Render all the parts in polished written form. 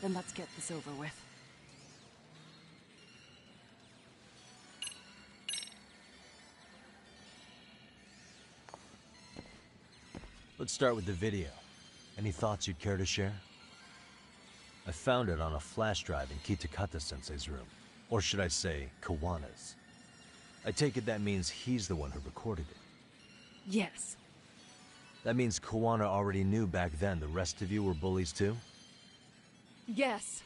Then let's get this over with. Let's start with the video. Any thoughts you'd care to share? I found it on a flash drive in Kitakata-sensei's room. Or should I say, Kawana's. I take it that means he's the one who recorded it. Yes. That means Kawana already knew back then the rest of you were bullies too? Yes.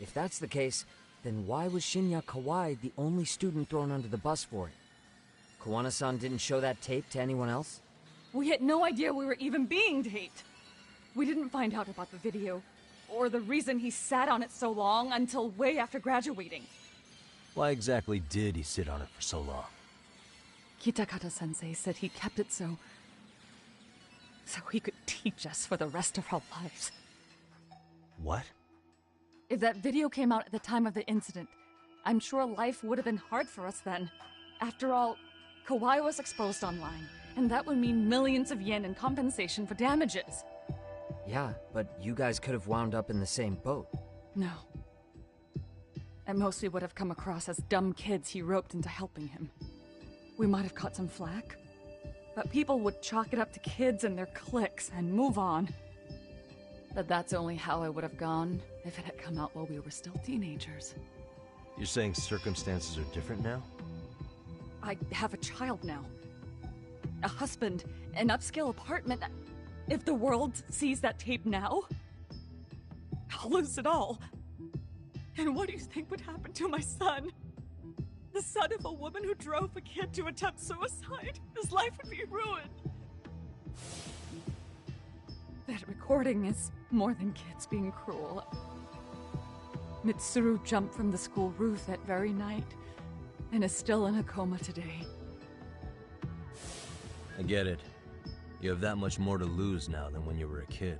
If that's the case, then why was Shinya Kawai the only student thrown under the bus for it? Kawana-san didn't show that tape to anyone else? We had no idea we were even being taped. We didn't find out about the video, or the reason he sat on it so long until way after graduating. Why exactly did he sit on it for so long? Kitakata-sensei said he kept it so he could teach us for the rest of our lives. What? If that video came out at the time of the incident, I'm sure life would have been hard for us then. After all, Kawai was exposed online, and that would mean millions of yen in compensation for damages. Yeah, but you guys could have wound up in the same boat. No. At most we would have come across as dumb kids he roped into helping him. We might have caught some flack, but people would chalk it up to kids and their cliques and move on. But that's only how I would have gone if it had come out while we were still teenagers. You're saying circumstances are different now? I have a child now. A husband, an upscale apartment. If the world sees that tape now, I'll lose it all. And what do you think would happen to my son? The son of a woman who drove a kid to attempt suicide. His life would be ruined. That recording is more than kids being cruel. Mitsuru jumped from the school roof that very night and is still in a coma today. I get it. You have that much more to lose now than when you were a kid.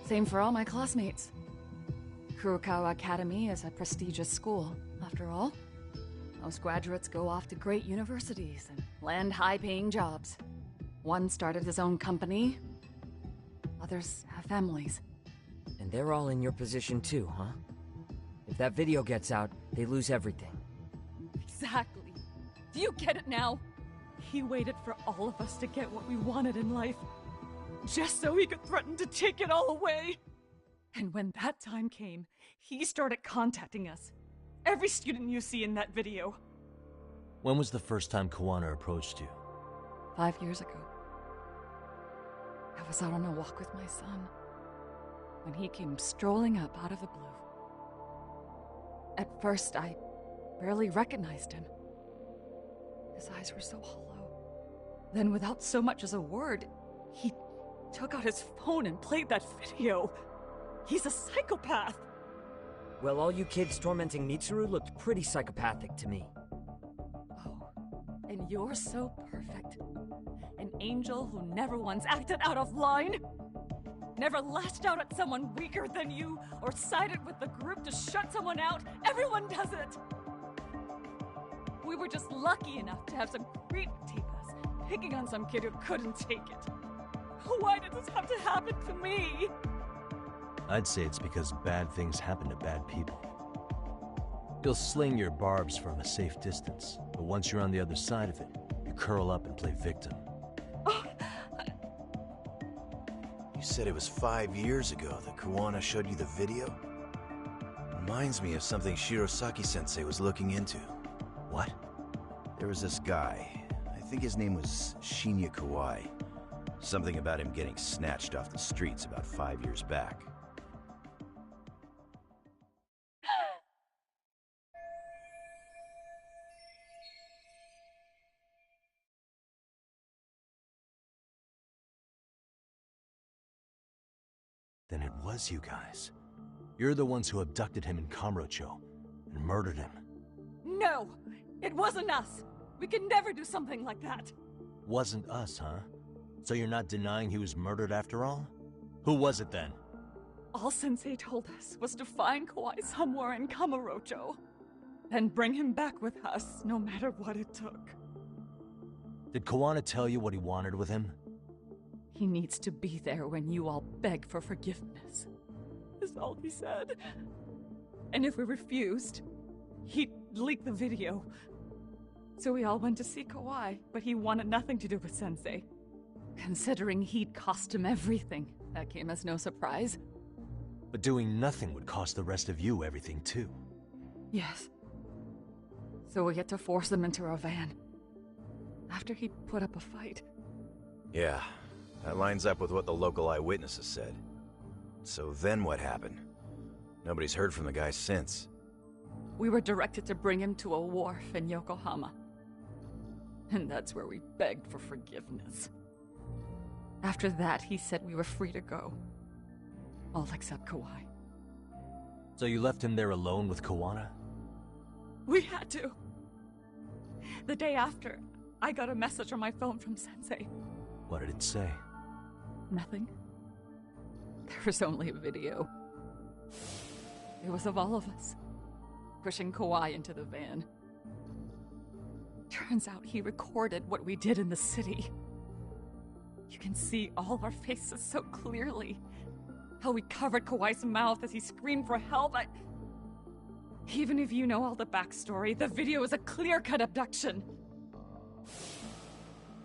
Same for all my classmates. Kurokawa Academy is a prestigious school, after all. Most graduates go off to great universities and land high-paying jobs. One started his own company, others have families. And they're all in your position too, huh? If that video gets out, they lose everything. Exactly. Do you get it now? He waited for all of us to get what we wanted in life, just so he could threaten to take it all away. And when that time came, he started contacting us. Every student you see in that video. When was the first time Kawana approached you? 5 years ago. I was out on a walk with my son, when he came strolling up out of the blue. At first, I barely recognized him. His eyes were so hollow. Then, without so much as a word, he took out his phone and played that video. He's a psychopath. Well, all you kids tormenting Mitsuru looked pretty psychopathic to me. Oh, and you're so perfect. An angel who never once acted out of line. Never lashed out at someone weaker than you, or sided with the group to shut someone out. Everyone does it. We were just lucky enough to have some creep tape us, picking on some kid who couldn't take it. Why did this have to happen to me? I'd say it's because bad things happen to bad people. You'll sling your barbs from a safe distance, but once you're on the other side of it, you curl up and play victim. Oh, said it was 5 years ago that Kawana showed you the video? Reminds me of something Shirosaki-sensei was looking into. What? There was this guy. I think his name was Shinya Kawai. Something about him getting snatched off the streets about 5 years back. Then it was you guys. You're the ones who abducted him in Kamurocho and murdered him. No! It wasn't us! We could never do something like that! Wasn't us, huh? So you're not denying he was murdered after all? Who was it then? All Sensei told us was to find Kawai somewhere in Kamurocho, and bring him back with us, no matter what it took. Did Kawana tell you what he wanted with him? He needs to be there when you all beg for forgiveness, is all he said. And if we refused, he'd leak the video. So we all went to see Kawai, but he wanted nothing to do with Sensei. Considering he'd cost him everything, that came as no surprise. But doing nothing would cost the rest of you everything too. Yes. So we had to force him into our van. After he'd put up a fight. Yeah, that lines up with what the local eyewitnesses said. So then what happened? Nobody's heard from the guy since. We were directed to bring him to a wharf in Yokohama. And that's where we begged for forgiveness. After that, he said we were free to go. All except Kawai. So you left him there alone with Kawana? We had to. The day after, I got a message on my phone from Sensei. What did it say? Nothing. There was only a video. It was of all of us, pushing Kawai into the van. Turns out he recorded what we did in the city. You can see all our faces so clearly. How we covered Kawai's mouth as he screamed for help. Even if you know all the backstory, the video is a clear-cut abduction.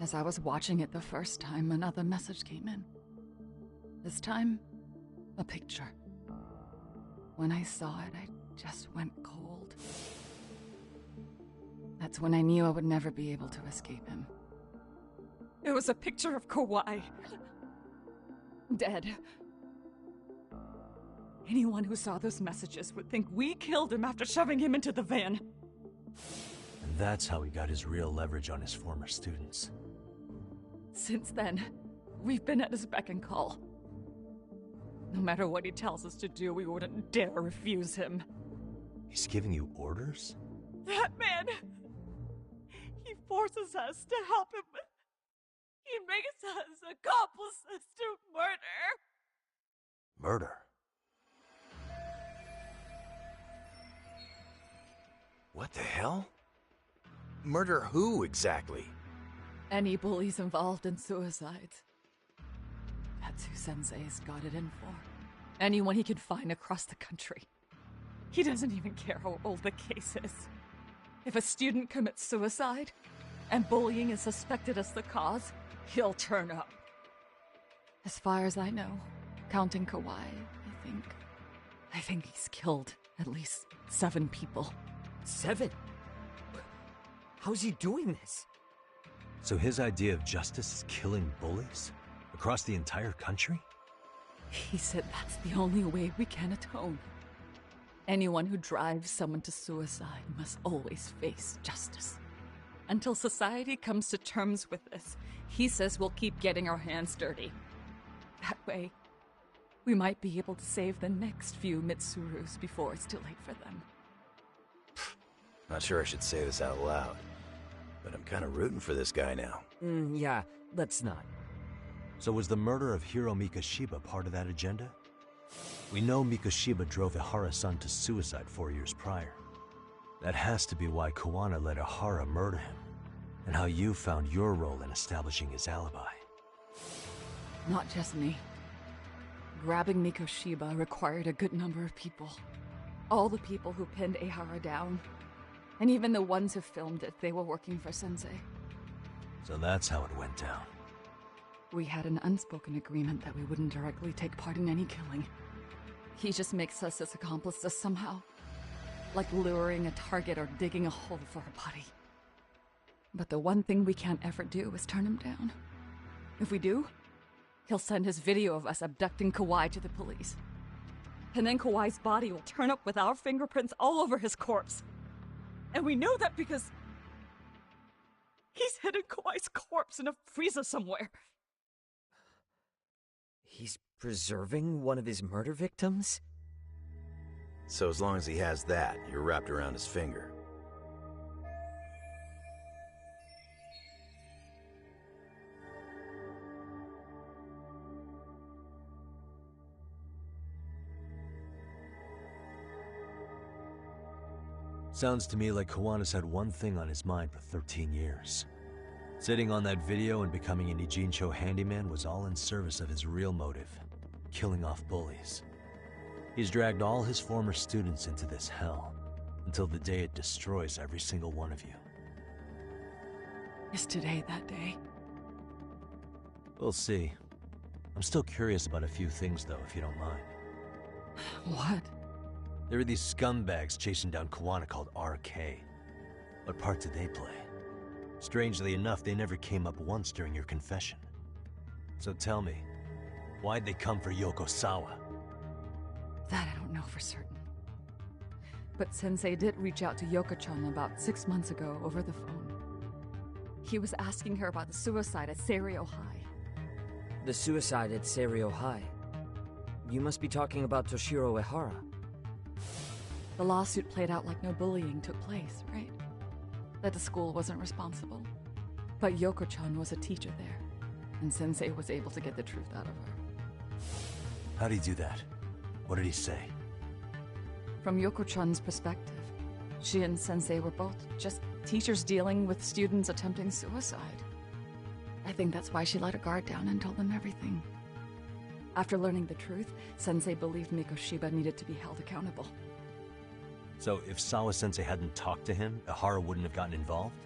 As I was watching it the first time, another message came in. This time, a picture. When I saw it, I just went cold. That's when I knew I would never be able to escape him. It was a picture of Kawai. Dead. Anyone who saw those messages would think we killed him after shoving him into the van. And that's how he got his real leverage on his former students. Since then, we've been at his beck and call. No matter what he tells us to do, we wouldn't dare refuse him. He's giving you orders? That man! He forces us to help him. He makes us accomplices to murder. Murder? What the hell? Murder who, exactly? Any bullies involved in suicides. That's who Sensei's got it in for. Anyone he can find across the country. He doesn't even care how old the case is. If a student commits suicide, and bullying is suspected as the cause, he'll turn up. As far as I know, counting Kawai, I think he's killed at least 7 people. 7? How's he doing this? So his idea of justice is killing bullies? Across the entire country? He said that's the only way we can atone. Anyone who drives someone to suicide must always face justice. Until society comes to terms with this, he says we'll keep getting our hands dirty. That way, we might be able to save the next few Mitsurus before it's too late for them. Not sure I should say this out loud, but I'm kind of rooting for this guy now. Yeah, let's not. So was the murder of Hiro Mikoshiba part of that agenda? We know Mikoshiba drove Ihara-san to suicide 4 years prior. That has to be why Kawana let Ihara murder him, and how you found your role in establishing his alibi. Not just me. Grabbing Mikoshiba required a good number of people. All the people who pinned Ihara down, and even the ones who filmed it, they were working for Sensei. So that's how it went down. We had an unspoken agreement that we wouldn't directly take part in any killing. He just makes us his accomplices somehow. Like luring a target or digging a hole for a body. But the one thing we can't ever do is turn him down. If we do, he'll send his video of us abducting Kawhi to the police. And then Kawhi's body will turn up with our fingerprints all over his corpse. And we know that because he's hidden Kawhi's corpse in a freezer somewhere. He's preserving one of his murder victims? So as long as he has that, you're wrapped around his finger. Sounds to me like Kiwanis had one thing on his mind for 13 years. Sitting on that video and becoming an Ijincho handyman was all in service of his real motive, killing off bullies. He's dragged all his former students into this hell, until the day it destroys every single one of you. Is today that day? We'll see. I'm still curious about a few things though, if you don't mind. What? There are these scumbags chasing down Kiwana called RK. What part did they play? Strangely enough, they never came up once during your confession. So tell me, why'd they come for Yokosawa? That I don't know for certain. But Sensei did reach out to Yoko-chan about 6 months ago over the phone. He was asking her about the suicide at Seiryo High. The suicide at Seiryo High? You must be talking about Toshiro Ehara. The lawsuit played out like no bullying took place, right? That the school wasn't responsible. But Yoko-chan was a teacher there, and Sensei was able to get the truth out of her. How'd he do that? What did he say? From Yoko-chan's perspective, she and Sensei were both just teachers dealing with students attempting suicide. I think that's why she let her guard down and told them everything. After learning the truth, Sensei believed Mikoshiba needed to be held accountable. So if Sawa-sensei hadn't talked to him, Ehara wouldn't have gotten involved?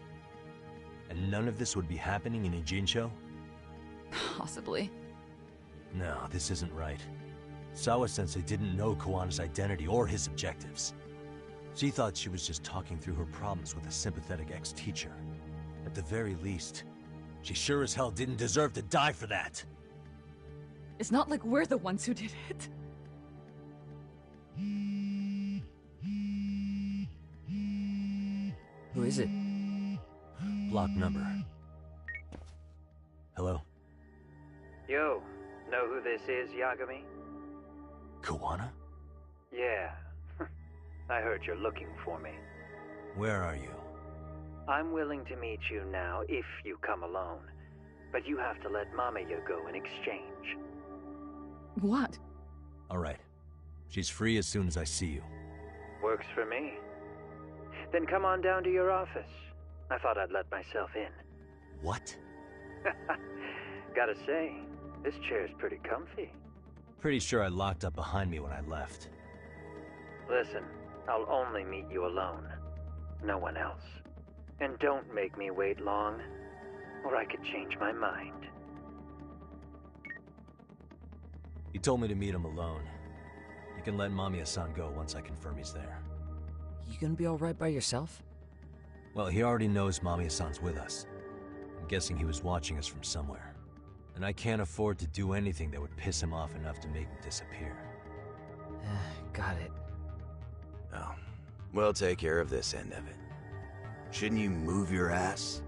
And none of this would be happening in Ijincho? Possibly. No, this isn't right. Sawa-sensei didn't know Kiwana's identity or his objectives. She thought she was just talking through her problems with a sympathetic ex-teacher. At the very least, she sure as hell didn't deserve to die for that! It's not like we're the ones who did it. Who is it? Block number. Hello? Yo, know who this is, Yagami? Kiwana? Yeah. I heard you're looking for me. Where are you? I'm willing to meet you now if you come alone. But you have to let Mamiya go in exchange. What? Alright. She's free as soon as I see you. Works for me. Then come on down to your office. I thought I'd let myself in. What? Gotta say, this chair's pretty comfy. Pretty sure I locked up behind me when I left. Listen, I'll only meet you alone. No one else. And don't make me wait long, or I could change my mind. He told me to meet him alone. You can let Mamiya-san go once I confirm he's there. You gonna be alright by yourself? Well, he already knows Mamiya-san's with us. I'm guessing he was watching us from somewhere. And I can't afford to do anything that would piss him off enough to make him disappear. Got it. Oh, we'll take care of this end of it. Shouldn't you move your ass?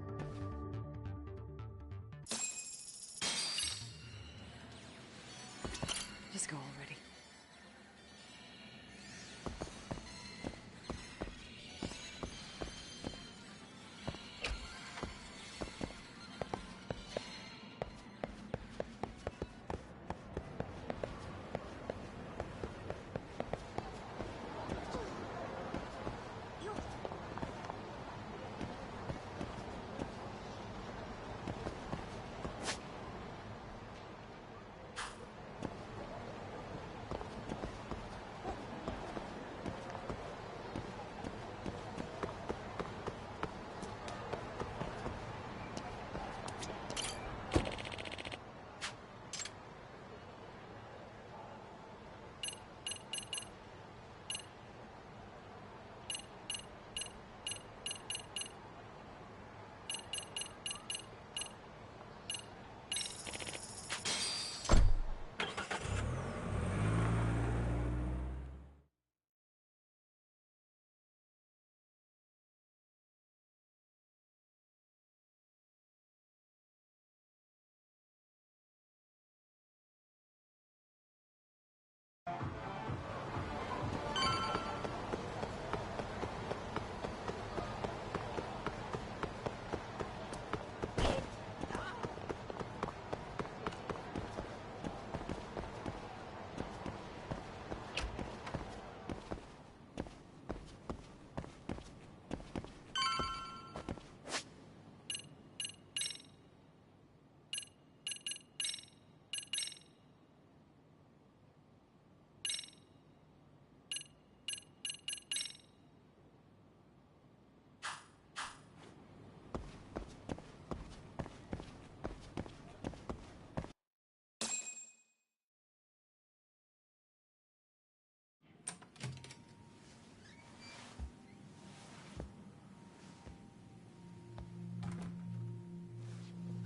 Just go already.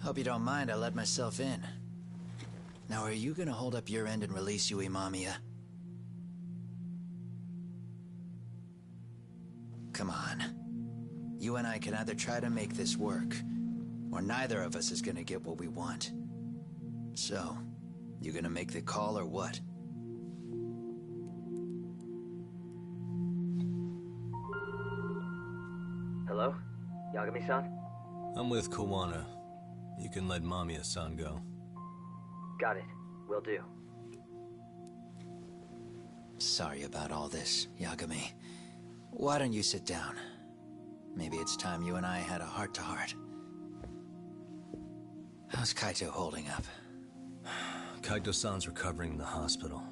Hope you don't mind I let myself in. Now, are you gonna hold up your end and release Yui Mamiya? Come on. You and I can either try to make this work, or neither of us is gonna get what we want. So, you gonna make the call or what? Hello? Yagami-san? I'm with Kawana. You can let Mamiya-san go. Got it. Will do. Sorry about all this, Yagami. Why don't you sit down? Maybe it's time you and I had a heart-to-heart. How's Kaito holding up? Kaito-san's recovering in the hospital.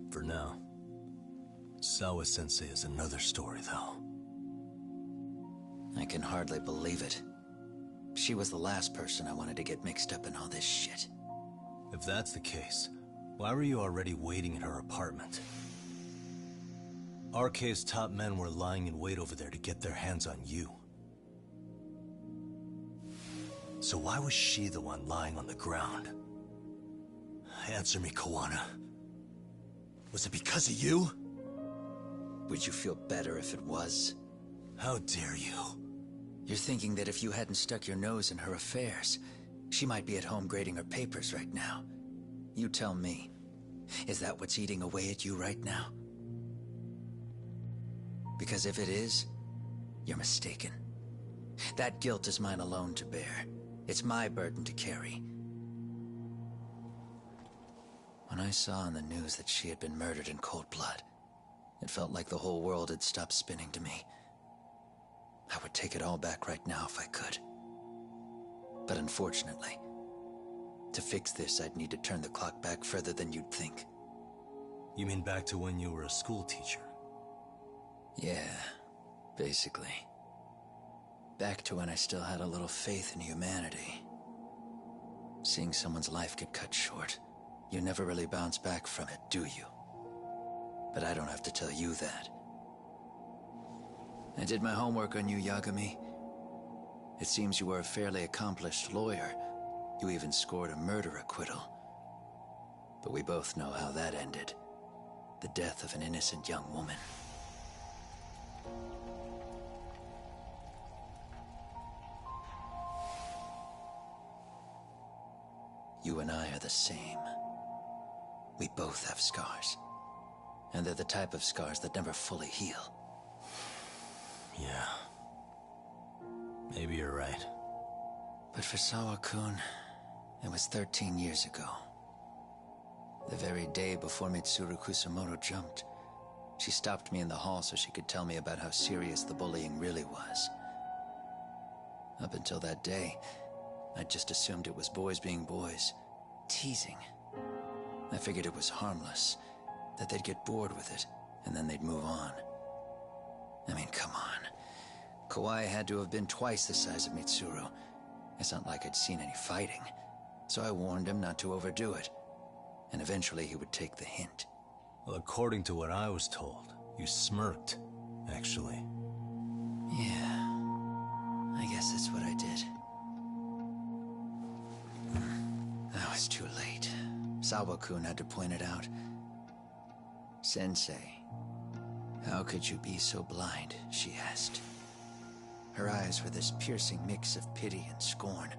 For now. Sawa-sensei is another story, though. I can hardly believe it. She was the last person I wanted to get mixed up in all this shit. If that's the case, why were you already waiting in her apartment? RK's top men were lying in wait over there to get their hands on you. So why was she the one lying on the ground? Answer me, Kawana. Was it because of you? Would you feel better if it was? How dare you? You're thinking that if you hadn't stuck your nose in her affairs, she might be at home grading her papers right now. You tell me, is that what's eating away at you right now? Because if it is, you're mistaken. That guilt is mine alone to bear. It's my burden to carry. When I saw on the news that she had been murdered in cold blood, it felt like the whole world had stopped spinning to me. I would take it all back right now if I could. But unfortunately, to fix this, I'd need to turn the clock back further than you'd think. You mean back to when you were a school teacher? Yeah, basically. Back to when I still had a little faith in humanity. Seeing someone's life get cut short, you never really bounce back from it, do you? But I don't have to tell you that. I did my homework on you, Yagami. It seems you were a fairly accomplished lawyer. You even scored a murder acquittal. But we both know how that ended. The death of an innocent young woman. You and I are the same. We both have scars. And they're the type of scars that never fully heal. Yeah. Maybe you're right. But for Sawa-kun, it was 13 years ago. The very day before Mitsuru Kusamoto jumped, she stopped me in the hall so she could tell me about how serious the bullying really was. Up until that day, I just assumed it was boys being boys, teasing. I figured it was harmless, that they'd get bored with it, and then they'd move on. I mean, come on. Kawai had to have been twice the size of Mitsuru. It's not like I'd seen any fighting, so I warned him not to overdo it, and eventually he would take the hint. Well, according to what I was told, you smirked, actually. Yeah, I guess that's what I did. I was too late. Sawa-kun had to point it out. Sensei, how could you be so blind, she asked. Her eyes were this piercing mix of pity and scorn.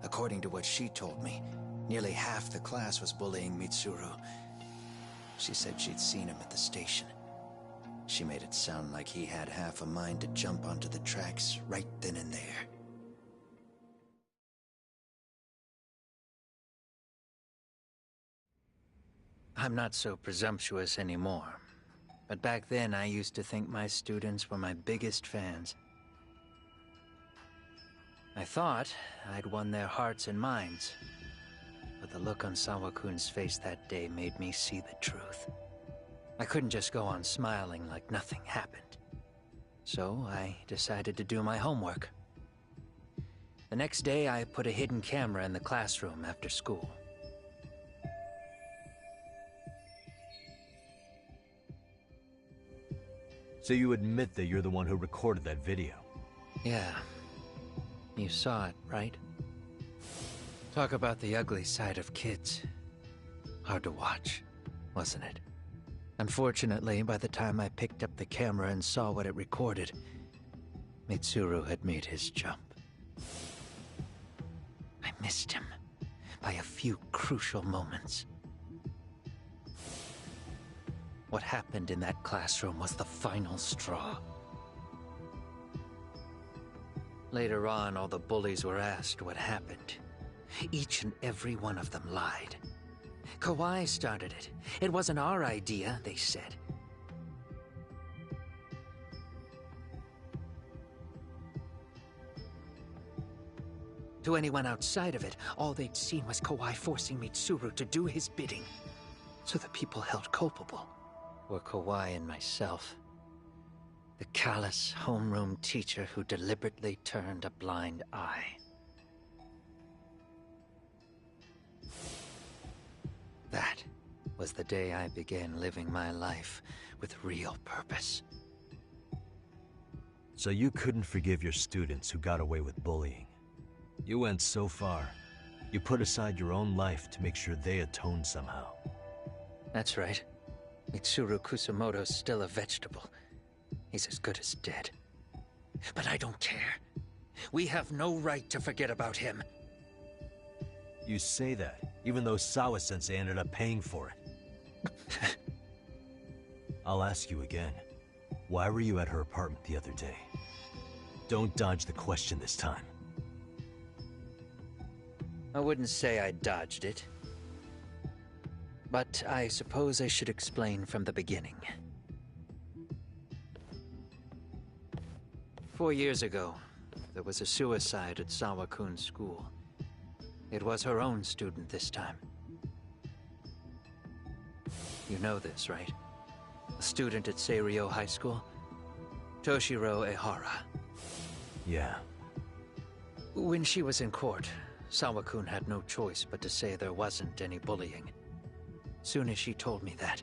According to what she told me, nearly half the class was bullying Mitsuru. She said she'd seen him at the station. She made it sound like he had half a mind to jump onto the tracks right then and there. I'm not so presumptuous anymore. But back then, I used to think my students were my biggest fans. I thought I'd won their hearts and minds. But the look on Sawa-kun's face that day made me see the truth. I couldn't just go on smiling like nothing happened. So I decided to do my homework. The next day, I put a hidden camera in the classroom after school. So you admit that you're the one who recorded that video? Yeah. You saw it, right? Talk about the ugly side of kids. Hard to watch, wasn't it? Unfortunately, by the time I picked up the camera and saw what it recorded, Mitsuru had made his jump. I missed him by a few crucial moments. What happened in that classroom was the final straw. Later on, all the bullies were asked what happened. Each and every one of them lied. Kawai started it. It wasn't our idea, they said. To anyone outside of it, all they'd seen was Kawai forcing Mitsuru to do his bidding. So the people held culpable were Kawai and myself. The callous homeroom teacher who deliberately turned a blind eye. That was the day I began living my life with real purpose. So you couldn't forgive your students who got away with bullying. You went so far, you put aside your own life to make sure they atoned somehow. That's right. Mitsuru Kusamoto's still a vegetable. He's as good as dead. But I don't care. We have no right to forget about him. You say that, even though Sawa-sensei ended up paying for it. I'll ask you again. Why were you at her apartment the other day? Don't dodge the question this time. I wouldn't say I dodged it. But I suppose I should explain from the beginning. 4 years ago, there was a suicide at Sawa-kun's school. It was her own student this time. You know this, right? A student at Seiryo High School? Toshiro Ehara. Yeah. When she was in court, Sawa-kun had no choice but to say there wasn't any bullying. Soon as she told me that,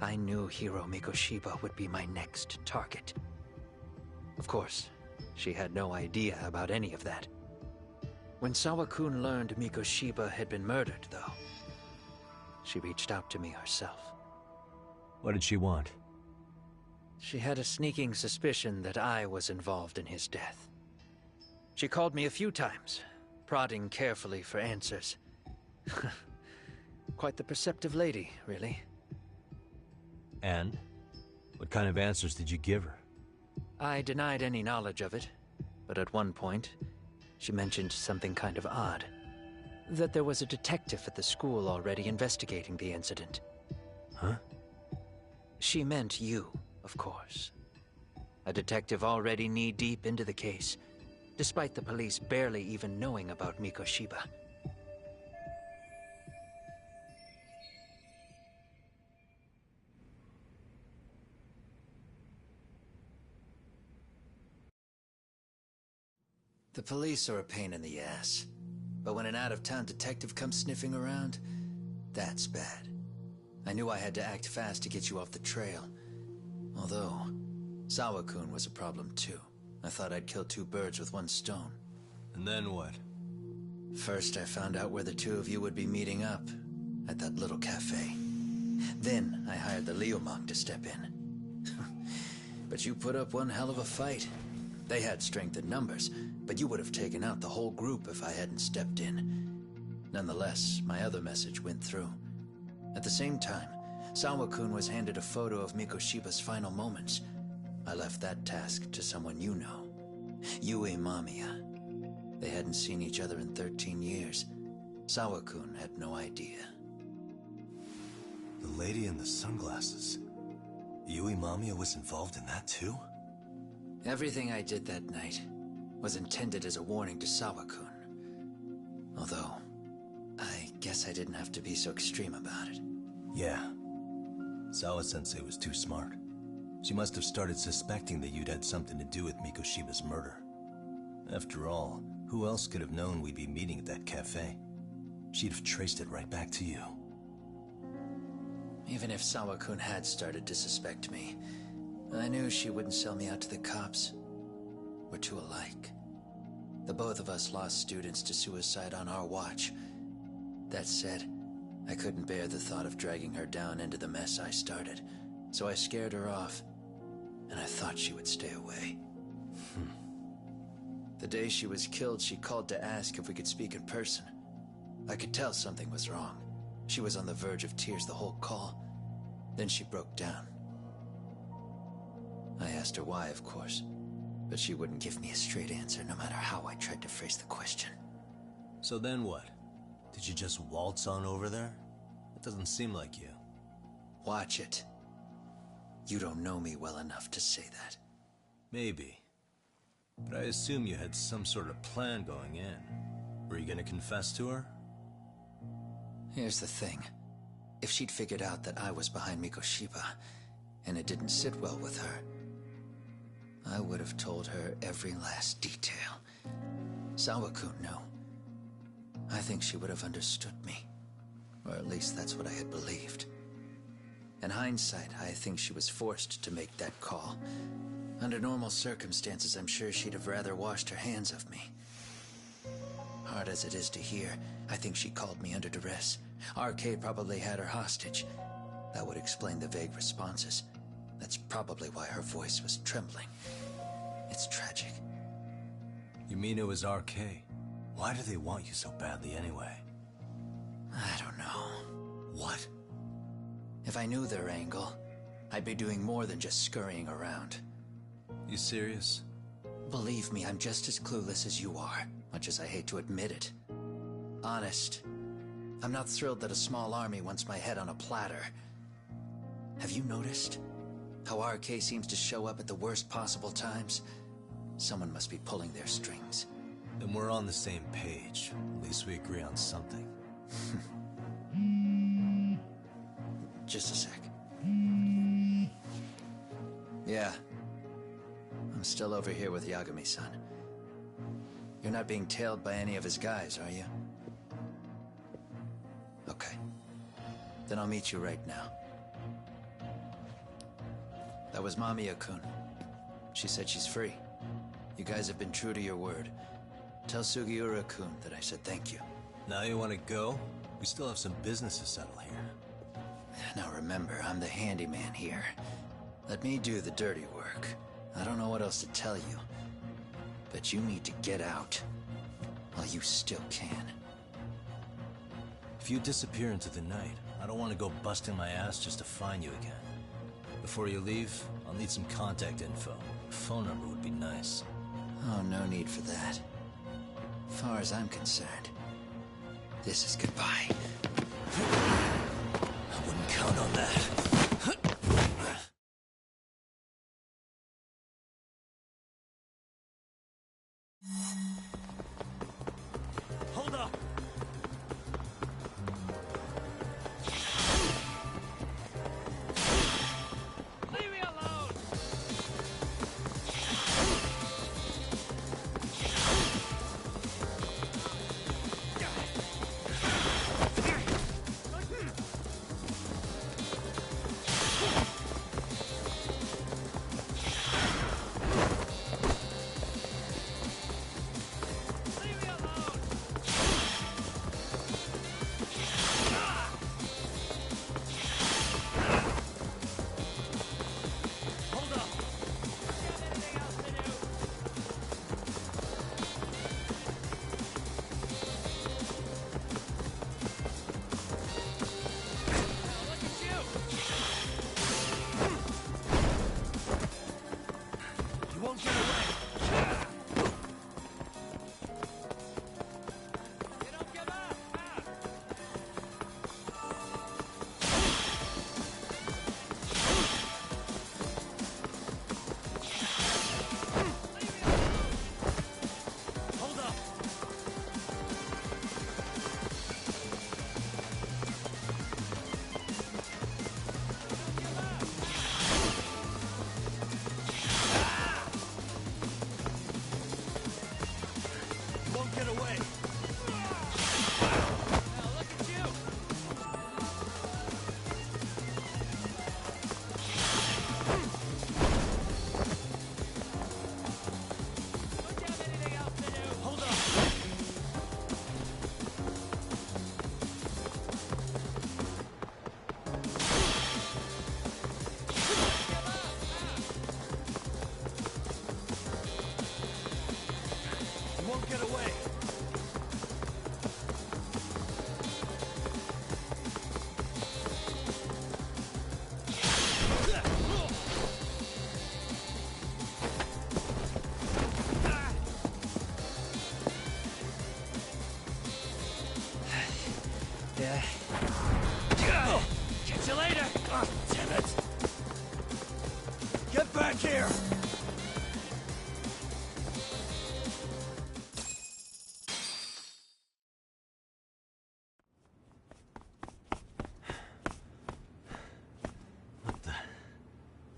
I knew Hiro Mikoshiba would be my next target. Of course, she had no idea about any of that. When Sawa-kun learned Mikoshiba had been murdered, though, she reached out to me herself. What did she want? She had a sneaking suspicion that I was involved in his death. She called me a few times, prodding carefully for answers. Quite the perceptive lady, really. And? What kind of answers did you give her? I denied any knowledge of it, but at one point, she mentioned something kind of odd. That there was a detective at the school already investigating the incident. Huh? She meant you, of course. A detective already knee-deep into the case, despite the police barely even knowing about Mikoshiba. The police are a pain in the ass. But when an out-of-town detective comes sniffing around, that's bad. I knew I had to act fast to get you off the trail. Although, Sawa-kun was a problem too. I thought I'd kill two birds with one stone. And then what? First, I found out where the two of you would be meeting up, at that little cafe. Then, I hired the Liumang to step in. But you put up one hell of a fight. They had strength in numbers, but you would have taken out the whole group if I hadn't stepped in. Nonetheless, my other message went through. At the same time, Sawa-kun was handed a photo of Mikoshiba's final moments. I left that task to someone you know. Yue Mamiya. They hadn't seen each other in 13 years. Sawa-kun had no idea. The lady in the sunglasses. Yue Mamiya was involved in that too? Everything I did that night was intended as a warning to Sawa-kun. Although, I guess I didn't have to be so extreme about it. Yeah. Sawa-sensei was too smart. She must have started suspecting that you'd had something to do with Mikoshiba's murder. After all, who else could have known we'd be meeting at that cafe? She'd have traced it right back to you. Even if Sawa-kun had started to suspect me, I knew she wouldn't sell me out to the cops. We're too alike. The both of us lost students to suicide on our watch. That said, I couldn't bear the thought of dragging her down into the mess I started, so I scared her off, and I thought she would stay away. The day she was killed, she called to ask if we could speak in person. I could tell something was wrong. She was on the verge of tears the whole call. Then she broke down. I asked her why, of course, but she wouldn't give me a straight answer no matter how I tried to phrase the question. So then what? Did you just waltz on over there? It doesn't seem like you. Watch it. You don't know me well enough to say that. Maybe. But I assume you had some sort of plan going in. Were you gonna confess to her? Here's the thing. If she'd figured out that I was behind Mikoshiba, and it didn't sit well with her, I would have told her every last detail. Sawa-kun knew. I think she would have understood me. Or at least that's what I had believed. In hindsight, I think she was forced to make that call. Under normal circumstances, I'm sure she'd have rather washed her hands of me. Hard as it is to hear, I think she called me under duress. RK probably had her hostage. That would explain the vague responses. That's probably why her voice was trembling. It's tragic. You mean it was RK? Why do they want you so badly anyway? I don't know. What? If I knew their angle, I'd be doing more than just scurrying around. You serious? Believe me, I'm just as clueless as you are, much as I hate to admit it. Honest. I'm not thrilled that a small army wants my head on a platter. Have you noticed how RK seems to show up at the worst possible times? Someone must be pulling their strings. Then we're on the same page. At least we agree on something. Just a sec. Yeah. I'm still over here with Yagami-san. You're not being tailed by any of his guys, are you? Okay. Then I'll meet you right now. That was Mamiya-kun. She said she's free. You guys have been true to your word. Tell Sugiura-kun that I said thank you. Now you want to go? We still have some business to settle here. Now remember, I'm the handyman here. Let me do the dirty work. I don't know what else to tell you. But you need to get out. While you still can. If you disappear into the night, I don't want to go busting my ass just to find you again. Before you leave, I'll need some contact info. A phone number would be nice. Oh, no need for that. As far as I'm concerned, this is goodbye. I wouldn't count on that. Hold up! Leave me alone!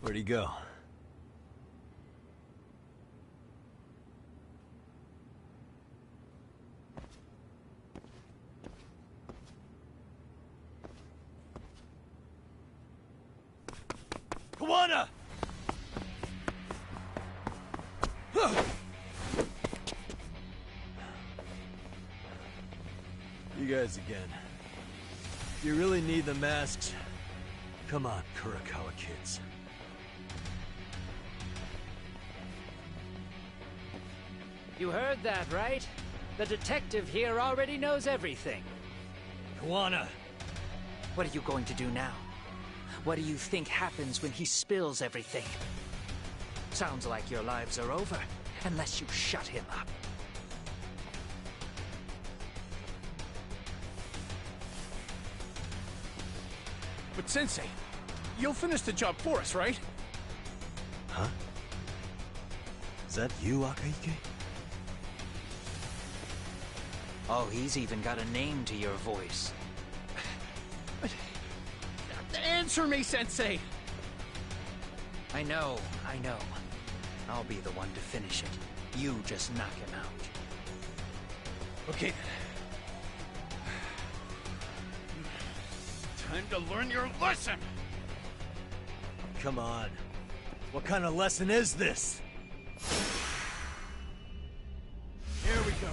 Where'd he go? Kawana! You guys again. If you really need the masks, come on, Kurakawa kids. You heard that, right? The detective here already knows everything. Kawana! What are you going to do now? What do you think happens when he spills everything? Sounds like your lives are over, unless you shut him up. But Sensei, you'll finish the job for us, right? Huh? Is that you, Akahike? Oh, he's even got a name to your voice. Answer me, Sensei! I know. I'll be the one to finish it. You just knock him out. Okay then. Time to learn your lesson! Come on. What kind of lesson is this? Here we go.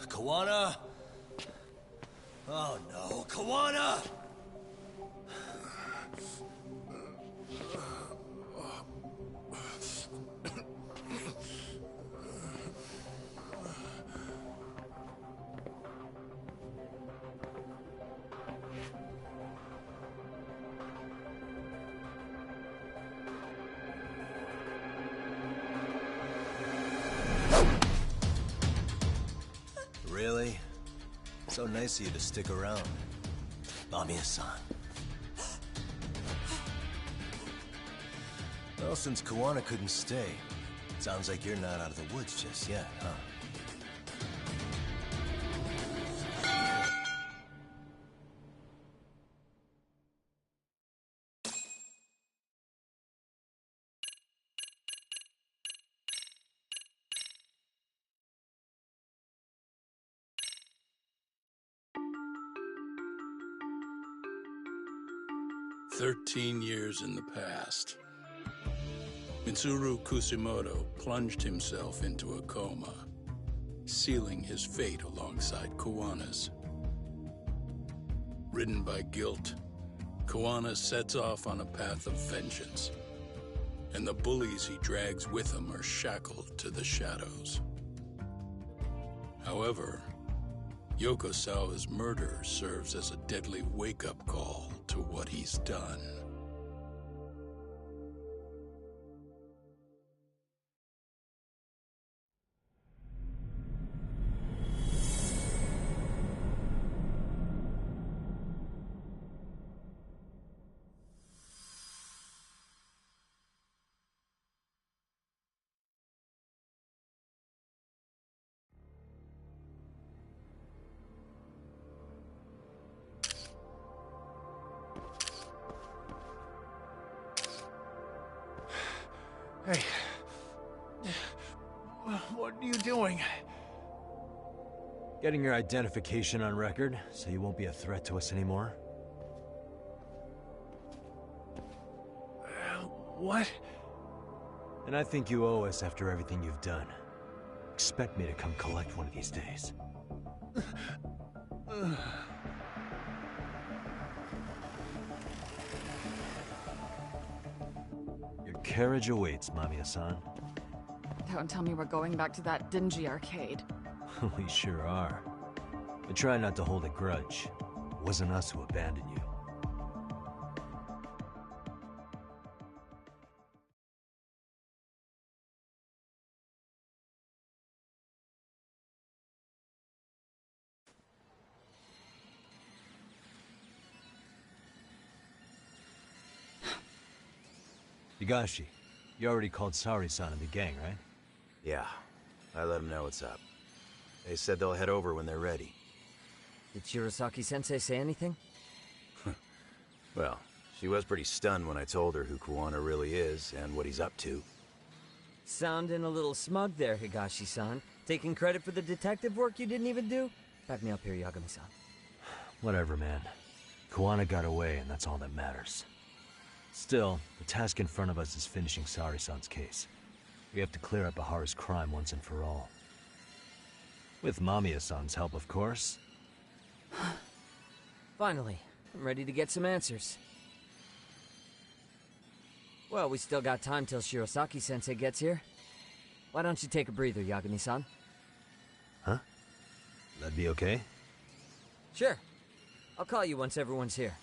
Kawana? Oh no, Kawana! Really? So nice of you to stick around. Amiya-san. Well, since Kawana couldn't stay, sounds like you're not out of the woods just yet, huh? "13 years in the past. Mitsuru Kusimoto plunged himself into a coma, sealing his fate alongside Kawana's. Ridden by guilt, Kawana sets off on a path of vengeance, and the bullies he drags with him are shackled to the shadows. However, Yokosawa's murder serves as a deadly wake-up call to what he's done. Hey. What are you doing? Getting your identification on record, so you won't be a threat to us anymore? What? And I think you owe us after everything you've done. Expect me to come collect one of these days. Your carriage awaits, Mamiya-san. Don't tell me we're going back to that dingy arcade. We sure are. But try not to hold a grudge. It wasn't us who abandoned you. Higashi, you already called Sari-san and the gang, right? Yeah, I let them know what's up. They said they'll head over when they're ready. Did Shirosaki-sensei say anything? Well, she was pretty stunned when I told her who Kuwana really is and what he's up to. Sounding a little smug there, Higashi-san. Taking credit for the detective work you didn't even do? Back me up here, Yagami-san. Whatever, man. Kuwana got away, and that's all that matters. Still, the task in front of us is finishing Sari-san's case. We have to clear up Ahara's crime once and for all. With Mamiya-san's help, of course. Finally, I'm ready to get some answers. Well, we still got time till Shirosaki-sensei gets here. Why don't you take a breather, Yagami-san? Huh? That'd be okay? Sure. I'll call you once everyone's here.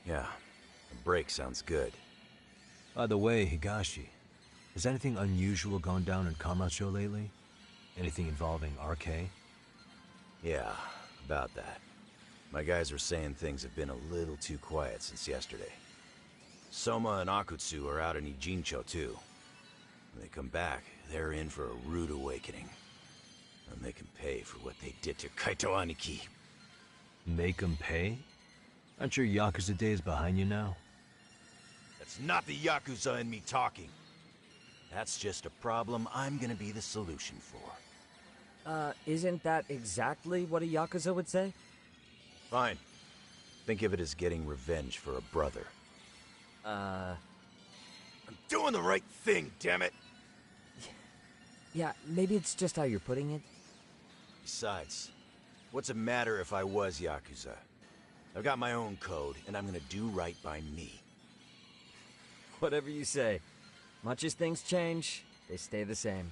Yeah, a break sounds good. By the way, Higashi, has anything unusual gone down in Kamacho lately? Anything involving RK? Yeah, about that. My guys are saying things have been a little too quiet since yesterday. Soma and Akutsu are out in Ijincho too. When they come back, they're in for a rude awakening. And they can pay for what they did to Kaito Aniki. Make them pay? Aren't your Yakuza days behind you now? That's not the Yakuza in me talking. That's just a problem I'm gonna be the solution for. Isn't that exactly what a Yakuza would say? Fine. Think of it as getting revenge for a brother. I'm doing the right thing, damn it! Yeah, maybe it's just how you're putting it. Besides, what's it matter if I was Yakuza? I've got my own code, and I'm gonna do right by me. Whatever you say. Much as things change, they stay the same.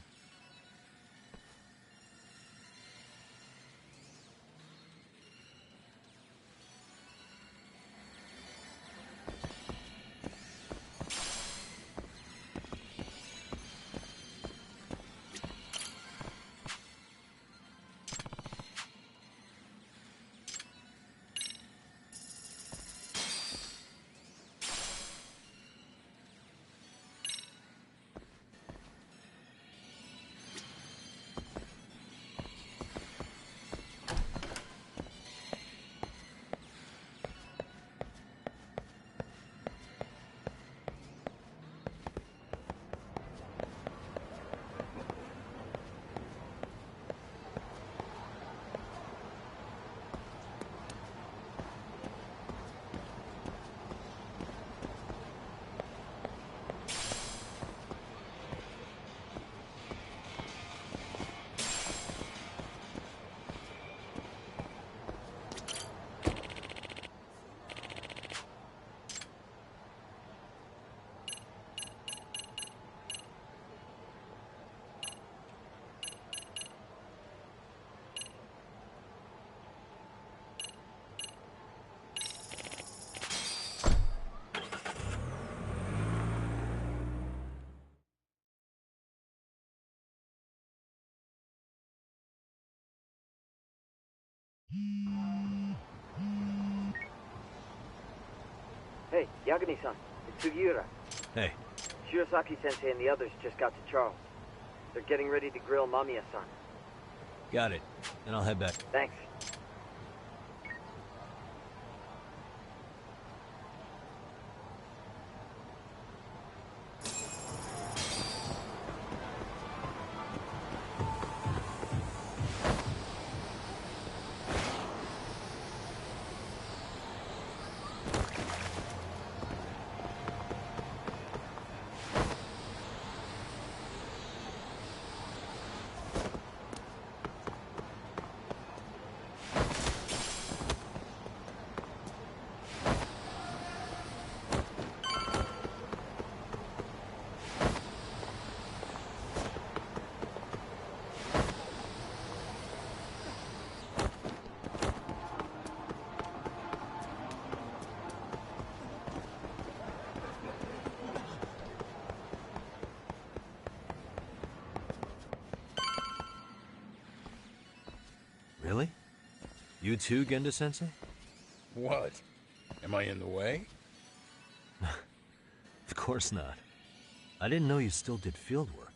Hey, Yagami-san, it's Sugiura. Hey. Shirosaki-sensei and the others just got to Charles. They're getting ready to grill Mamiya-san. Got it. Then I'll head back. Thanks. Really? You too, Genda-sensei? What? Am I in the way? Of course not. I didn't know you still did field work.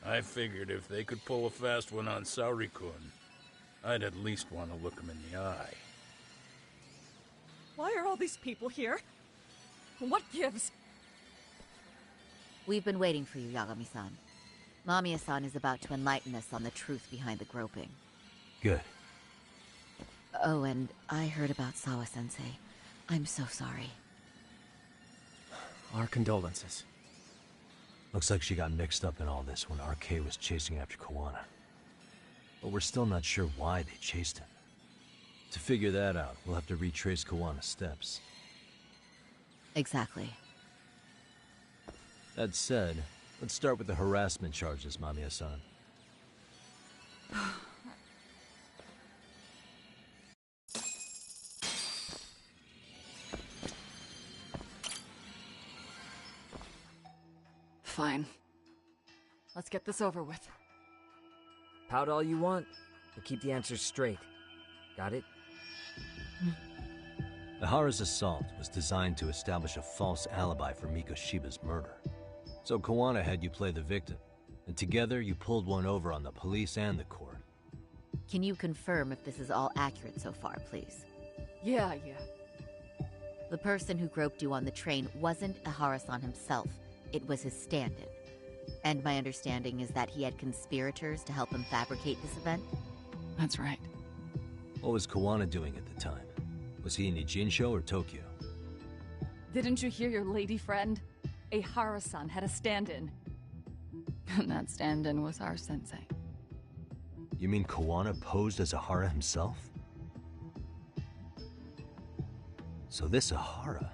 I figured if they could pull a fast one on Saori-kun, I'd at least want to look him in the eye. Why are all these people here? What gives? We've been waiting for you, Yagami-san. Mamiya-san is about to enlighten us on the truth behind the groping. Good. Oh, and I heard about Sawa-sensei. I'm so sorry. Our condolences. Looks like she got mixed up in all this when RK was chasing after Kawana. But we're still not sure why they chased him. To figure that out, we'll have to retrace Kawana's steps. Exactly. That said, let's start with the harassment charges, Mamiya-san. Fine. Let's get this over with. Pout all you want, but keep the answers straight. Got it? Ihara's assault was designed to establish a false alibi for Mikoshiba's murder. So Kawana had you play the victim, and together you pulled one over on the police and the court. Can you confirm if this is all accurate so far, please? Yeah. The person who groped you on the train wasn't Ihara-san himself. It was his stand-in. And my understanding is that he had conspirators to help him fabricate this event? That's right. What was Kawana doing at the time? Was he in Ijincho or Tokyo? Didn't you hear your lady friend? Ihara-san had a stand-in. And that stand-in was our sensei. You mean Kawana posed as Ihara himself? So this Ihara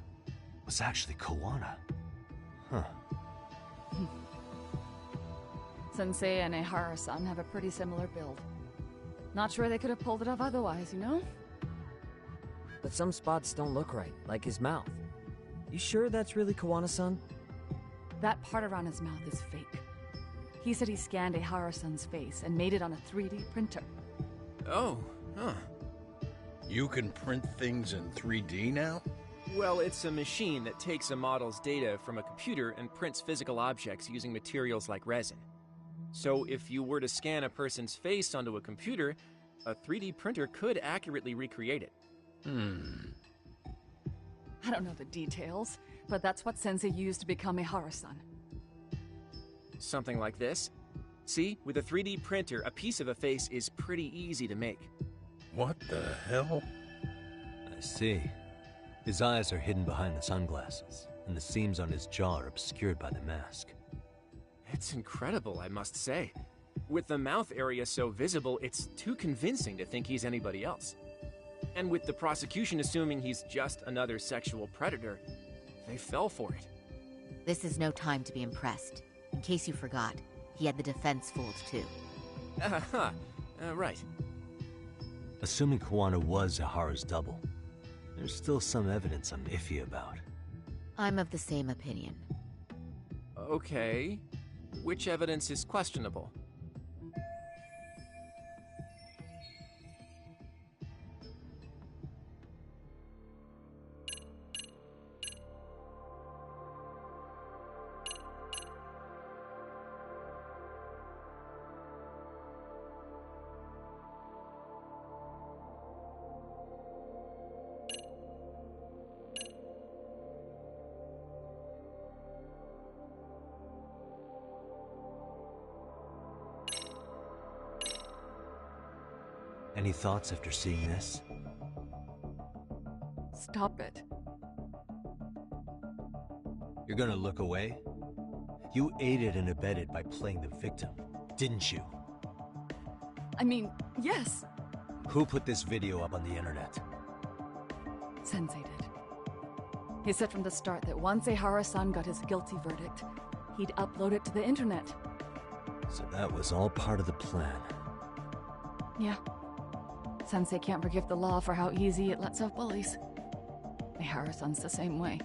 was actually Kawana. Huh. Sensei and Ihara-san have a pretty similar build. Not sure they could have pulled it off otherwise, you know? But some spots don't look right, like his mouth. You sure that's really Kawana-san? That part around his mouth is fake. He said he scanned Ihara-san's face and made it on a 3D printer. Oh, huh. You can print things in 3D now? Well, it's a machine that takes a model's data from a computer and prints physical objects using materials like resin. So if you were to scan a person's face onto a computer, a 3D printer could accurately recreate it. I don't know the details, but that's what Sensei used to become Ihara-san. Something like this. See, with a 3D printer, a piece of a face is pretty easy to make. What the hell? I see. His eyes are hidden behind the sunglasses, and the seams on his jaw are obscured by the mask. It's incredible, I must say. With the mouth area so visible, it's too convincing to think he's anybody else. And with the prosecution assuming he's just another sexual predator, they fell for it. This is no time to be impressed. In case you forgot, he had the defense fooled too. Right. Assuming Kawana was Ihara's double, there's still some evidence I'm iffy about. I'm of the same opinion. Okay. Which evidence is questionable? Any thoughts after seeing this? Stop it. You're gonna look away? You aided and abetted by playing the victim, didn't you? I mean, yes. Who put this video up on the internet? Sensei did. He said from the start that once Ihara-san got his guilty verdict, he'd upload it to the internet. So that was all part of the plan. Yeah. Sensei can't forgive the law for how easy it lets off bullies. Ihara-san's the same way.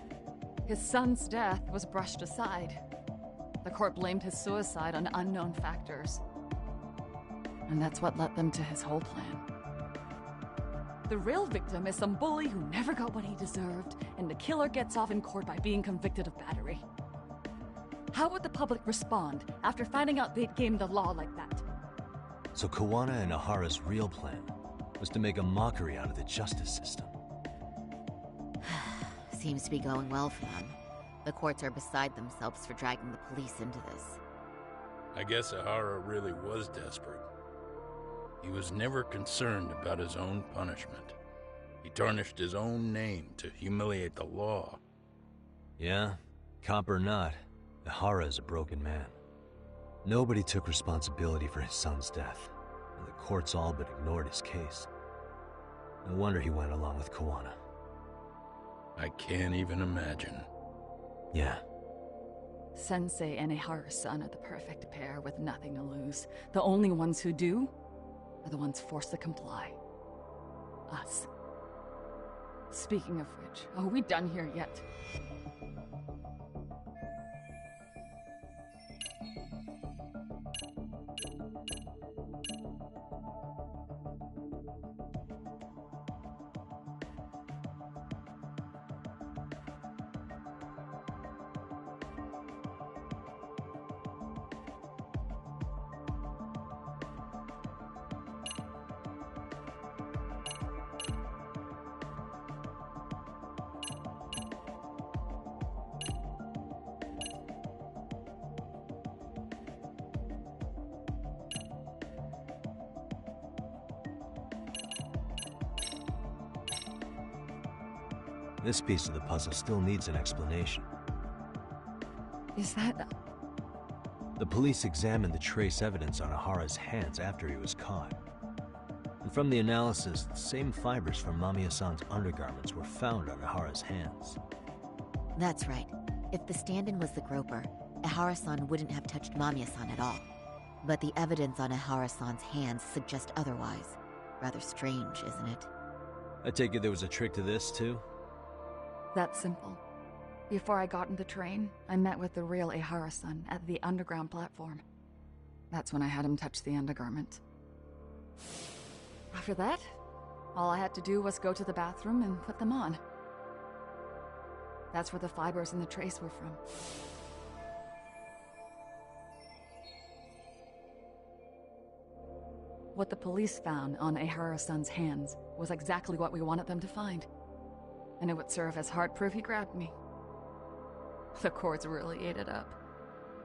His son's death was brushed aside. The court blamed his suicide on unknown factors. And that's what led them to his whole plan. The real victim is some bully who never got what he deserved, and the killer gets off in court by being convicted of battery. How would the public respond after finding out they'd gamed the law like that? So Kawana and Ahara's real plan was to make a mockery out of the justice system. Seems to be going well for them. The courts are beside themselves for dragging the police into this. I guess Ahara really was desperate. He was never concerned about his own punishment. He tarnished his own name to humiliate the law. Yeah, cop or not, Ahara is a broken man. Nobody took responsibility for his son's death, and the courts all but ignored his case. No wonder he went along with Kawana. I can't even imagine. Yeah. Sensei and Ihara-san are the perfect pair with nothing to lose. The only ones who do are the ones forced to comply. Us. Speaking of which, are we done here yet? This piece of the puzzle still needs an explanation. Is that... The police examined the trace evidence on Ahara's hands after he was caught. And from the analysis, the same fibers from Mamiya-san's undergarments were found on Ahara's hands. That's right. If the stand-in was the groper, Ihara-san wouldn't have touched Mamiya-san at all. But the evidence on Ihara-san's hands suggests otherwise. Rather strange, isn't it? I take it there was a trick to this, too? That's simple. Before I got in the train, I met with the real Ihara-san at the underground platform. That's when I had him touch the undergarment. After that, all I had to do was go to the bathroom and put them on. That's where the fibers in the trace were from. What the police found on Ihara-san's hands was exactly what we wanted them to find. And it would serve as hard proof he grabbed me. The courts really ate it up.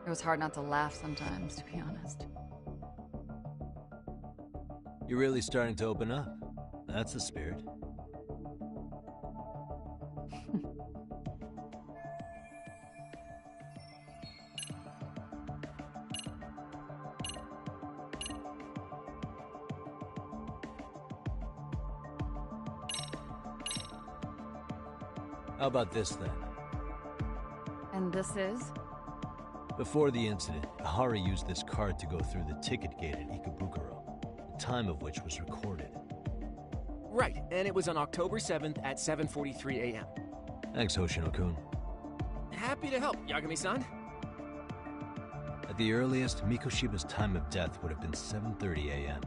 It was hard not to laugh sometimes, to be honest. You're really starting to open up. That's the spirit. How about this, then? And this is? Before the incident, Ahara used this card to go through the ticket gate at Ikebukuro, the time of which was recorded. Right, and it was on October 7th at 7:43 a.m. Thanks, Hoshino-kun. Happy to help, Yagami-san. At the earliest, Mikoshiba's time of death would have been 7:30 a.m.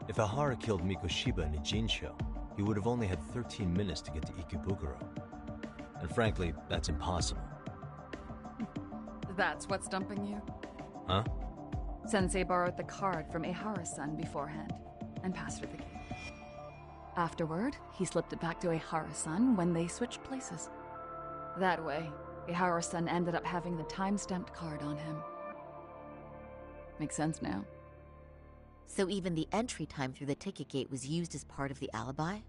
If Ahara killed Mikoshiba in Ijincho, he would have only had 13 minutes to get to Ikebukuro. And frankly, that's impossible. That's what's stumping you? Huh? Sensei borrowed the card from Ihara-san beforehand and passed her the key. Afterward, he slipped it back to Ihara-san when they switched places. That way, Ihara-san ended up having the time-stamped card on him. Makes sense now. So even the entry time through the ticket gate was used as part of the alibi?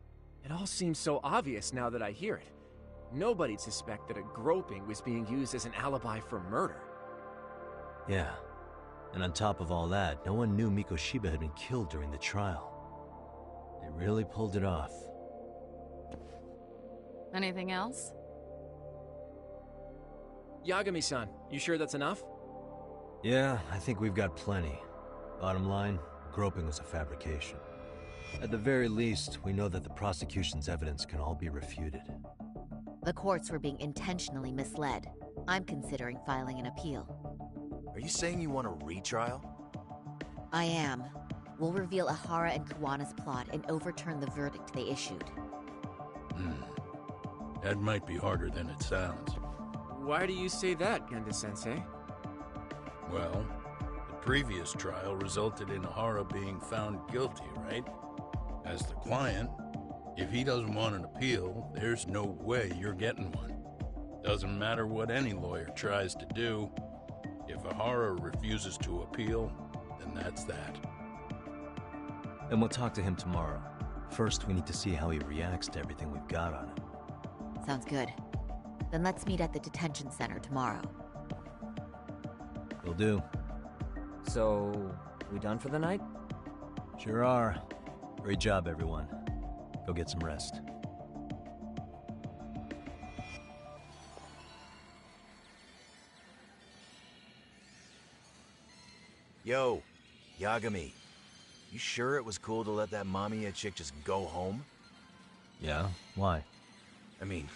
It all seems so obvious now that I hear it. Nobody'd suspect that a groping was being used as an alibi for murder. Yeah. And on top of all that, no one knew Mikoshiba had been killed during the trial. They really pulled it off. Anything else? Yagami-san, you sure that's enough? Yeah, I think we've got plenty. Bottom line, groping was a fabrication. At the very least, we know that the prosecution's evidence can all be refuted. The courts were being intentionally misled. I'm considering filing an appeal. Are you saying you want a retrial? I am. we'll reveal Ahara and Kiwana's plot and overturn the verdict they issued. That might be harder than it sounds. Why do you say that, Genda-sensei? Well, the previous trial resulted in Ahara being found guilty, right? As the client, if he doesn't want an appeal, there's no way you're getting one. Doesn't matter what any lawyer tries to do. If Ahara refuses to appeal, then that's that. And we'll talk to him tomorrow. First, we need to see how he reacts to everything we've got on him. Sounds good. Then let's meet at the detention center tomorrow. Will do. So, we done for the night? Sure are. Great job, everyone. Go get some rest. Yo, Yagami. You sure it was cool to let that Mamiya chick just go home? Yeah? Why? I mean,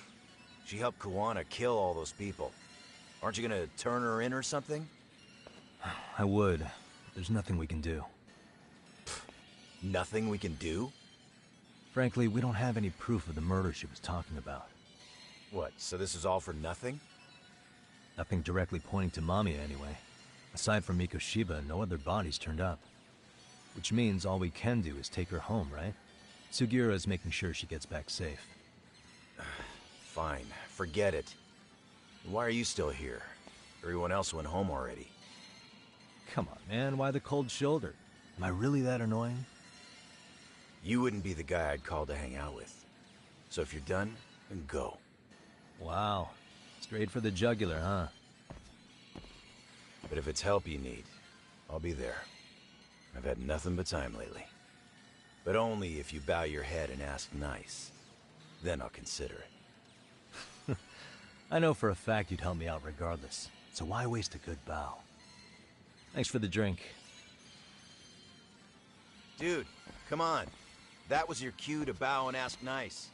she helped Kiwana kill all those people. Aren't you gonna turn her in or something? I would. But there's nothing we can do. Nothing we can do? Frankly, we don't have any proof of the murder she was talking about. What, so this is all for nothing? Nothing directly pointing to Mamiya, anyway. Aside from Mikoshiba, no other bodies turned up. Which means all we can do is take her home, right? Sugiura is making sure she gets back safe. Fine, forget it. Why are you still here? Everyone else went home already. Come on, man, why the cold shoulder? Am I really that annoying? You wouldn't be the guy I'd call to hang out with. So if you're done, then go. Wow. Straight for the jugular, huh? But if it's help you need, I'll be there. I've had nothing but time lately. But only if you bow your head and ask nice. Then I'll consider it. I know for a fact you'd help me out regardless, so why waste a good bow? Thanks for the drink. Dude, come on. That was your cue to bow and ask nice.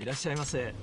らっしゃいませ。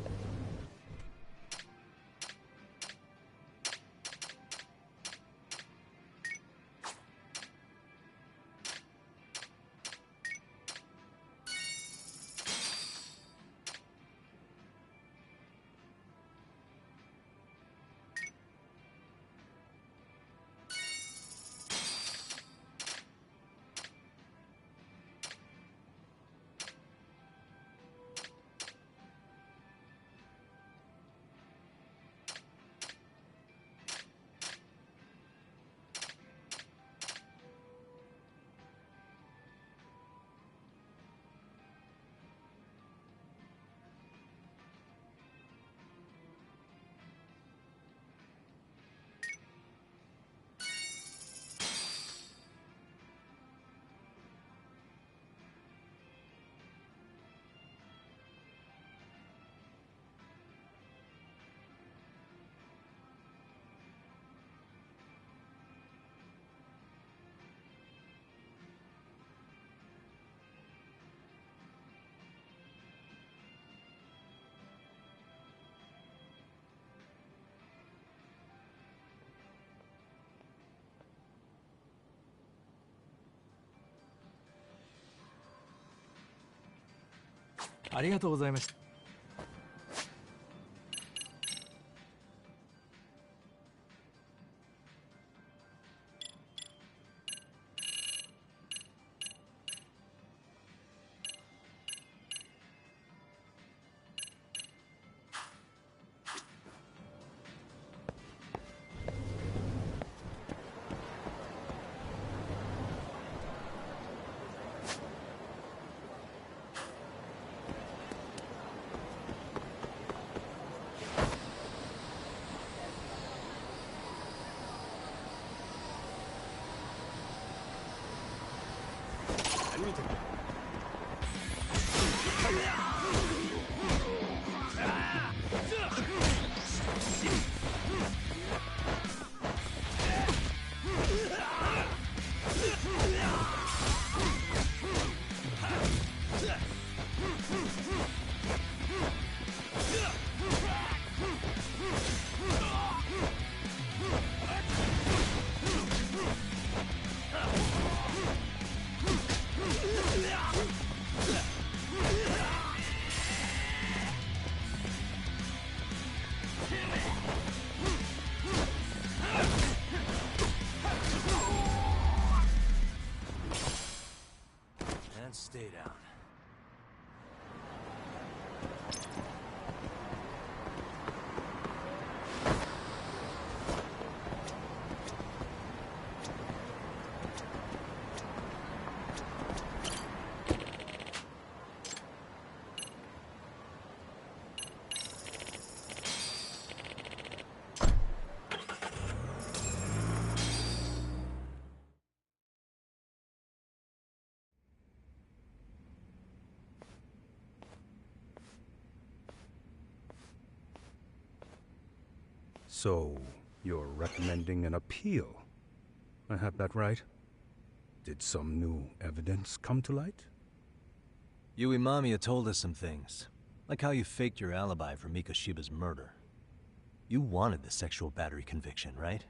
ありがとうございました。Stay down. So, you're recommending an appeal? I have that right? Did some new evidence come to light? Yui Mamiya told us some things, like how you faked your alibi for Mikoshiba's murder. You wanted the sexual battery conviction, right?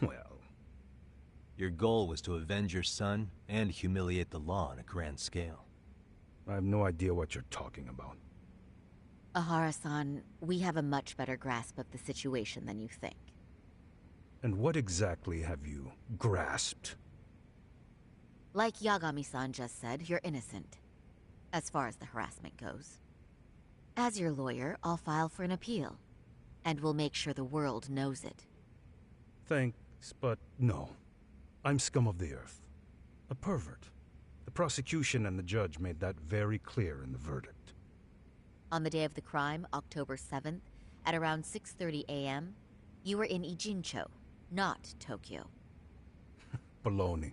Well... Your goal was to avenge your son and humiliate the law on a grand scale. I have no idea what you're talking about. Ahara-san, we have a much better grasp of the situation than you think. And what exactly have you grasped? Like Yagami-san just said, you're innocent, as far as the harassment goes. As your lawyer, I'll file for an appeal, and we'll make sure the world knows it. Thanks, but no. I'm scum of the earth. A pervert. The prosecution and the judge made that very clear in the verdict. On the day of the crime, October 7th, at around 6:30 a.m., you were in Ijincho, not Tokyo. Baloney.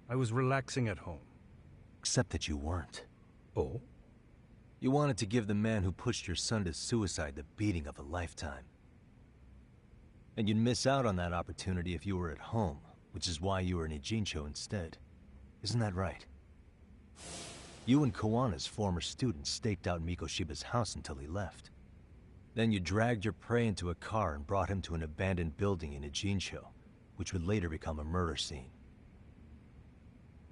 I was relaxing at home. Except that you weren't. Oh? You wanted to give the man who pushed your son to suicide the beating of a lifetime. And you'd miss out on that opportunity if you were at home, which is why you were in Ijincho instead. Isn't that right? You and Kawana's former student staked out Mikoshiba's house until he left. Then you dragged your prey into a car and brought him to an abandoned building in Ijincho, which would later become a murder scene.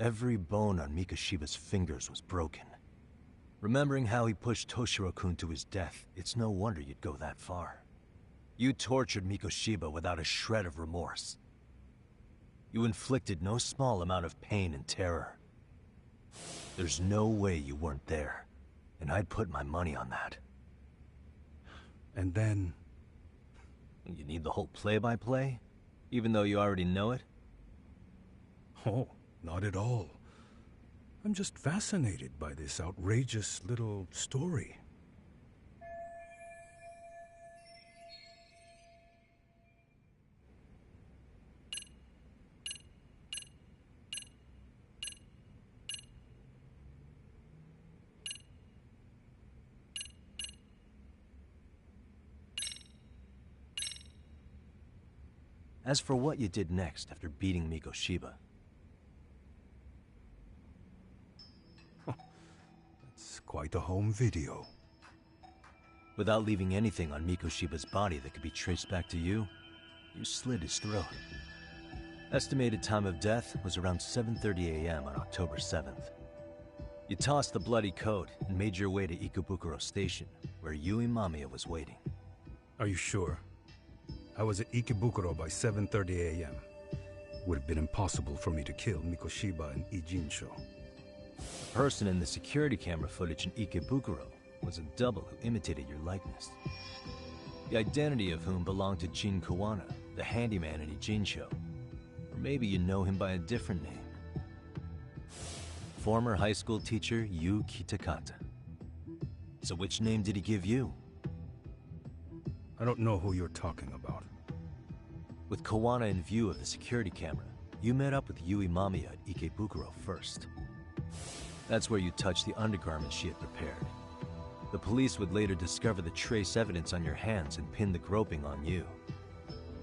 Every bone on Mikoshiba's fingers was broken. Remembering how he pushed Toshiro-kun to his death, it's no wonder you'd go that far. You tortured Mikoshiba without a shred of remorse. You inflicted no small amount of pain and terror. There's no way you weren't there, and I'd put my money on that. And then... You need the whole play-by-play? Even though you already know it? Oh, not at all. I'm just fascinated by this outrageous little story. As for what you did next after beating Mikoshiba... It's quite a home video. Without leaving anything on Mikoshiba's body that could be traced back to you, you slit his throat. Estimated time of death was around 7:30 a.m. on October 7th. You tossed the bloody coat and made your way to Ikebukuro Station, where Yui Mamiya was waiting. Are you sure? I was at Ikebukuro by 7:30 a.m. Would have been impossible for me to kill Mikoshiba in Ijincho. The person in the security camera footage in Ikebukuro was a double who imitated your likeness. The identity of whom belonged to Jin Kawana, the handyman in Ijincho. Or maybe you know him by a different name. Former high school teacher Yu Kitakata. So which name did he give you? I don't know who you're talking about. With Kawana in view of the security camera, you met up with Yui Mamiya at Ikebukuro first. That's where you touched the undergarments she had prepared. The police would later discover the trace evidence on your hands and pin the groping on you.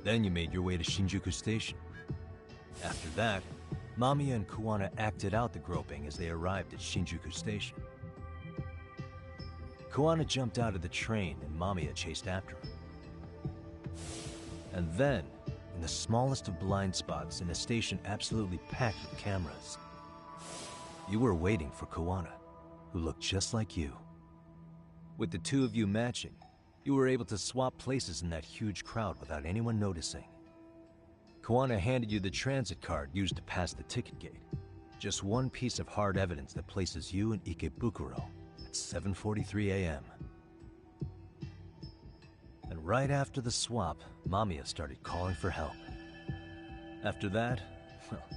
Then you made your way to Shinjuku Station. After that, Mamiya and Kawana acted out the groping as they arrived at Shinjuku Station. Kawana jumped out of the train and Mamiya chased after him. And then, in the smallest of blind spots in a station absolutely packed with cameras, you were waiting for Kawana, who looked just like you. With the two of you matching, you were able to swap places in that huge crowd without anyone noticing. Kawana handed you the transit card used to pass the ticket gate. Just one piece of hard evidence that places you in Ikebukuro at 7:43 a.m. And right after the swap, Mamiya started calling for help. After that, well,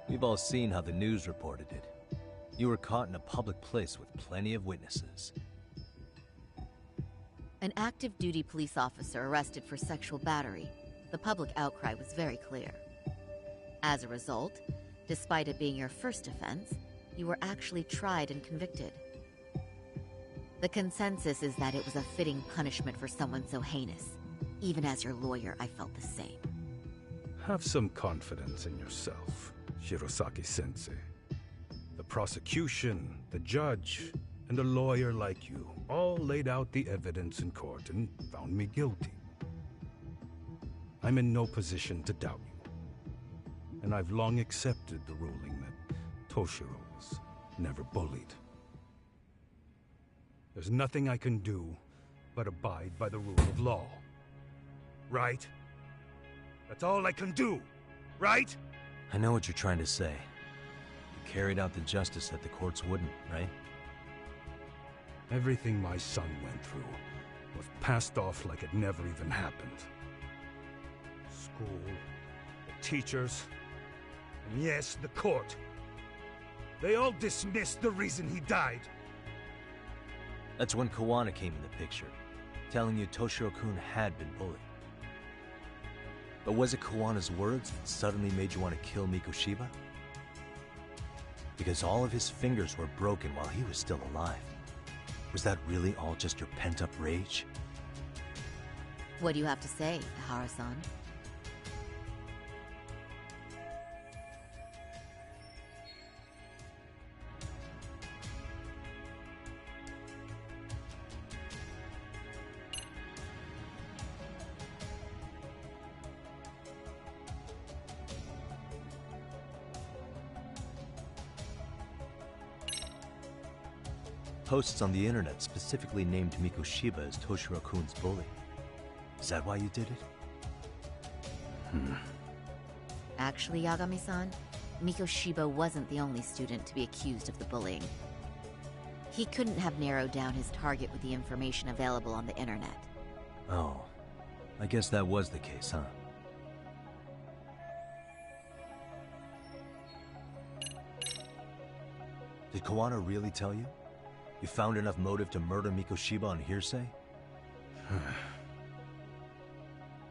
we've all seen how the news reported it. You were caught in a public place with plenty of witnesses. An active duty police officer arrested for sexual battery. The public outcry was very clear. As a result, despite it being your first offense, you were actually tried and convicted. The consensus is that it was a fitting punishment for someone so heinous. Even as your lawyer, I felt the same. Have some confidence in yourself, Shirosaki-sensei. The prosecution, the judge, and a lawyer like you all laid out the evidence in court and found me guilty. I'm in no position to doubt you. And I've long accepted the ruling that Toshiro was never bullied. There's nothing I can do but abide by the rule of law. Right? That's all I can do, right? I know what you're trying to say. You carried out the justice that the courts wouldn't, right? Everything my son went through was passed off like it never even happened. School, the teachers, and yes, the court. They all dismissed the reason he died. That's when Kawana came in the picture, telling you Toshiro-kun had been bullied. But was it Kawana's words that suddenly made you want to kill Mikoshiba? Because all of his fingers were broken while he was still alive. Was that really all just your pent-up rage? What do you have to say, Ihara-san? posts on the internet specifically named Mikoshiba as Toshiro-kun's bully. Is that why you did it? Actually, Yagami-san, Mikoshiba wasn't the only student to be accused of the bullying. He couldn't have narrowed down his target with the information available on the internet. Oh, I guess that was the case, huh? Did Kawana really tell you? You found enough motive to murder Mikoshiba on hearsay?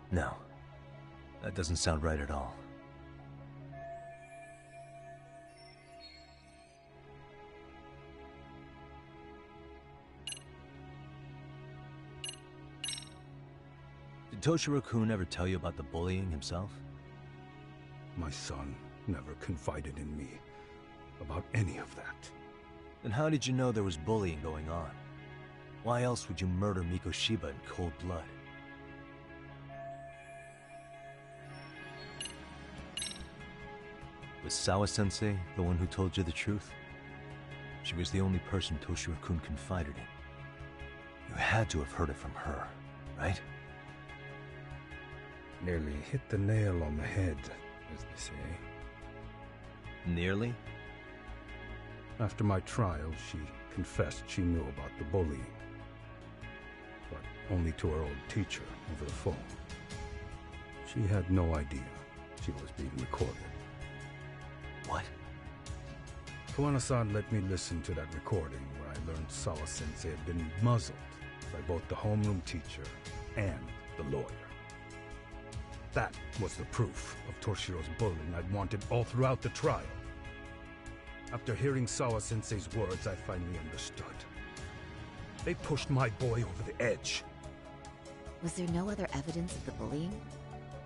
No. That doesn't sound right at all. Did Toshiro-kun ever tell you about the bullying himself? My son never confided in me about any of that. Then how did you know there was bullying going on? Why else would you murder Mikoshiba in cold blood? Was Sawa-sensei the one who told you the truth? She was the only person Toshiro-kun confided in. You had to have heard it from her, right? Nearly hit the nail on the head, as they say. Nearly? After my trial, she confessed she knew about the bullying. But only to her old teacher over the phone. She had no idea she was being recorded. What? Kawana-san let me listen to that recording where I learned Sawa-sensei had been muzzled by both the homeroom teacher and the lawyer. That was the proof of Toshiro's bullying I'd wanted all throughout the trial. After hearing Sawa-sensei's words, I finally understood. They pushed my boy over the edge. Was there no other evidence of the bullying?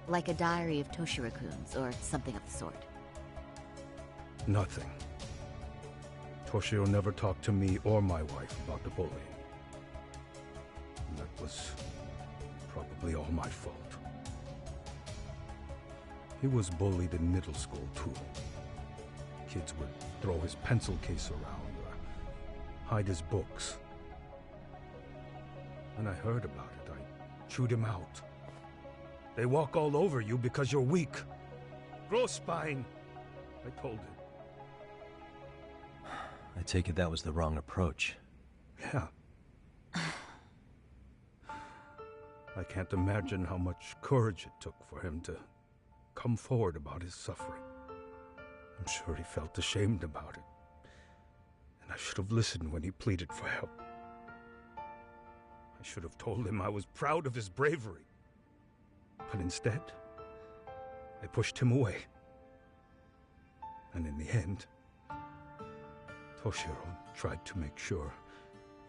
Like a diary of Toshiro-kun's or something of the sort? Nothing. Toshiro never talked to me or my wife about the bullying. And that was probably all my fault. He was bullied in middle school, too. Kids would throw his pencil case around or hide his books. When I heard about it, I chewed him out. They walk all over you because you're weak. Grow spine, I told him. I take it that was the wrong approach. Yeah. I can't imagine how much courage it took for him to come forward about his suffering. I'm sure he felt ashamed about it. And I should have listened when he pleaded for help. I should have told him I was proud of his bravery. But instead, I pushed him away. And in the end, Toshiro tried to make sure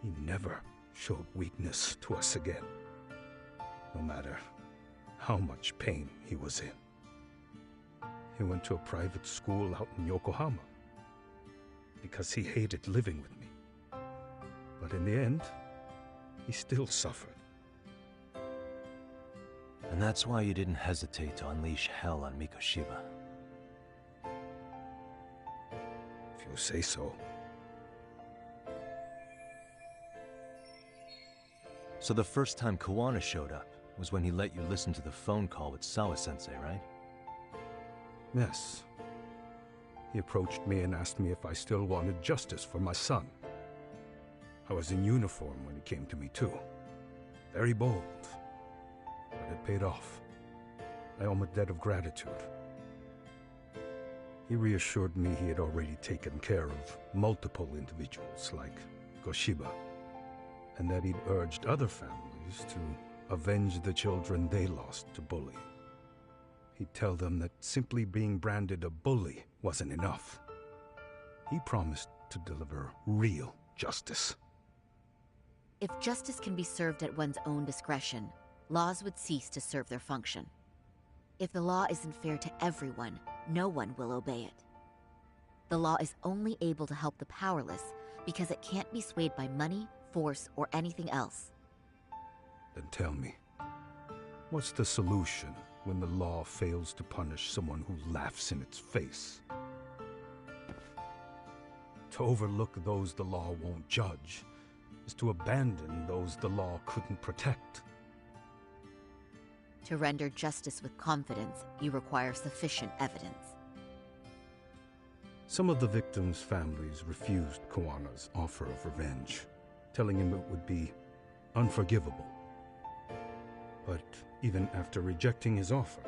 he never showed weakness to us again, no matter how much pain he was in. He went to a private school out in Yokohama because he hated living with me. But in the end, he still suffered. And that's why you didn't hesitate to unleash hell on Mikoshiba. If you say so. So the first time Kawana showed up was when he let you listen to the phone call with Sawa-sensei, right? Yes. He approached me and asked me if I still wanted justice for my son. I was in uniform when he came to me too. Very bold. But it paid off. I owe him a debt of gratitude. He reassured me he had already taken care of multiple individuals like Goshiba, and that he'd urged other families to avenge the children they lost to bullying. He'd tell them that simply being branded a bully wasn't enough. He promised to deliver real justice. If justice can be served at one's own discretion, laws would cease to serve their function. If the law isn't fair to everyone, no one will obey it. The law is only able to help the powerless because it can't be swayed by money, force, or anything else. Then tell me, what's the solution when the law fails to punish someone who laughs in its face? To overlook those the law won't judge is to abandon those the law couldn't protect. To render justice with confidence, you require sufficient evidence. Some of the victims' families refused Kawana's offer of revenge, telling him it would be unforgivable. But even after rejecting his offer,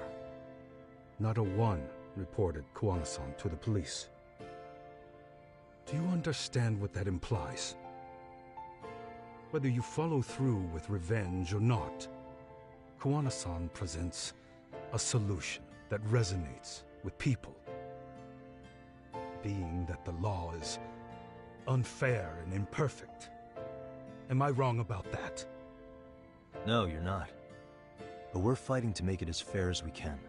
not a one reported Kawana-san to the police. Do you understand what that implies? Whether you follow through with revenge or not, Kawana-san presents a solution that resonates with people. Being that the law is unfair and imperfect. Am I wrong about that? No, you're not. But we're fighting to make it as fair as we can.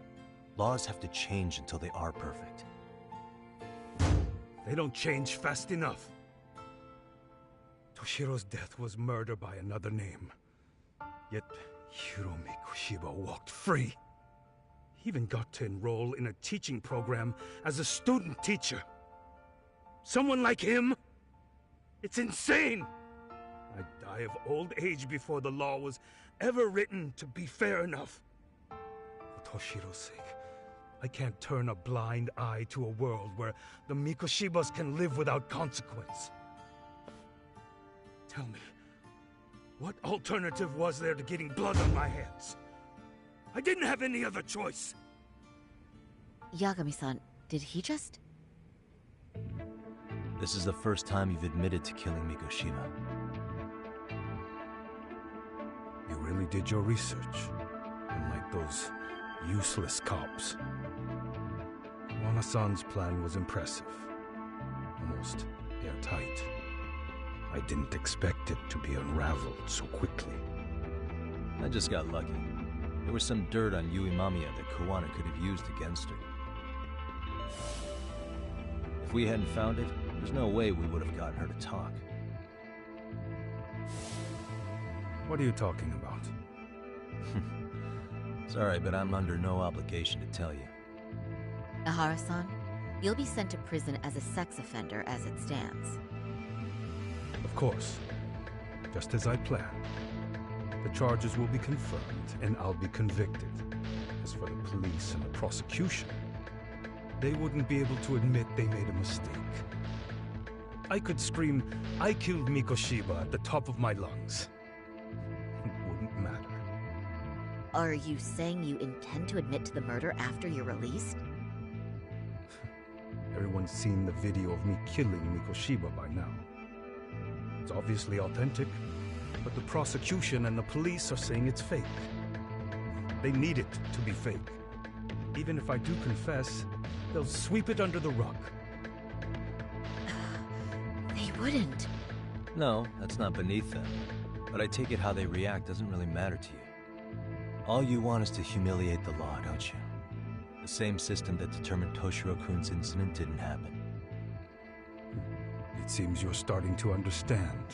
Laws have to change until they are perfect. They don't change fast enough. Toshiro's death was murder by another name. Yet Hiromi Kushiba walked free. He even got to enroll in a teaching program as a student teacher. Someone like him? It's insane! I'd die of old age before the law was ever written to be fair enough. For Toshiro's sake, I can't turn a blind eye to a world where the Mikoshibas can live without consequence. Tell me, what alternative was there to getting blood on my hands? I didn't have any other choice. Yagami-san, did he just... This is the first time you've admitted to killing Mikoshiba. You really did your research, unlike those useless cops. Kawana-san's plan was impressive, almost airtight. I didn't expect it to be unraveled so quickly. I just got lucky. There was some dirt on Yui Mamiya that Kawana could have used against her. If we hadn't found it, there's no way we would have gotten her to talk. What are you talking about? Sorry, but I'm under no obligation to tell you. Ahara-san, you'll be sent to prison as a sex offender as it stands. Of course. Just as I planned. The charges will be confirmed, and I'll be convicted. As for the police and the prosecution, they wouldn't be able to admit they made a mistake. I could scream, "I killed Mikoshiba" at the top of my lungs. It wouldn't matter. Are you saying you intend to admit to the murder after you're released? Everyone's seen the video of me killing Mikoshiba by now. It's obviously authentic, but the prosecution and the police are saying it's fake. They need it to be fake. Even if I do confess, they'll sweep it under the rug. They wouldn't. No, that's not beneath them. But I take it how they react doesn't really matter to you. All you want is to humiliate the law, don't you? The same system that determined Toshiro-kun's incident didn't happen. It seems you're starting to understand,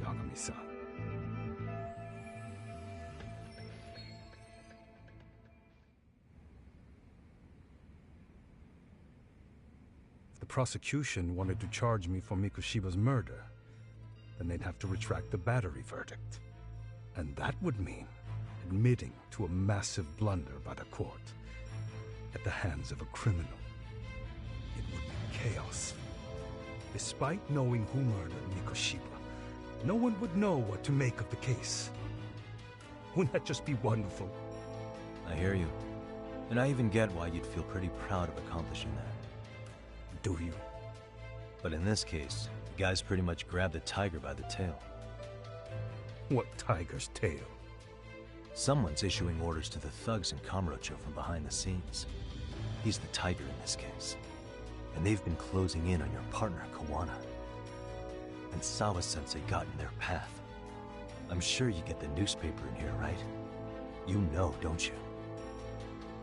Yagami-san. If the prosecution wanted to charge me for Mikoshiba's murder, then they'd have to retract the battery verdict. And that would mean admitting to a massive blunder by the court at the hands of a criminal. It would be chaos. Despite knowing who murdered Mikoshiba, no one would know what to make of the case. Wouldn't that just be wonderful? I hear you. And I even get why you'd feel pretty proud of accomplishing that. Do you? But in this case, the guy's pretty much grabbed the tiger by the tail. What tiger's tail? Someone's issuing orders to the thugs in Kamurocho from behind the scenes. He's the tiger in this case. And they've been closing in on your partner, Kawana. And Sawa-sensei got in their path. I'm sure you get the newspaper in here, right? You know, don't you?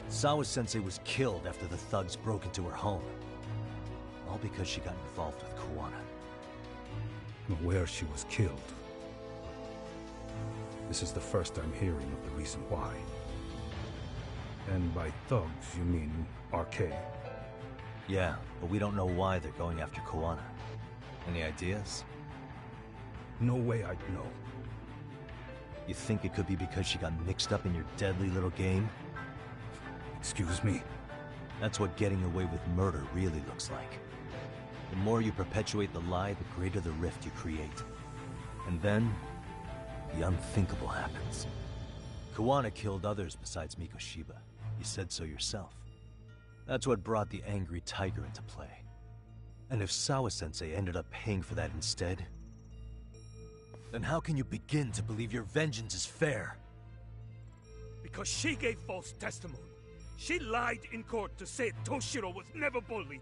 Sawa-sensei was killed after the thugs broke into her home. All because she got involved with Kawana. I'm aware she was killed. This is the first I'm hearing of the reason why. And by thugs, you mean RK? Yeah, but we don't know why they're going after Kawana. Any ideas? no way I'd know. You think it could be because she got mixed up in your deadly little game? Excuse me? That's what getting away with murder really looks like. The more you perpetuate the lie, the greater the rift you create. And then, the unthinkable happens. Kawana killed others besides Mikoshiba. You said so yourself. That's what brought the angry tiger into play. And if Sawa-sensei ended up paying for that instead, then how can you begin to believe your vengeance is fair? Because she gave false testimony. She lied in court to say Toshiro was never bullied.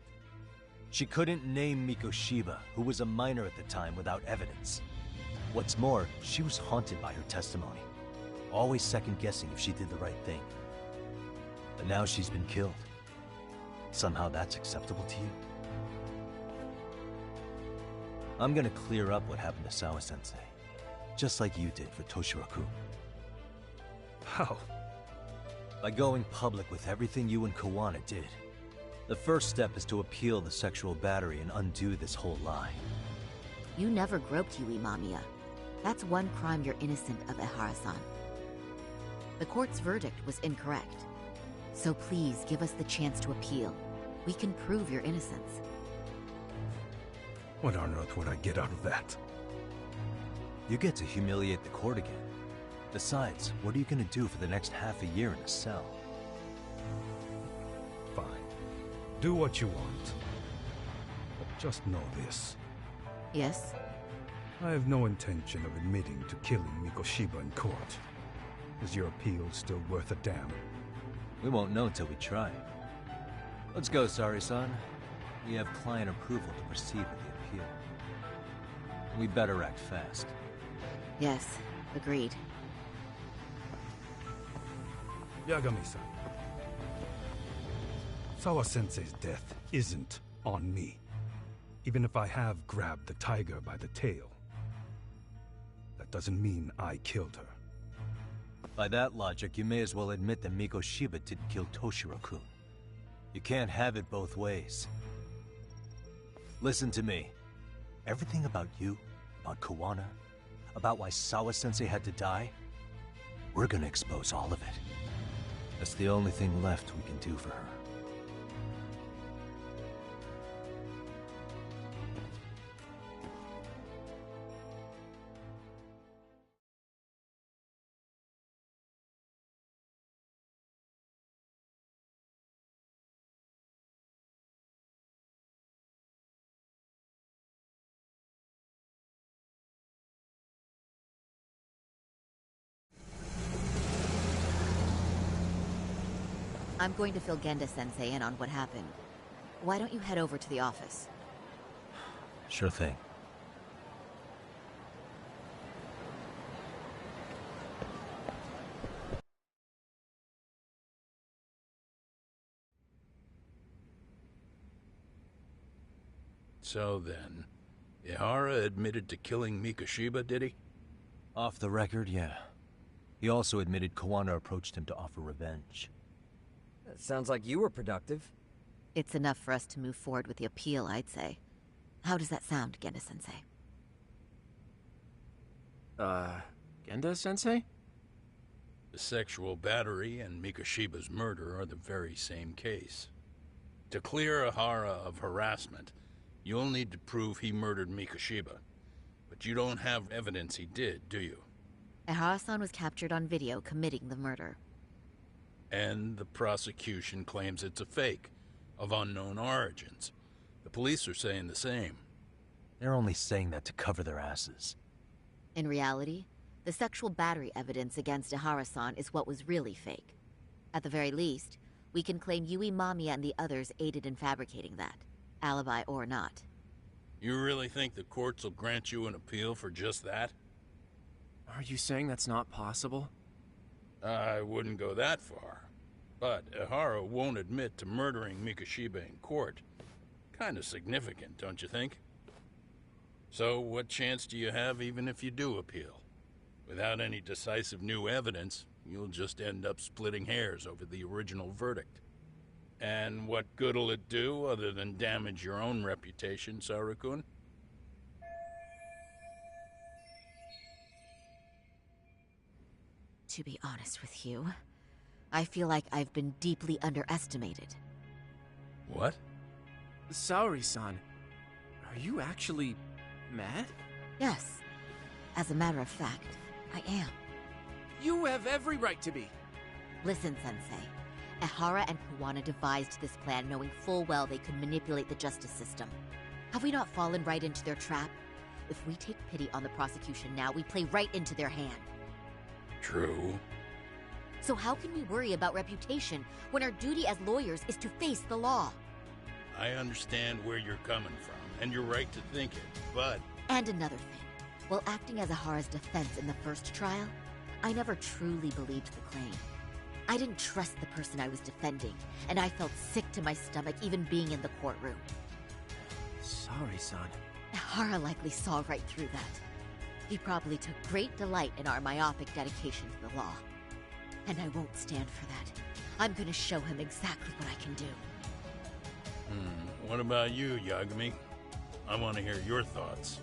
She couldn't name Mikoshiba, who was a minor at the time, without evidence. What's more, she was haunted by her testimony, always second-guessing if she did the right thing. But now she's been killed. Somehow that's acceptable to you? I'm gonna clear up what happened to Sawa-sensei, just like you did for Toshiro-kun. How? By going public with everything you and Kawana did. The first step is to appeal the sexual battery and undo this whole lie. You never groped Yui Mamiya. That's one crime you're innocent of, Ehara-san. The court's verdict was incorrect. So please give us the chance to appeal. We can prove your innocence. What on earth would I get out of that? You get to humiliate the court again. Besides, what are you gonna do for the next half a year in a cell? Fine. Do what you want. But just know this. Yes? I have no intention of admitting to killing Mikoshiba in court. Is your appeal still worth a damn? We won't know until we try. Let's go, Sari-san. We have client approval to proceed with the appeal. We better act fast. Yes, agreed. Yagami-san. Sawa-sensei's death isn't on me. Even if I have grabbed the tiger by the tail. That doesn't mean I killed her. By that logic, you may as well admit that Mikoshiba didn't kill Toshiro-kun. You can't have it both ways. Listen to me. Everything about you, about Kawana, about why Sawa-sensei had to die, we're gonna expose all of it. That's the only thing left we can do for her. I'm going to fill Genda-sensei in on what happened. Why don't you head over to the office? Sure thing. So then, Ihara admitted to killing Mikoshiba, did he? Off the record, yeah. He also admitted Kawana approached him to offer revenge. That sounds like you were productive. It's enough for us to move forward with the appeal, I'd say. How does that sound, Genda-sensei? Genda-sensei? The sexual battery and Mikoshiba's murder are the very same case. To clear Ihara of harassment, you'll need to prove he murdered Mikoshiba. But you don't have evidence he did, do you? Ehara-san was captured on video committing the murder. And the prosecution claims it's a fake, of unknown origins. The police are saying the same. They're only saying that to cover their asses. In reality, the sexual battery evidence against Ehara-san is what was really fake. At the very least, we can claim Yui Mamiya and the others aided in fabricating that, alibi or not. You really think the courts will grant you an appeal for just that? Are you saying that's not possible? I wouldn't go that far. But Ihara won't admit to murdering Mikoshiba in court. Kinda significant, don't you think? So what chance do you have even if you do appeal? Without any decisive new evidence, you'll just end up splitting hairs over the original verdict. And what good'll it do other than damage your own reputation, Saru-kun? To be honest with you, I feel like I've been deeply underestimated. What? Saori-san, are you actually mad? Yes. As a matter of fact, I am. You have every right to be. Listen, Sensei. Ehara and Kawana devised this plan knowing full well they could manipulate the justice system. Have we not fallen right into their trap? If we take pity on the prosecution now, we play right into their hand. True. So how can we worry about reputation when our duty as lawyers is to face the law? I understand where you're coming from, and you're right to think it, but... And another thing. While acting as Ahara's defense in the first trial, I never truly believed the claim. I didn't trust the person I was defending, and I felt sick to my stomach even being in the courtroom. Saori-san. Ehara likely saw right through that. He probably took great delight in our myopic dedication to the law. And I won't stand for that. I'm gonna show him exactly what I can do. What about you, Yagami? I want to hear your thoughts.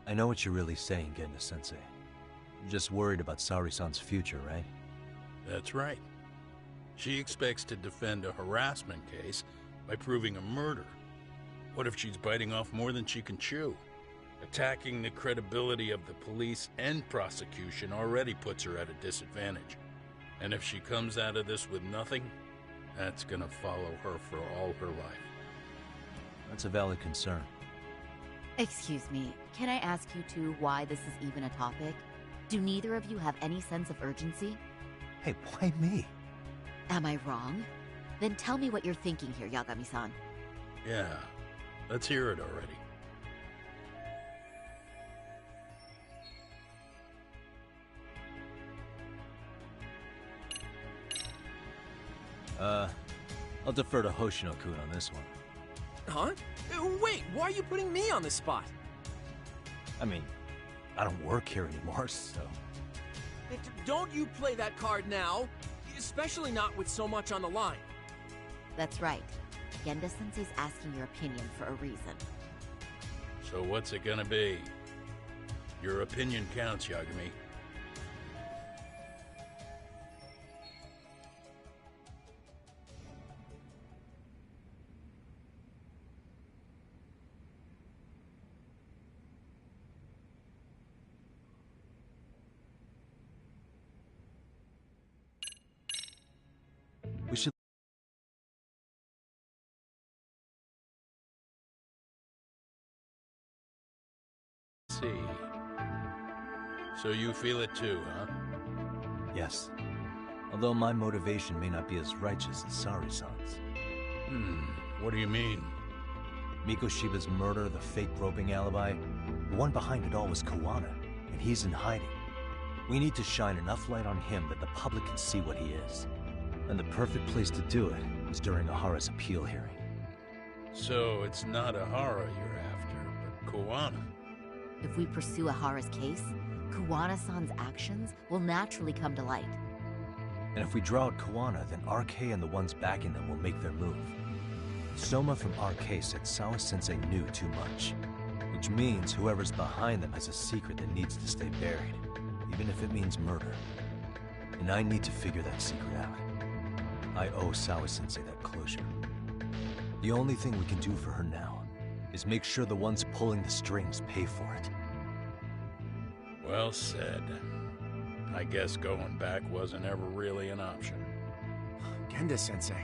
I know what you're really saying, Genda-sensei. You're just worried about Saori-san's future, right? That's right. She expects to defend a harassment case by proving a murder. What if she's biting off more than she can chew? Attacking the credibility of the police and prosecution already puts her at a disadvantage. And if she comes out of this with nothing, that's gonna follow her for all her life. That's a valid concern. Excuse me, can I ask you two why this is even a topic? Do neither of you have any sense of urgency? Hey, why me? Am I wrong? Then tell me what you're thinking here, Yagami-san. Yeah, let's hear it already. I'll defer to Hoshino-kun on this one. Huh? Wait, why are you putting me on the spot? I mean, I don't work here anymore, so... Don't you play that card now, especially not with so much on the line. That's right. Genda-sensei's asking your opinion for a reason. So what's it gonna be? Your opinion counts, Yagami. We should... See. So you feel it too, huh? Yes. Although my motivation may not be as righteous as Saori-san's. What do you mean? Mikoshiba's murder, the fake groping alibi, the one behind it all was Kawana, and he's in hiding. We need to shine enough light on him that the public can see what he is. And the perfect place to do it is during Ahara's appeal hearing. So it's not Ahara you're after, but Kawana. If we pursue Ahara's case, Kawana-san's actions will naturally come to light. And if we draw out Kawana, then RK and the ones backing them will make their move. Soma from RK said Sawa-sensei knew too much, which means whoever's behind them has a secret that needs to stay buried, even if it means murder. And I need to figure that secret out. I owe Sawa-sensei that closure. The only thing we can do for her now is make sure the ones pulling the strings pay for it. Well said. I guess going back wasn't ever really an option. Genda-sensei.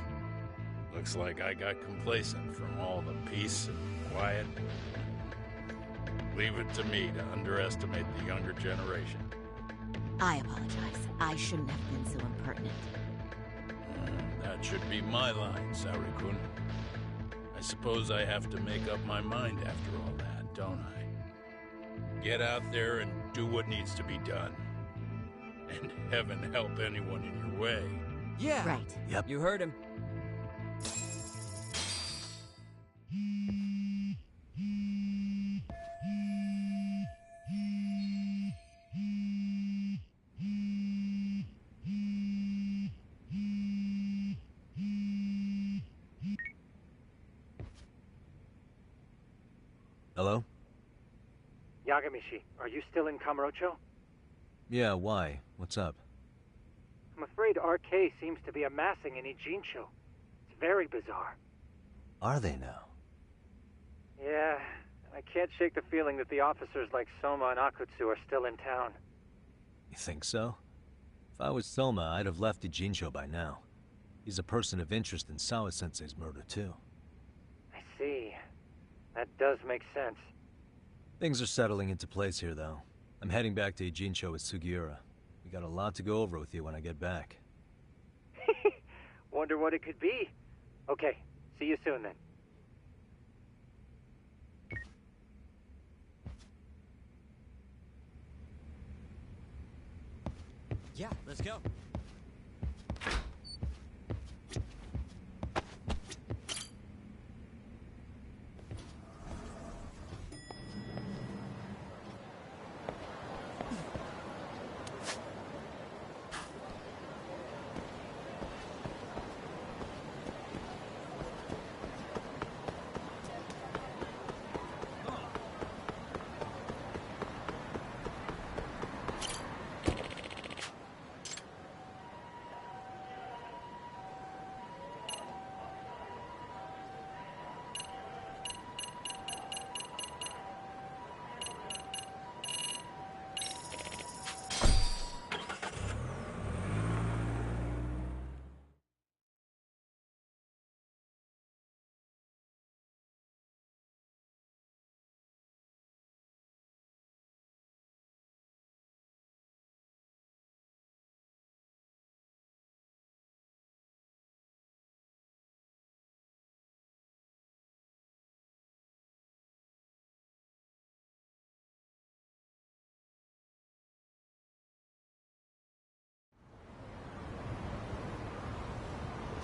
Looks like I got complacent from all the peace and quiet. Leave it to me to underestimate the younger generation. I apologize. I shouldn't have been so impertinent. That should be my line, Saori-kun. I suppose I have to make up my mind after all that, don't I? Get out there and do what needs to be done. And heaven help anyone in your way. Yeah. Right. Yep. You heard him. Hello? Yagamishi, are you still in Kamurocho? Yeah, why? What's up? I'm afraid RK seems to be amassing in Ijincho. It's very bizarre. Are they now? Yeah, I can't shake the feeling that the officers like Soma and Akutsu are still in town. You think so? If I was Soma, I'd have left Ijincho by now. He's a person of interest in Sawa-sensei's murder, too. I see. That does make sense. Things are settling into place here, though. I'm heading back to Ijincho with Sugiura. We got a lot to go over with you when I get back. Wonder what it could be. Okay, see you soon then. Yeah, let's go.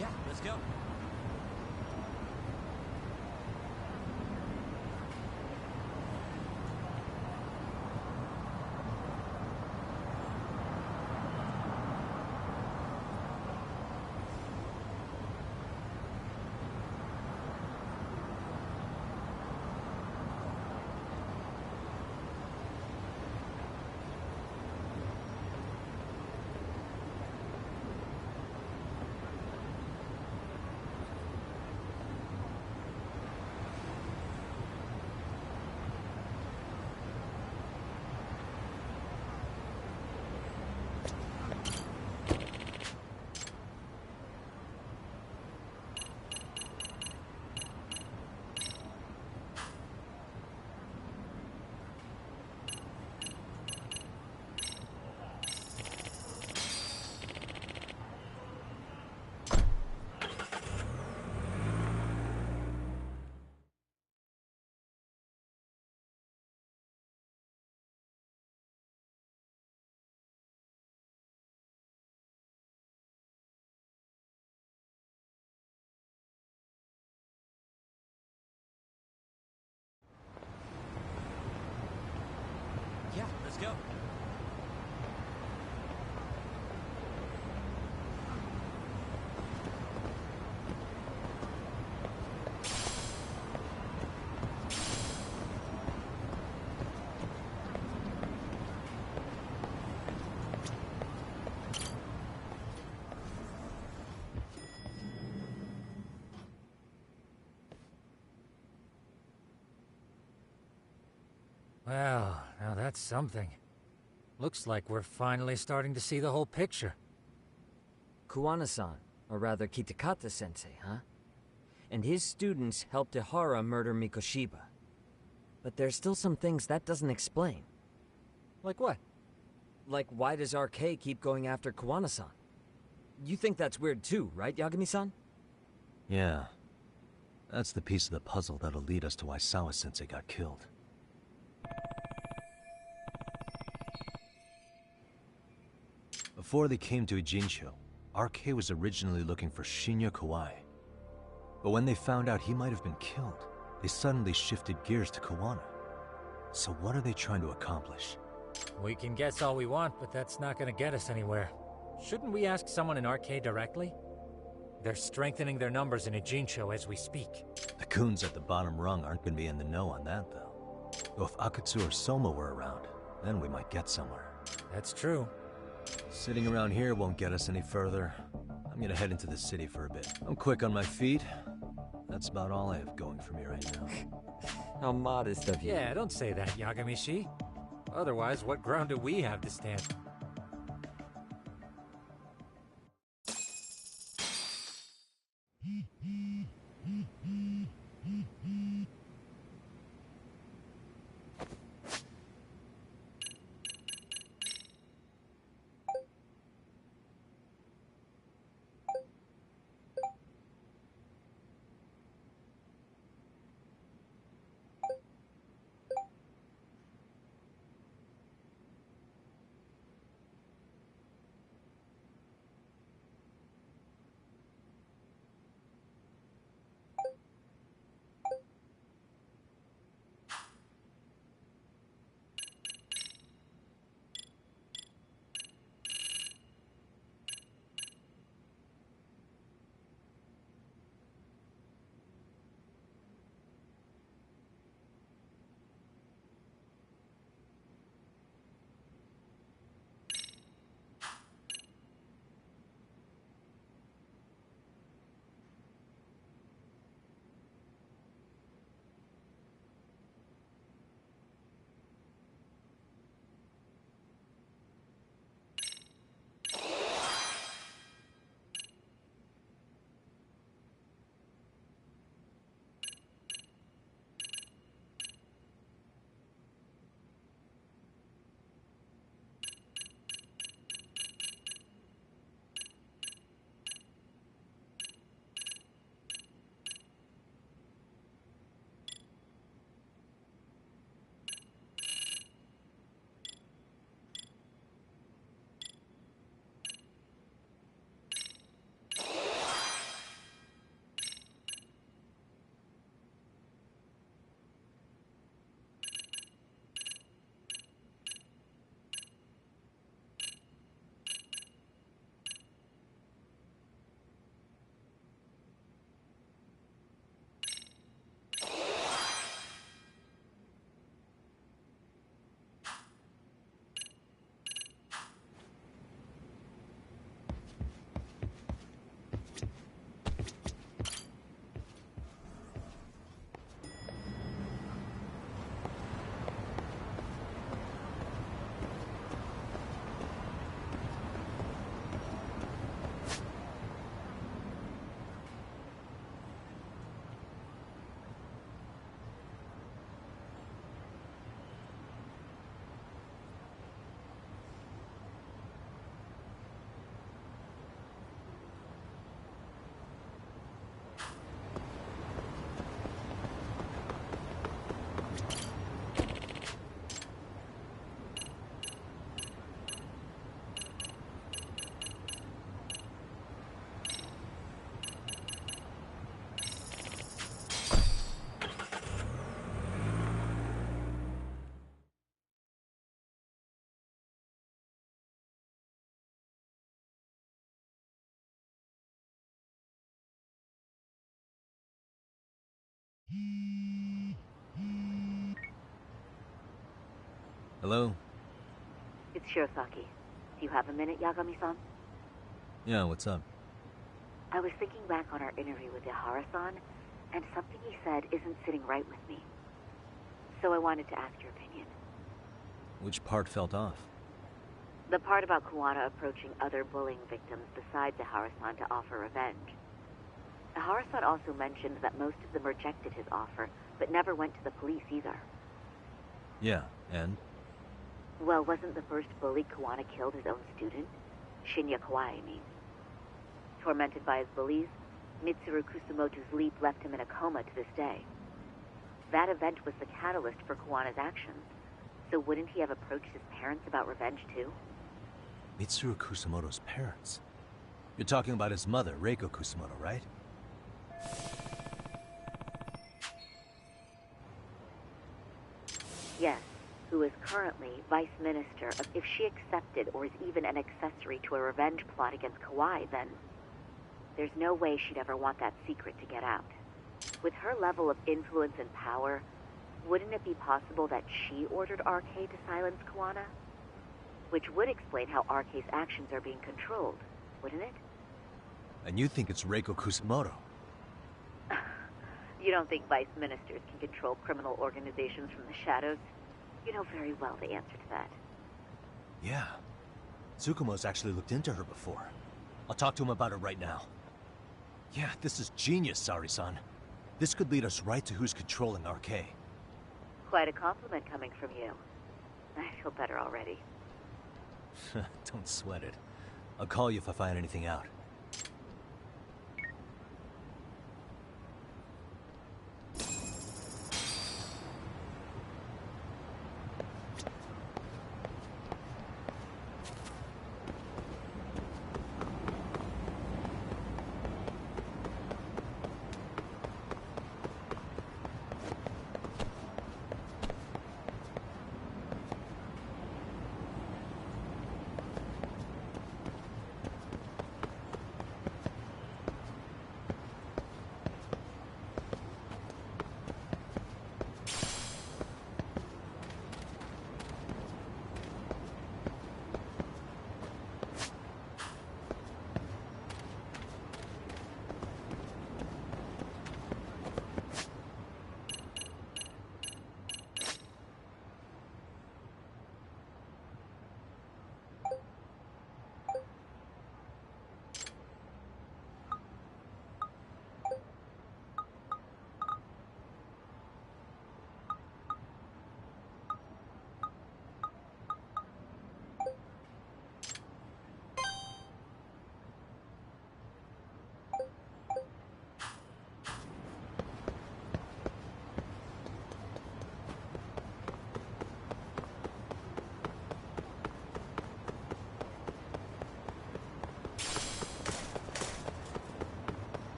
Yeah, let's go. Yeah, let's go. Well, now that's something. Looks like we're finally starting to see the whole picture. Kuwana-san, or rather Kitakata-sensei, huh? And his students helped Ihara murder Mikoshiba. But there's still some things that doesn't explain. Like what? Like, why does RK keep going after Kawana-san? You think that's weird too, right, Yagami-san? Yeah. That's the piece of the puzzle that'll lead us to why Sawa-sensei got killed. Before they came to Ijincho, RK was originally looking for Shinya Kawai. But when they found out he might have been killed, they suddenly shifted gears to Kawana. So what are they trying to accomplish? We can guess all we want, but that's not gonna get us anywhere. Shouldn't we ask someone in RK directly? They're strengthening their numbers in Ijincho as we speak. The goons at the bottom rung aren't gonna be in the know on that, though. Though if Akutsu or Soma were around, then we might get somewhere. That's true. Sitting around here won't get us any further. I'm gonna head into the city for a bit. I'm quick on my feet. That's about all I have going for me right now. How modest of you. Yeah, don't say that, Yagami-shi. Otherwise, what ground do we have to stand? Hello? It's Shirosaki. Do you have a minute, Yagami-san? Yeah, what's up? I was thinking back on our interview with Ihara-san, and something he said isn't sitting right with me. So I wanted to ask your opinion. Which part felt off? The part about Kawana approaching other bullying victims besides Ihara-san to offer revenge. Ihara-san also mentioned that most of them rejected his offer, but never went to the police either. Yeah, and? Well, wasn't the first bully Kawana killed his own student? Shinya Kawai, I mean. Tormented by his bullies, Mitsuru Kusamoto's leap left him in a coma to this day. That event was the catalyst for Kawana's actions, so wouldn't he have approached his parents about revenge too? Mitsuru Kusamoto's parents? You're talking about his mother, Reiko Kusamoto, right? Yes, who is currently Vice Minister of... If she accepted or is even an accessory to a revenge plot against Kawai, then there's no way she'd ever want that secret to get out. With her level of influence and power, wouldn't it be possible that she ordered RK to silence Kawana? Which would explain how RK's actions are being controlled, wouldn't it? And you think it's Reiko Kusamoto? You don't think vice ministers can control criminal organizations from the shadows? You know very well the answer to that. Yeah. Tsukumo's actually looked into her before. I'll talk to him about it right now. Yeah, this is genius, Sari-san. This could lead us right to who's controlling RK. Quite a compliment coming from you. I feel better already. Don't sweat it. I'll call you if I find anything out.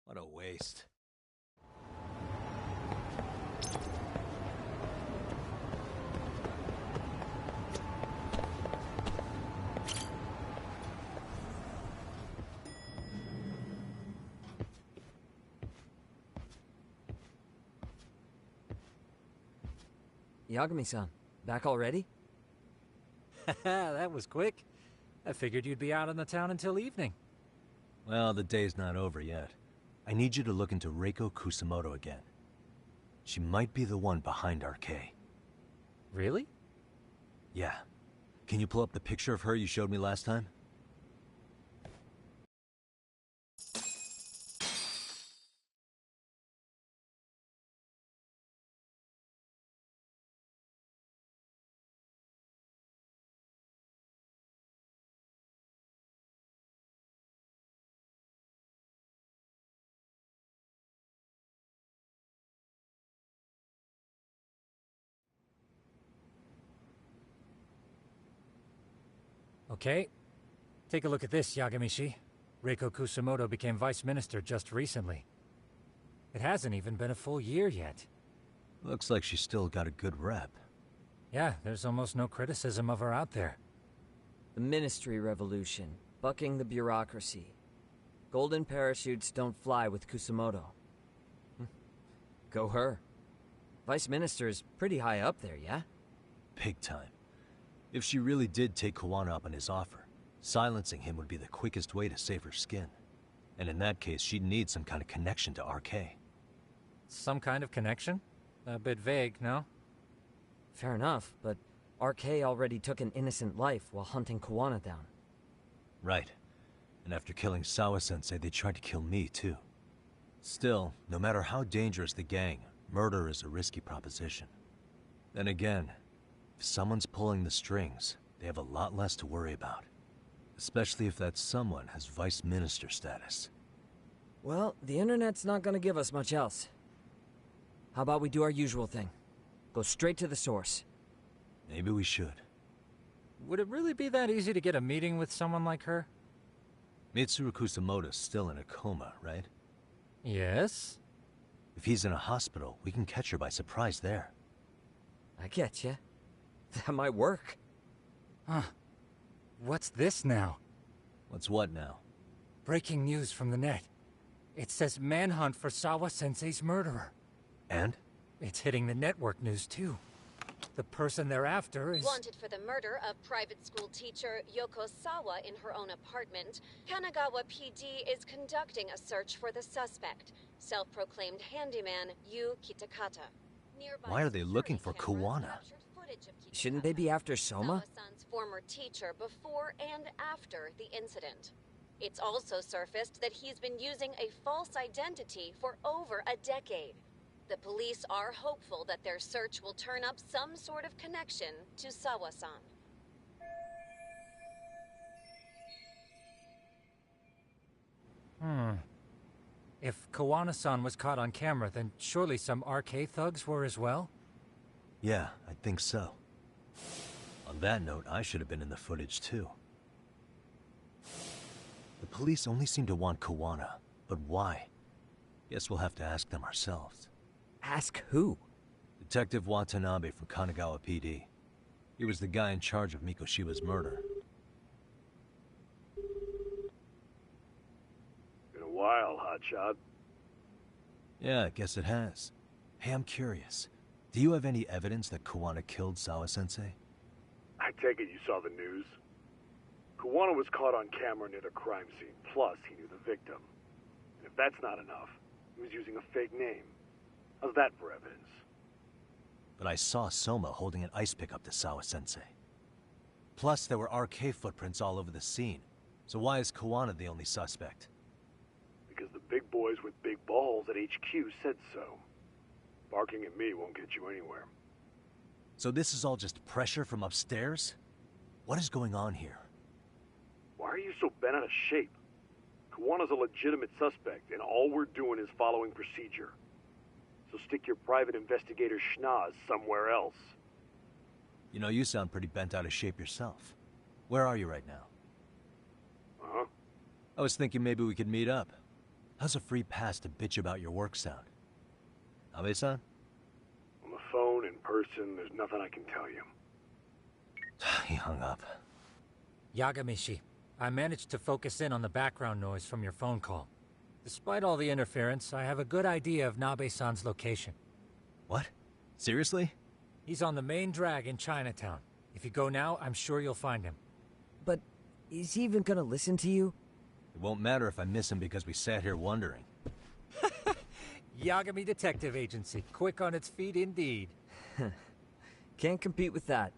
What a waste. Yagami-san, back already? That was quick. I figured you'd be out in the town until evening. Well, the day's not over yet. I need you to look into Reiko Kusamoto again. She might be the one behind RK. Really? Yeah. Can you pull up the picture of her you showed me last time? Okay. Take a look at this, Yagamishi. Reiko Kusamoto became vice minister just recently. It hasn't even been a full year yet. Looks like she's still got a good rep. Yeah, there's almost no criticism of her out there. The Ministry Revolution, bucking the bureaucracy. Golden parachutes don't fly with Kusamoto. Go her. Vice Minister's pretty high up there, yeah? Big time. If she really did take Kawana up on his offer, silencing him would be the quickest way to save her skin. And in that case, she'd need some kind of connection to RK. Some kind of connection? A bit vague, no? Fair enough, but RK already took an innocent life while hunting Kawana down. Right. And after killing Sawa-sensei, they tried to kill me, too. Still, no matter how dangerous the gang, murder is a risky proposition. Then again, if someone's pulling the strings, they have a lot less to worry about. Especially if that someone has vice minister status. Well, the internet's not gonna give us much else. How about we do our usual thing? Go straight to the source. Maybe we should. Would it really be that easy to get a meeting with someone like her? Mitsuru Kusamoto's still in a coma, right? Yes? If he's in a hospital, we can catch her by surprise there. I get ya. That might work. Huh. What's this now? What's what now? Breaking news from the net. It says manhunt for Sawa-sensei's murderer. And? It's hitting the network news, too. The person they're after is... Wanted for the murder of private school teacher Yoko Sawa in her own apartment, Kanagawa PD is conducting a search for the suspect, self-proclaimed handyman Yu Kitakata. Why are they looking for Kawana? Shouldn't they be after Soma? Sawa-san's former teacher before and after the incident. It's also surfaced that he's been using a false identity for over a decade. The police are hopeful that their search will turn up some sort of connection to Sawa-san. If Kawana-san was caught on camera, then surely some RK thugs were as well? Yeah, I think so. On that note, I should have been in the footage too. The police only seem to want Kawana, but why? Guess we'll have to ask them ourselves. Ask who? Detective Watanabe from Kanagawa PD. He was the guy in charge of Mikoshiba's murder. Been a while, hotshot. Yeah, I guess it has. Hey, I'm curious. Do you have any evidence that Kawana killed Sawa-sensei? I take it you saw the news. Kawana was caught on camera near the crime scene, plus he knew the victim. And if that's not enough, he was using a fake name. How's that for evidence? But I saw Soma holding an ice pick up to Sawa-sensei. Plus, there were RK footprints all over the scene. So why is Kawana the only suspect? Because the big boys with big balls at HQ said so. Barking at me won't get you anywhere. So this is all just pressure from upstairs? What is going on here? Why are you so bent out of shape? Kawana's a legitimate suspect, and all we're doing is following procedure. So stick your private investigator schnoz somewhere else. You know, you sound pretty bent out of shape yourself. Where are you right now? Uh-huh. I was thinking maybe we could meet up. How's a free pass to bitch about your work sound? Abe-san? On the phone, in person, there's nothing I can tell you. He hung up. Yagamishi, I managed to focus in on the background noise from your phone call. Despite all the interference, I have a good idea of Nabe-san's location. What? Seriously? He's on the main drag in Chinatown. If you go now, I'm sure you'll find him. But is he even gonna listen to you? It won't matter if I miss him because we sat here wondering. Yagami Detective Agency, quick on its feet indeed. Can't compete with that.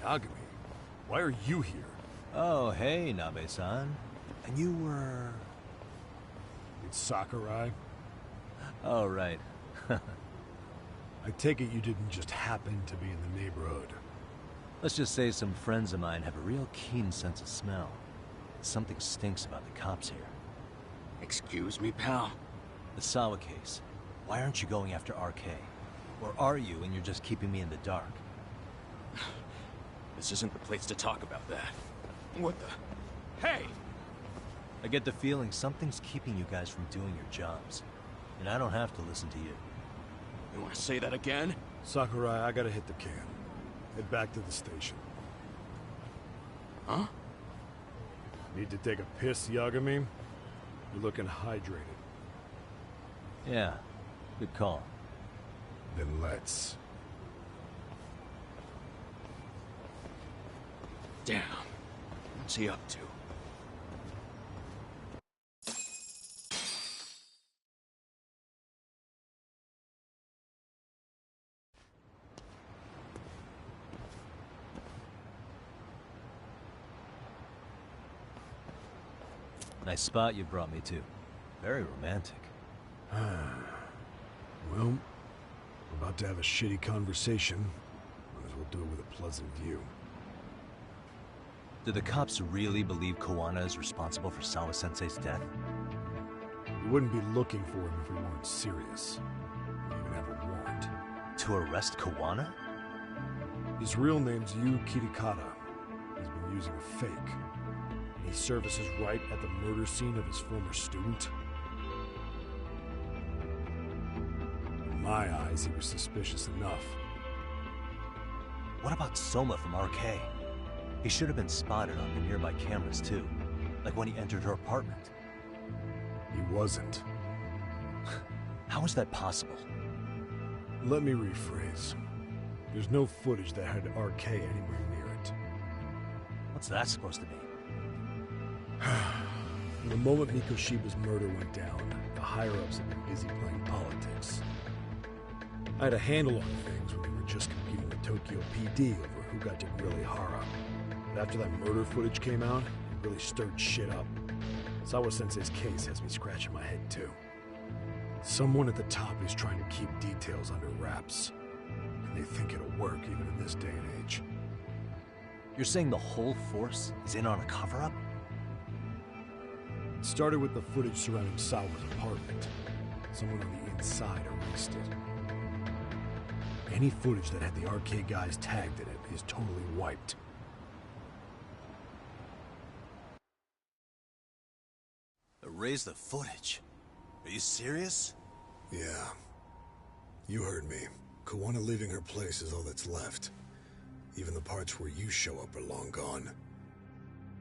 Yagami, why are you here? Oh, hey, Nabe-san. And you were... It's Sakurai. Oh, right. I take it you didn't just happen to be in the neighborhood. Let's just say some friends of mine have a real keen sense of smell. Something stinks about the cops here. Excuse me, pal? The Sawa case. Why aren't you going after RK? Or are you, and you're just keeping me in the dark? This isn't the place to talk about that. What the... Hey! I get the feeling something's keeping you guys from doing your jobs. And I don't have to listen to you. You want to say that again? Sakurai, I gotta hit the can. Head back to the station. Huh? Need to take a piss, Yagami? You're looking hydrated. Yeah, good call. Then let's. Damn. What's he up to? Nice spot you brought me to. Very romantic. Well, we're about to have a shitty conversation. Might as well do it with a pleasant view. Do the cops really believe Kawana is responsible for Sawa-sensei's death? We wouldn't be looking for him if we weren't serious. We even have a warrant. To arrest Kawana? His real name's Yu Kitakata. He's been using a fake. He services right at the murder scene of his former student. In my eyes, he was suspicious enough. What about Soma from RK? He should have been spotted on the nearby cameras too, like when he entered her apartment. He wasn't. How is that possible? Let me rephrase. There's no footage that had RK anywhere near it. What's that supposed to mean? The moment Mikoshiba's murder went down, the higher-ups had been busy playing politics. I had a handle on things when we were just competing with Tokyo PD over who got to grill Ihara. But after that murder footage came out, it really stirred shit up. Sawa-sensei's case has me scratching my head too. Someone at the top is trying to keep details under wraps. And they think it'll work even in this day and age. You're saying the whole force is in on a cover-up? It started with the footage surrounding Sawa's apartment. Someone on the inside erased it. Any footage that had the RK guys tagged in it is totally wiped. Erase the footage? Are you serious? Yeah. You heard me. Kawana leaving her place is all that's left. Even the parts where you show up are long gone.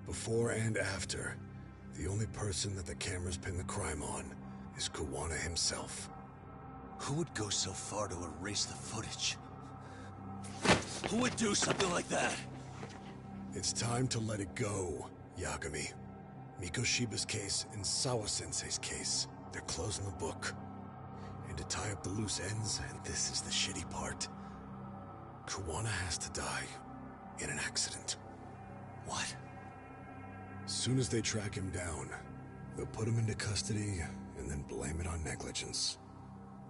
Before and after, the only person that the cameras pin the crime on is Kawana himself. Who would go so far to erase the footage? Who would do something like that? It's time to let it go, Yagami. Mikoshiba's case and Sawa-sensei's case, they're closing the book. And to tie up the loose ends, and this is the shitty part, Kawana has to die in an accident. What? Soon as they track him down, they'll put him into custody and then blame it on negligence.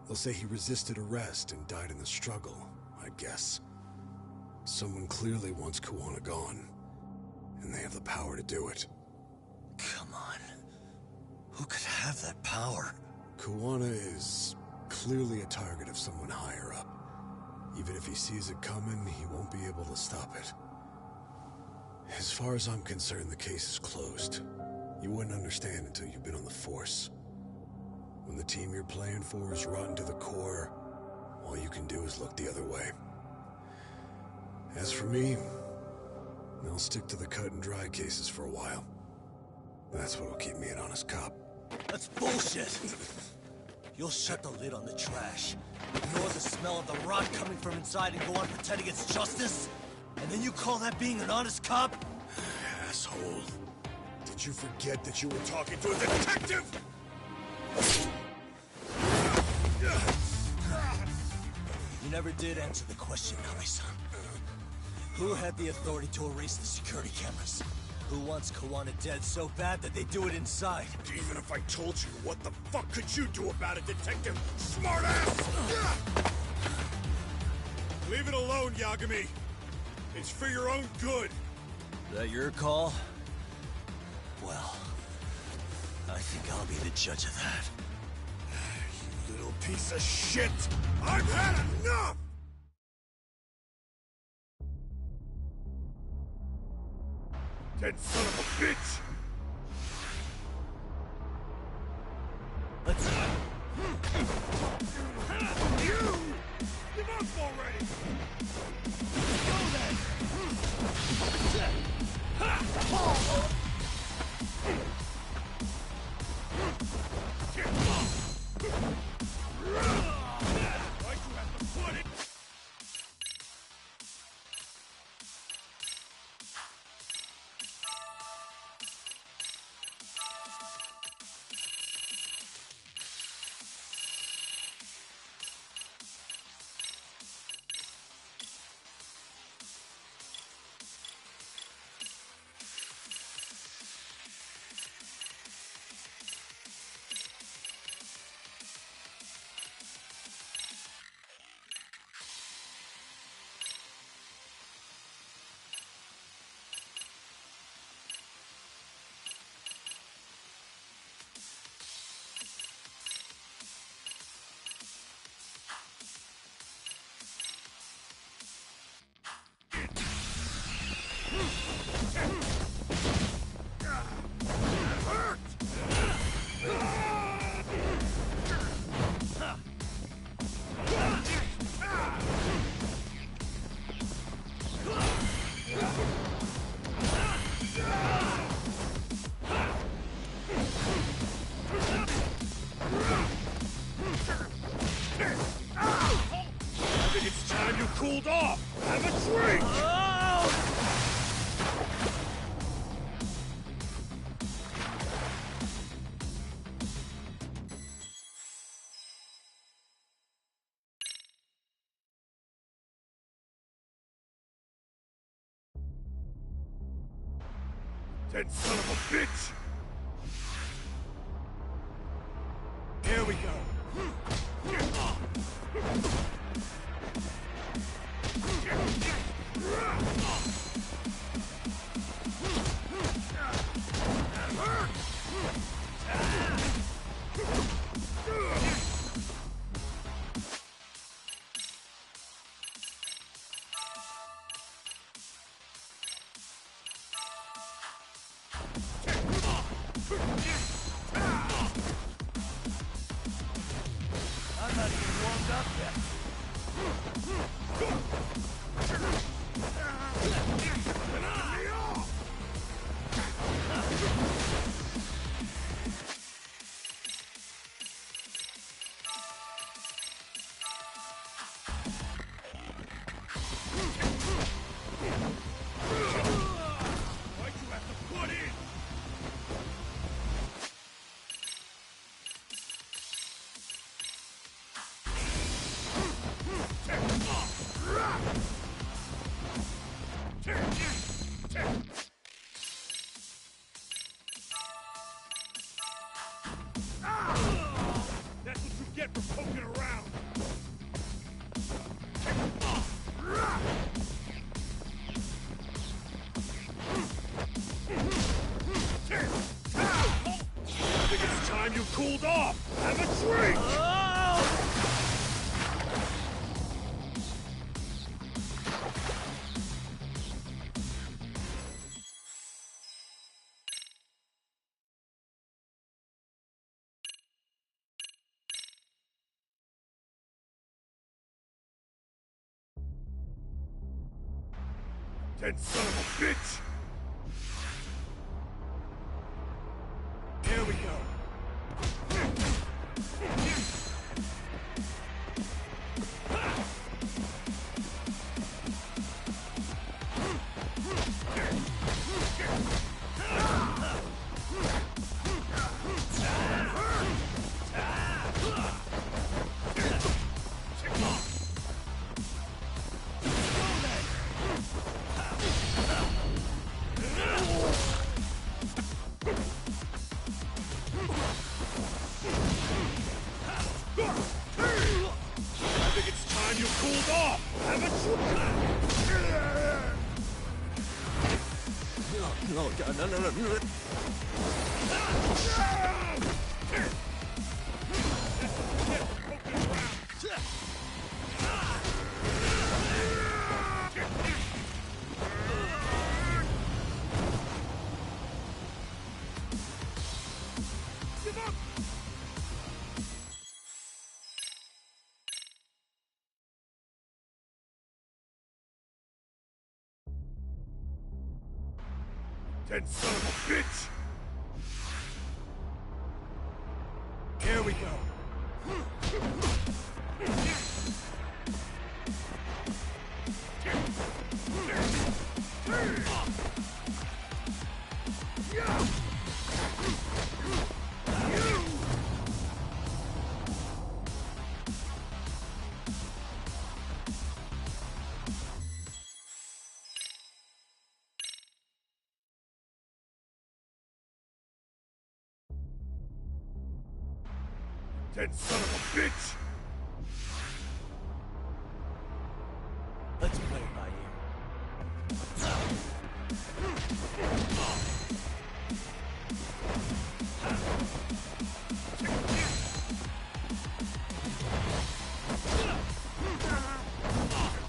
They'll say he resisted arrest and died in the struggle, I guess. Someone clearly wants Kawana gone, and they have the power to do it. Come on. Who could have that power? Kawana is clearly a target of someone higher up. Even if he sees it coming, he won't be able to stop it. As far as I'm concerned, the case is closed. You wouldn't understand until you've been on the force. When the team you're playing for is rotten to the core, all you can do is look the other way. As for me, I'll stick to the cut and dry cases for a while. That's what'll keep me an honest cop. That's bullshit! You'll shut the lid on the trash, ignore the smell of the rot coming from inside, and go on pretending it's justice? And then you call that being an honest cop? Asshole. Did you forget that you were talking to a detective? You never did answer the question, Nabe-san. Who had the authority to erase the security cameras? Who wants Kawana dead so bad that they do it inside? Even if I told you, what the fuck could you do about it, Detective Smartass? Leave it alone, Yagami. It's for your own good. Is that your call? Well, I think I'll be the judge of that. You little piece of shit! I've had enough! Dead son of a bitch! Let's... You! Give up already! Go then! Why'd you have to put it? Cooled off! Have a drink! Dead son of a bitch! Here we go. I'm not even warmed up yet. Why'd you have to put in? That's what you get for poking around. I think it's time you cooled off. Have a drink. Dead son of a bitch! Here we go. Oh god, no, no, no, no. Dead son of a bitch! Here we go. Dead son of a bitch! Let's play it by ear.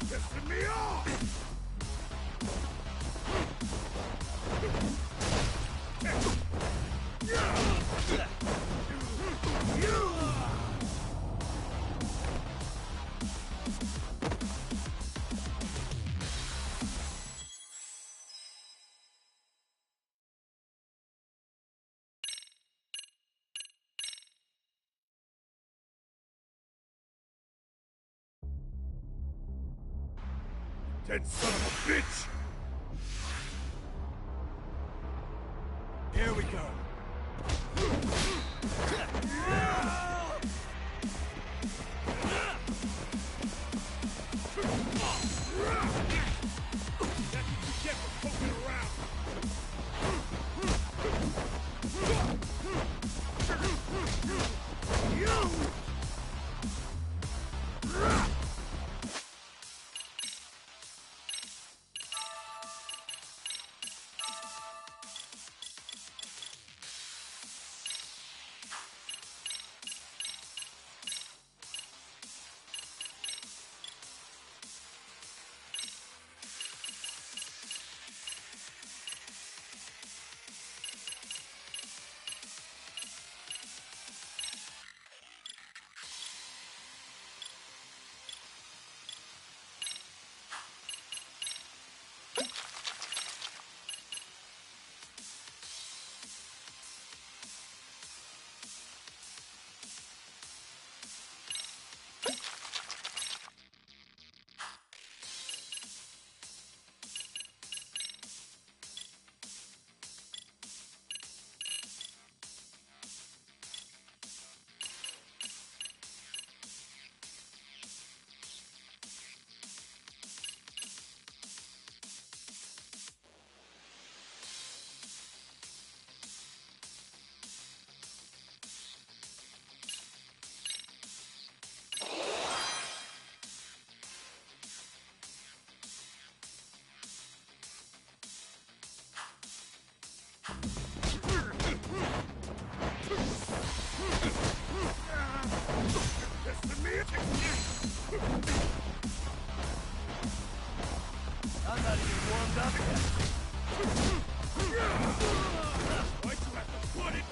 Pissing me off! Dead son of a bitch! Here we go. Get for poking around. I'm not even warmed up yet. Why'd you have to put it?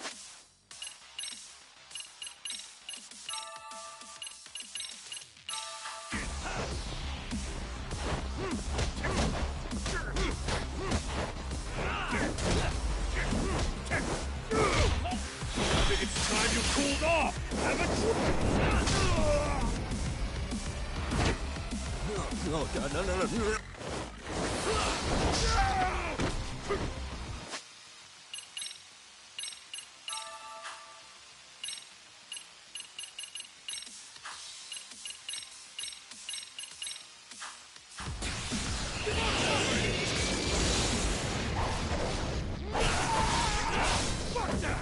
I think it's time you cooled off. Have a Oh god, no, no, no. Fuck that!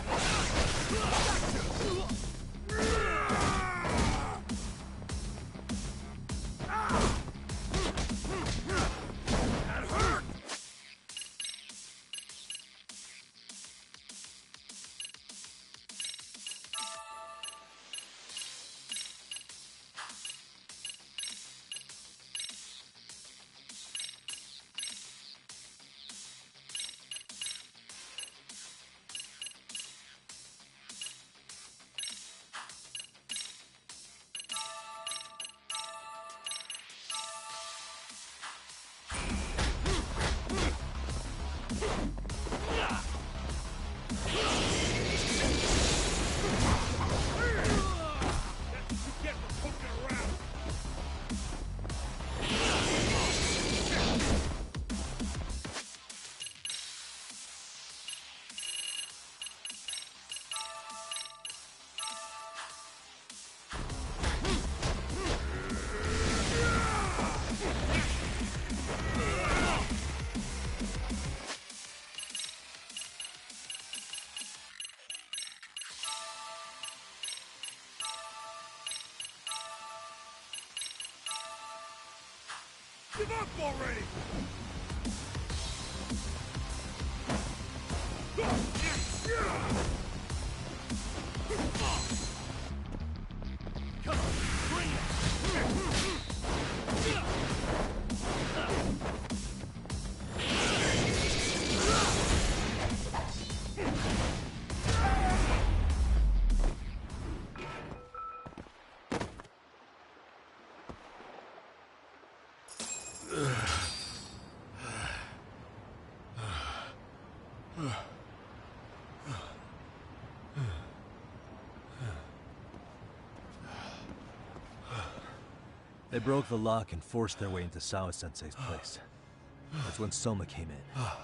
Give up already! Come on, bring it! They broke the lock and forced their way into Sawa-sensei's place. That's when Soma came in. I'm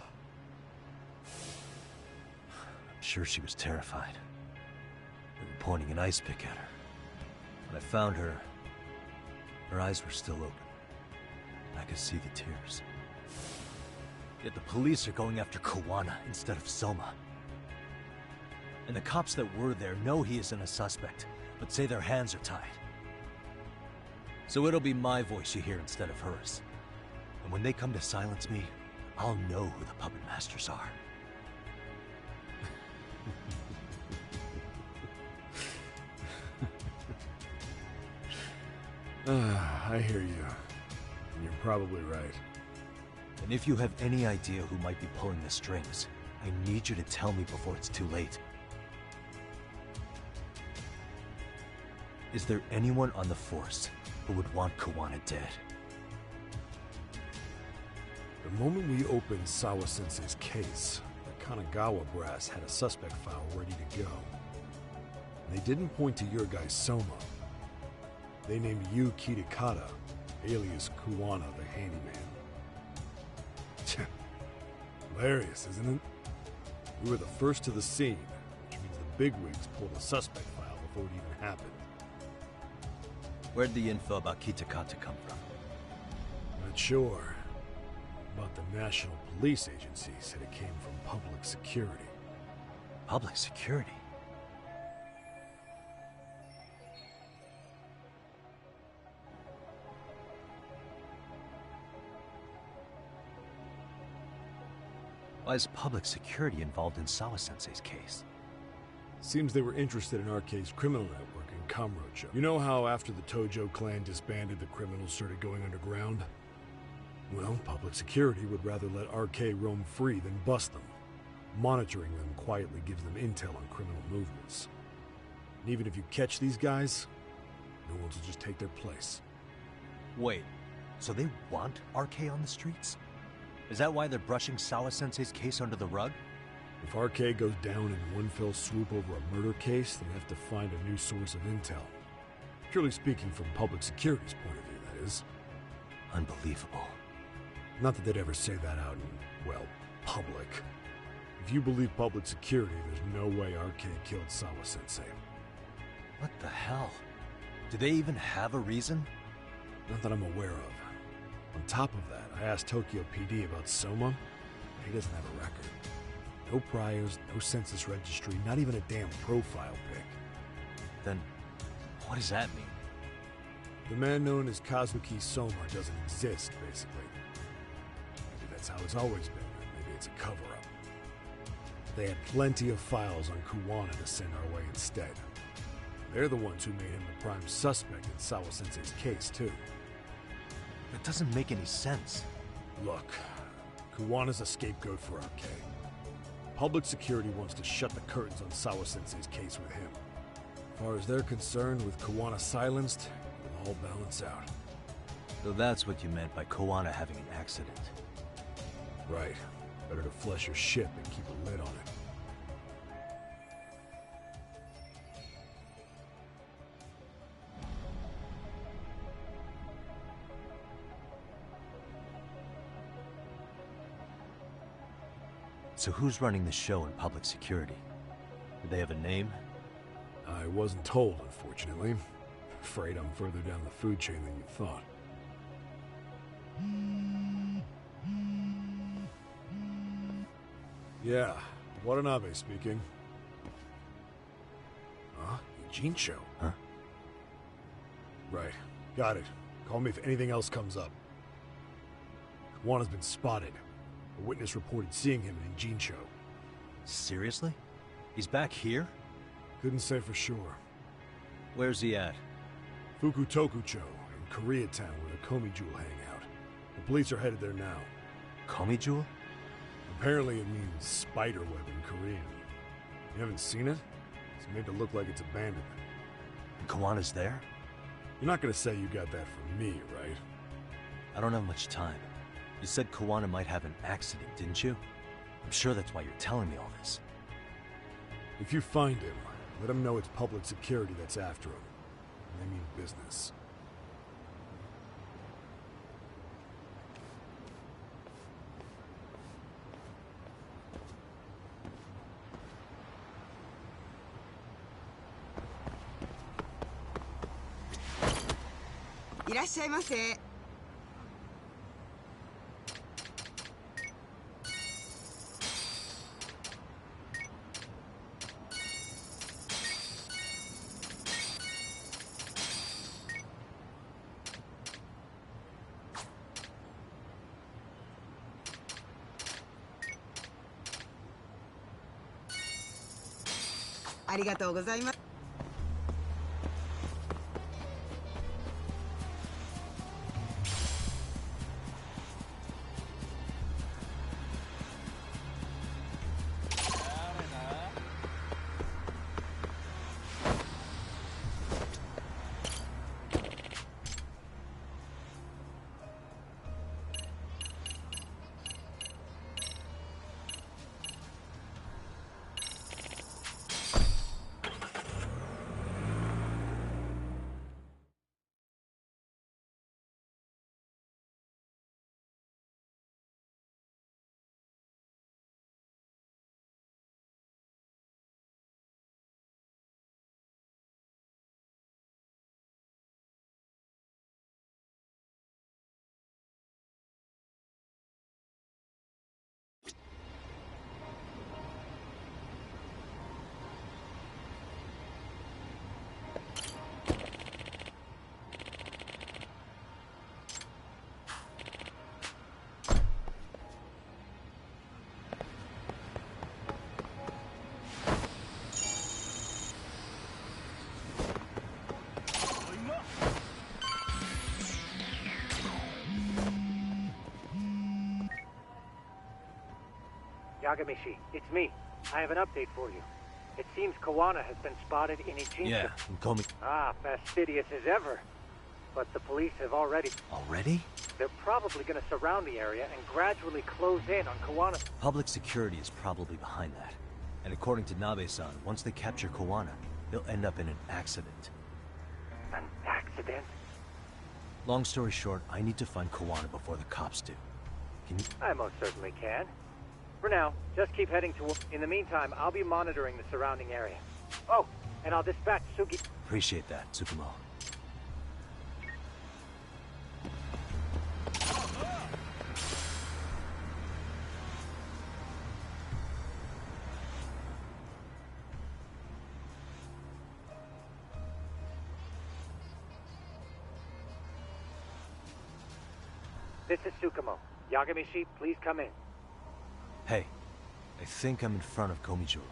sure she was terrified. We were pointing an ice pick at her. When I found her, her eyes were still open. I could see the tears. Yet the police are going after Kawana instead of Soma. And the cops that were there know he isn't a suspect, but say their hands are tied. So it'll be my voice you hear instead of hers. And when they come to silence me, I'll know who the puppet masters are. I hear you. You're probably right. And if you have any idea who might be pulling the strings, I need you to tell me before it's too late. Is there anyone on the force who would want Kawana dead? The moment we opened Sawa-sensei's case, the Kanagawa brass had a suspect file ready to go. They didn't point to your guy Soma. They named you Kitakata, alias Kawana the Handyman. Hilarious, isn't it? We were the first to the scene, which means the bigwigs pulled a suspect file before it even happened. Where'd the info about Kitakata come from? Not sure. But the National Police Agency said it came from public security. Public security? Why is public security involved in Sawa-sensei's case? Seems they were interested in RK's criminal network in Kamurocho. You know how after the Tojo clan disbanded, the criminals started going underground? Well, public security would rather let RK roam free than bust them. Monitoring them quietly gives them intel on criminal movements. And even if you catch these guys, no one will just take their place. Wait, so they want RK on the streets? Is that why they're brushing Sawa-sensei's case under the rug? If RK goes down in one fell swoop over a murder case, they have to find a new source of intel. Purely speaking, from public security's point of view, that is. Unbelievable. Not that they'd ever say that out in, well, public. If you believe public security, there's no way RK killed Sawa-sensei. What the hell? Do they even have a reason? Not that I'm aware of. On top of that, I asked Tokyo PD about Soma. He doesn't have a record. No priors, no census registry, not even a damn profile pic. Then, what does that mean? The man known as Kazuki Soma doesn't exist, basically. Maybe that's how it's always been, or maybe it's a cover-up. They had plenty of files on Kawana to send our way instead. They're the ones who made him the prime suspect in Sawa-sensei's case, too. That doesn't make any sense. Look, Kawana's a scapegoat for RK. Public security wants to shut the curtains on Sawa-sensei's case with him. As far as they're concerned, with Kawana silenced, it'll all balance out. So that's what you meant by Kawana having an accident. Right. Better to flush your ship and keep a lid on it. So who's running the show in public security? Do they have a name? I wasn't told, unfortunately. Afraid I'm further down the food chain than you thought. Yeah, Watanabe speaking. Huh? Ijincho? Huh? Right. Got it. Call me if anything else comes up. Kawana's been spotted. A witness reported seeing him in Ijincho. Seriously? He's back here? Couldn't say for sure. Where's he at? Fukutokucho, in Koreatown, where the Komi Jewel hang out. The police are headed there now. Komi Jewel? Apparently it means spider web in Korean. You haven't seen it? It's made to look like it's abandoned. And Kawana's there? You're not gonna say you got that from me, right? I don't have much time. You said Kawana might have an accident, didn't you? I'm sure that's why you're telling me all this. If you find him, let him know it's public security that's after him. And I mean business. Irashaimase. Arigatou gozaimasu. Yagamishi, it's me. I have an update for you. It seems Kawana has been spotted in Ijincho. Yeah, and Komi... Ah, fastidious as ever. But the police have already... Already? They're probably going to surround the area and gradually close in on Kawana. Public security is probably behind that. And according to Nabe-san, once they capture Kawana, they'll end up in an accident. An accident? Long story short, I need to find Kawana before the cops do. Can you... I most certainly can. For now, just keep heading toward... In the meantime, I'll be monitoring the surrounding area. Oh, and I'll dispatch Sugi... Appreciate that, Tsukumo. This is Tsukumo. Yagamishi, please come in. Hey, I think I'm in front of Komi Jewel.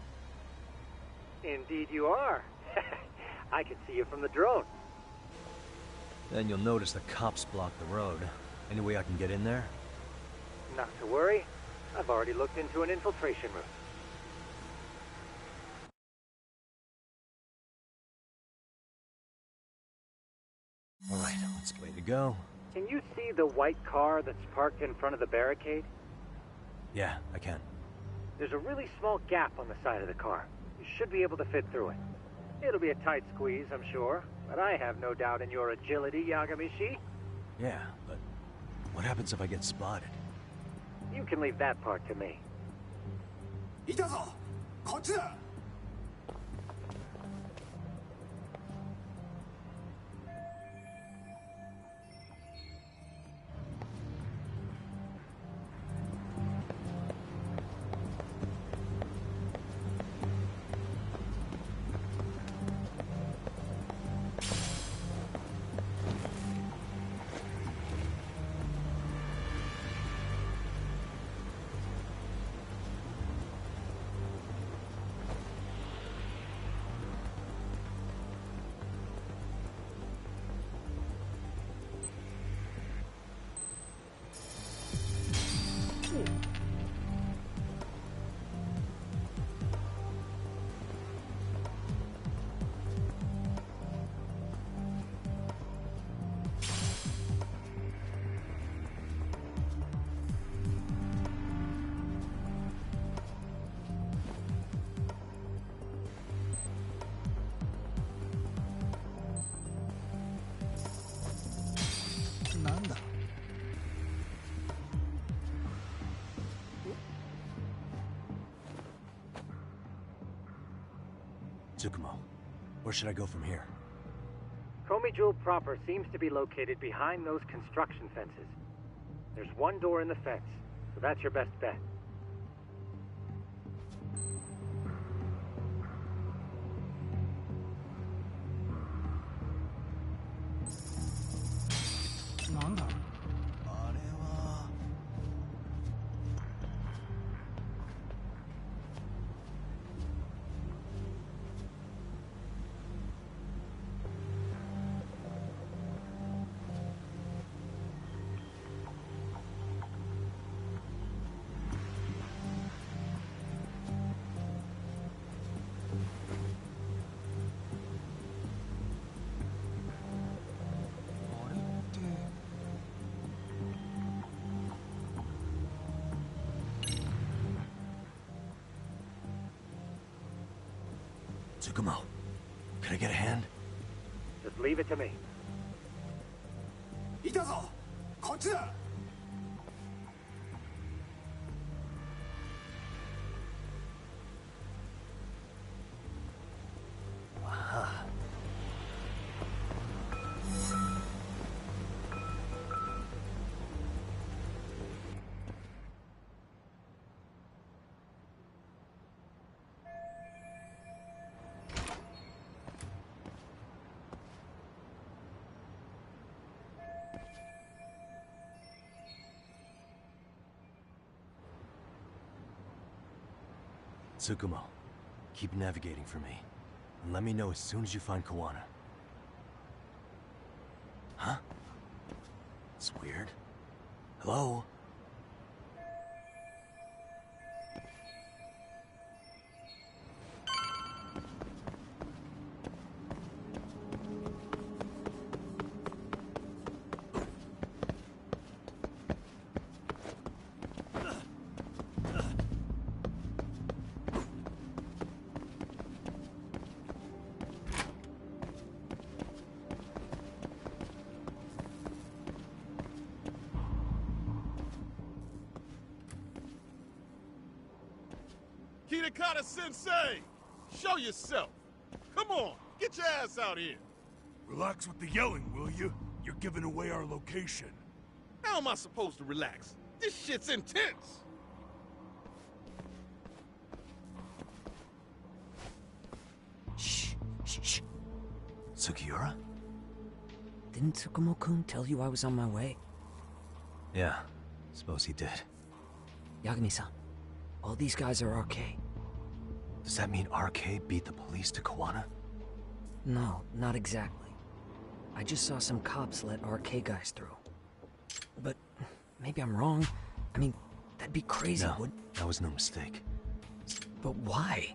Indeed you are. I can see you from the drone. Then you'll notice the cops block the road. Any way I can get in there? Not to worry. I've already looked into an infiltration route. Alright, let's way to go. Can you see the white car that's parked in front of the barricade? Yeah, I can. There's a really small gap on the side of the car. You should be able to fit through it. It'll be a tight squeeze, I'm sure, but I have no doubt in your agility, Yagami-shi. Yeah, but what happens if I get spotted? You can leave that part to me. いたぞこっちだ Tsukumo, where should I go from here? Komi Jewel proper seems to be located behind those construction fences. There's one door in the fence, so that's your best bet. Tsukumo, can I get a hand? Just leave it to me. いたぞこっちだ Tsukumo, keep navigating for me. And let me know as soon as you find Kawana. Huh? It's weird. Hello? Sensei! Show yourself! Come on, get your ass out here! Relax with the yelling, will you? You're giving away our location. How am I supposed to relax? This shit's intense! Shh, shh, shh. Sugiura? Didn't Tsukumo-kun tell you I was on my way? Yeah, suppose he did. Yagami-san, all these guys are RK. Does that mean RK beat the police to Kawana? No, not exactly. I just saw some cops let RK guys through. But maybe I'm wrong. I mean, that'd be crazy, No, that was no mistake. But why?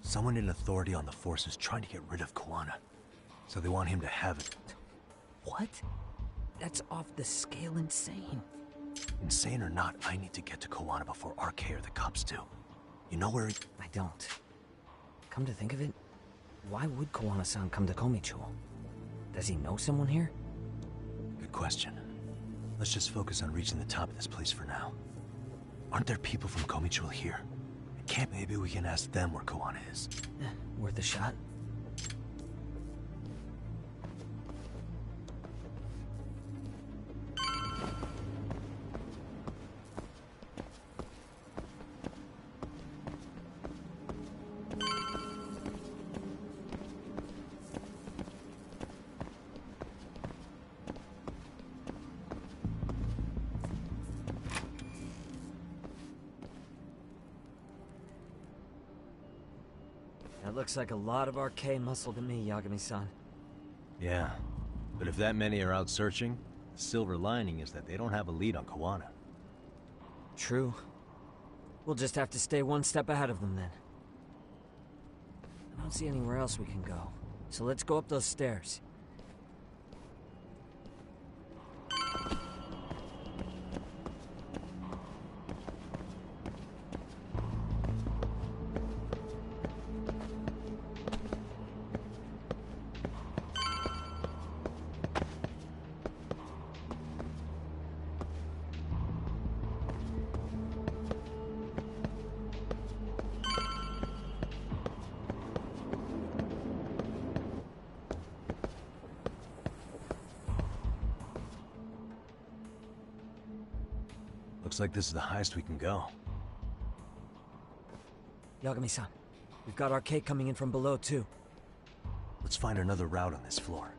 Someone in authority on the force is trying to get rid of Kawana. So they want him to have it. What? That's off the scale insane. Insane or not, I need to get to Kawana before RK or the cops do. You know where he... I don't. Come to think of it, why would Kawana-san come to Komichou? Does he know someone here? Good question. Let's just focus on reaching the top of this place for now. Aren't there people from Komichou here? Maybe we can ask them where Kawana is. Worth a shot. That looks like a lot of RK muscle to me, Yagami-san. Yeah, but if that many are out searching, the silver lining is that they don't have a lead on Kawana. True. We'll just have to stay one step ahead of them then. I don't see anywhere else we can go, so let's go up those stairs. Looks like this is the highest we can go. Yagami-san, we've got RK coming in from below too. Let's find another route on this floor.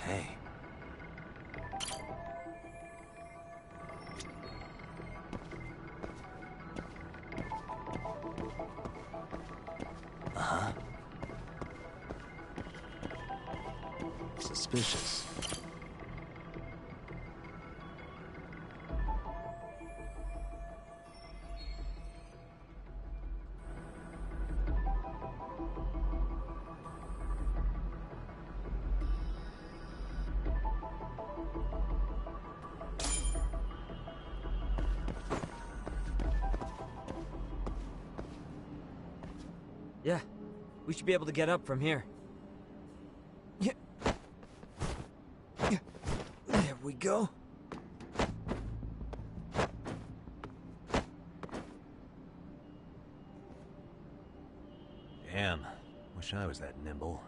Hey. Uh-huh. Suspicious. Yeah, we should be able to get up from here. Yeah. There we go. Damn, wish I was that nimble.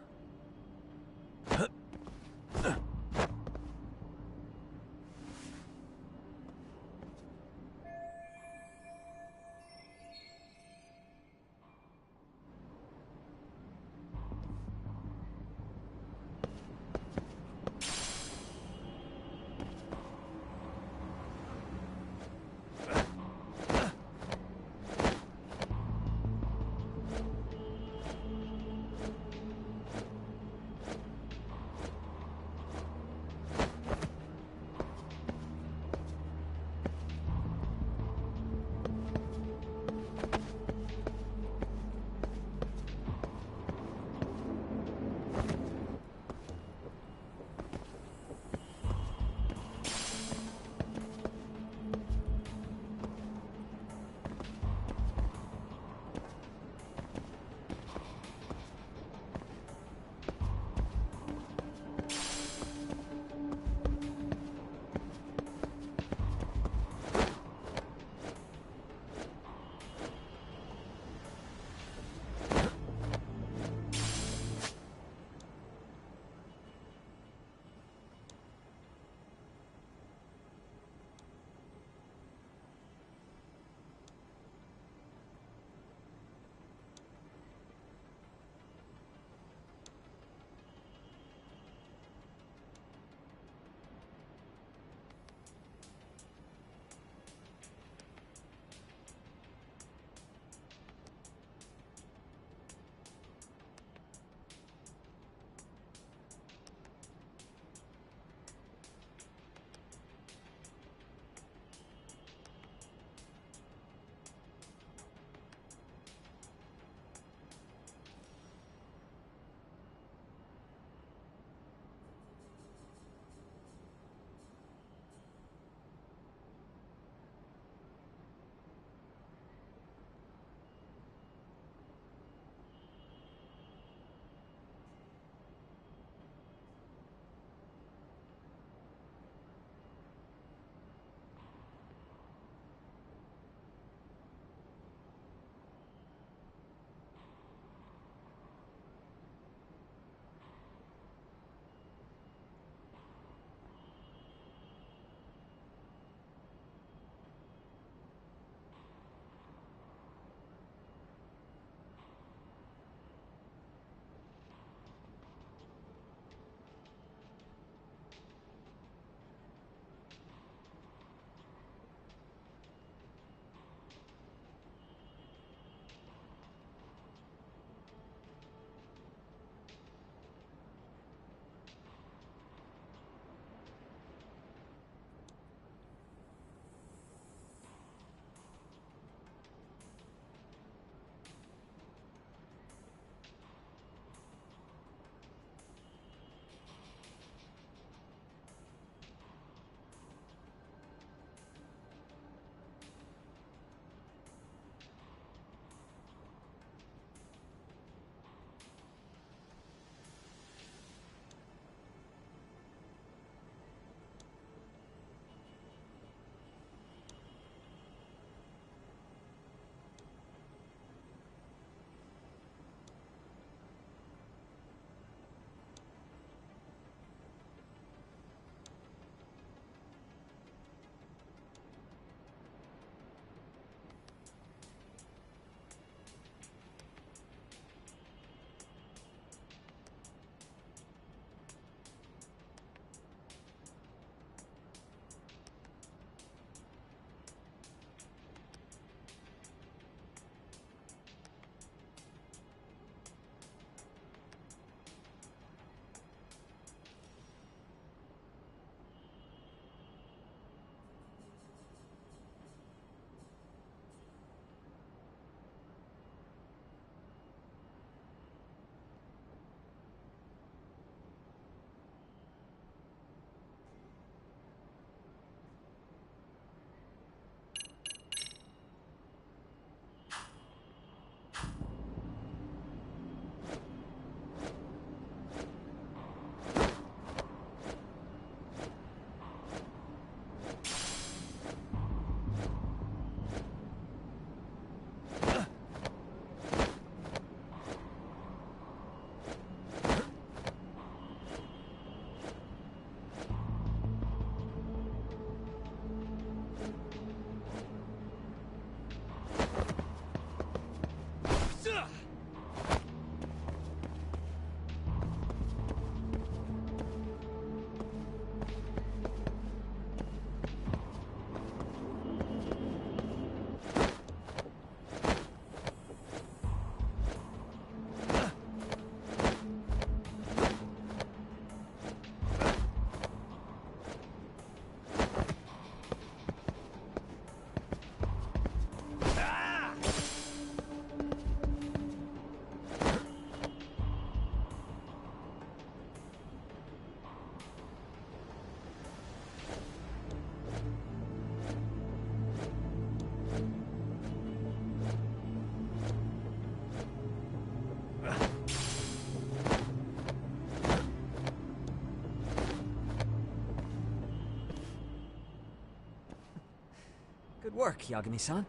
Good work, Yagami-san.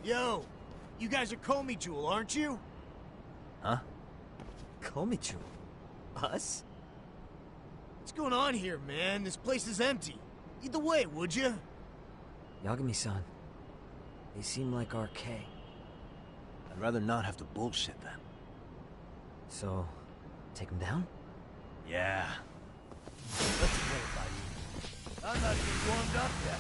Yo, you guys are Komi Jewel, aren't you? Huh? Komichu? Us? What's going on here, man? This place is empty. Lead the way, would you? Yagami-san, they seem like RK. I'd rather not have to bullshit then. So, take them down? Yeah. Let's play it by you. I'm not even warmed up yet.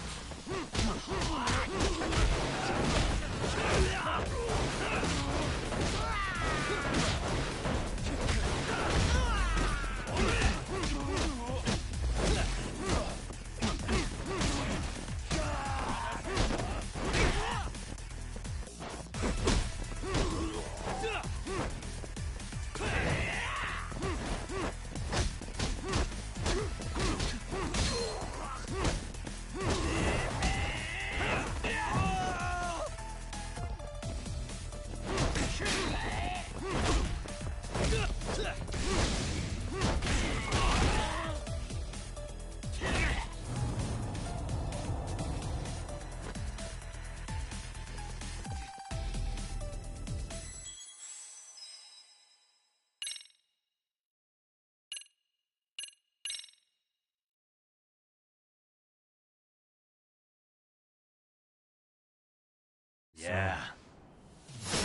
Yeah.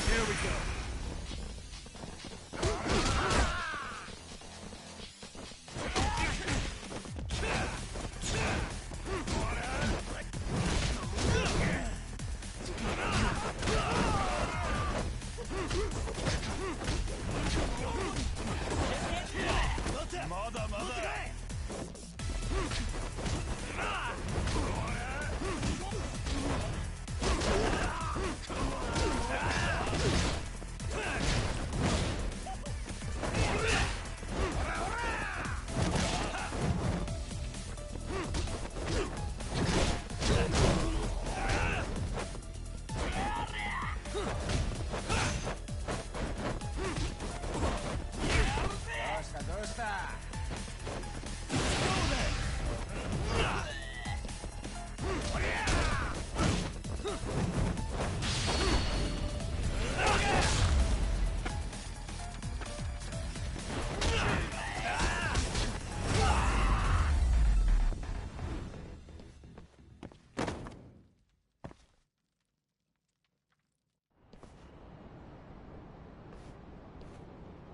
Here we go.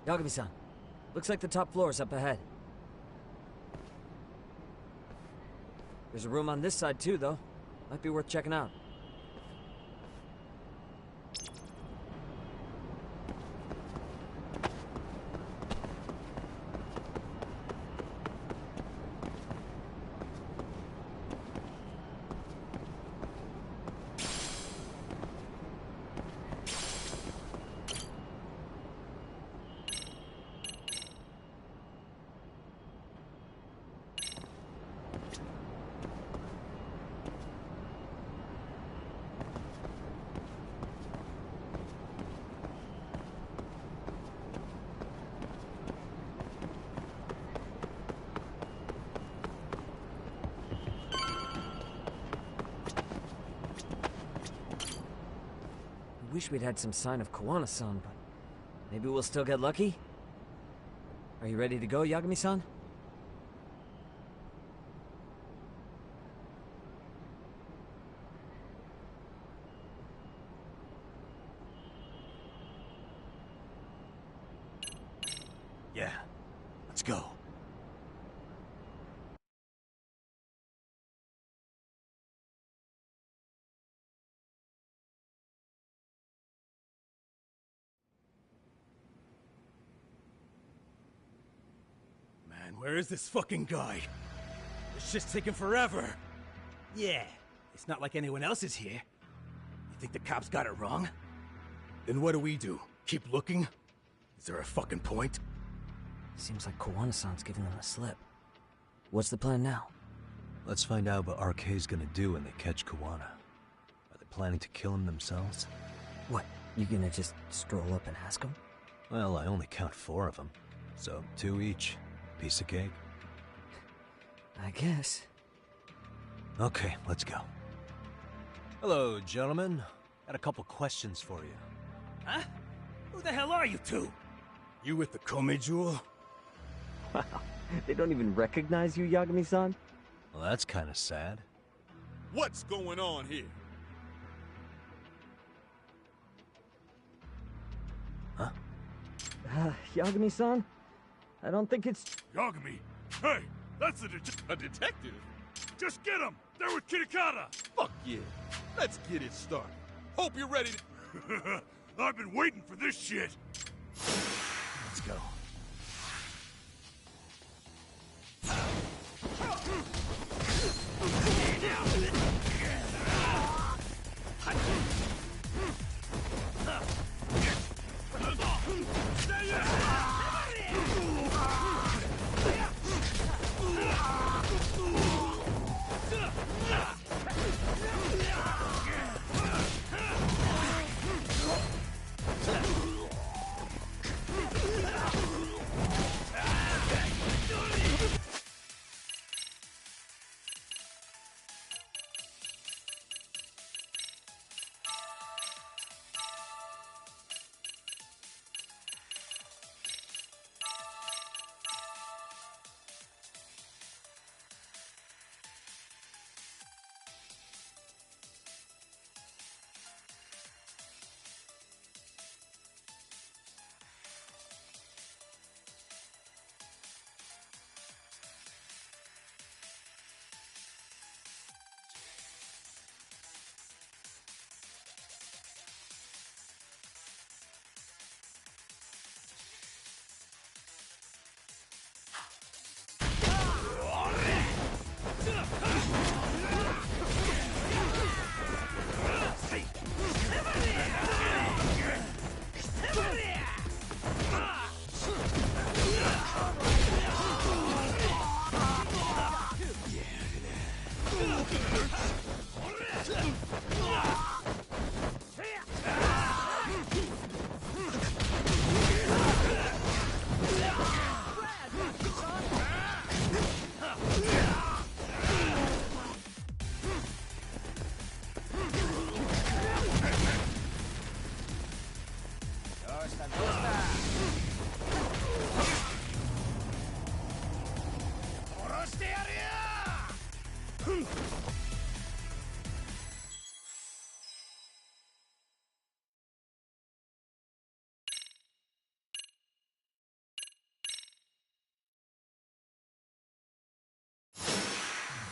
Yagami-san, looks like the top floor is up ahead. There's a room on this side too, though. Might be worth checking out. Wish we'd had some sign of Kawana-san, but maybe we'll still get lucky? Are you ready to go, Yagami-san? Yeah. Let's go. Where is this fucking guy? This shit's taking forever. Yeah, it's not like anyone else is here. You think the cops got it wrong? Then what do we do? Keep looking? Is there a fucking point? Seems like Kawana-san's giving them a slip. What's the plan now? Let's find out what RK's gonna do when they catch Kawana. Are they planning to kill him themselves? What, you gonna just stroll up and ask him? Well, I only count 4 of them, so 2 each. Piece of cake? I guess. Okay, let's go. Hello, gentlemen. Got a couple questions for you. Huh? Who the hell are you two? You with the Kome Jewel? Wow, they don't even recognize you, Yagami-san? Well, that's kind of sad. What's going on here? Huh? Yagami-san? I don't think it's... Yagami? Hey, that's a detective. Just get him! They're with Kitakata! Fuck yeah. Let's get it started. Hope you're ready to... I've been waiting for this shit. Let's go.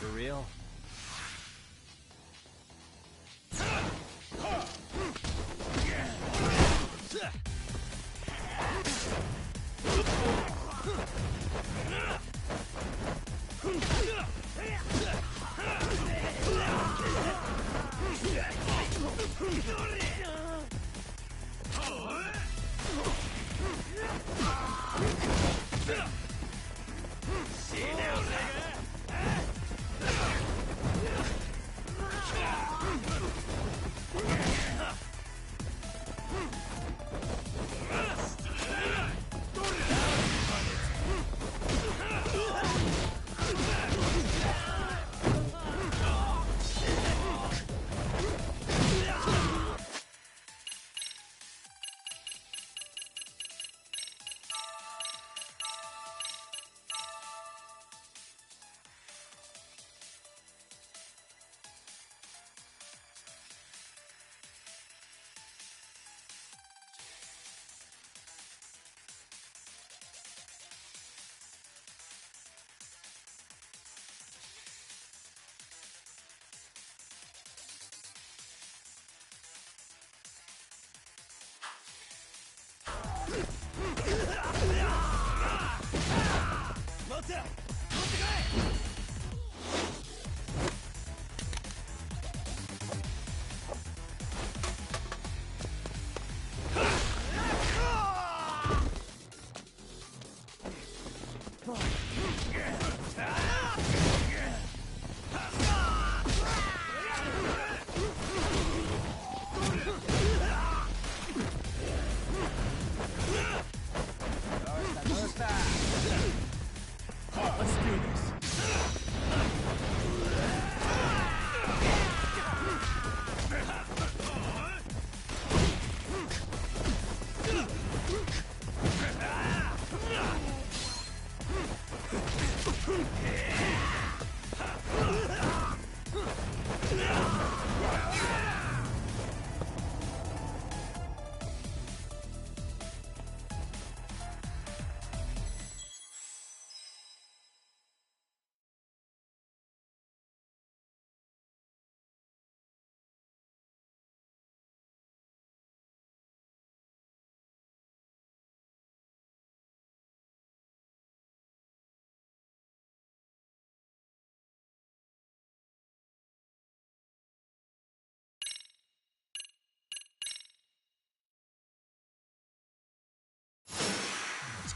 For real?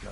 go.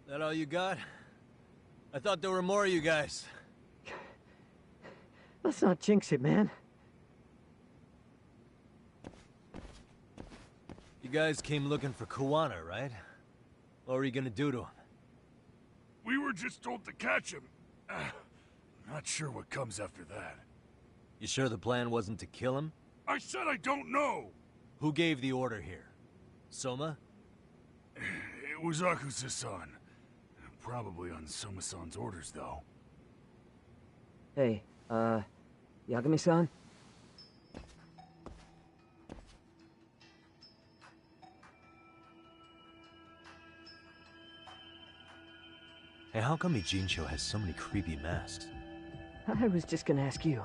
That all you got? I thought there were more of you guys. Let's not jinx it, man. You guys came looking for Kuwana, right? What were you gonna do to him? We were just told to catch him. Not sure what comes after that. You sure the plan wasn't to kill him? I said I don't know! Who gave the order here? Soma? It was Akusa-san. Probably on Soma-san's orders, though. Hey, Yagami-san? Hey, how come Ijincho has so many creepy masks? I was just gonna ask you.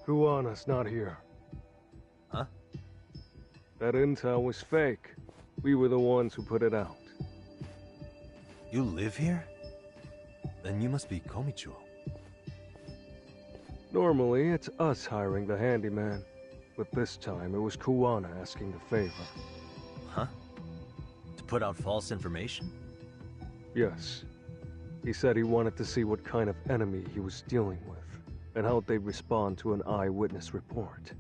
Kuwana's not here. Huh? That intel was fake. We were the ones who put it out. You live here? Then you must be Komicho. Normally, it's us hiring the handyman. But this time, it was Kuwana asking the favor. Huh? To put out false information? Yes. He said he wanted to see what kind of enemy he was dealing with, and how they'd respond to an eyewitness report.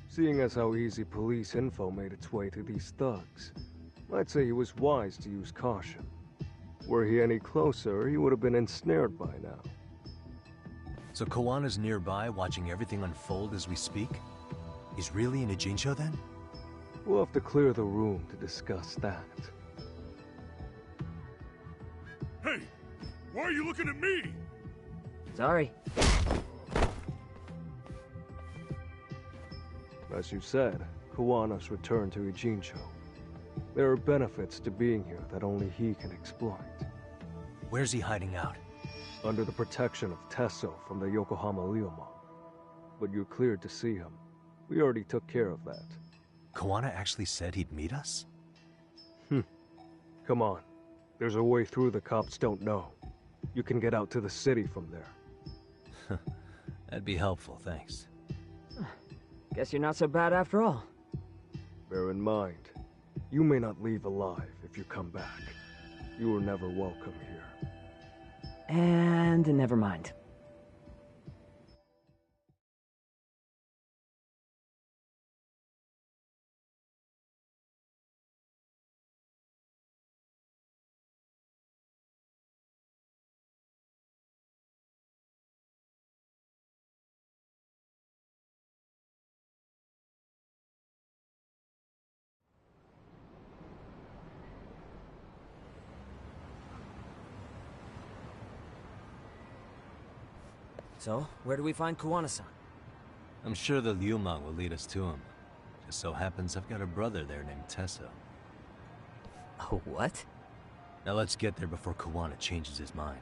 Seeing as how easy police info made its way to these thugs, I'd say he was wise to use caution. Were he any closer, he would have been ensnared by now. So Kawana's nearby, watching everything unfold as we speak? He's really in Ijincho then? We'll have to clear the room to discuss that. Hey! Why are you looking at me? Sorry. As you said, Kawana's returned to Ijincho. There are benefits to being here that only he can exploit. Where's he hiding out? Under the protection of Tesso from the Yokohama Ryomon. But you're cleared to see him. We already took care of that. Kawana actually said he'd meet us? Come on. There's a way through the cops don't know. You can get out to the city from there. That'd be helpful, thanks. Guess you're not so bad after all. Bear in mind, you may not leave alive if you come back. You were never welcome here. And never mind. So, where do we find Kuwana-san? I'm sure the Ryomon will lead us to him. Just so happens I've got a brother there named Tesso. Oh, what? Now let's get there before Kawana changes his mind.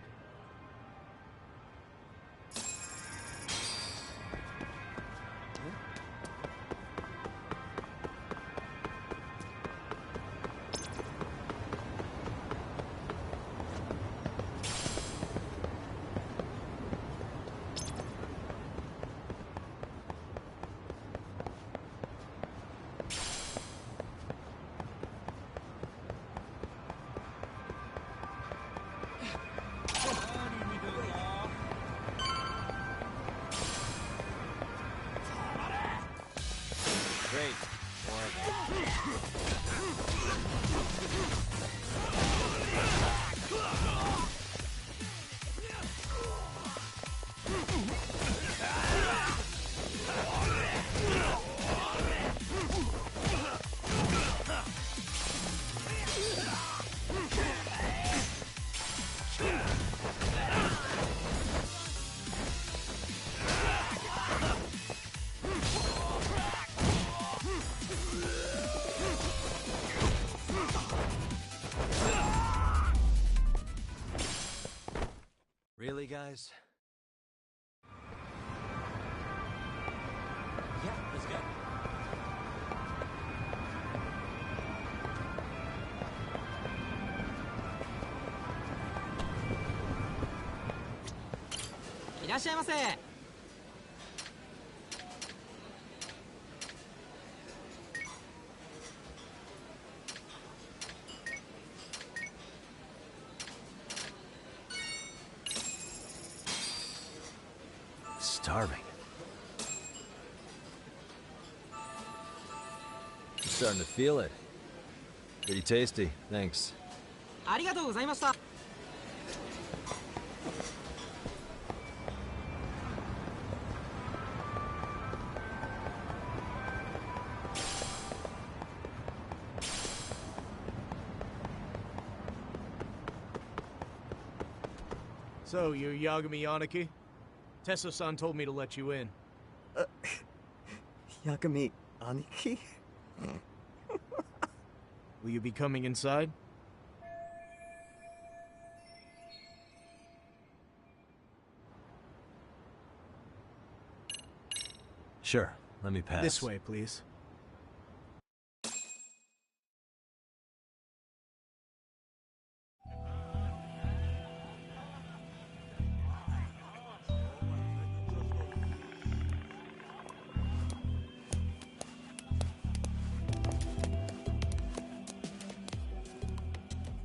Really, guys? Yeah, let's go. Starving. I'm starting to feel it. Pretty tasty, thanks. So, you're Yagami Yanaki? Tesso-san told me to let you in. Sure, let me pass. This way, please.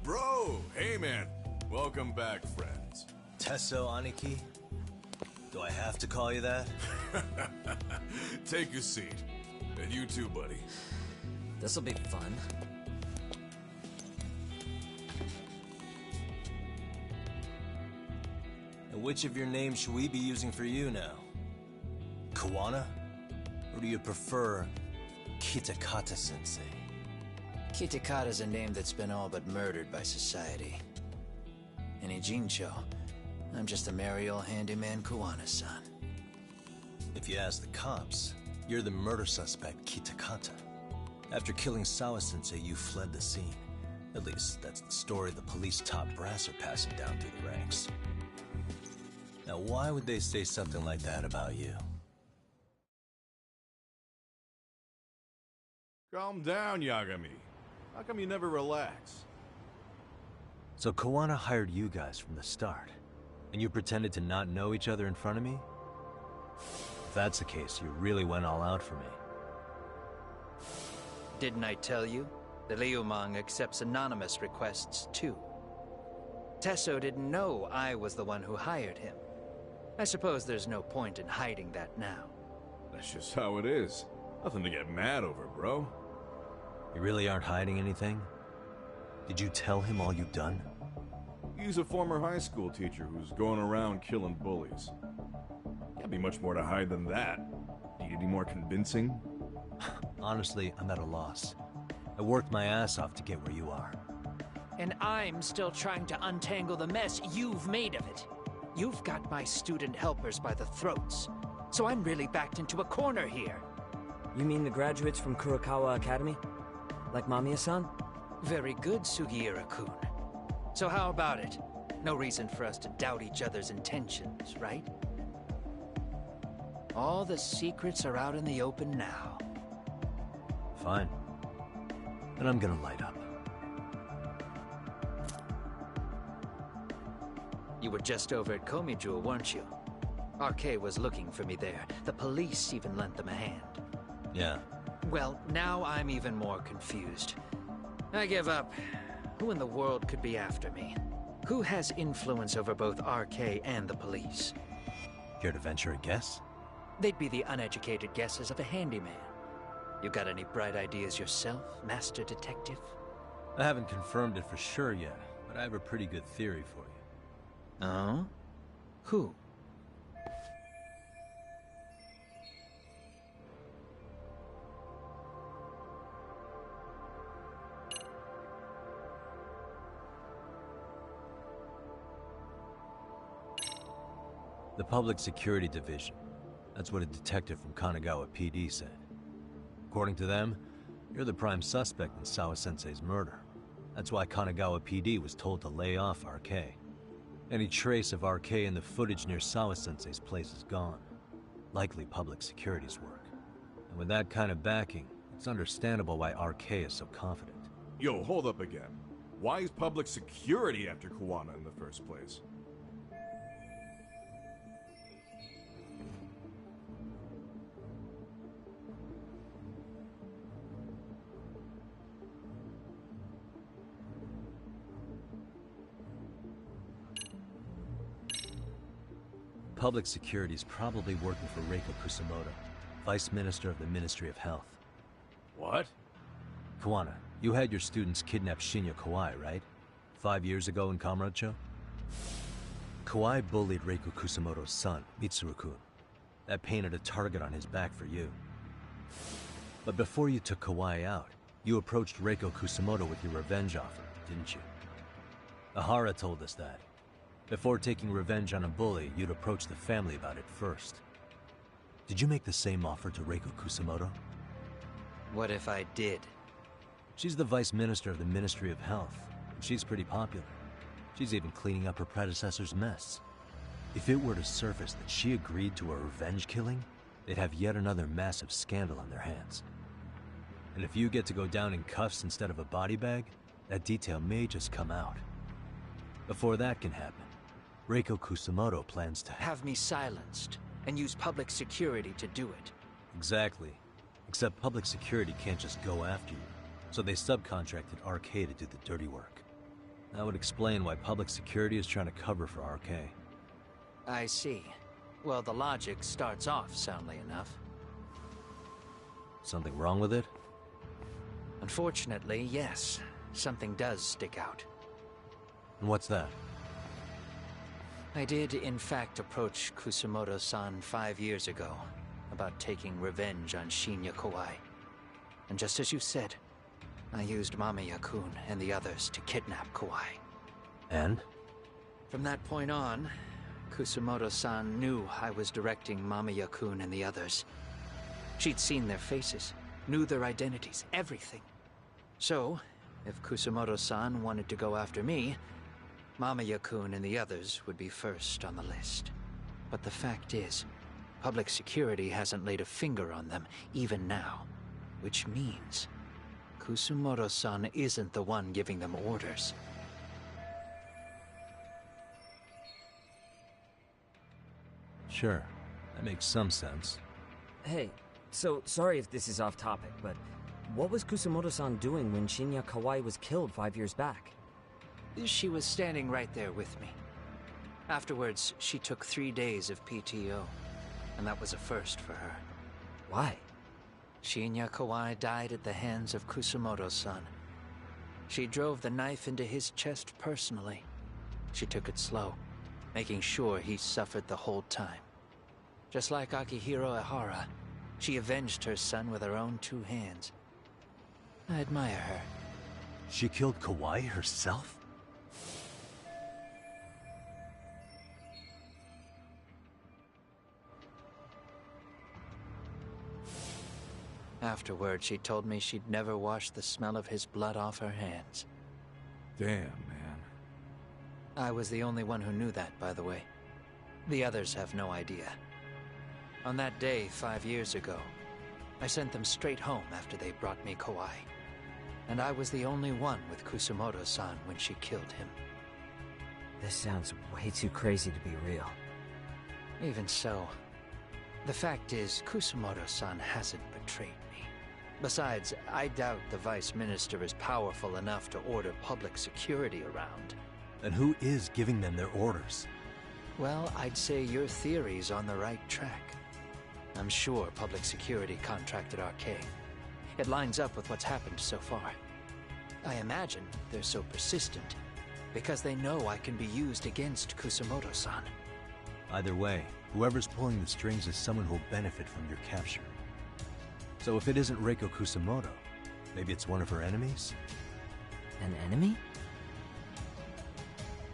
Bro, hey man. Welcome back, friends. Tesso Aniki? Do I have to call you that? Take a seat. And you too, buddy. This'll be fun. And which of your names should we be using for you now? Kawana? Or do you prefer Kitakata-sensei? Kitakata's a name that's been all but murdered by society. In Ijincho, I'm just a merry old handyman Kawana-san. If you ask the cops, you're the murder suspect Kitakata. After killing Sawa-sensei, you fled the scene. At least, that's the story the police top brass are passing down through the ranks. Now, why would they say something like that about you? Calm down, Yagami. How come you never relax? So Kawana hired you guys from the start, and you pretended to not know each other in front of me? If that's the case, you really went all out for me. Didn't I tell you? The Liumang accepts anonymous requests, too. Tesso didn't know I was the one who hired him. I suppose there's no point in hiding that now. That's just how it is. Nothing to get mad over, bro. You really aren't hiding anything? Did you tell him all you've done? He's a former high school teacher who's going around killing bullies. Can't be much more to hide than that. Need any more convincing? Honestly, I'm at a loss. I worked my ass off to get where you are. And I'm still trying to untangle the mess you've made of it. You've got my student helpers by the throats, so I'm really backed into a corner here. You mean the graduates from Kurokawa Academy? Like Mamiya-san? Very good, Sugiura-kun. So how about it? No reason for us to doubt each other's intentions, right? All the secrets are out in the open now. Fine. Then I'm gonna light up. You were just over at Komijul, weren't you? RK was looking for me there. The police even lent them a hand. Yeah. Well, now I'm even more confused. I give up. Who in the world could be after me? Who has influence over both RK and the police? Care to venture a guess? They'd be the uneducated guesses of a handyman. You got any bright ideas yourself, Master Detective? I haven't confirmed it for sure yet, but I have a pretty good theory for you. Oh? Who? The Public Security Division. That's what a detective from Kanagawa PD said. According to them, you're the prime suspect in Sawa-sensei's murder. That's why Kanagawa PD was told to lay off RK. Any trace of RK in the footage near Sawa-sensei's place is gone. Likely public security's work. And with that kind of backing, it's understandable why RK is so confident. Yo, hold up again. Why is public security after Kawana in the first place? Public security is probably working for Reiko Kusamoto, Vice Minister of the Ministry of Health. What? Kawana, you had your students kidnap Shinya Kawai, right? 5 years ago in Kamurocho? Kawai bullied Reiko Kusamoto's son, Mitsuru-kun. That painted a target on his back for you. But before you took Kawai out, you approached Reiko Kusamoto with your revenge offer, didn't you? Ahara told us that. Before taking revenge on a bully, you'd approach the family about it first. Did you make the same offer to Reiko Kusamoto? What if I did? She's the Vice Minister of the Ministry of Health, and she's pretty popular. She's even cleaning up her predecessor's mess. If it were to surface that she agreed to a revenge killing, they'd have yet another massive scandal on their hands. And if you get to go down in cuffs instead of a body bag, that detail may just come out. Before that can happen, Reiko Kusamoto plans to have me silenced and use public security to do it. Exactly. Except public security can't just go after you, so they subcontracted RK to do the dirty work. That would explain why public security is trying to cover for RK. I see. Well, the logic starts off soundly enough. Something wrong with it? Unfortunately, yes. Something does stick out. And what's that? I did, in fact, approach Kusamoto-san 5 years ago about taking revenge on Shinya Kawai. And just as you said, I used Mamiya-kun and the others to kidnap Kawai. And? From that point on, Kusamoto-san knew I was directing Mamiya-kun and the others. She'd seen their faces, knew their identities, everything. So, if Kusamoto-san wanted to go after me, Mamiya-kun and the others would be first on the list. But the fact is, public security hasn't laid a finger on them, even now. Which means, Kusamoto-san isn't the one giving them orders. Sure, that makes some sense. Hey, so sorry if this is off topic, but what was Kusamoto-san doing when Shinya Kawai was killed 5 years back? She was standing right there with me. Afterwards, she took 3 days of PTO, and that was a first for her. Why? Shinya Kawai died at the hands of Kusamoto-san. She drove the knife into his chest personally. She took it slow, making sure he suffered the whole time. Just like Akihiro Ehara, she avenged her son with her own 2 hands. I admire her. She killed Kawai herself? Afterward, she told me she'd never wash the smell of his blood off her hands. Damn, man. I was the only one who knew that, by the way. The others have no idea. On that day, 5 years ago, I sent them straight home after they brought me Kawai. And I was the only one with Kusamoto-san when she killed him. This sounds way too crazy to be real. Even so, the fact is, Kusamoto-san hasn't betrayed me. Besides, I doubt the Vice Minister is powerful enough to order public security around. And who is giving them their orders? Well, I'd say your theory's on the right track. I'm sure public security contracted RK. It lines up with what's happened so far. I imagine they're so persistent because they know I can be used against Kusamoto-san. Either way, whoever's pulling the strings is someone who'll benefit from your capture. So if it isn't Reiko Kusamoto, maybe it's one of her enemies? An enemy?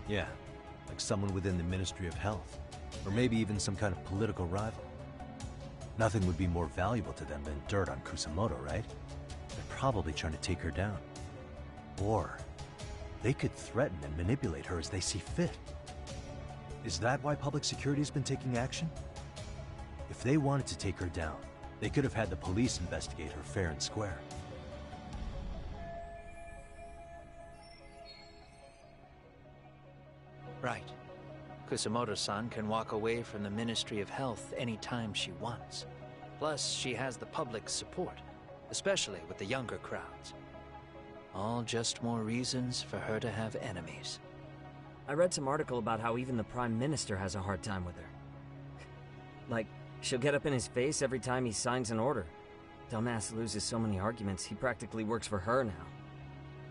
Yeah, like someone within the Ministry of Health. Or maybe even some kind of political rival. Nothing would be more valuable to them than dirt on Kusamoto, right? They're probably trying to take her down. Or they could threaten and manipulate her as they see fit. Is that why public security's been taking action? If they wanted to take her down, they could have had the police investigate her fair and square. Right. Kusamoto-san can walk away from the Ministry of Health anytime she wants. Plus, she has the public's support, especially with the younger crowds. All just more reasons for her to have enemies. I read some article about how even the Prime Minister has a hard time with her. Like, she'll get up in his face every time he signs an order. Dumbass loses so many arguments, he practically works for her now.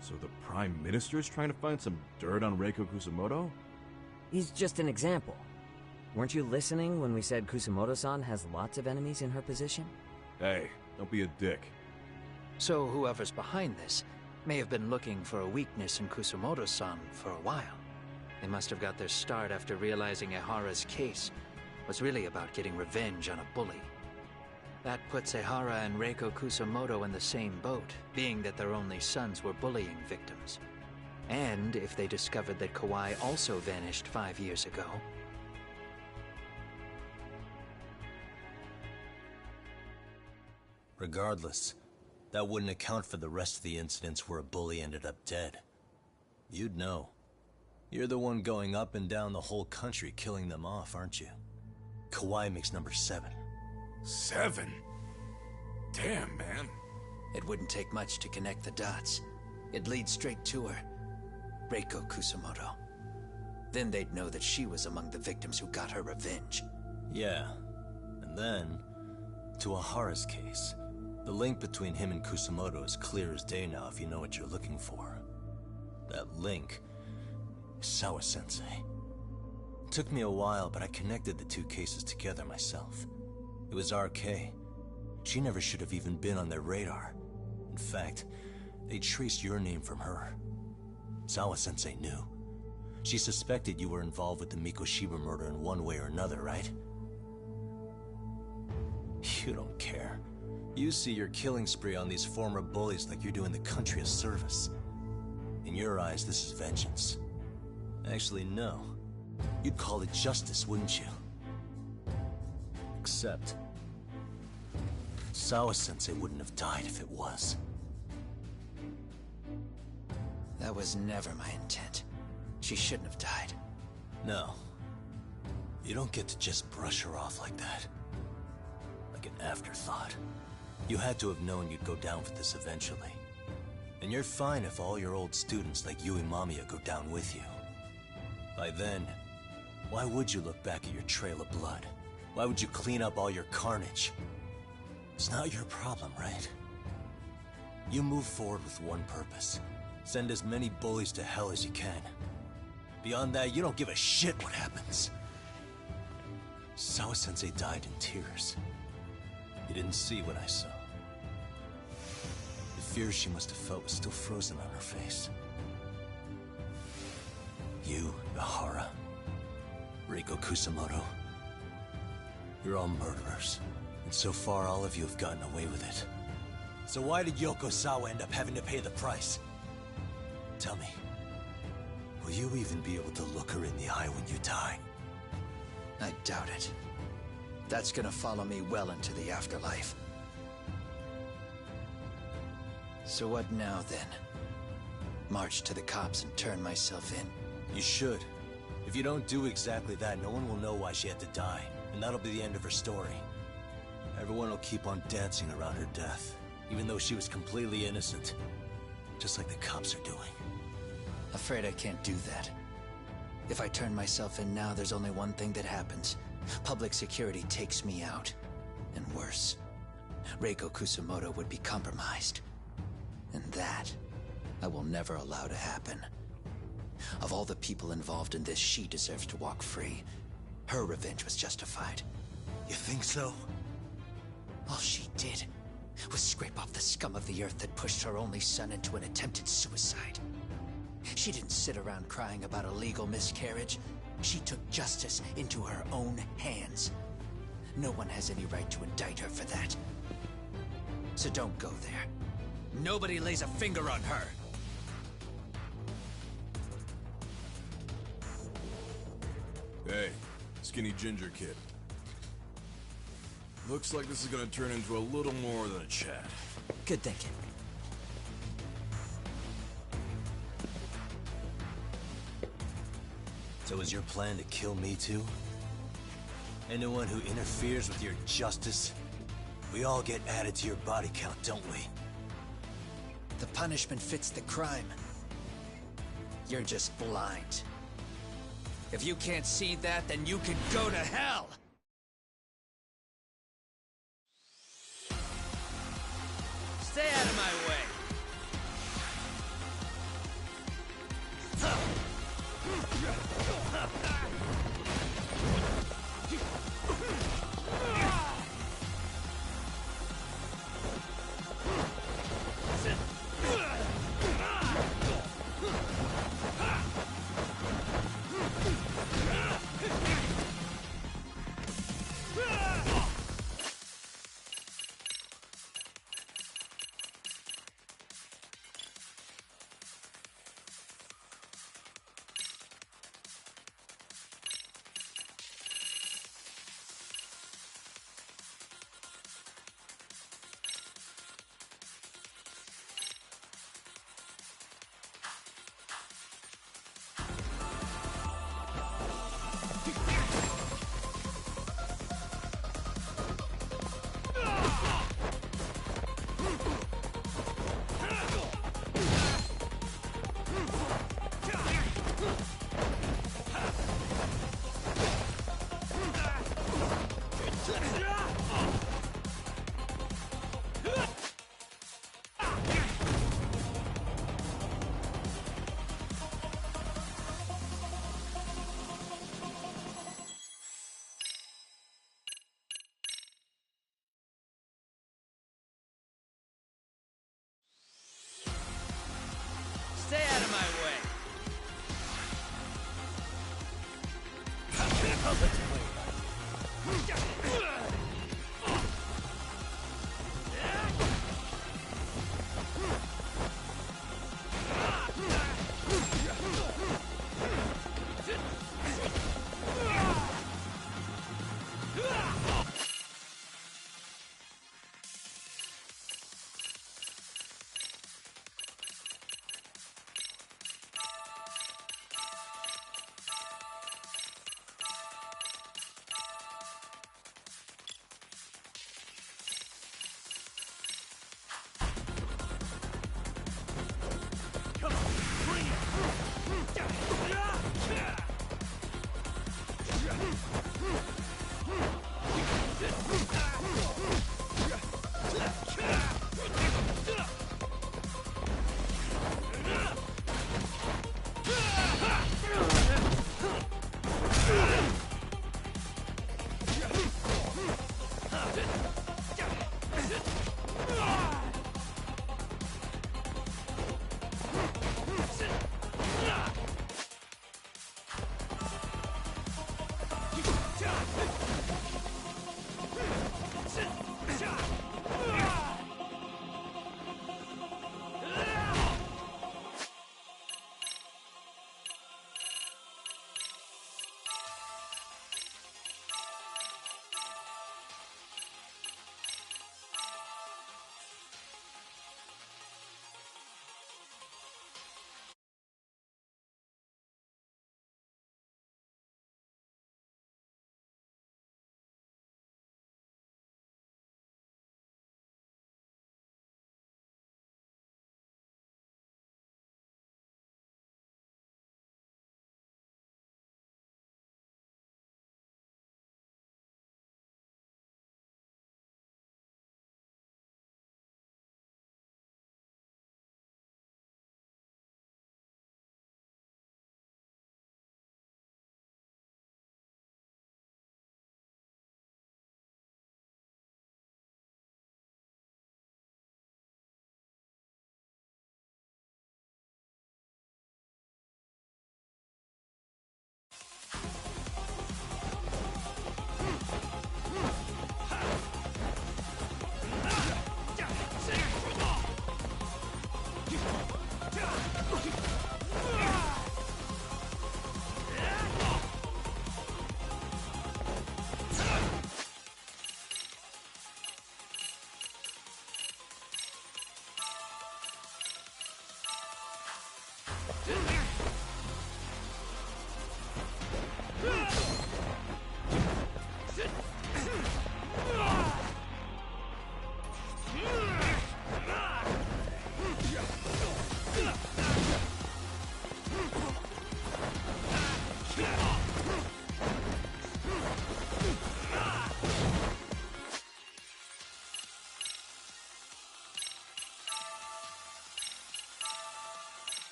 So the Prime Minister's trying to find some dirt on Reiko Kusamoto? He's just an example. Weren't you listening when we said Kusamoto-san has lots of enemies in her position? Hey, don't be a dick. So whoever's behind this may have been looking for a weakness in Kusamoto-san for a while. They must have got their start after realizing Ehara's case was really about getting revenge on a bully. That puts Ehara and Reiko Kusamoto in the same boat, being that their only sons were bullying victims. And if they discovered that Kawai also vanished 5 years ago. Regardless, that wouldn't account for the rest of the incidents where a bully ended up dead. You'd know. You're the one going up and down the whole country killing them off, aren't you? Kawhi makes number 7. 7? Damn, man. It wouldn't take much to connect the dots. It'd lead straight to her. Reiko Kusamoto. Then they'd know that she was among the victims who got her revenge. Yeah. And then, to Ahara's case. The link between him and Kusamoto is clear as day now if you know what you're looking for. That link is Sawa-sensei. It took me a while, but I connected the two cases together myself. It was RK. She never should have even been on their radar. In fact, they traced your name from her. Sawa-sensei knew. She suspected you were involved with the Mikoshiba murder in one way or another, right? You don't care. You see your killing spree on these former bullies like you're doing the country a service. In your eyes, this is vengeance. Actually, no. You'd call it justice, wouldn't you? Except, Sawa-sensei wouldn't have died if it was. That was never my intent. She shouldn't have died. No. You don't get to just brush her off like that. Like an afterthought. You had to have known you'd go down for this eventually. And you're fine if all your old students like Yui Mamiya go down with you. By then, why would you look back at your trail of blood? Why would you clean up all your carnage? It's not your problem, right? You move forward with one purpose. Send as many bullies to hell as you can. Beyond that, you don't give a shit what happens. Sawa-sensei died in tears. You didn't see what I saw. The fear she must have felt was still frozen on her face. You, Ahara, Reiko Kusamoto, you're all murderers. And so far, all of you have gotten away with it. So why did Yoko Sawa end up having to pay the price? Tell me, will you even be able to look her in the eye when you die? I doubt it. That's gonna follow me well into the afterlife. So what now, then? March to the cops and turn myself in? You should. If you don't do exactly that, no one will know why she had to die, and that'll be the end of her story. Everyone will keep on dancing around her death, even though she was completely innocent. Just like the cops are doing. Afraid I can't do that. If I turn myself in now, there's only one thing that happens. Public security takes me out. And worse, Reiko Kusamoto would be compromised. And that, I will never allow to happen. Of all the people involved in this, she deserves to walk free. Her revenge was justified. You think so? All she did was scrape off the scum of the earth that pushed her only son into an attempted suicide. She didn't sit around crying about a legal miscarriage. She took justice into her own hands. No one has any right to indict her for that. So don't go there. Nobody lays a finger on her. Hey, skinny ginger kid. Looks like this is gonna turn into a little more than a chat. Good thinking. So is your plan to kill me too? Anyone who interferes with your justice? We all get added to your body count, don't we? The punishment fits the crime. You're just blind. If you can't see that, then you can go to hell! Stay out of my way!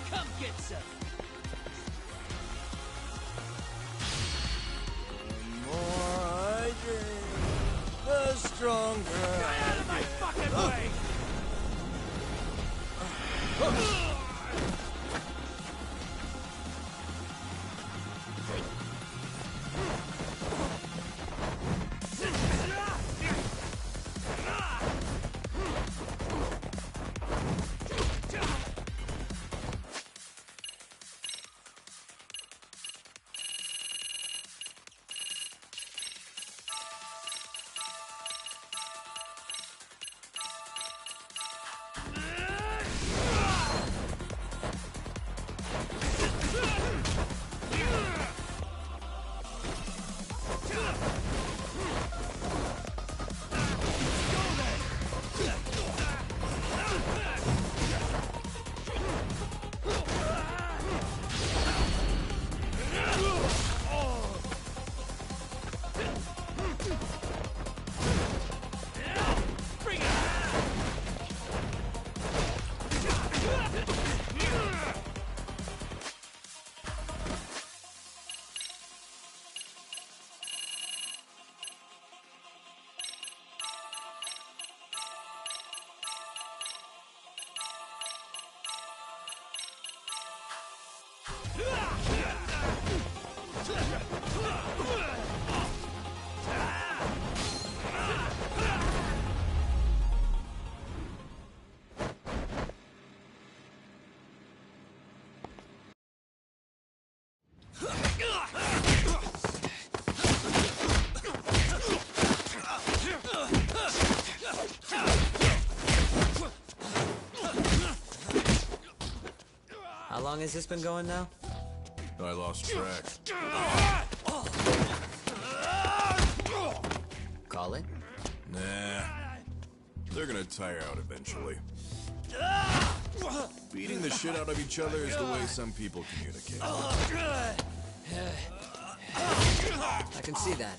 Come get some. The more I drink, the stronger. Get out of my fucking way! How long has this been going now? I lost track. Call it? Nah. They're gonna tire out eventually. Beating the shit out of each other is the way some people communicate. I can see that.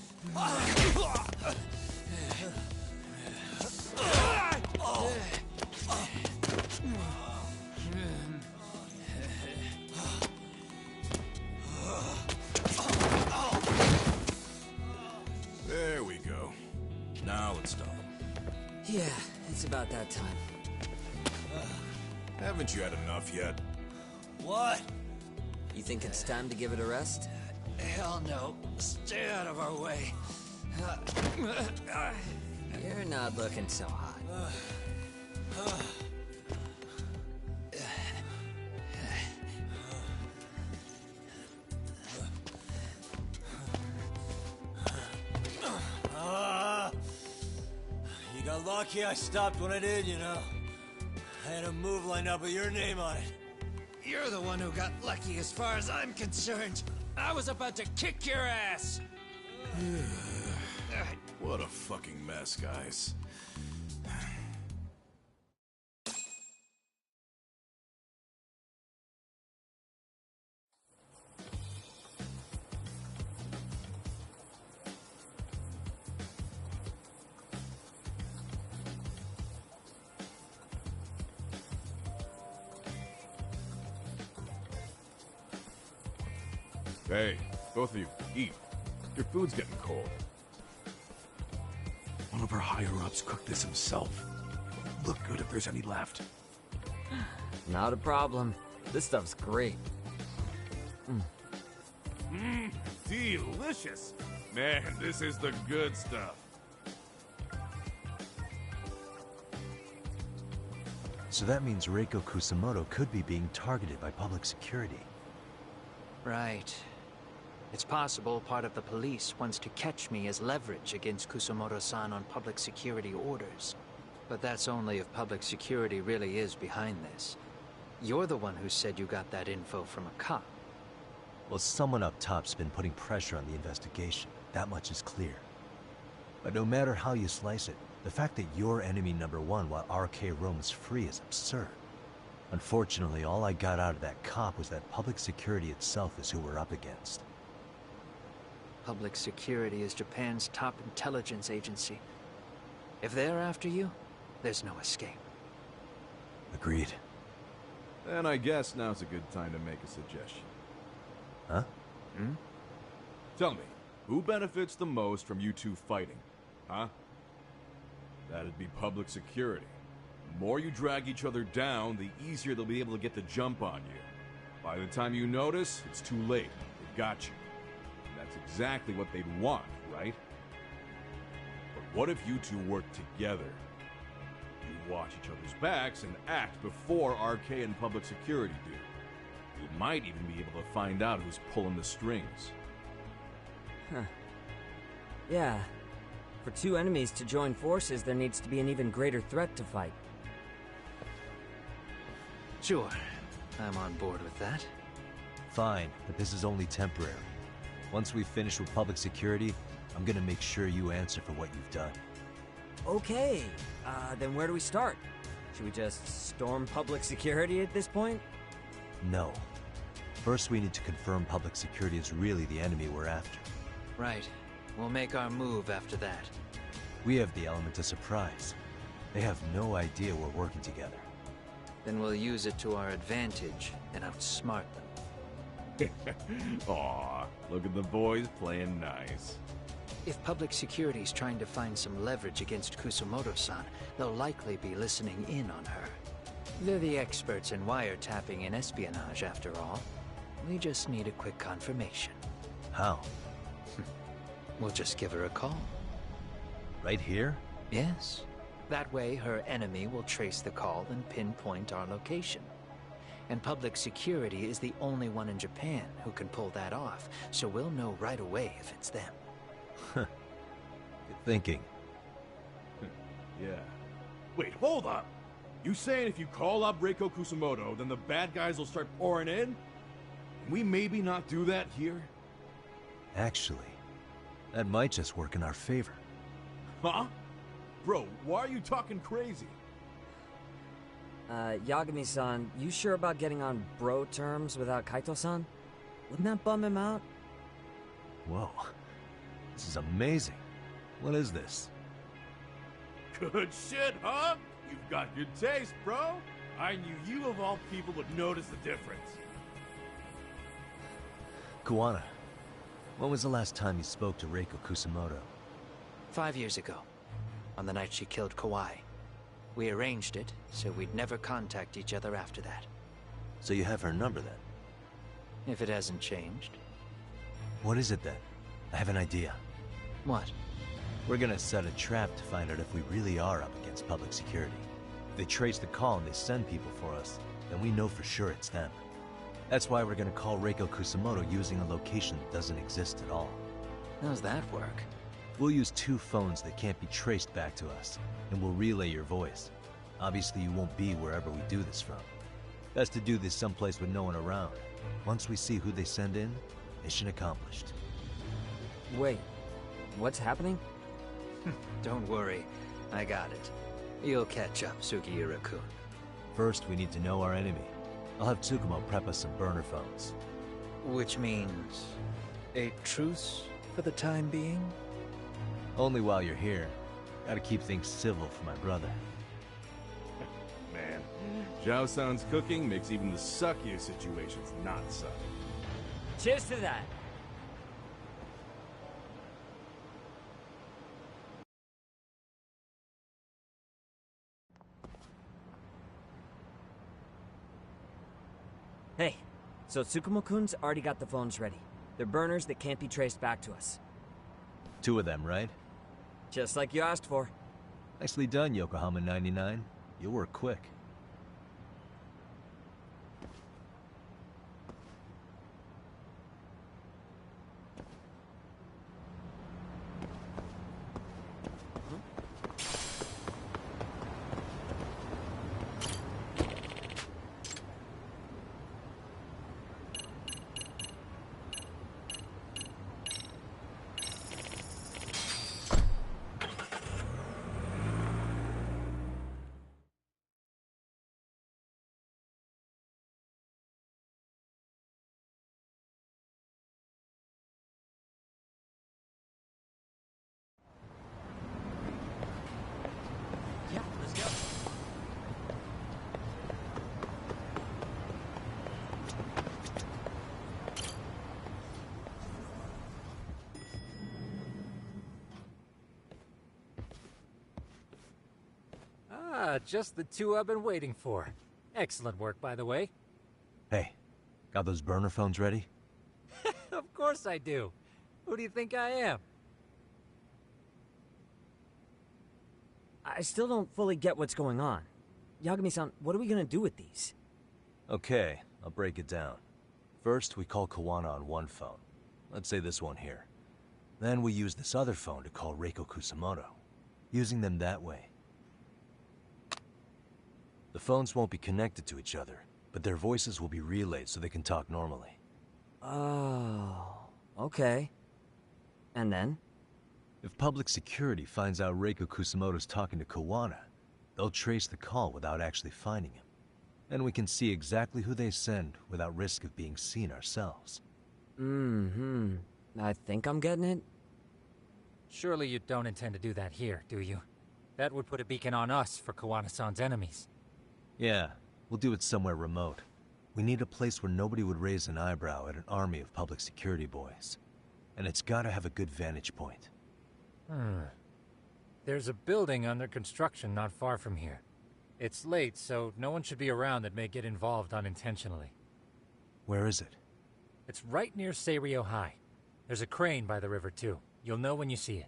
There we go. Now let's stop them. Yeah, it's about that time. Haven't you had enough yet? What? You think it's time to give it a rest? Hell no. Stay out of our way. You're not looking so hot. You got lucky I stopped when I did, you know. I had a move lined up with your name on it. You're the one who got lucky as far as I'm concerned. I was about to kick your ass. What a fucking mess, guys. Hey, both of you, eat. Your food's getting cold. One of our higher-ups cooked this himself. Look good if there's any left. Not a problem. This stuff's great. Delicious. Man, this is the good stuff. So that means Reiko Kusamoto could be being targeted by public security. Right. It's possible part of the police wants to catch me as leverage against Kusamoto-san on public security orders. But that's only if public security really is behind this. You're the one who said you got that info from a cop. Well, someone up top's been putting pressure on the investigation. That much is clear. But no matter how you slice it, the fact that you're enemy number one while RK roams free is absurd. Unfortunately, all I got out of that cop was that public security itself is who we're up against. Public security is Japan's top intelligence agency. If they're after you, there's no escape. Agreed. Then I guess now's a good time to make a suggestion. Huh? Tell me, who benefits the most from you two fighting? Huh? That'd be public security. The more you drag each other down, the easier they'll be able to get the jump on you. By the time you notice, it's too late. They've got you. That's exactly what they'd want, right? But what if you two work together? You watch each other's backs and act before RK and public security do. You might even be able to find out who's pulling the strings. Huh. Yeah. For two enemies to join forces, there needs to be an even greater threat to fight. Sure. I'm on board with that. Fine, but this is only temporary. Once we finish with public security, I'm gonna make sure you answer for what you've done. Okay, then where do we start? Should we just storm public security at this point? No. First, we need to confirm public security is really the enemy we're after. Right. We'll make our move after that. We have the element of surprise. They have no idea we're working together. Then we'll use it to our advantage and outsmart them. Aw, look at the boys playing nice. If public security's trying to find some leverage against Kusumoto-san, they'll likely be listening in on her. They're the experts in wiretapping and espionage, after all. We just need a quick confirmation. How? We'll just give her a call. Right here? Yes. That way, her enemy will trace the call and pinpoint our location. And public security is the only one in Japan who can pull that off, so we'll know right away if it's them. Good thinking. Yeah. Wait, hold up! You saying if you call up Reiko Kusumoto, then the bad guys will start pouring in? Can we maybe not do that here? Actually, that might just work in our favor. Huh? Bro, why are you talking crazy? Yagami-san, you sure about getting on bro terms without Kaito-san? Wouldn't that bum him out? Whoa. This is amazing. What is this? Good shit, huh? You've got good taste, bro. I knew you of all people would notice the difference. Kuwana, when was the last time you spoke to Reiko Kusumoto? 5 years ago, on the night she killed Kawai. We arranged it, so we'd never contact each other after that. So you have her number then? If it hasn't changed. What is it then? I have an idea. What? We're gonna set a trap to find out if we really are up against public security. If they trace the call and they send people for us, then we know for sure it's them. That's why we're gonna call Reiko Kusumoto using a location that doesn't exist at all. How's that work? We'll use 2 phones that can't be traced back to us, and we'll relay your voice. Obviously you won't be wherever we do this from. Best to do this someplace with no one around. Once we see who they send in, mission accomplished. Wait, what's happening? Don't worry, I got it. You'll catch up, Sugiura-kun. First, we need to know our enemy. I'll have Tsukumo prep us some burner phones. Which means a truce for the time being? Only while you're here. Gotta keep things civil for my brother. Man, Zhao-san's cooking makes even the suckiest situations not suck. Cheers to that! Hey, so Tsukumo-kun's already got the phones ready. They're burners that can't be traced back to us. 2 of them, right? Just like you asked for. Nicely done, Yokohama 99. You work quick. just the two I've been waiting for. Excellent work, by the way. Hey, got those burner phones ready? Of course I do. Who do you think I am? I still don't fully get what's going on. Yagami-san, what are we gonna do with these? Okay, I'll break it down. First, we call Kawana on one phone. Let's say this one here. Then we use this other phone to call Reiko Kusamoto. Using them that way. The phones won't be connected to each other, but their voices will be relayed so they can talk normally. Oh, okay. And then? If public security finds out Reiko Kusamoto's talking to Kawana, they'll trace the call without actually finding him. And we can see exactly who they send without risk of being seen ourselves. I think I'm getting it. Surely you don't intend to do that here, do you? That would put a beacon on us for Kawana-san's enemies. Yeah, we'll do it somewhere remote. We need a place where nobody would raise an eyebrow at an army of public security boys. And it's gotta have a good vantage point. There's a building under construction not far from here. It's late, so no one should be around that may get involved unintentionally. Where is it? It's right near Seirio High. There's a crane by the river, too. You'll know when you see it.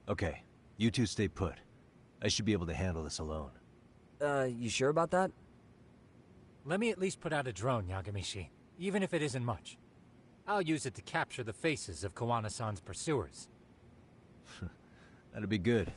Okay, you two stay put. I should be able to handle this alone. You sure about that? Let me at least put out a drone, Yagamishi, even if it isn't much. I'll use it to capture the faces of Kawana-san's pursuers. That'd be good.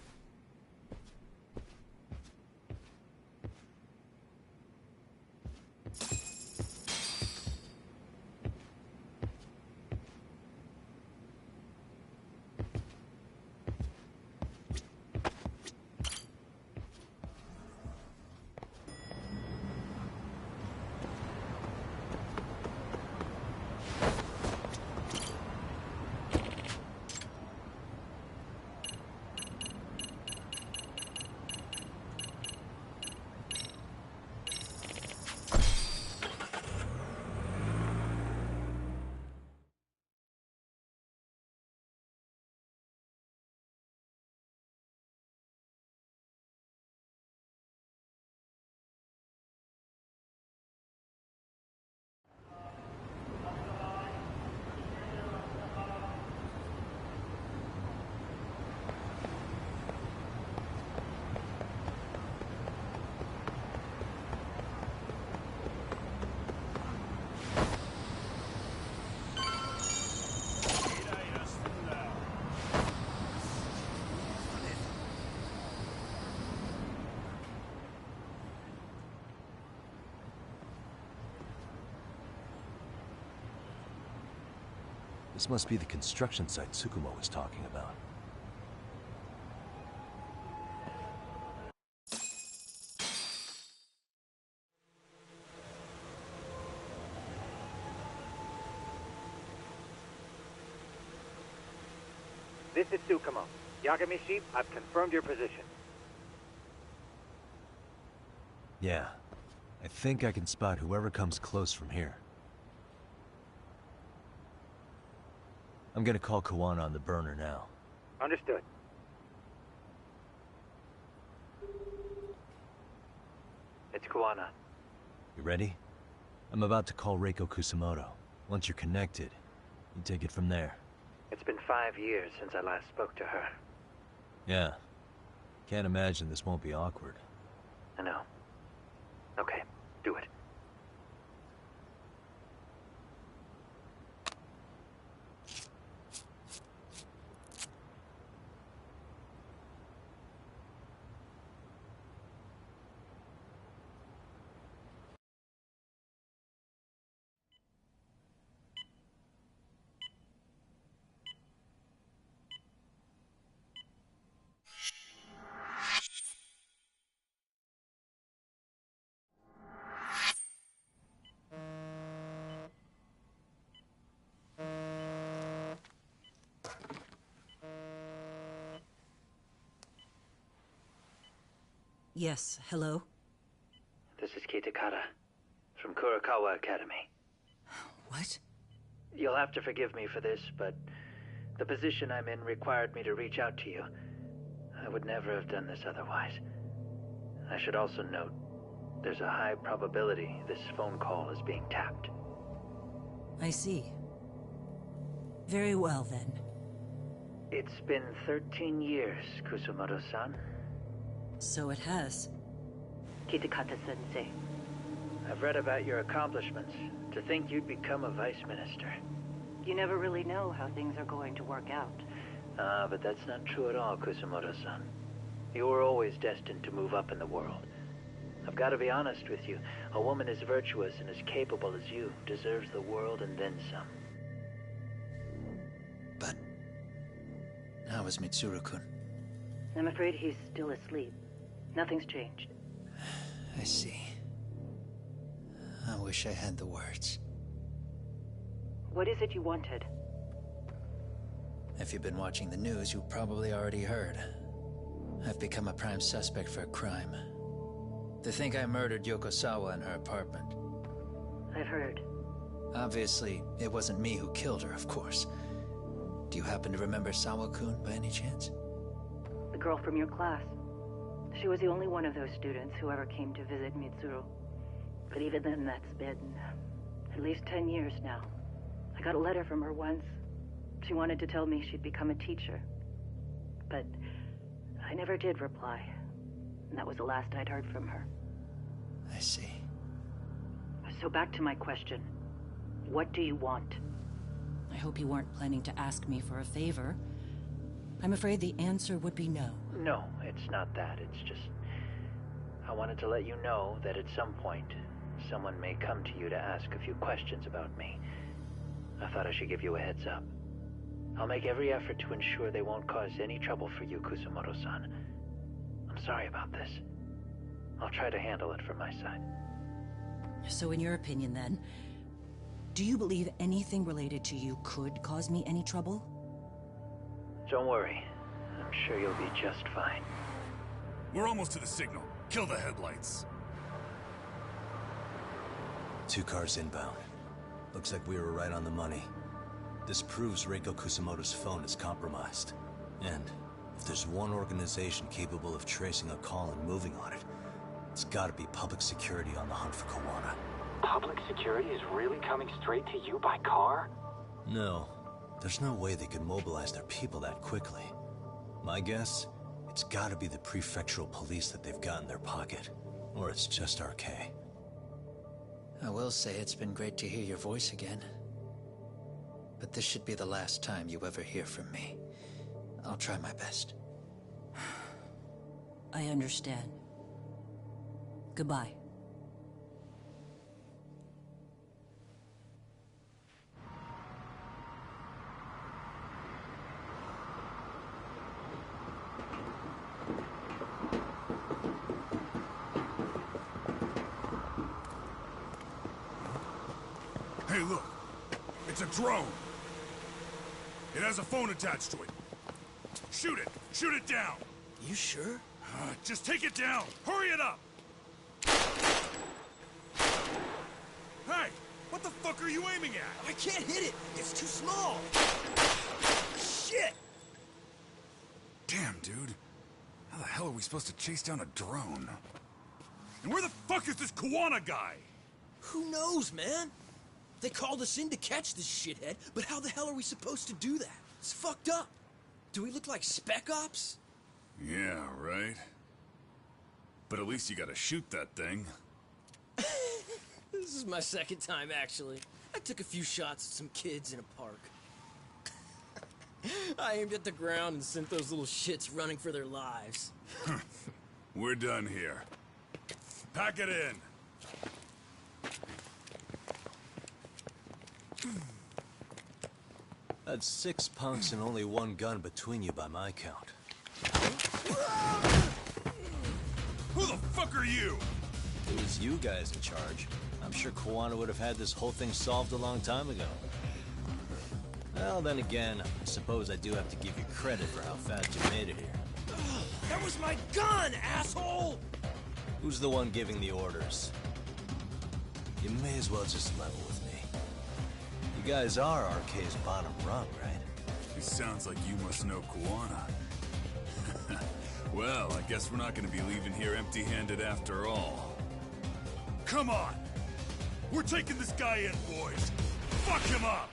This must be the construction site Tsukumo was talking about. This is Tsukumo. Yagamishi, I've confirmed your position. Yeah, I think I can spot whoever comes close from here. I'm gonna call Kawana on the burner now. Understood. It's Kawana. You ready? I'm about to call Reiko Kusamoto. Once you're connected, you take it from there. It's been 5 years since I last spoke to her. Yeah. Can't imagine this won't be awkward. I know. Okay, do it. Yes, hello? This is Kitakata, from Kurakawa Academy. What? You'll have to forgive me for this, but the position I'm in required me to reach out to you. I would never have done this otherwise. I should also note, there's a high probability this phone call is being tapped. I see. Very well, then. It's been 13 years, Kusumoto-san. So it has. Kitakata-sensei. I've read about your accomplishments. To think you'd become a vice minister. You never really know how things are going to work out. But that's not true at all, Kusumoto-san. You were always destined to move up in the world. I've got to be honest with you. A woman as virtuous and as capable as you deserves the world and then some. But how is Mitsuru-kun? I'm afraid he's still asleep. Nothing's changed. I see. I wish I had the words. What is it you wanted? If you've been watching the news, you probably already heard. I've become a prime suspect for a crime. They think I murdered Yokosawa in her apartment. I've heard. Obviously, it wasn't me who killed her, of course. Do you happen to remember Sawa-kun by any chance? The girl from your class. She was the only one of those students who ever came to visit Mitsuru. But even then, that's been at least 10 years now. I got a letter from her once. She wanted to tell me she'd become a teacher. But I never did reply. And that was the last I'd heard from her. I see. So back to my question. What do you want? I hope you weren't planning to ask me for a favor. I'm afraid the answer would be no. No, it's not that. It's just... I wanted to let you know that at some point, someone may come to you to ask a few questions about me. I thought I should give you a heads up. I'll make every effort to ensure they won't cause any trouble for you, Kusumoto-san. I'm sorry about this. I'll try to handle it from my side. So in your opinion, then, do you believe anything related to you could cause me any trouble? Don't worry. I'm sure you'll be just fine. We're almost to the signal. Kill the headlights. 2 cars inbound. Looks like we were right on the money. This proves Reiko Kusumoto's phone is compromised. And if there's one organization capable of tracing a call and moving on it, it's gotta be public security on the hunt for Kawana. Public security is really coming straight to you by car? No. There's no way they could mobilize their people that quickly. My guess, it's gotta be the prefectural police that they've got in their pocket. Or it's just RK. I will say it's been great to hear your voice again. But this should be the last time you ever hear from me. I'll try my best. I understand. Goodbye. Hey, look. It's a drone. It has a phone attached to it. Shoot it! Shoot it down! You sure? Just take it down! Hurry it up! Hey! What the fuck are you aiming at? I can't hit it! It's too small! Shit! Damn, dude. How the hell are we supposed to chase down a drone? And where the fuck is this Kawana guy? Who knows, man? They called us in to catch this shithead, but how the hell are we supposed to do that? It's fucked up. Do we look like Spec Ops? Yeah, right. But at least you gotta shoot that thing. This is my second time, actually. I took a few shots at some kids in a park. I aimed at the ground and sent those little shits running for their lives. We're done here. Pack it in. That's 6 punks and only 1 gun between you by my count. Who the fuck are you? It was you guys in charge. I'm sure Kawana would have had this whole thing solved a long time ago. Well, then again, I suppose I do have to give you credit for how fast you made it here. That was my gun, asshole! Who's the one giving the orders? You may as well just level with me. You guys are RK's bottom rung, right? It sounds like you must know Kawana. Well, I guess we're not gonna be leaving here empty-handed after all. Come on! We're taking this guy in, boys! Fuck him up!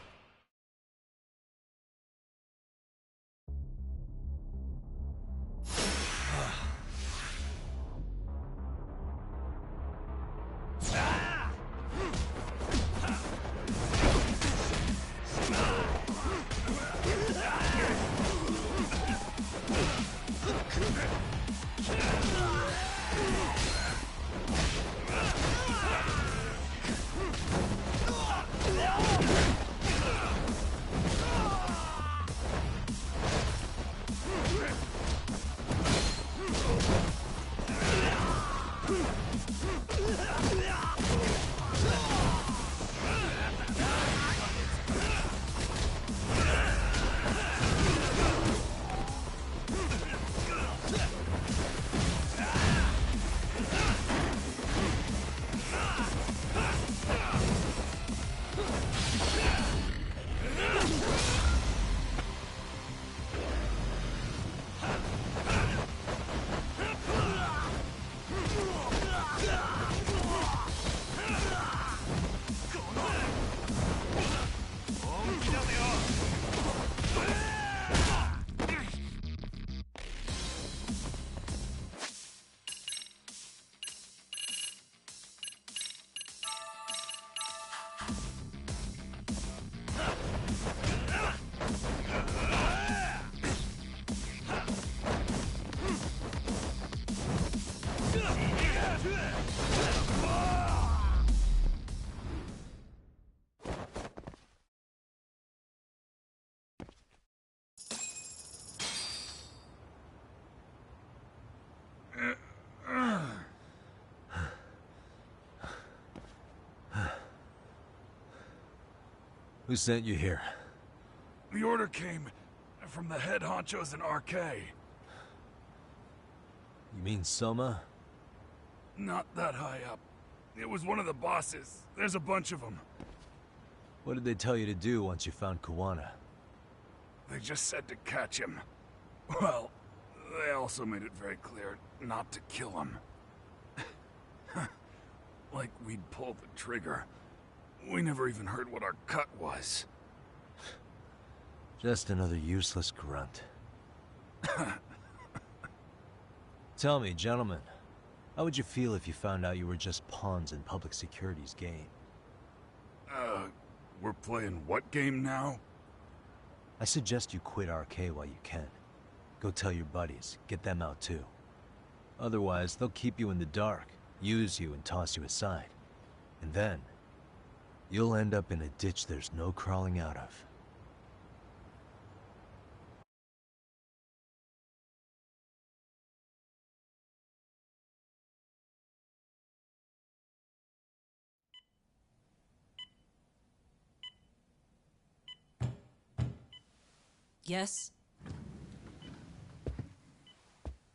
Who sent you here? The order came from the head honchos in RK. You mean Soma? Not that high up. It was one of the bosses. There's a bunch of them. What did they tell you to do once you found Kuwana? They just said to catch him. Well, they also made it very clear not to kill him. Like we'd pull the trigger. We never even heard what our cut was. Just another useless grunt. Tell me, gentlemen, how would you feel if you found out you were just pawns in public security's game? We're playing what game now? I suggest you quit RK while you can. Go tell your buddies, get them out too. Otherwise, they'll keep you in the dark, use you and toss you aside. And then, you'll end up in a ditch there's no crawling out of. Yes?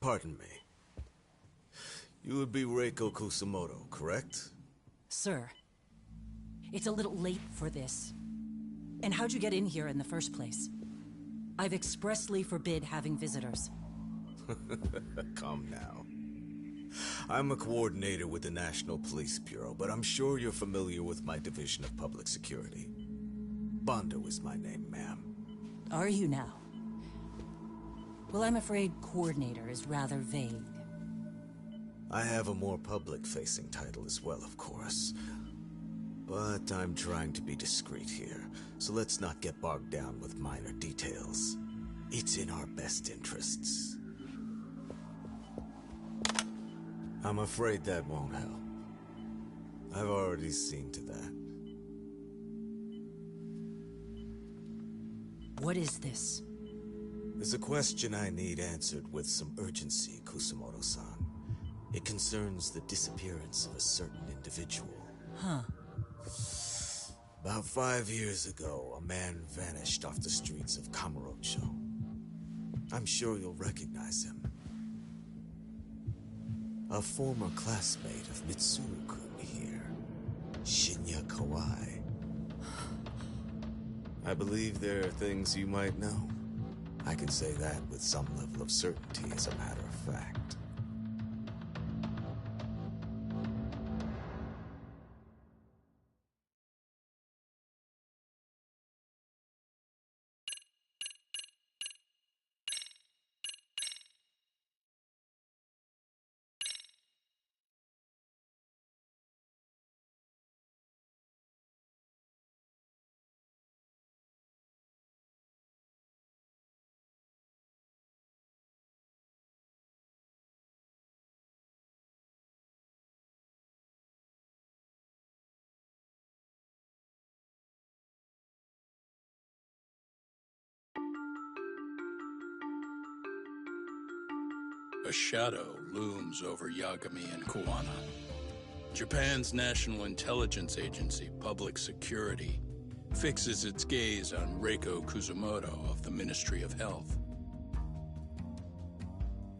Pardon me. You would be Reiko Kusumoto, correct? Sir, it's a little late for this. And how'd you get in here in the first place? I've expressly forbid having visitors. Come now. I'm a coordinator with the National Police Bureau, but I'm sure you're familiar with my Division of Public Security. Bondo is my name, ma'am. Are you now? Well, I'm afraid coordinator is rather vague. I have a more public-facing title as well, of course. But I'm trying to be discreet here, so let's not get bogged down with minor details. It's in our best interests. I'm afraid that won't help. I've already seen to that. What is this? There's a question I need answered with some urgency, Kusumoto-san. It concerns the disappearance of a certain individual. Huh. About 5 years ago, a man vanished off the streets of Kamurocho. I'm sure you'll recognize him. A former classmate of Mitsuru-kun here, Shinya Kawai. I believe there are things you might know. I can say that with some level of certainty, as a matter of fact. A shadow looms over Yagami and Kuwana. Japan's National Intelligence Agency, Public Security, fixes its gaze on Reiko Kusumoto of the Ministry of Health.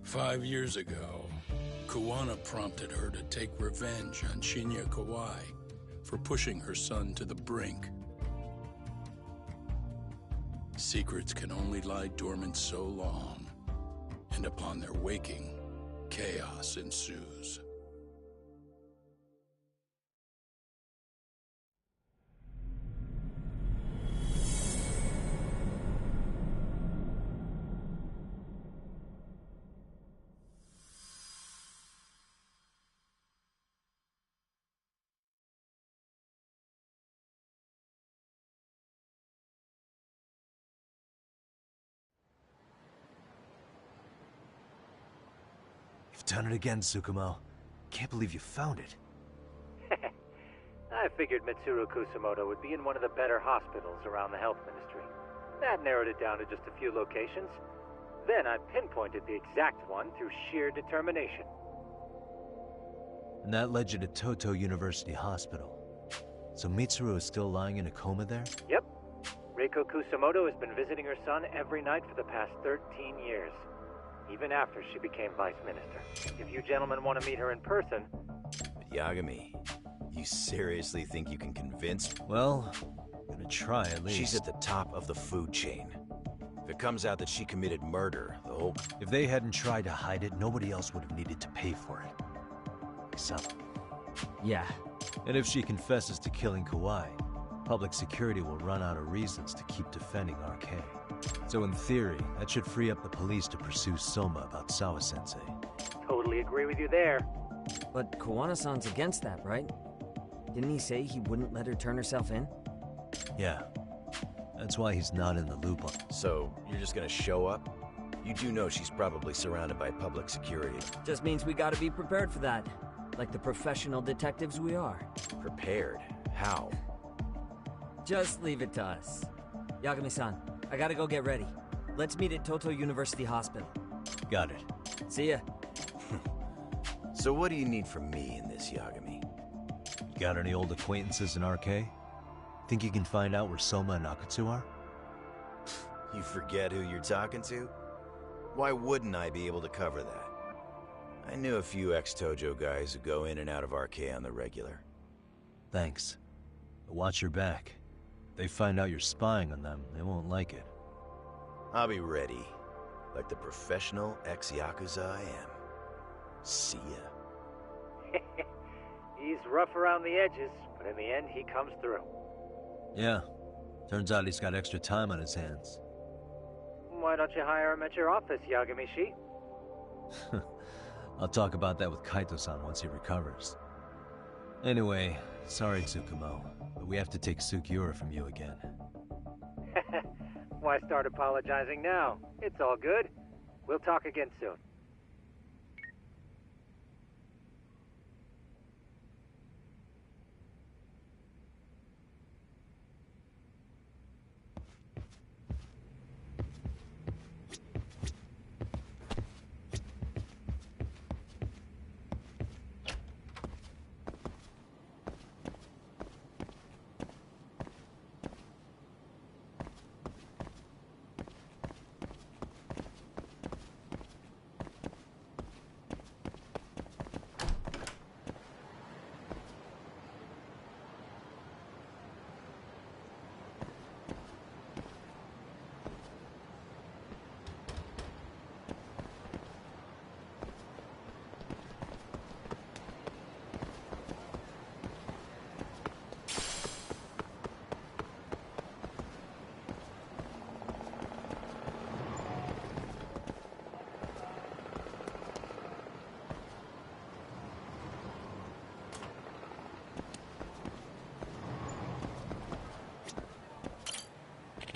5 years ago, Kuwana prompted her to take revenge on Shinya Kawai for pushing her son to the brink. Secrets can only lie dormant so long, and upon their waking, chaos ensues. Done it again, Tsukumo. Can't believe you found it. I figured Mitsuru Kusumoto would be in one of the better hospitals around the health ministry. That narrowed it down to just a few locations. Then I pinpointed the exact one through sheer determination. And that led you to Toto University Hospital. So Mitsuru is still lying in a coma there? Yep. Reiko Kusumoto has been visiting her son every night for the past 13 years. Even after she became vice minister. If you gentlemen want to meet her in person... But Yagami, you seriously think you can convince... Well, I'm gonna try at least. She's at the top of the food chain. If it comes out that she committed murder, the whole... If they hadn't tried to hide it, nobody else would have needed to pay for it. Except... Yeah. And if she confesses to killing Kawai, public security will run out of reasons to keep defending RK. So in theory, that should free up the police to pursue Soma about Sawa-sensei. Totally agree with you there. But Kawana-san's against that, right? Didn't he say he wouldn't let her turn herself in? Yeah. That's why he's not in the loop on... So, you're just gonna show up? You do know she's probably surrounded by public security. Just means we gotta be prepared for that. Like the professional detectives we are. Prepared? How? Just leave it to us. Yagami-san, I gotta go get ready. Let's meet at Toto University Hospital. Got it. See ya. So what do you need from me in this, Yagami? Got any old acquaintances in RK? Think you can find out where Soma and Akutsu are? You forget who you're talking to? Why wouldn't I be able to cover that? I knew a few ex-Tojo guys who go in and out of RK on the regular. Thanks. But watch your back. If they find out you're spying on them, they won't like it. I'll be ready. Like the professional ex-Yakuza I am. See ya. He's rough around the edges, but in the end he comes through. Yeah. Turns out he's got extra time on his hands. Why don't you hire him at your office, Yagami-shi? I'll talk about that with Kaito-san once he recovers. Anyway, sorry Tsukumo, but we have to take Sukiura from you again. Why start apologizing now? It's all good. We'll talk again soon.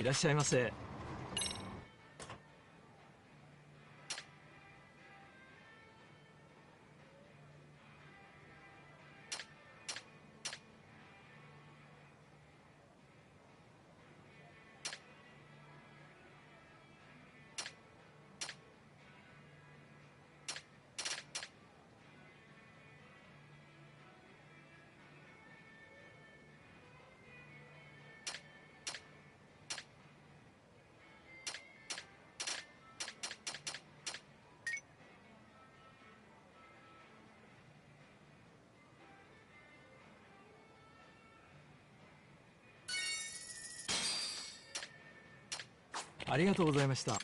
いらっしゃいませ。ありがとうございました。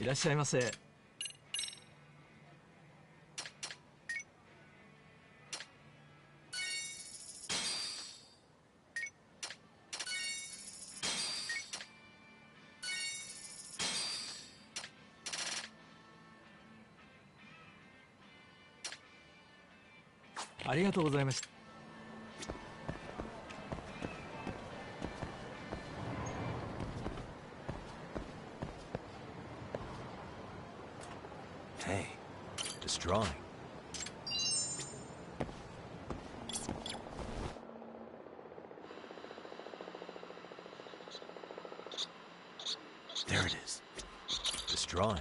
いらっしゃいませ。ありがとうございました。Hey, this drawing. There it is. This drawing.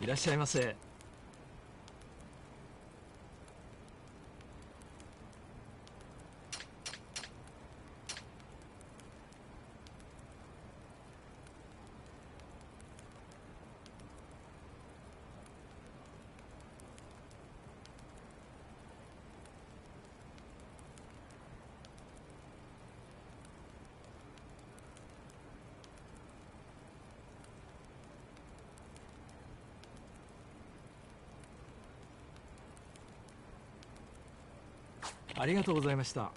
いらっしゃいませ。ありがとうございました。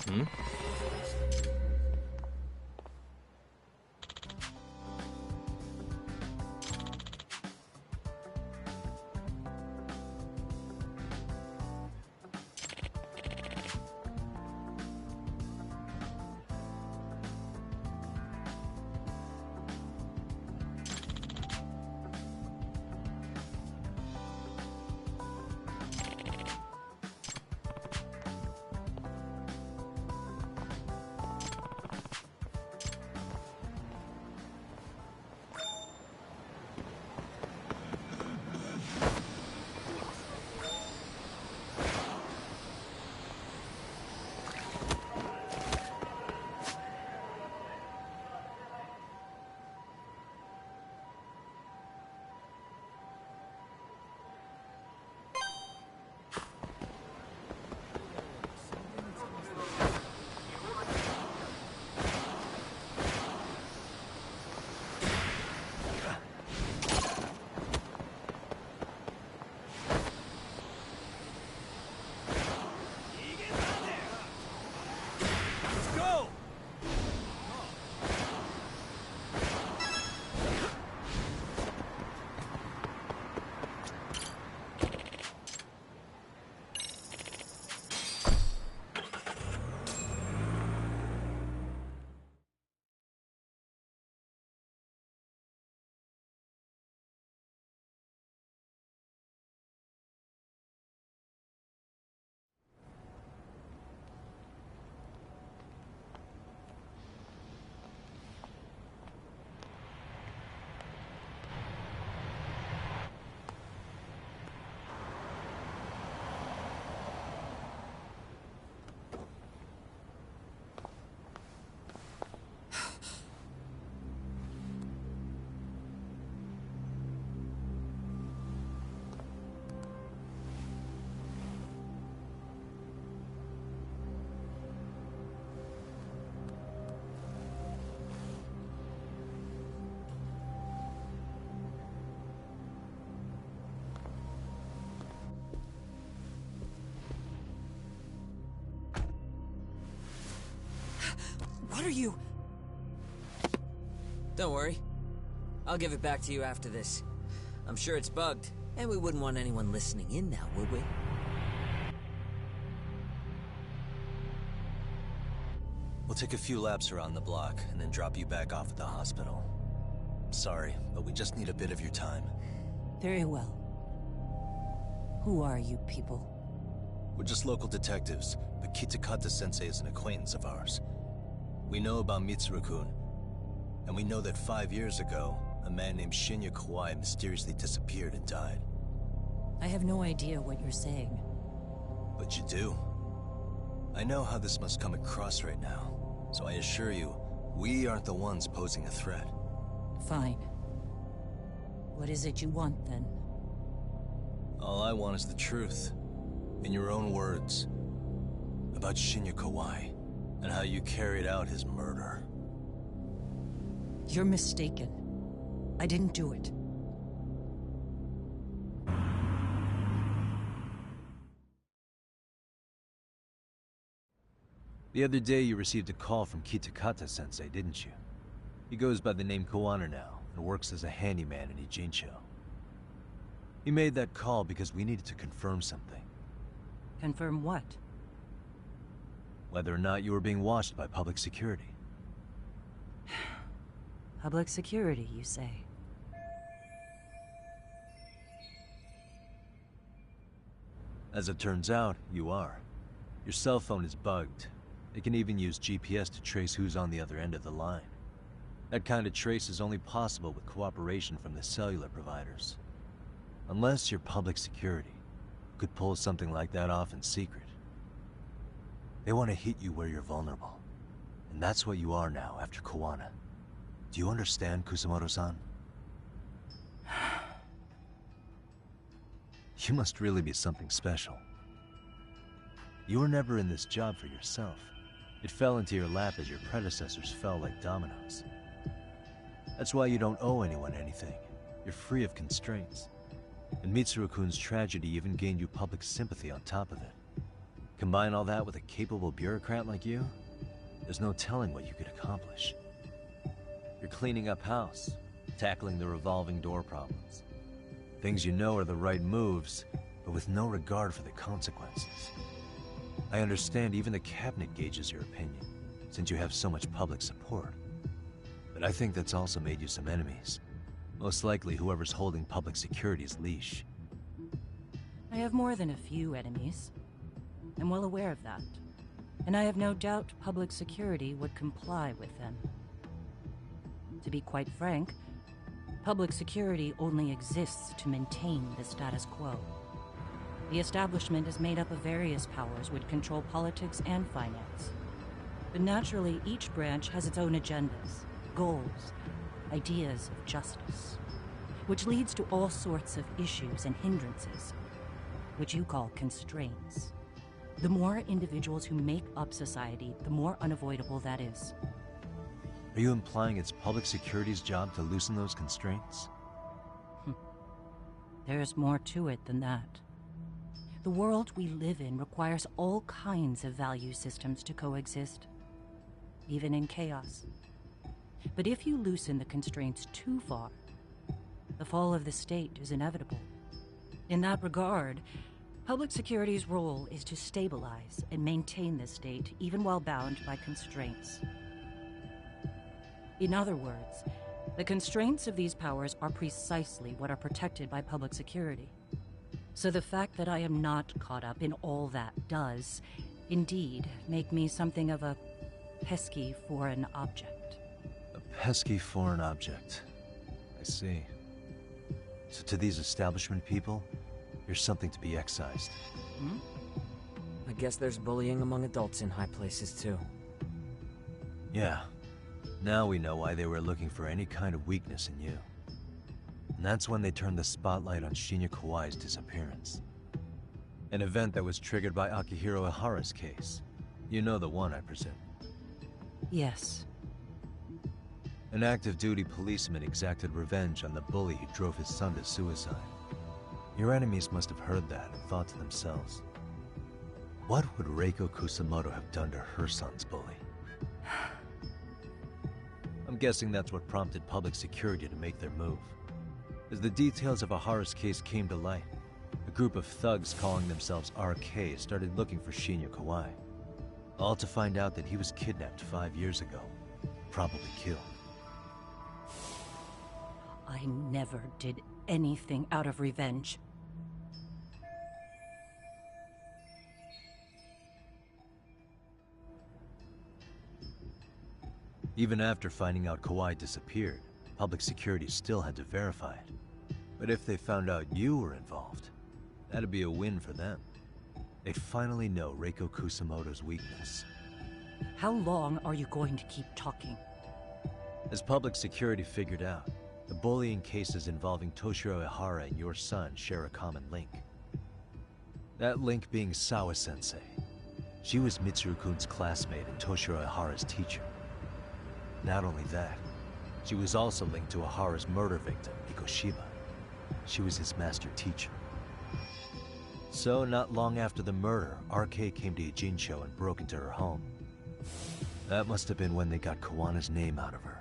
Hmm? What are you? Don't worry. I'll give it back to you after this. I'm sure it's bugged, and we wouldn't want anyone listening in now, would we? We'll take a few laps around the block, and then drop you back off at the hospital. Sorry, but we just need a bit of your time. Very well. Who are you people? We're just local detectives, but Kitakata-sensei is an acquaintance of ours. We know about Mitsuru-kun, and we know that 5 years ago, a man named Shinya Kawai mysteriously disappeared and died. I have no idea what you're saying. But you do. I know how this must come across right now, so I assure you, we aren't the ones posing a threat. Fine. What is it you want, then? All I want is the truth. In your own words. About Shinya Kawai, and how you carried out his murder. You're mistaken. I didn't do it. The other day you received a call from Kitakata-sensei, didn't you? He goes by the name Koana now, and works as a handyman in Ijincho. He made that call because we needed to confirm something. Confirm what? Whether or not you were being watched by public security. Public security, you say? As it turns out, you are. Your cell phone is bugged. It can even use GPS to trace who's on the other end of the line. That kind of trace is only possible with cooperation from the cellular providers. Unless you're public security, you could pull something like that off in secret. They want to hit you where you're vulnerable. And that's what you are now after Koana. Do you understand, Kusamoto-san? You must really be something special. You were never in this job for yourself. It fell into your lap as your predecessors fell like dominoes. That's why you don't owe anyone anything. You're free of constraints. And Mitsuru-kun's tragedy even gained you public sympathy on top of it. Combine all that with a capable bureaucrat like you, there's no telling what you could accomplish. You're cleaning up house, tackling the revolving door problems. Things you know are the right moves, but with no regard for the consequences. I understand even the cabinet gauges your opinion, since you have so much public support. But I think that's also made you some enemies. Most likely whoever's holding public security's leash. I have more than a few enemies. I'm well aware of that. And I have no doubt public security would comply with them. To be quite frank, public security only exists to maintain the status quo. The establishment is made up of various powers which control politics and finance. But naturally, each branch has its own agendas, goals, ideas of justice, which leads to all sorts of issues and hindrances, which you call constraints. The more individuals who make up society, the more unavoidable that is. Are you implying it's public security's job to loosen those constraints? There's more to it than that. The world we live in requires all kinds of value systems to coexist, even in chaos. But if you loosen the constraints too far, the fall of the state is inevitable. In that regard, public security's role is to stabilize and maintain the state, even while bound by constraints. In other words, the constraints of these powers are precisely what are protected by public security. So the fact that I am not caught up in all that does, indeed, make me something of a pesky foreign object. A pesky foreign object. I see. So to these establishment people, you're something to be excised. I guess there's bullying among adults in high places, too. Yeah. Now we know why they were looking for any kind of weakness in you. And that's when they turned the spotlight on Shinya Kawai's disappearance. An event that was triggered by Akihiro Ihara's case. You know the one, I presume. Yes. An active duty policeman exacted revenge on the bully who drove his son to suicide. Your enemies must have heard that and thought to themselves, what would Reiko Kusamoto have done to her son's bully? I'm guessing that's what prompted public security to make their move. As the details of Ihara's case came to light, a group of thugs calling themselves RK started looking for Shinya Kawai. All to find out that he was kidnapped 5 years ago, probably killed. I never did anything out of revenge. Even after finding out Kawai disappeared, public security still had to verify it. But if they found out you were involved, that'd be a win for them. They'd finally know Reiko Kusamoto's weakness. How long are you going to keep talking? As public security figured out, the bullying cases involving Toshiro Ihara and your son share a common link. That link being Sawa-sensei. She was Mitsuru-kun's classmate and Toshiro Ihara's teacher. Not only that, she was also linked to Ihara's murder victim, Mikoshiba. She was his master teacher. So, not long after the murder, RK came to Ijincho and broke into her home. That must have been when they got Kawana's name out of her.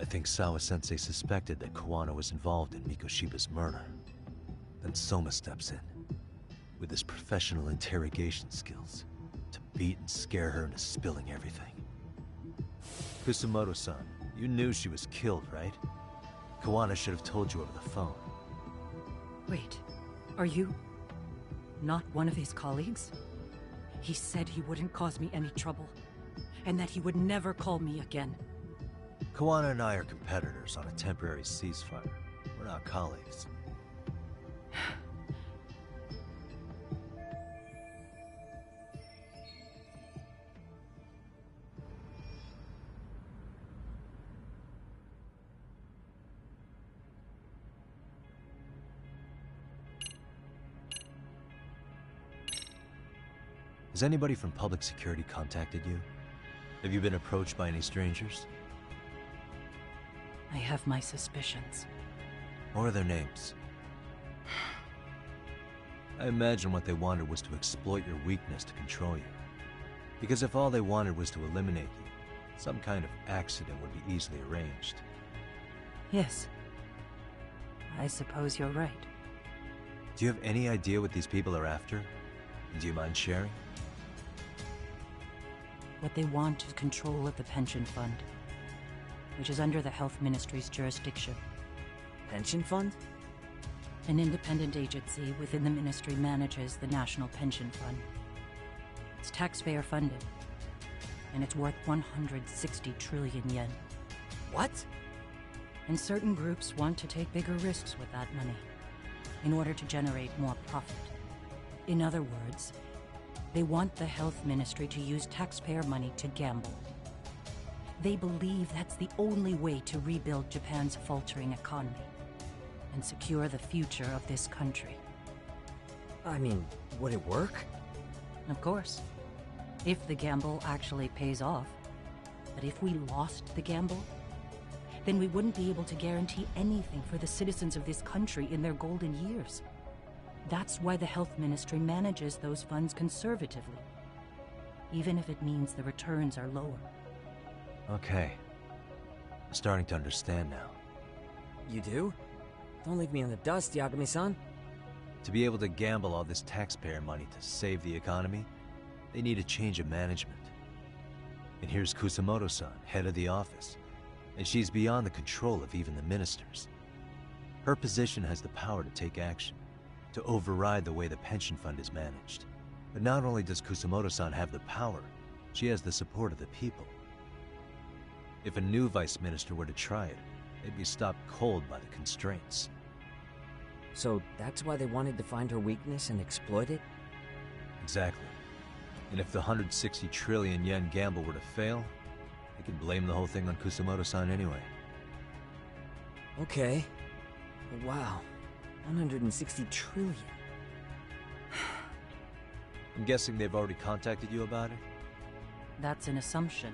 I think Sawa-sensei suspected that Kawana was involved in Mikoshiba's murder. Then Soma steps in, with his professional interrogation skills, to beat and scare her into spilling everything. Kusamoto-san, you knew she was killed, right? Kawana should have told you over the phone. Wait, are you not one of his colleagues? He said he wouldn't cause me any trouble, and that he would never call me again. Kawana and I are competitors on a temporary ceasefire. We're not colleagues. Has anybody from public security contacted you? Have you been approached by any strangers? I have my suspicions. What are their names? I imagine what they wanted was to exploit your weakness to control you. Because if all they wanted was to eliminate you, some kind of accident would be easily arranged. Yes. I suppose you're right. Do you have any idea what these people are after? Do you mind sharing? What they want is control of the pension fund, which is under the Health Ministry's jurisdiction. Pension fund? An independent agency within the ministry manages the National Pension Fund. It's taxpayer funded, and it's worth 160 trillion yen. What? And certain groups want to take bigger risks with that money in order to generate more profit. In other words, they want the health ministry to use taxpayer money to gamble. They believe that's the only way to rebuild Japan's faltering economy and secure the future of this country. I mean, would it work? Of course. If the gamble actually pays off. But if we lost the gamble, then we wouldn't be able to guarantee anything for the citizens of this country in their golden years. That's why the health ministry manages those funds conservatively, even if it means the returns are lower. Okay. I'm starting to understand now. You do? Don't leave me in the dust, Yagami-san. To be able to gamble all this taxpayer money to save the economy, they need a change of management. And here's Kusamoto-san, head of the office, and she's beyond the control of even the ministers. Her position has the power to take action, to override the way the pension fund is managed. But not only does Kusamoto-san have the power, she has the support of the people. If a new vice minister were to try it, they'd be stopped cold by the constraints. So that's why they wanted to find her weakness and exploit it? Exactly. And if the 160 trillion yen gamble were to fail, they could blame the whole thing on Kusamoto-san anyway. Okay. Wow. 160 trillion. I'm guessing they've already contacted you about it? That's an assumption.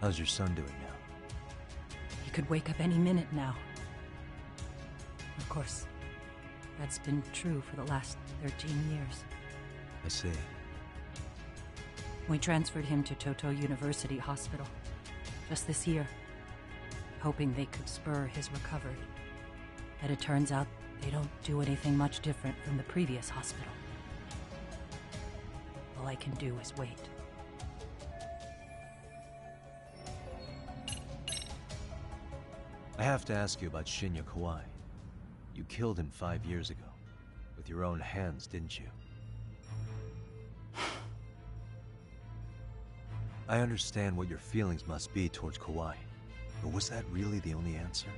How's your son doing now? He could wake up any minute now. Of course, that's been true for the last 13 years. I see. We transferred him to Toto University Hospital just this year, hoping they could spur his recovery. But it turns out they don't do anything much different from the previous hospital. All I can do is wait. I have to ask you about Shinya Kawai. You killed him 5 years ago. With your own hands, didn't you? I understand what your feelings must be towards Kawai, but was that really the only answer?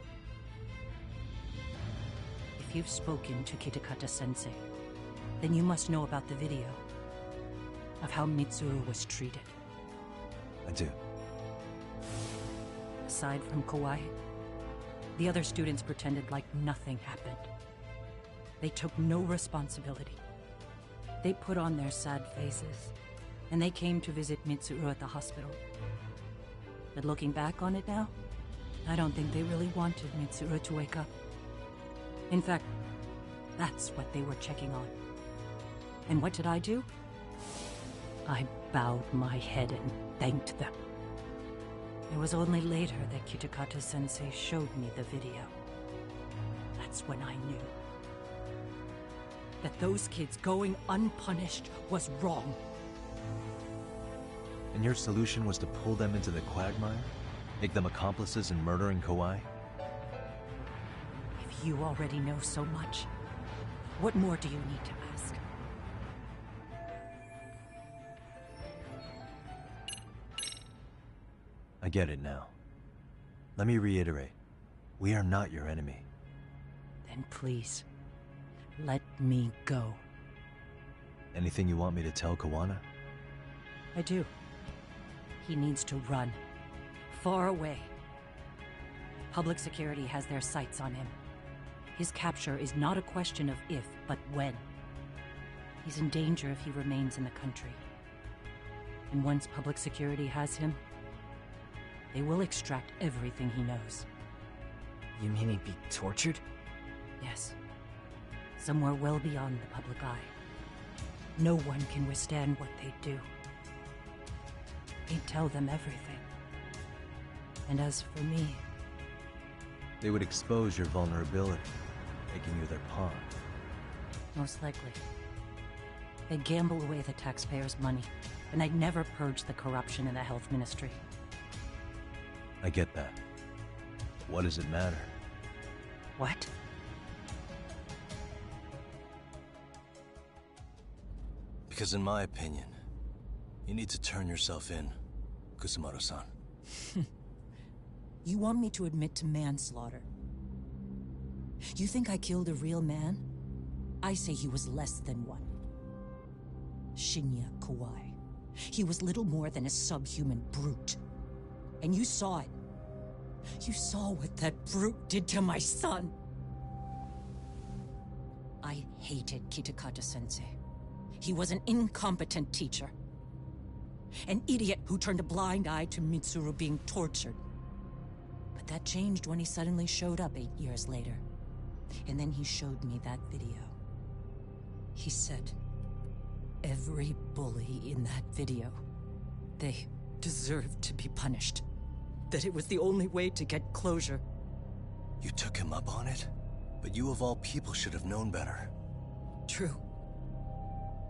If you've spoken to Kitakata-sensei, then you must know about the video of how Mitsuru was treated. I do. Aside from Kawai, the other students pretended like nothing happened. They took no responsibility. They put on their sad faces, and they came to visit Mitsuru at the hospital. But looking back on it now, I don't think they really wanted Mitsuru to wake up. In fact, that's what they were checking on. And what did I do? I bowed my head and thanked them. It was only later that Kitakata-sensei showed me the video. That's when I knew that those kids going unpunished was wrong. And your solution was to pull them into the quagmire? Make them accomplices in murdering Kawai? If you already know so much, what more do you need to ask? I get it now. Let me reiterate. We are not your enemy. Then please, let me go. Anything you want me to tell Kawana? I do. He needs to run. Far away. Public security has their sights on him. His capture is not a question of if, but when. He's in danger if he remains in the country. And once public security has him, they will extract everything he knows. You mean he'd be tortured? Yes. Somewhere well beyond the public eye. No one can withstand what they do. They'd tell them everything. And as for me... They would expose your vulnerability, making you their pawn. Most likely. They'd gamble away the taxpayers' money, and I'd never purge the corruption in the health ministry. I get that. But what does it matter? What? Because in my opinion, you need to turn yourself in, Kusumoto-san. You want me to admit to manslaughter? You think I killed a real man? I say he was less than one. Shinya Kawai. He was little more than a subhuman brute. And you saw it. You saw what that brute did to my son. I hated Kitakata-sensei. He was an incompetent teacher. An idiot who turned a blind eye to Mitsuru being tortured. But that changed when he suddenly showed up 8 years later. And then he showed me that video. He said, every bully in that video, they deserved to be punished. That it was the only way to get closure. You took him up on it? But you of all people should have known better. True.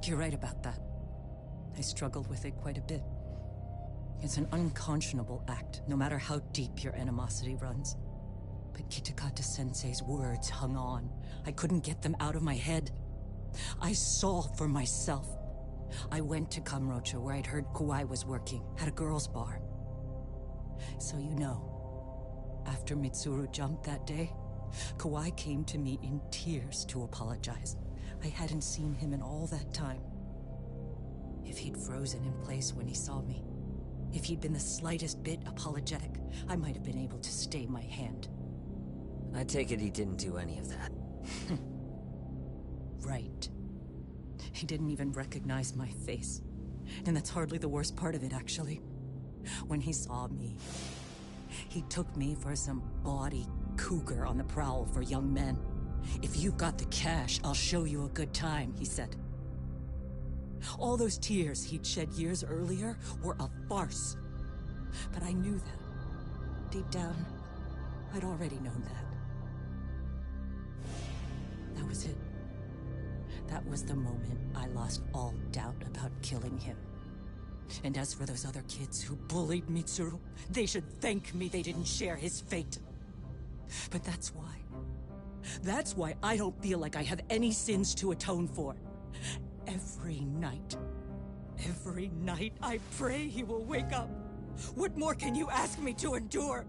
You're right about that. I struggled with it quite a bit. It's an unconscionable act, no matter how deep your animosity runs. But Kitakata-sensei's words hung on. I couldn't get them out of my head. I saw for myself. I went to Kamurocho, where I'd heard Kawai was working, at a girls' bar. So you know, after Mitsuru jumped that day, Kawai came to me in tears to apologize. I hadn't seen him in all that time. If he'd frozen in place when he saw me, if he'd been the slightest bit apologetic, I might have been able to stay my hand. I take it he didn't do any of that. Right. He didn't even recognize my face. And that's hardly the worst part of it, actually. When he saw me, he took me for some bawdy cougar on the prowl for young men. If you've got the cash, I'll show you a good time, he said. All those tears he'd shed years earlier were a farce. But I knew that. Deep down, I'd already known that. That was it. That was the moment I lost all doubt about killing him. And as for those other kids who bullied Mitsuru, they should thank me they didn't share his fate. But that's why. That's why I don't feel like I have any sins to atone for. Every night I pray he will wake up. What more can you ask me to endure?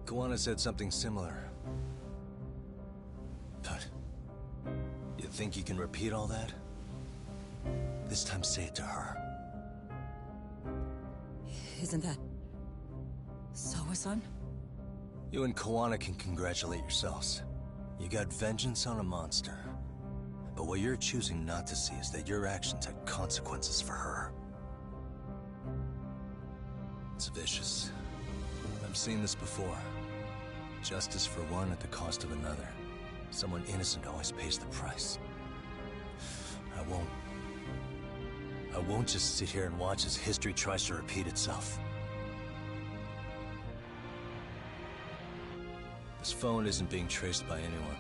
Kawana said something similar. But you think you can repeat all that? This time say it to her. Isn't that... Sawa-san? You and Kawana can congratulate yourselves. You got vengeance on a monster. But what you're choosing not to see is that your actions had consequences for her. It's vicious. I've seen this before. Justice for one at the cost of another. Someone innocent always pays the price. I won't just sit here and watch as history tries to repeat itself. This phone isn't being traced by anyone.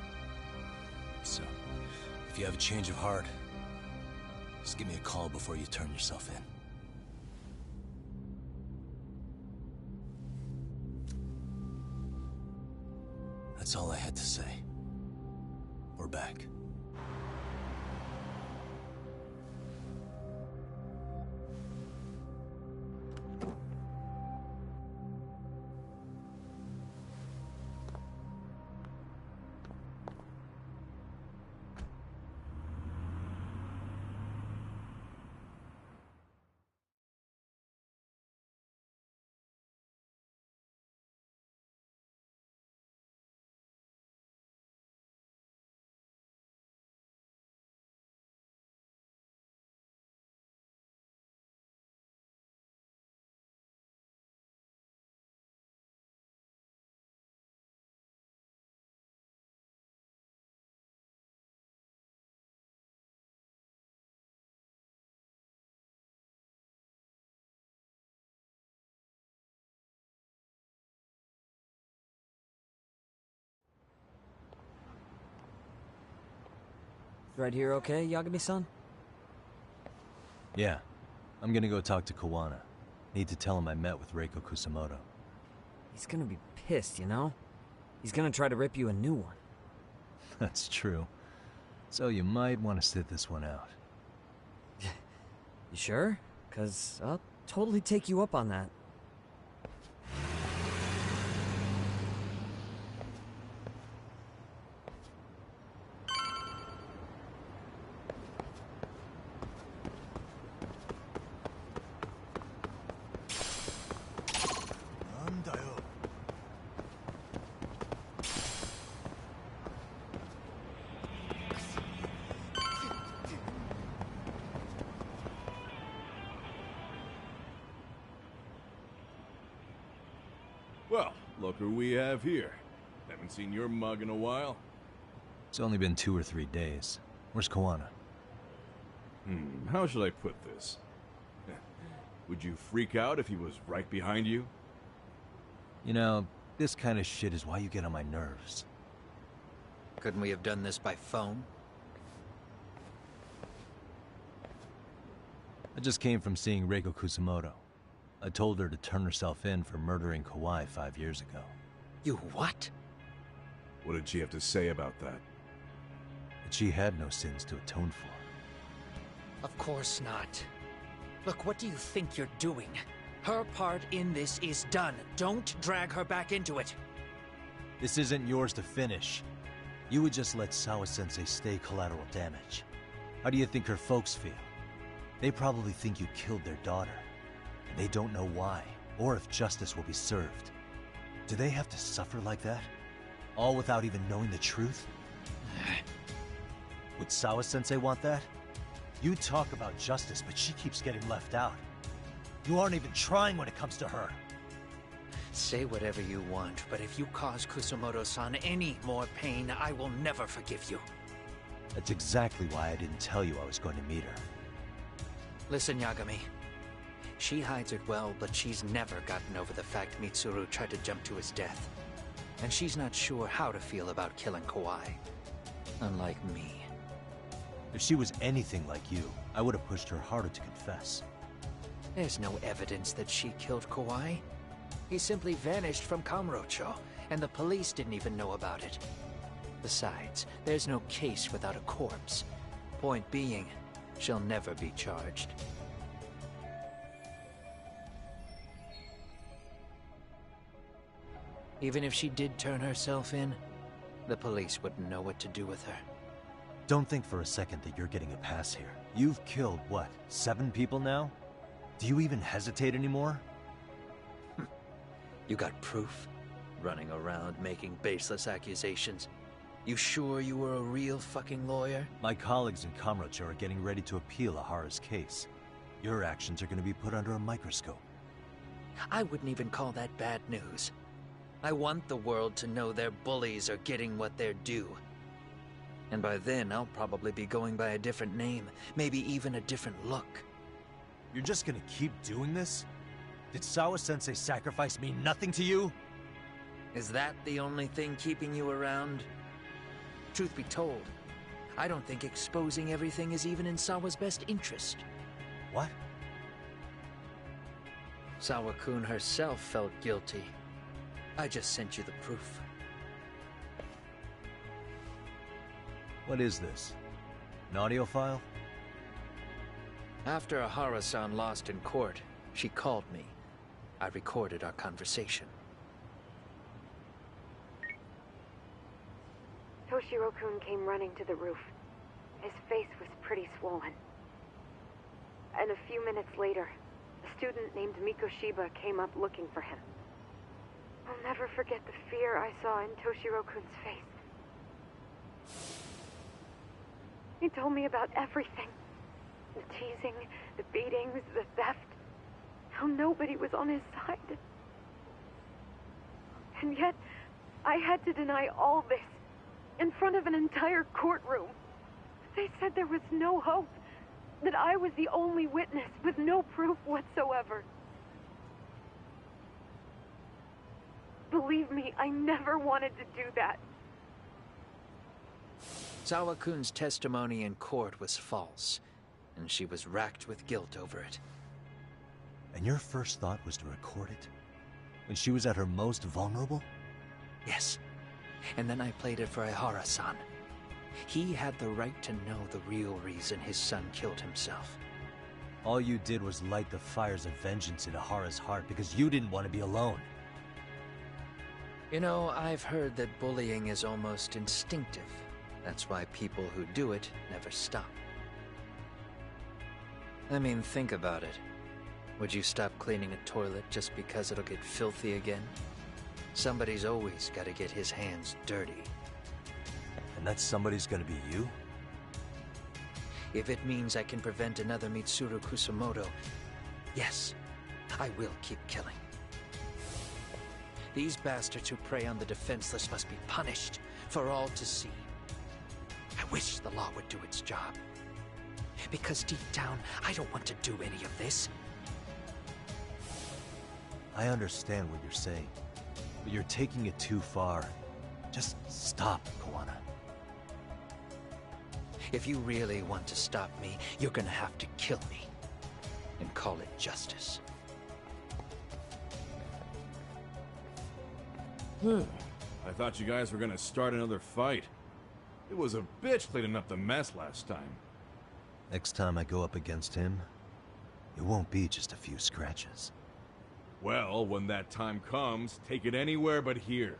So, if you have a change of heart, just give me a call before you turn yourself in. That's all I had to say. We're back. Right here okay, Yagami-san? Yeah. I'm gonna go talk to Kawana. Need to tell him I met with Reiko Kusamoto. He's gonna be pissed, you know? He's gonna try to rip you a new one. That's true. So you might want to sit this one out. You sure? 'Cause I'll totally take you up on that. Well, look who we have here. Haven't seen your mug in a while. It's only been 2 or 3 days. Where's Kawana? How should I put this? Would you freak out if he was right behind you? You know, this kind of shit is why you get on my nerves. Couldn't we have done this by phone? I just came from seeing Reiko Kusamoto. I told her to turn herself in for murdering Kawai 5 years ago. You what? What did she have to say about that? That she had no sins to atone for. Of course not. Look, what do you think you're doing? Her part in this is done. Don't drag her back into it. This isn't yours to finish. You would just let Sawa-sensei stay collateral damage. How do you think her folks feel? They probably think you killed their daughter. And they don't know why, or if justice will be served. Do they have to suffer like that? All without even knowing the truth? Would Sawa-sensei want that? You talk about justice, but she keeps getting left out. You aren't even trying when it comes to her. Say whatever you want, but if you cause Kusamoto-san any more pain, I will never forgive you. That's exactly why I didn't tell you I was going to meet her. Listen, Yagami. She hides it well, but she's never gotten over the fact Mitsuru tried to jump to his death. And she's not sure how to feel about killing Kawai. Unlike me. If she was anything like you, I would have pushed her harder to confess. There's no evidence that she killed Kawai. He simply vanished from Kamurocho, and the police didn't even know about it. Besides, there's no case without a corpse. Point being, she'll never be charged. Even if she did turn herself in, the police wouldn't know what to do with her. Don't think for a second that you're getting a pass here. You've killed, what, 7 people now? Do you even hesitate anymore? You got proof? Running around making baseless accusations. You sure you were a real fucking lawyer? My colleagues in Kamurocho are getting ready to appeal Ahara's case. Your actions are going to be put under a microscope. I wouldn't even call that bad news. I want the world to know their bullies are getting what they're due. And by then, I'll probably be going by a different name, maybe even a different look. You're just gonna keep doing this? Did Sawa-sensei sacrifice mean nothing to you? Is that the only thing keeping you around? Truth be told, I don't think exposing everything is even in Sawa's best interest. What? Sawa-kun herself felt guilty. I just sent you the proof. What is this? An audio file? After Ahara-san lost in court, she called me. I recorded our conversation. Toshiro-kun came running to the roof. His face was pretty swollen. And a few minutes later, a student named Mikoshiba came up looking for him. I'll never forget the fear I saw in Toshiro-kun's face. He told me about everything. The teasing, the beatings, the theft. How nobody was on his side. And yet, I had to deny all this in front of an entire courtroom. They said there was no hope, that I was the only witness with no proof whatsoever. Believe me, I never wanted to do that. Sawa-kun's testimony in court was false, and she was racked with guilt over it. And your first thought was to record it? When she was at her most vulnerable? Yes. And then I played it for Ihara-san. He had the right to know the real reason his son killed himself. All you did was light the fires of vengeance in Ihara's heart because you didn't want to be alone. You know, I've heard that bullying is almost instinctive. That's why people who do it never stop. I mean, think about it. Would you stop cleaning a toilet just because it'll get filthy again? Somebody's always got to get his hands dirty. And that somebody's gonna be you? If it means I can prevent another Mitsuru Kusumoto, yes, I will keep killing. These bastards who prey on the defenseless must be punished for all to see. I wish the law would do its job. Because deep down, I don't want to do any of this. I understand what you're saying, but you're taking it too far. Just stop, Kawana. If you really want to stop me, you're gonna have to kill me. And call it justice. I thought you guys were gonna start another fight. It was a bitch cleaning up the mess last time. Next time I go up against him, it won't be just a few scratches. Well, when that time comes, take it anywhere but here.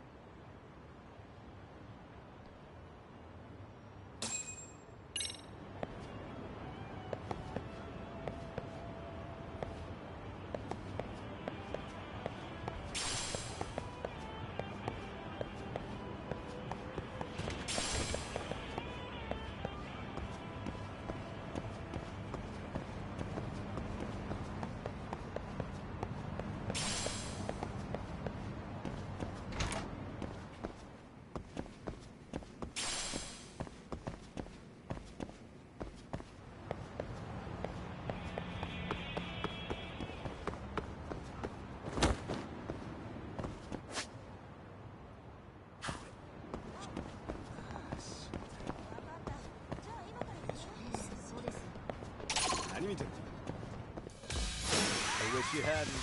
I wish you hadn't.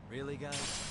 Really, guys?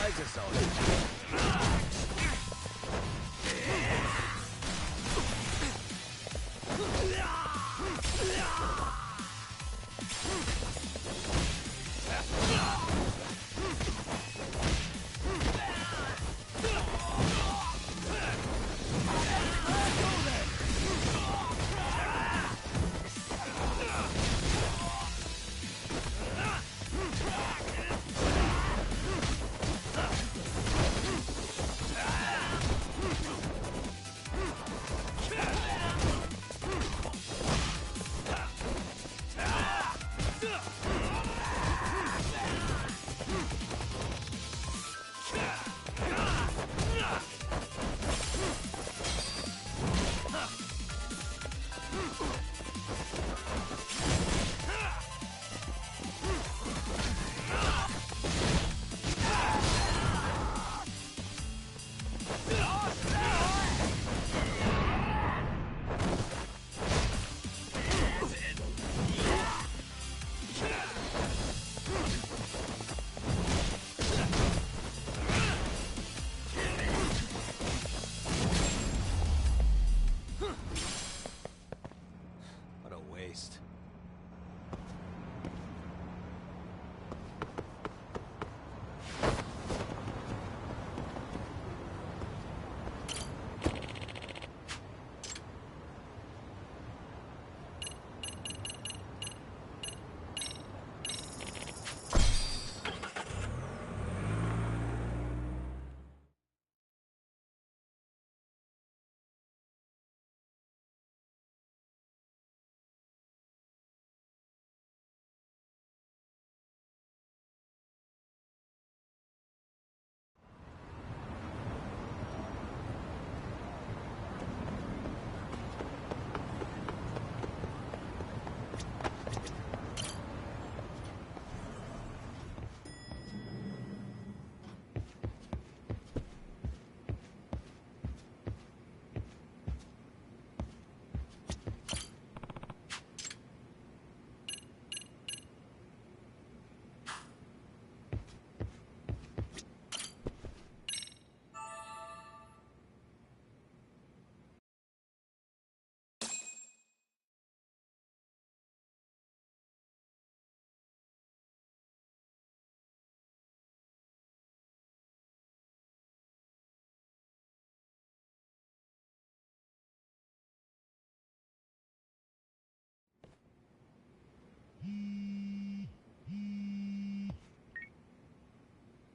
surprise us all. What a waste.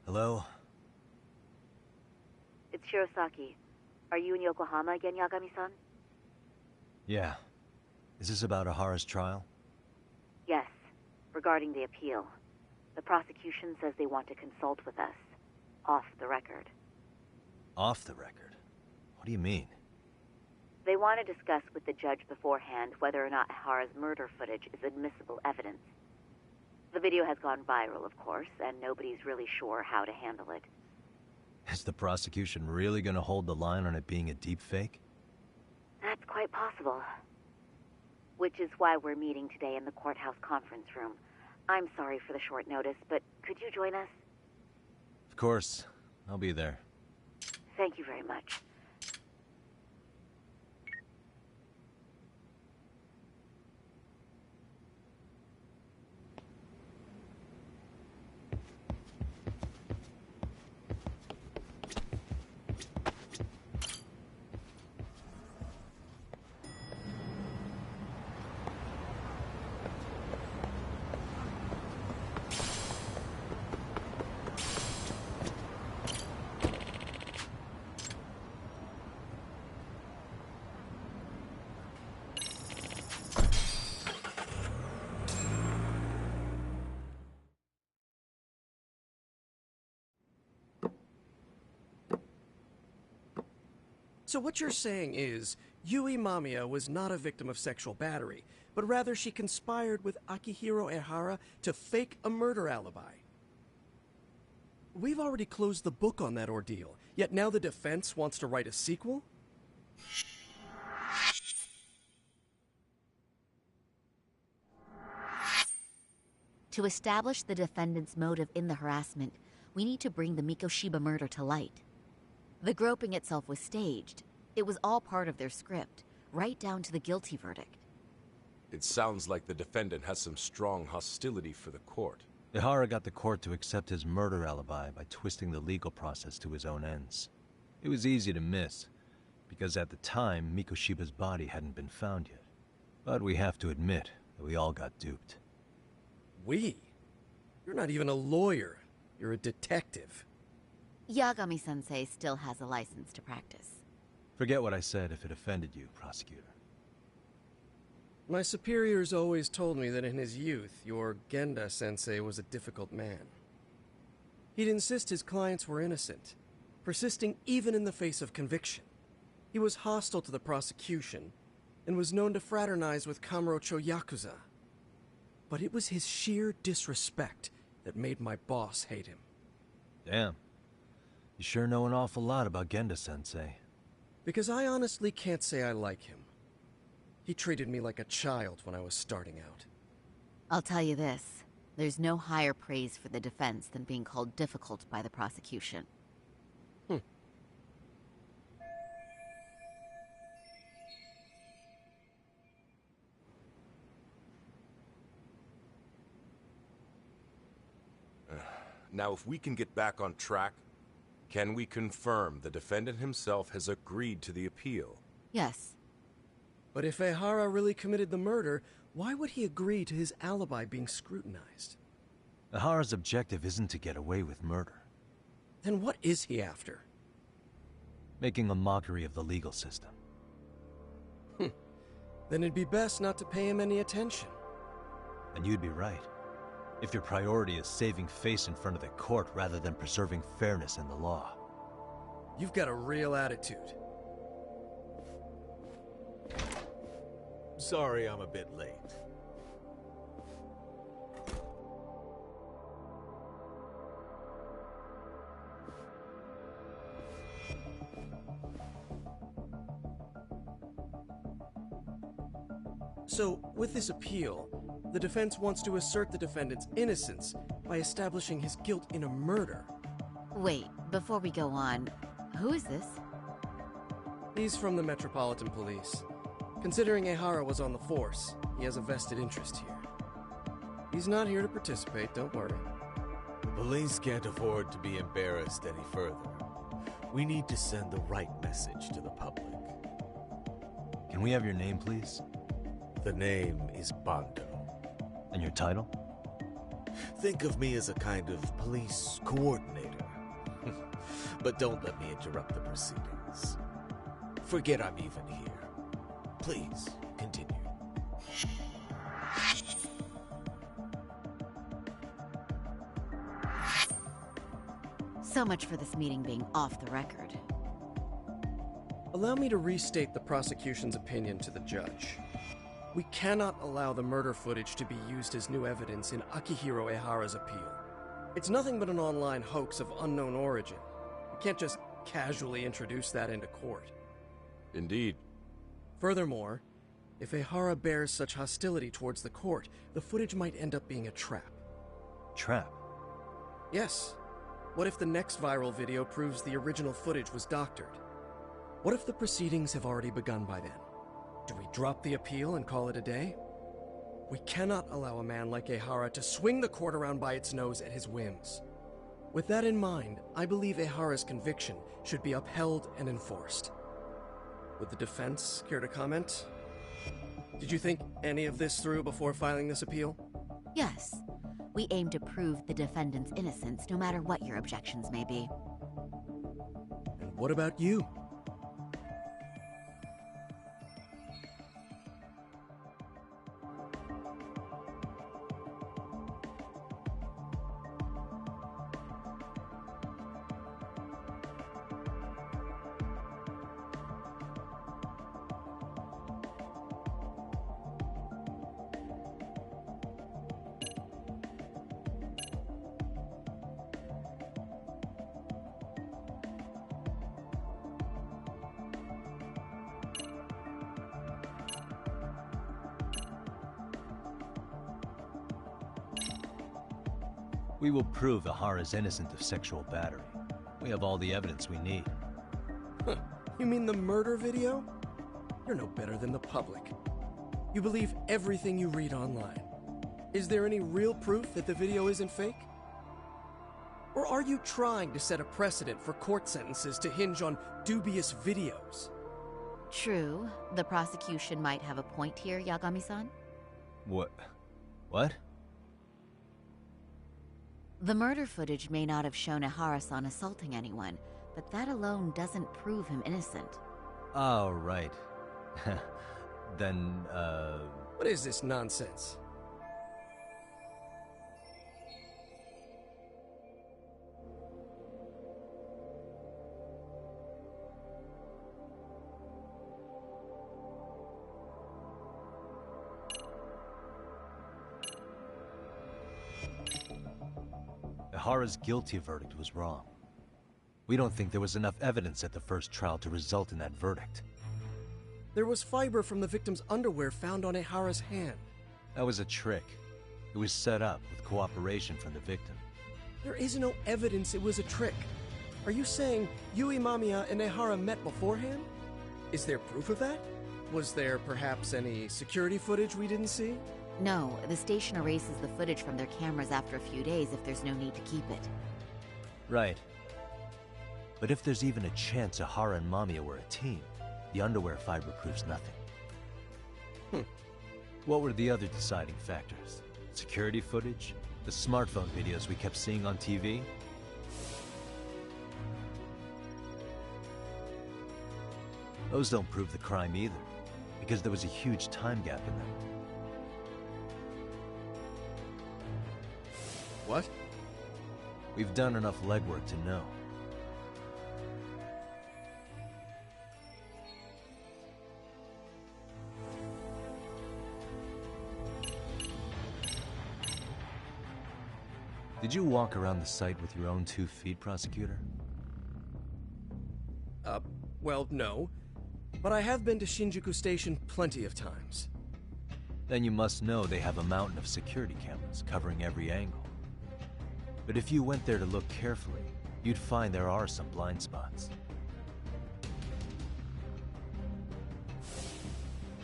Hello? It's Shirosaki. Are you in Yokohama again, Yagami-san? Yeah. Is this about Ahara's trial? Yes. Regarding the appeal. The prosecution says they want to consult with us. Off the record. Off the record? What do you mean? They want to discuss with the judge beforehand whether or not Ahara's murder footage is admissible evidence. The video has gone viral, of course, and nobody's really sure how to handle it. Is the prosecution really gonna hold the line on it being a deepfake? That's quite possible. Which is why we're meeting today in the courthouse conference room. I'm sorry for the short notice, but could you join us? Of course. I'll be there. Thank you very much. So what you're saying is, Yui Mamiya was not a victim of sexual battery, but rather she conspired with Akihiro Ehara to fake a murder alibi. We've already closed the book on that ordeal, yet now the defense wants to write a sequel? To establish the defendant's motive in the harassment, we need to bring the Mikoshiba murder to light. The groping itself was staged. It was all part of their script, right down to the guilty verdict. It sounds like the defendant has some strong hostility for the court. Ihara got the court to accept his murder alibi by twisting the legal process to his own ends. It was easy to miss, because at the time, Mikoshiba's body hadn't been found yet. But we have to admit that we all got duped. We? You're not even a lawyer. You're a detective. Yagami-sensei still has a license to practice. Forget what I said if it offended you, prosecutor. My superiors always told me that in his youth, your Genda-sensei was a difficult man. He'd insist his clients were innocent, persisting even in the face of conviction. He was hostile to the prosecution, and was known to fraternize with Kamurocho Yakuza. But it was his sheer disrespect that made my boss hate him. Damn. You sure know an awful lot about Genda-sensei. Because I honestly can't say I like him. He treated me like a child when I was starting out. I'll tell you this. There's no higher praise for the defense than being called difficult by the prosecution. Now, if we can get back on track, can we confirm the defendant himself has agreed to the appeal? Yes. But if Ehara really committed the murder, why would he agree to his alibi being scrutinized? Ihara's objective isn't to get away with murder. Then what is he after? Making a mockery of the legal system. Then it'd be best not to pay him any attention. And you'd be right. If your priority is saving face in front of the court rather than preserving fairness in the law. You've got a real attitude. Sorry I'm a bit late. So, with this appeal, the defense wants to assert the defendant's innocence by establishing his guilt in a murder. Wait, before we go on, who is this? He's from the Metropolitan Police. Considering Ehara was on the force, he has a vested interest here. He's not here to participate, don't worry. The police can't afford to be embarrassed any further. We need to send the right message to the public. Can we have your name, please? The name is Bando. And your title? Think of me as a kind of police coordinator. But don't let me interrupt the proceedings. Forget I'm even here. Please, continue. So much for this meeting being off the record. Allow me to restate the prosecution's opinion to the judge. We cannot allow the murder footage to be used as new evidence in Akihiro Ehara's appeal. It's nothing but an online hoax of unknown origin. We can't just casually introduce that into court. Indeed. Furthermore, if Ehara bears such hostility towards the court, the footage might end up being a trap. Trap? Yes. What if the next viral video proves the original footage was doctored? What if the proceedings have already begun by then? Do we drop the appeal and call it a day? We cannot allow a man like Ehara to swing the court around by its nose at his whims. With that in mind, I believe Ehara's conviction should be upheld and enforced. Would the defense care to comment? Did you think any of this through before filing this appeal? Yes. We aim to prove the defendant's innocence no matter what your objections may be. And what about you? We will prove Ihara's innocent of sexual battery. We have all the evidence we need. Huh. You mean the murder video? You're no better than the public. You believe everything you read online. Is there any real proof that the video isn't fake? Or are you trying to set a precedent for court sentences to hinge on dubious videos? True. The prosecution might have a point here, Yagami-san. What? What? The murder footage may not have shown Ihara-san assaulting anyone, but that alone doesn't prove him innocent. Oh, right. Then, What is this nonsense? Ihara's guilty verdict was wrong. We don't think there was enough evidence at the first trial to result in that verdict. There was fiber from the victim's underwear found on Ihara's hand. That was a trick. It was set up with cooperation from the victim. There is no evidence it was a trick. Are you saying Yui Mamiya and Ihara met beforehand? Is there proof of that? Was there perhaps any security footage we didn't see? No, the station erases the footage from their cameras after a few days if there's no need to keep it. Right. But if there's even a chance Ihara and Mamiya were a team, the underwear fiber proves nothing. What were the other deciding factors? Security footage? The smartphone videos we kept seeing on TV? Those don't prove the crime either, because there was a huge time gap in them. What? We've done enough legwork to know. Did you walk around the site with your own 2 feet, Prosecutor? Well, no. But I have been to Shinjuku Station plenty of times. Then you must know they have a mountain of security cameras covering every angle. But if you went there to look carefully, you'd find there are some blind spots.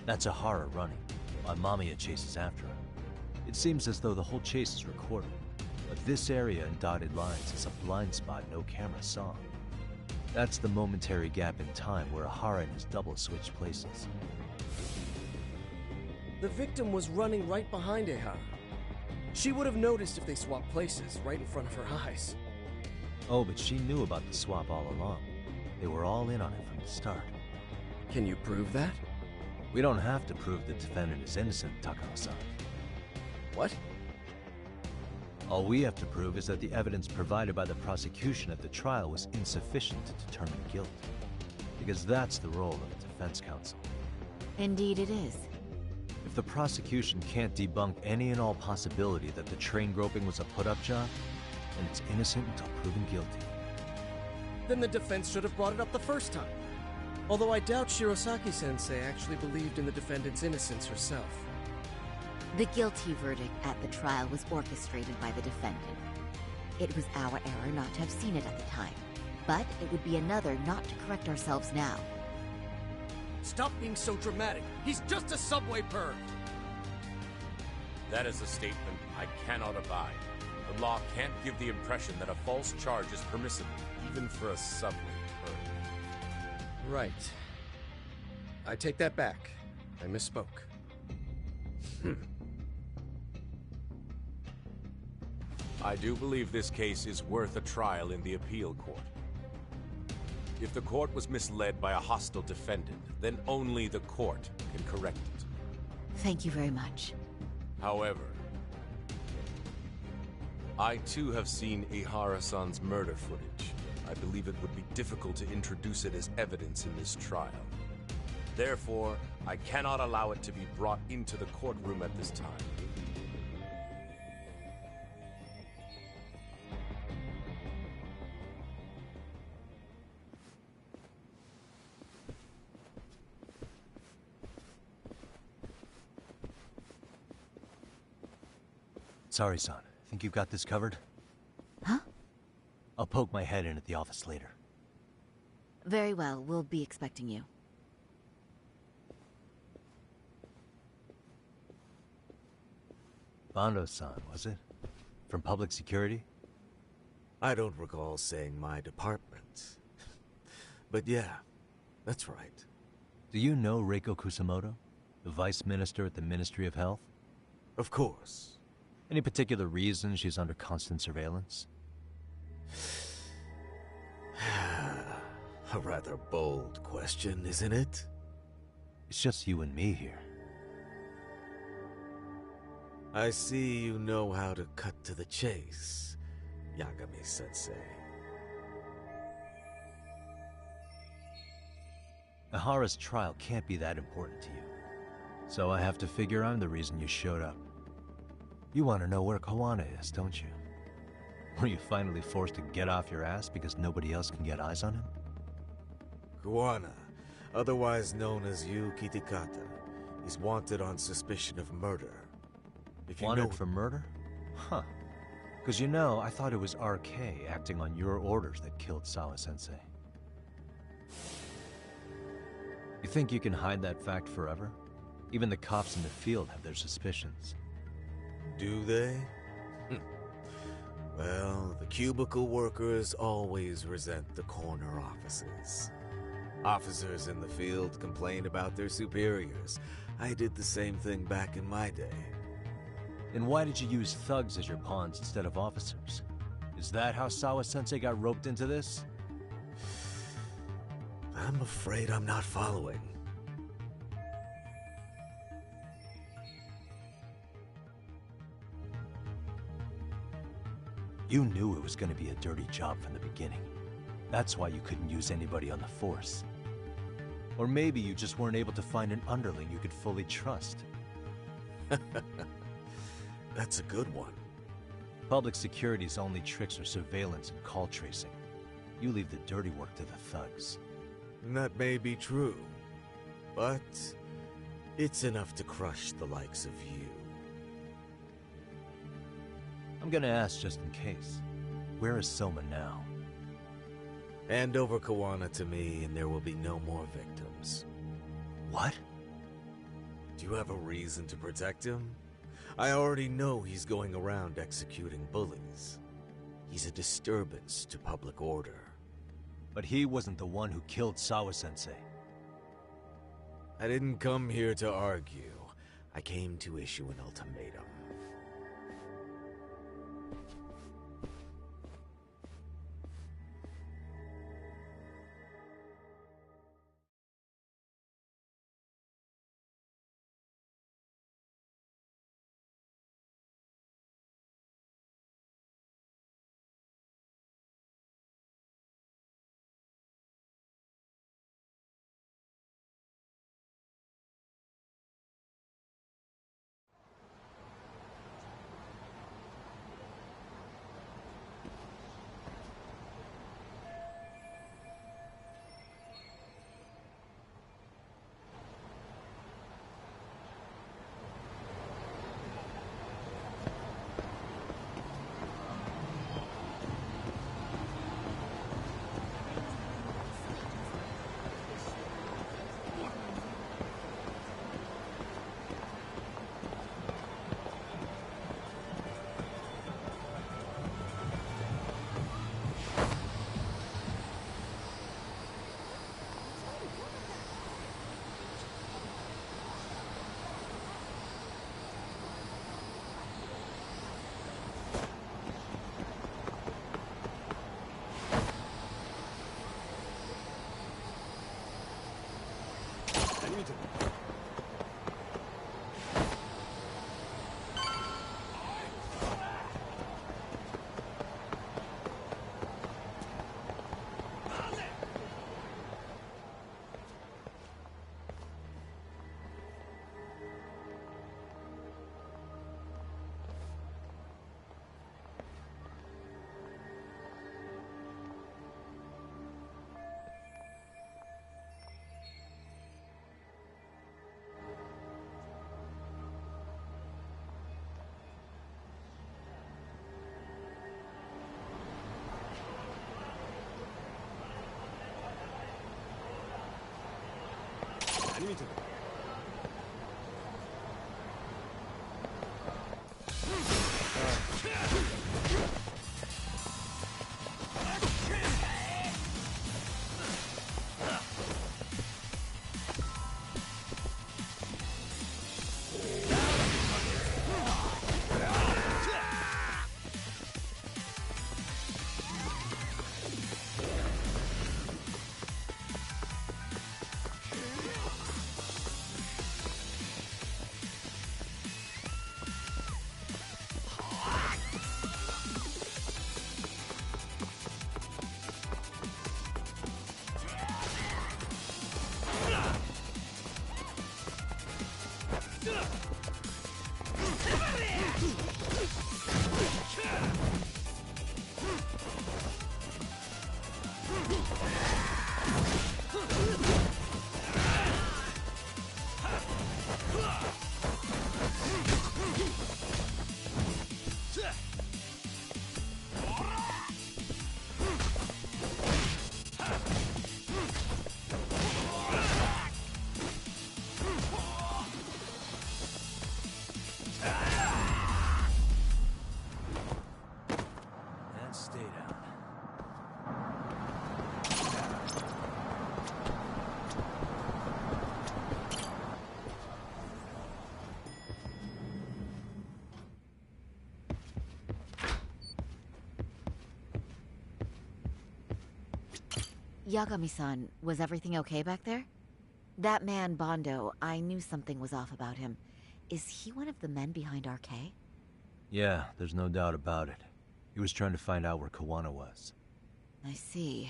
That's Ihara running, while Mamiya chases after him. It seems as though the whole chase is recorded, but this area in dotted lines is a blind spot no camera saw. That's the momentary gap in time where Ihara and his double switched places. The victim was running right behind Ihara. She would have noticed if they swapped places right in front of her eyes. Oh, but she knew about the swap all along. They were all in on it from the start. Can you prove that? We don't have to prove the defendant is innocent, Takao-san. What? All we have to prove is that the evidence provided by the prosecution at the trial was insufficient to determine guilt. Because that's the role of the defense counsel. Indeed it is. If the prosecution can't debunk any and all possibility that the train groping was a put-up job, then it's innocent until proven guilty. Then the defense should have brought it up the first time. Although I doubt Shirosaki-sensei actually believed in the defendant's innocence herself. The guilty verdict at the trial was orchestrated by the defendant. It was our error not to have seen it at the time, but it would be another not to correct ourselves now. Stop being so dramatic. He's just a subway perv. That is a statement I cannot abide. The law can't give the impression that a false charge is permissible, even for a subway perv. Right. I take that back. I misspoke. I do believe this case is worth a trial in the appeal court. If the court was misled by a hostile defendant, then only the court can correct it. Thank you very much. However, I too have seen Ihara-san's murder footage. I believe it would be difficult to introduce it as evidence in this trial. Therefore, I cannot allow it to be brought into the courtroom at this time. Sorry, son. Think you've got this covered? I'll poke my head in at the office later. Very well, we'll be expecting you. Bando-san, was it? From public security? I don't recall saying my department. But yeah, that's right. Do you know Reiko Kusamoto? The Vice Minister at the Ministry of Health? Of course. Any particular reason she's under constant surveillance? A rather bold question, isn't it? It's just you and me here. I see you know how to cut to the chase, Yagami-sensei. Ihara's trial can't be that important to you. So I have to figure I'm the reason you showed up. You want to know where Kawana is, don't you? Were you finally forced to get off your ass because nobody else can get eyes on him? Kawana, otherwise known as Yu Kitakata, is wanted on suspicion of murder. If you Wanted for murder? Huh. Because you know, I thought it was RK acting on your orders that killed Sawa-sensei. You think you can hide that fact forever? Even the cops in the field have their suspicions. Do they? Well, the cubicle workers always resent the corner offices. Officers in the field complain about their superiors. I did the same thing back in my day. Then why did you use thugs as your pawns instead of officers? Is that how Sawa-sensei got roped into this? I'm afraid I'm not following. You knew it was going to be a dirty job from the beginning. That's why you couldn't use anybody on the force. Or maybe you just weren't able to find an underling you could fully trust. That's a good one. Public security's only tricks are surveillance and call tracing. You leave the dirty work to the thugs. That may be true, but it's enough to crush the likes of you. I'm gonna ask just in case. Where is Soma now? Hand over Kawana to me and there will be no more victims. What? Do you have a reason to protect him? I already know he's going around executing bullies. He's a disturbance to public order. But he wasn't the one who killed Sawa-sensei. I didn't come here to argue. I came to issue an ultimatum. 아니 밑에. Yagami-san, was everything okay back there? That man, Bondo, I knew something was off about him. Is he one of the men behind RK? Yeah, there's no doubt about it. He was trying to find out where Kawana was. I see.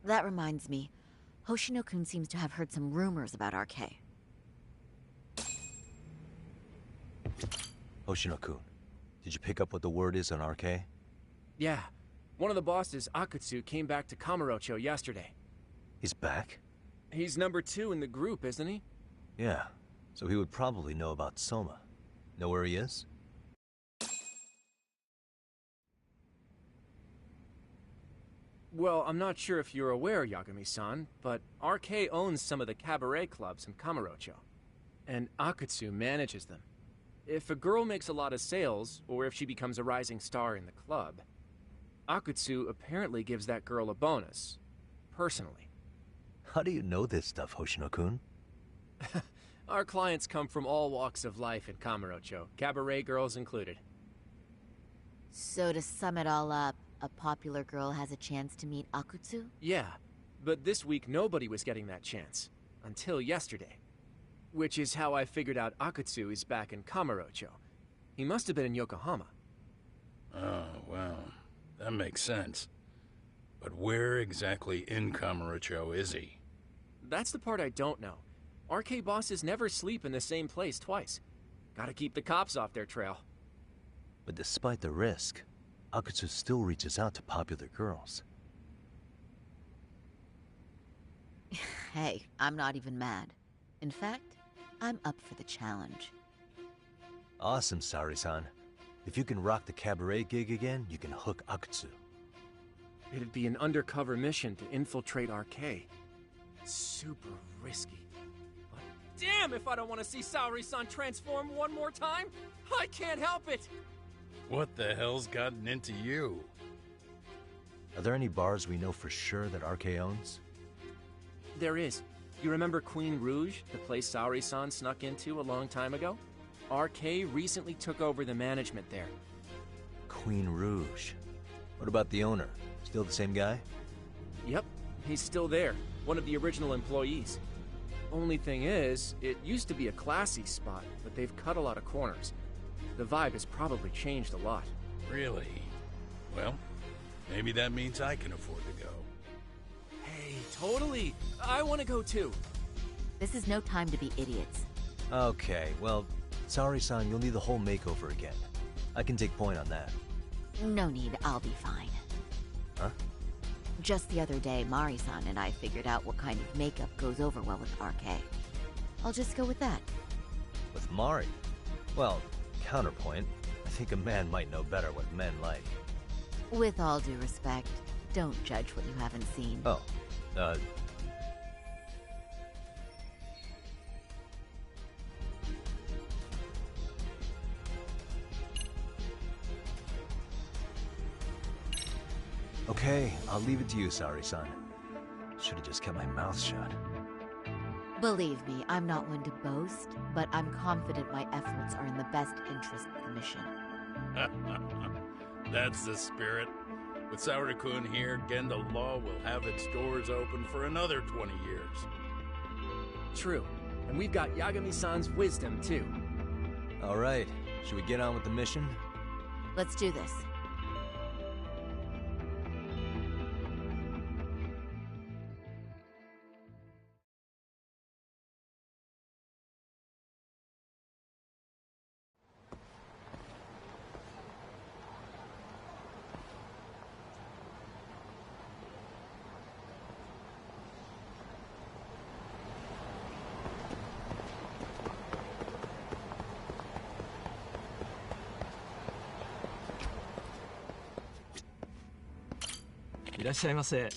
That reminds me, Hoshino-kun seems to have heard some rumors about RK. Hoshino-kun, did you pick up what the word is on RK? Yeah. One of the bosses, Akutsu, came back to Kamurocho yesterday. He's back? He's number 2 in the group, isn't he? Yeah, so he would probably know about Soma. Know where he is? Well, I'm not sure if you're aware, Yagami-san, but RK owns some of the cabaret clubs in Kamurocho, and Akutsu manages them. If a girl makes a lot of sales, or if she becomes a rising star in the club, Akutsu apparently gives that girl a bonus, personally. How do you know this stuff, Hoshino-kun? Our clients come from all walks of life in Kamurocho, cabaret girls included. So to sum it all up, a popular girl has a chance to meet Akutsu? Yeah, but this week nobody was getting that chance. Until yesterday. Which is how I figured out Akutsu is back in Kamurocho. He must have been in Yokohama. Oh, well, that makes sense. But where exactly in Kamurocho is he? That's the part I don't know. RK bosses never sleep in the same place twice. Gotta keep the cops off their trail. But despite the risk, Akutsu still reaches out to popular girls. Hey, I'm not even mad. In fact, I'm up for the challenge. Awesome, Saori-san. If you can rock the cabaret gig again, you can hook Akutsu. It'd be an undercover mission to infiltrate RK. Super risky. But damn if I don't want to see Saori-san transform one more time! I can't help it! What the hell's gotten into you? Are there any bars we know for sure that RK owns? There is. You remember Queen Rouge, the place Saori-san snuck into a long time ago? RK recently took over the management there. Queen Rouge. What about the owner? Still the same guy? Yep, he's still there. One of the original employees. Only thing is, it used to be a classy spot, but they've cut a lot of corners. The vibe has probably changed a lot. Really? Well, maybe that means I can afford to go. Hey, totally! I want to go too. This is no time to be idiots. Okay, well, Saori-san, you'll need the whole makeover again. I can take point on that. No need, I'll be fine. Huh? Just the other day, Mari-san and I figured out what kind of makeup goes over well with RK. I'll just go with that. With Mari? Well, counterpoint, I think a man might know better what men like. With all due respect, don't judge what you haven't seen. Oh, I'll leave it to you, Saori-san. Should have just kept my mouth shut. Believe me, I'm not one to boast, but I'm confident my efforts are in the best interest of the mission. That's the spirit. With Saori-kun here, Genda Law will have its doors open for another 20 years. True. And we've got Yagami-san's wisdom, too. All right. Should we get on with the mission? Let's do this.いらっしゃいませ。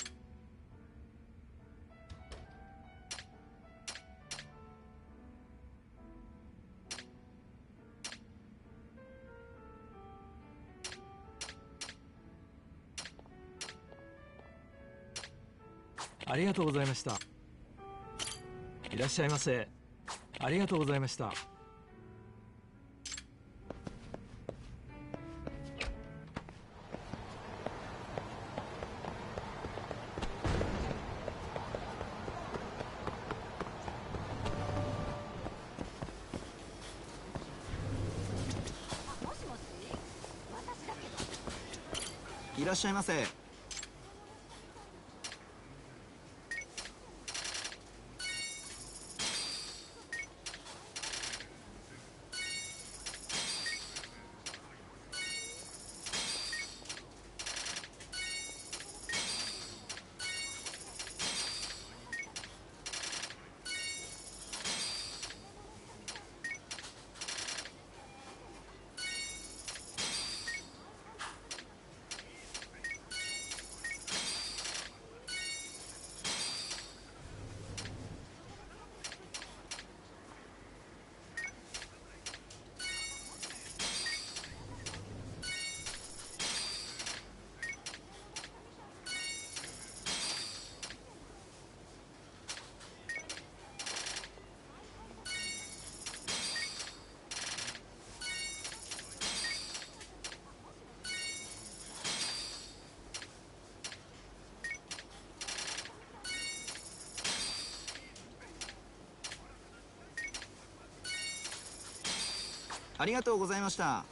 ありがとうございました。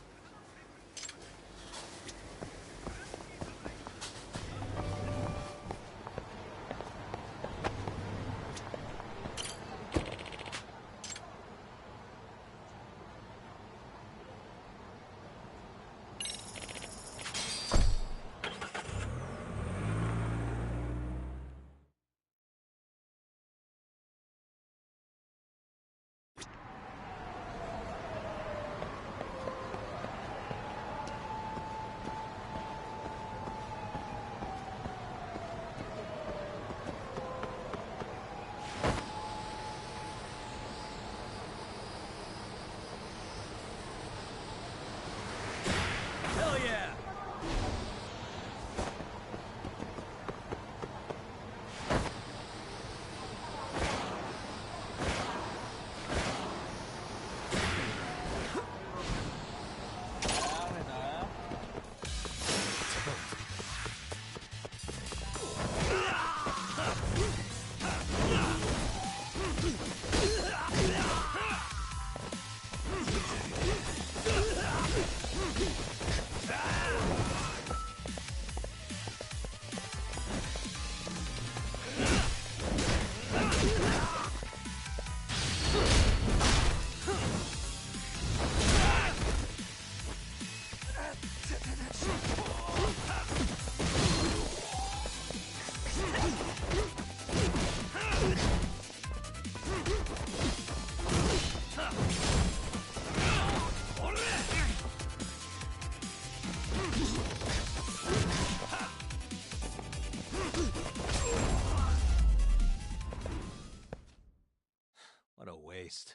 What a waste.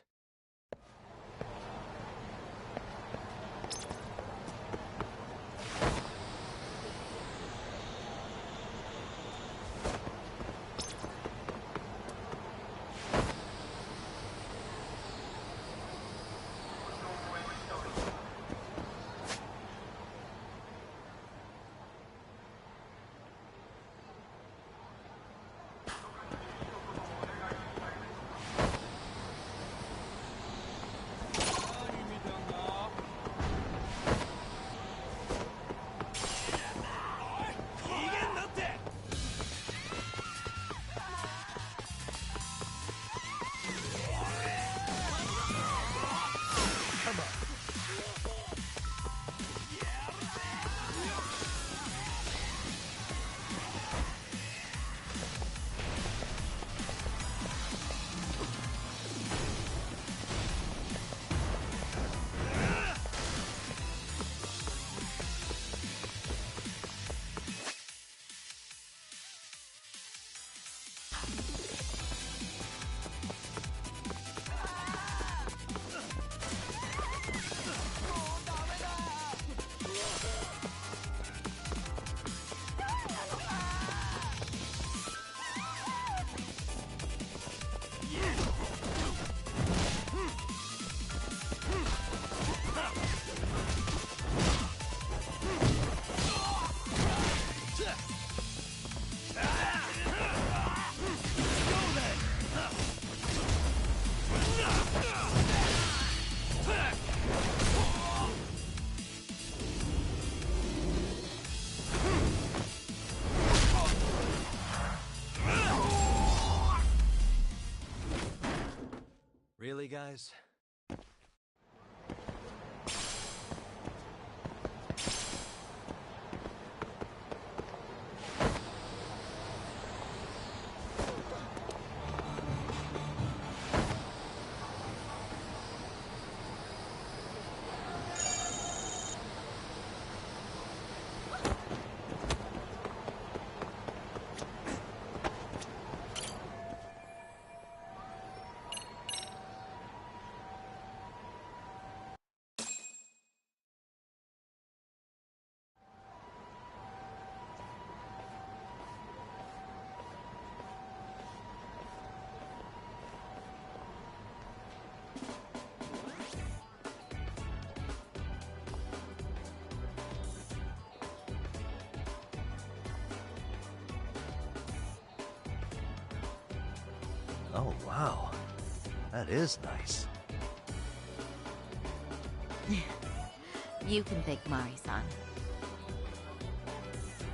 Really, guys? Oh, wow. That is nice. You can thank Mari-san.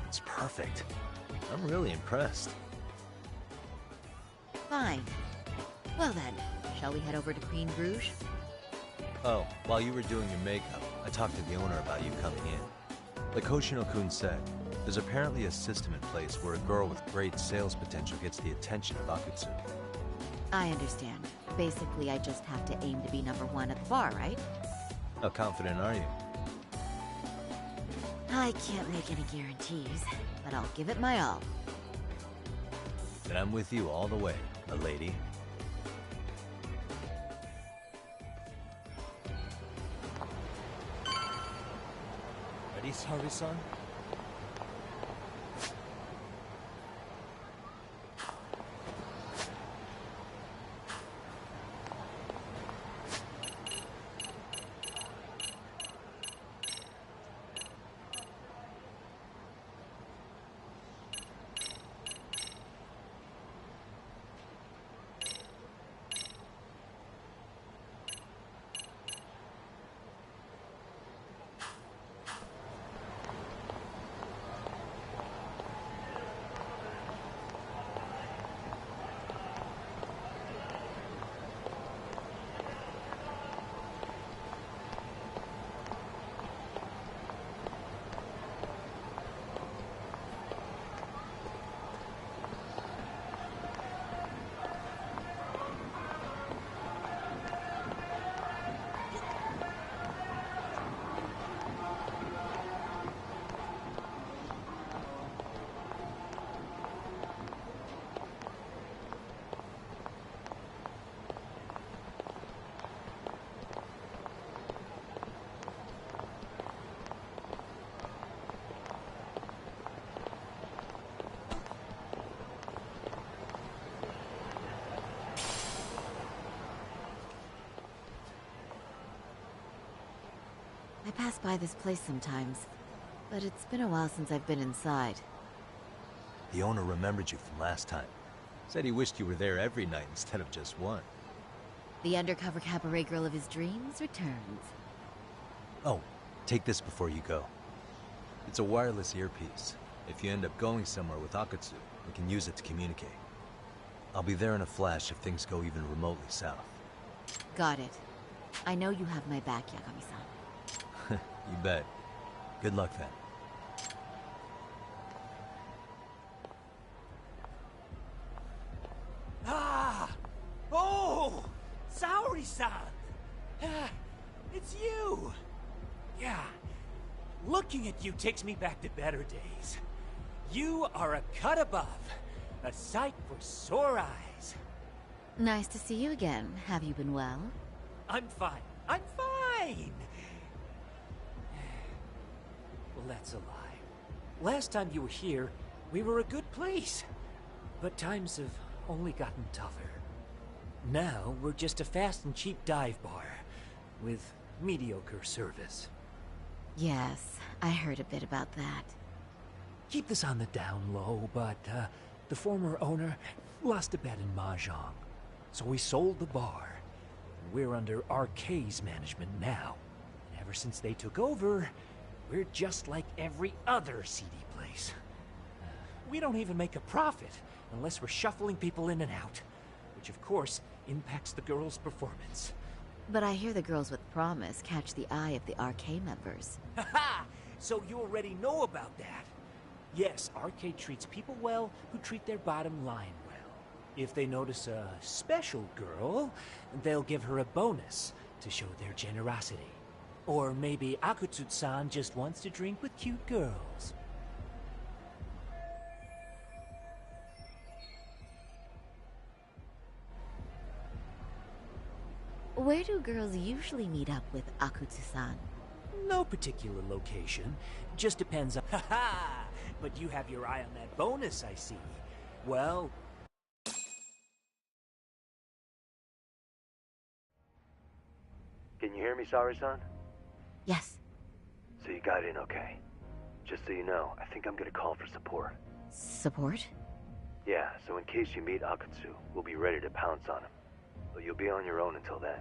It's perfect. I'm really impressed. Fine. Well then, shall we head over to Queen Bruges? Oh, while you were doing your makeup, I talked to the owner about you coming in. Like Hoshino-kun said, there's apparently a system in place where a girl with great sales potential gets the attention of Akutsu. I understand. Basically, I just have to aim to be #1 at the bar, right? How confident are you? I can't make any guarantees, but I'll give it my all. Then I'm with you all the way, a lady. Ready, Sari-san? I pass by this place sometimes, but it's been a while since I've been inside. The owner remembered you from last time. Said he wished you were there every night instead of just one. The undercover cabaret girl of his dreams returns. Oh, take this before you go. It's a wireless earpiece. If you end up going somewhere with Akutsu, we can use it to communicate. I'll be there in a flash if things go even remotely south. Got it. I know you have my back, Yagami-san. You bet. Good luck then. Ah! Oh! Saori-san! It's you! Yeah. Looking at you takes me back to better days. You are a cut above. A sight for sore eyes. Nice to see you again. Have you been well? I'm fine. I'm fine! Well, that's a lie. Last time you were here, we were a good place. But times have only gotten tougher. Now, we're just a fast and cheap dive bar with mediocre service. Yes, I heard a bit about that. Keep this on the down low, but the former owner lost a bet in Mahjong. So we sold the bar. We're under RK's management now. And ever since they took over, we're just like every other CD place. We don't even make a profit unless we're shuffling people in and out, which of course impacts the girls' performance. But I hear the girls with promise catch the eye of the RK members. Haha! So you already know about that. Yes, RK treats people well who treat their bottom line well. If they notice a special girl, they'll give her a bonus to show their generosity. Or maybe Akutsu-san just wants to drink with cute girls. Where do girls usually meet up with Akutsu-san? No particular location. Just depends on... Ha-ha! But you have your eye on that bonus, I see. Well... Can you hear me, Saori-san? Yes. So you got in okay. Just so you know, I think I'm gonna call for support. Support? Yeah, so in case you meet Akutsu, we'll be ready to pounce on him. But you'll be on your own until then.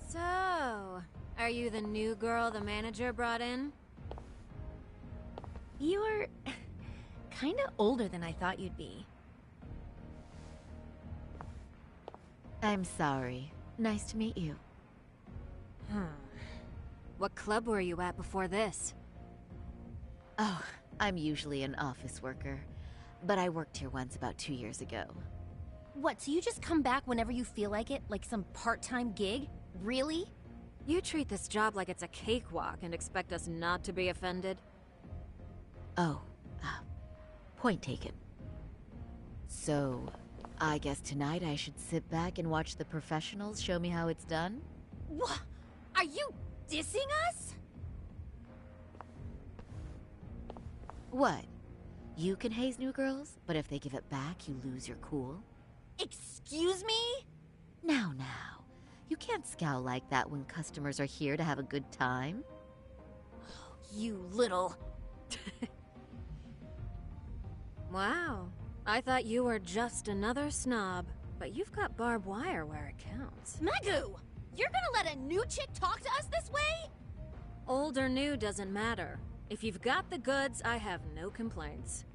So, are you the new girl the manager brought in? You're kinda older than I thought you'd be. I'm sorry. Nice to meet you. What club were you at before this? Oh, I'm usually an office worker. But I worked here once about 2 years ago. What, so you just come back whenever you feel like it? Like some part-time gig? Really? You treat this job like it's a cakewalk and expect us not to be offended? Oh, point taken. So, I guess tonight I should sit back and watch the professionals show me how it's done? What? Are you dissing us? What? You can haze new girls, but if they give it back, you lose your cool? Excuse me? Now. You can't scowl like that when customers are here to have a good time. You little... Wow. I thought you were just another snob, but you've got barbed wire where it counts. Megu! You're gonna let a new chick talk to us this way? Old or new doesn't matter. If you've got the goods, I have no complaints.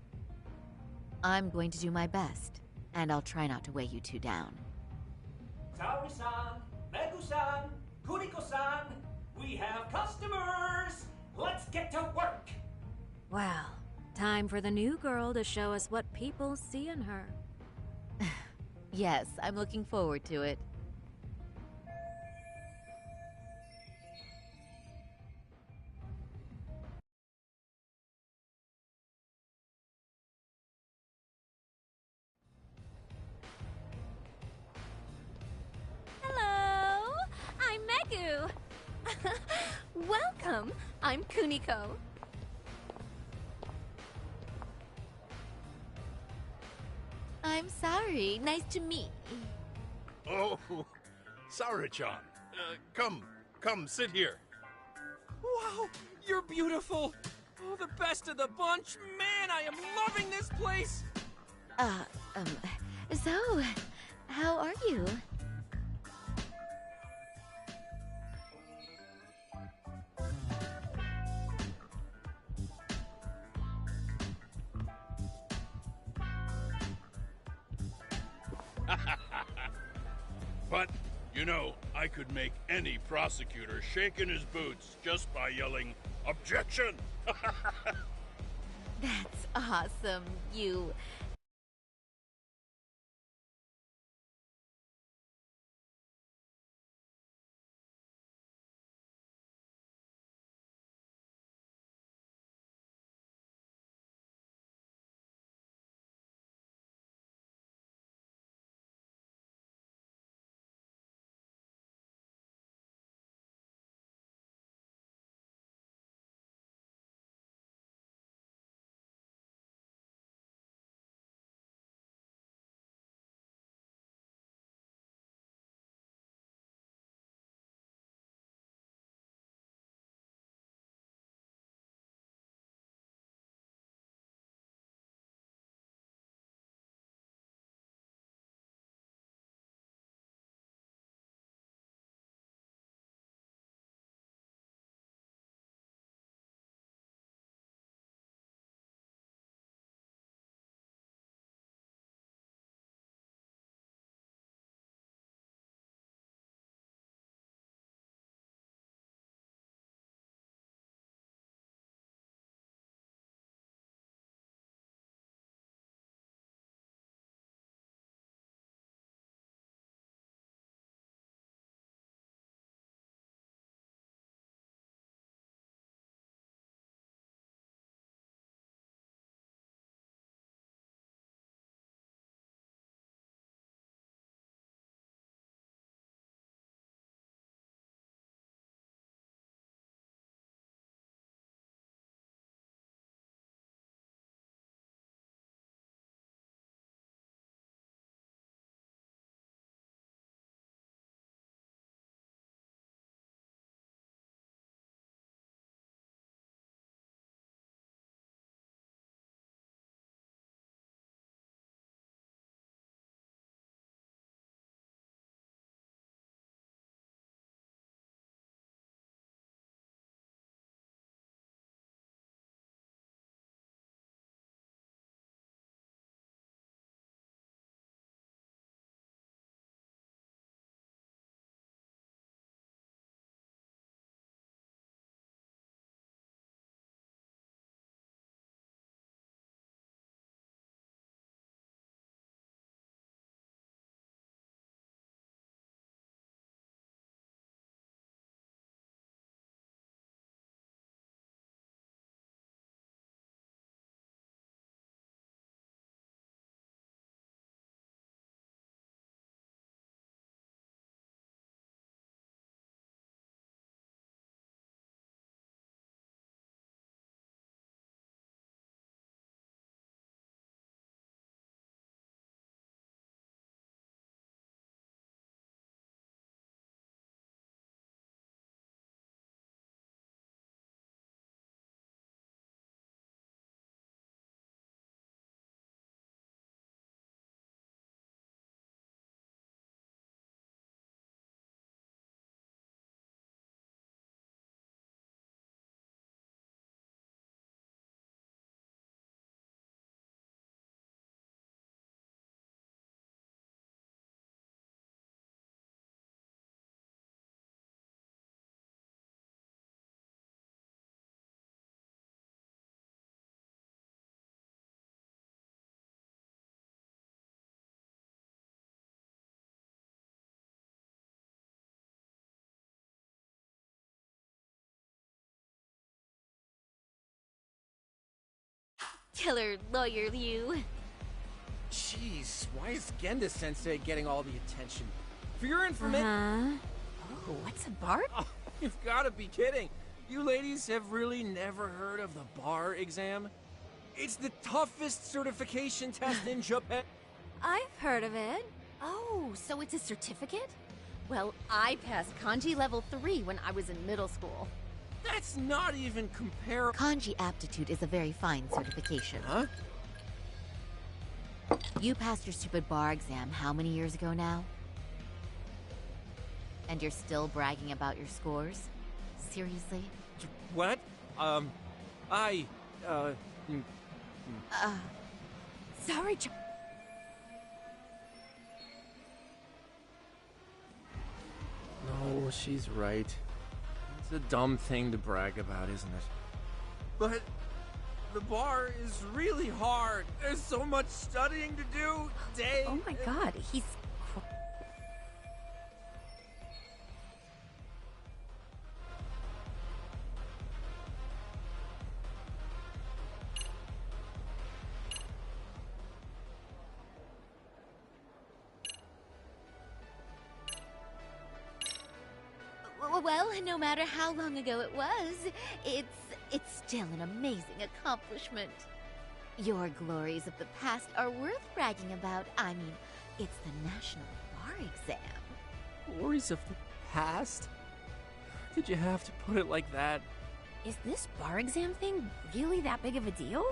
I'm going to do my best, and I'll try not to weigh you two down. Saori-san, Megu-san, Kuriko-san, we have customers! Let's get to work! Well, time for the new girl to show us what people see in her. Yes, I'm looking forward to it. Hello! I'm Megu! Welcome! I'm Kuniko. I'm sorry. Nice to meet. Oh, Saori-chan. Come, sit here. Wow, you're beautiful. Oh, the best of the bunch. Man, I am loving this place. So, how are you? But, you know, I could make any prosecutor shake in his boots just by yelling, Objection! That's awesome. You... Killer lawyer, you. Jeez, why is Genda-sensei getting all the attention? For your information... Oh, what's a bar? Oh, you've got to be kidding. You ladies have really never heard of the bar exam? It's the toughest certification test in Japan. I've heard of it. Oh, so it's a certificate? Well, I passed Kanji level 3 when I was in middle school. That's not even comparable. Kanji aptitude is a very fine certification. Huh? You passed your stupid bar exam how many years ago now? And you're still bragging about your scores? Seriously? What? Sorry, No, she's right. It's a dumb thing to brag about, isn't it? But the bar is really hard. There's so much studying to do. Day. Oh my god, he's... Well, no matter how long ago it was, it's still an amazing accomplishment. Your glories of the past are worth bragging about. I mean, it's the National Bar Exam. Glories of the past? Did you have to put it like that? Is this bar exam thing really that big of a deal?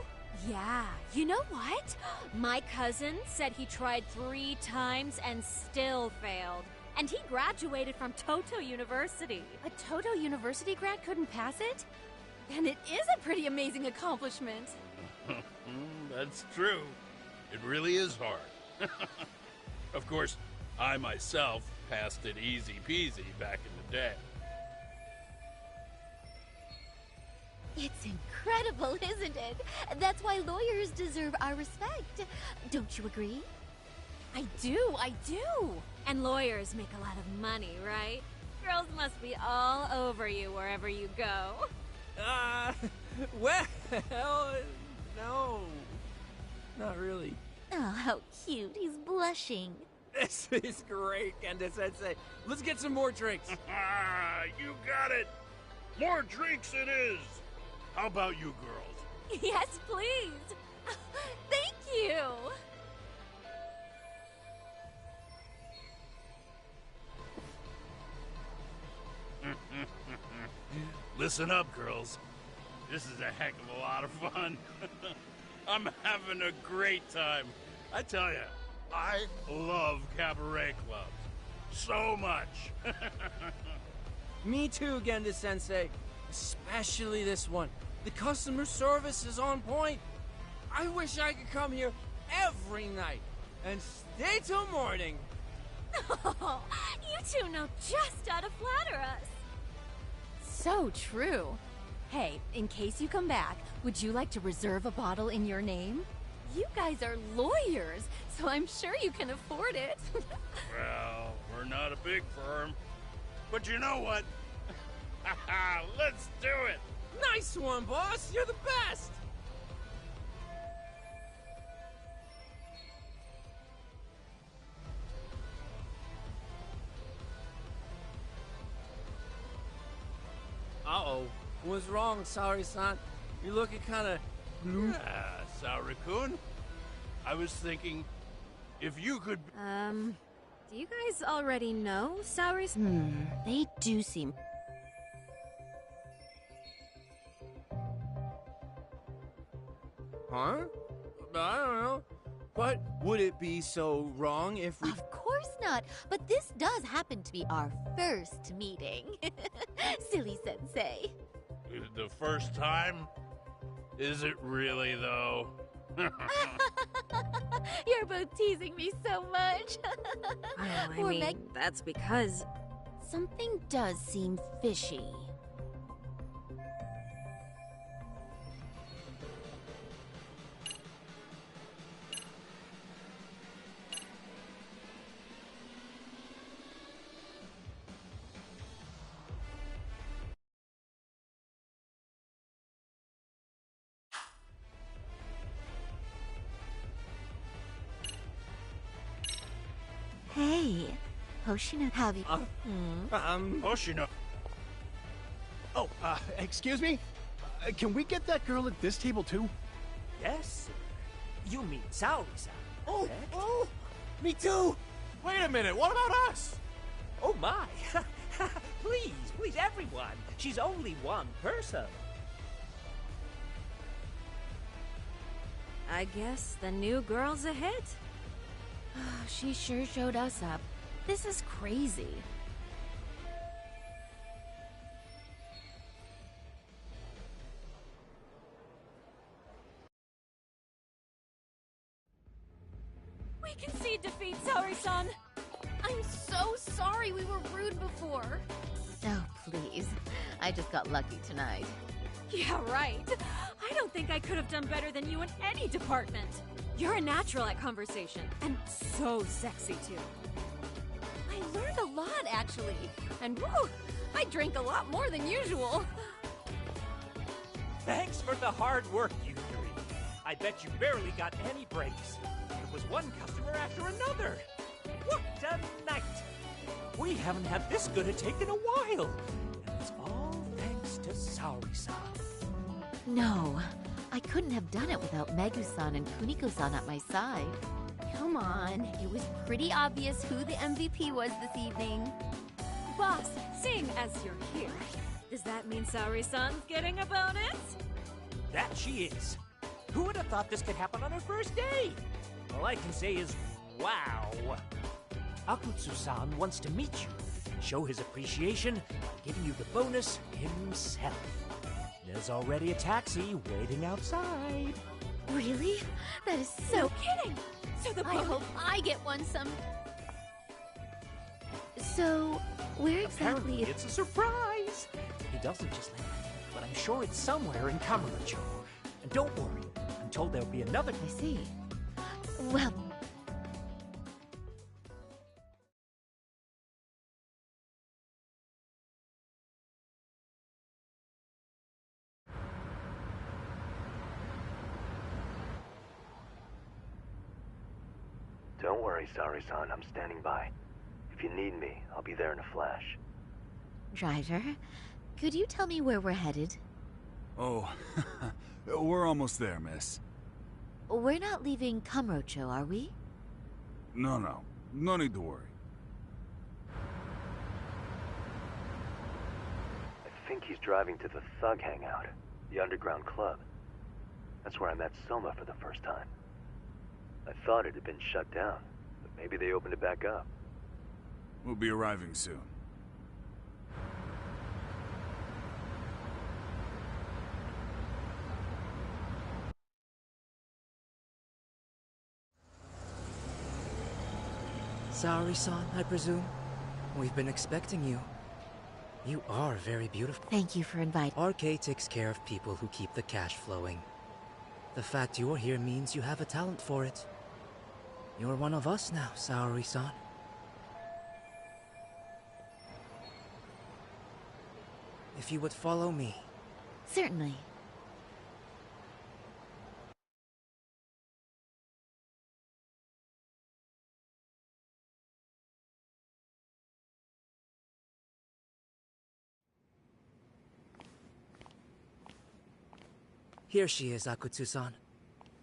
Yeah, you know what? My cousin said he tried 3 times and still failed. And he graduated from Toto University. A Toto University grad couldn't pass it? Then it is a pretty amazing accomplishment. That's true. It really is hard. Of course, I myself passed it easy peasy back in the day. It's incredible, isn't it? That's why lawyers deserve our respect. Don't you agree? I do. And lawyers make a lot of money, right? Girls must be all over you wherever you go. Well, no. Not really. Oh, how cute. He's blushing. This is great, Kenda-sensei. Let's get some more drinks. You got it. More drinks it is. How about you girls? Yes, please. Thank you. Listen up, girls. This is a heck of a lot of fun. I'm having a great time. I tell you, I love cabaret clubs. So much. Me too, Genda-sensei. Especially this one. The customer service is on point. I wish I could come here every night and stay till morning. Oh, you two know just how to flatter us. So true. Hey, in case you come back, would you like to reserve a bottle in your name? You guys are lawyers, so I'm sure you can afford it. Well, we're not a big firm. But you know what? Let's do it! Nice one, boss! You're the best! Uh-oh. What's wrong, Saori-san? You're looking kinda... Yeah, Saori-kun. I was thinking, if you could... Do you guys already know Saori's? They do seem... Huh? I don't know. But would it be so wrong if we... Of course not, but this does happen to be our first meeting. Silly sensei. The first time? Is it really, though? You're both teasing me so much. Well, I mean, that's because... Something does seem fishy. Hey, Hoshino, have you... Hoshino. Oh, excuse me? Can we get that girl at this table, too? Yes, sir. You mean Saori-san? Oh, oh! Me too! Wait a minute, what about us? Oh, my. Please, everyone. She's only one person. I guess the new girl's a hit. She sure showed us up. This is crazy. We concede defeat, Saori-san. I'm so sorry we were rude before. Oh, please. I just got lucky tonight. Yeah, right. I don't think I could have done better than you in any department. You're a natural at conversation, and so sexy, too. I learned a lot, actually. And whew, I drank a lot more than usual. Thanks for the hard work, you three. I bet you barely got any breaks. It was one customer after another. What a night! We haven't had this good a take in a while. And it's all thanks to Saori-san. No, I couldn't have done it without Megu-san and Kuniko-san at my side. Come on, it was pretty obvious who the MVP was this evening. Boss, seeing as you're here, does that mean Saori-san's getting a bonus? That she is. Who would have thought this could happen on her first day? All I can say is, wow. Akutsu-san wants to meet you and show his appreciation by giving you the bonus himself. There's already a taxi waiting outside. Really? That is so... No kidding! So the I hope I get one some... So, where exactly... Apparently it's a surprise! He doesn't just let me, but I'm sure it's somewhere in Kamurocho. And don't worry, I'm told there'll be another... I see. Well... Don't worry, Saori-san. I'm standing by. If you need me, I'll be there in a flash. Driver, could you tell me where we're headed? Oh, we're almost there, miss. We're not leaving Kamurocho, are we? No. No need to worry. I think he's driving to the Thug Hangout, the underground club. That's where I met Soma for the first time. I thought it had been shut down, but maybe they opened it back up. We'll be arriving soon. Saori-san, I presume? We've been expecting you. You are very beautiful. Thank you for inviting. RK takes care of people who keep the cash flowing. The fact you're here means you have a talent for it. You're one of us now, Saori-san. If you would follow me. Certainly. Here she is, Akutsu-san.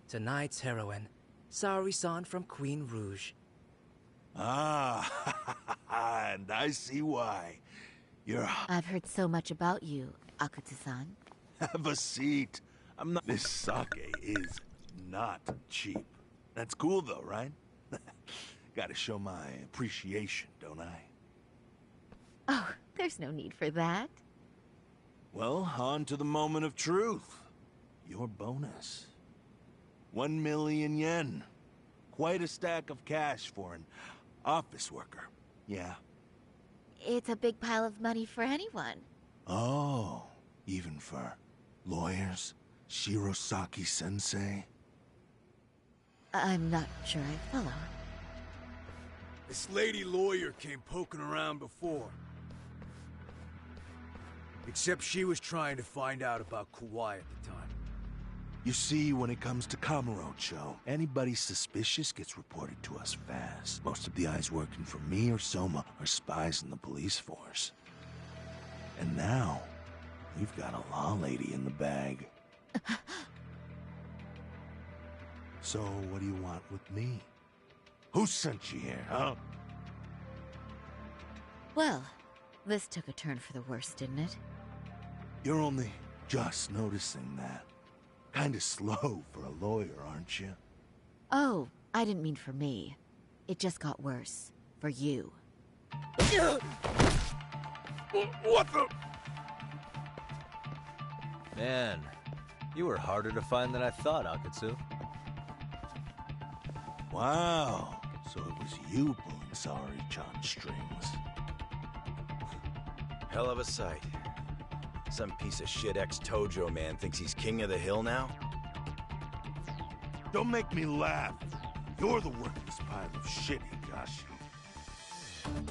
Tonight's heroine, Saori-san from Queen Rouge. Ah, and I see why. You're... I've heard so much about you, Akutsu-san. Have a seat. I'm not... This sake is not cheap. That's cool though, right? Gotta show my appreciation, don't I? Oh, there's no need for that. Well, on to the moment of truth. Your bonus. 1 million yen. Quite a stack of cash for an office worker. Yeah. It's a big pile of money for anyone. Oh, even for lawyers? Shirosaki-sensei? I'm not sure I follow. This lady lawyer came poking around before. Except she was trying to find out about Kauai at the time. You see, when it comes to Kamurocho, anybody suspicious gets reported to us fast. Most of the eyes working for me or Soma are spies in the police force. And now, we've got a law lady in the bag. So, what do you want with me? Who sent you here, huh? Well, this took a turn for the worse, didn't it? You're only just noticing that. Kinda slow for a lawyer, aren't you? Oh, I didn't mean for me. It just got worse. For you. What the? Man, you were harder to find than I thought, Akutsu. Wow, so it was you pulling Saori-chan's strings. Hell of a sight. Some piece of shit ex-Tojo man thinks he's king of the hill now? Don't make me laugh. You're the worthless pile of shit, Higashi.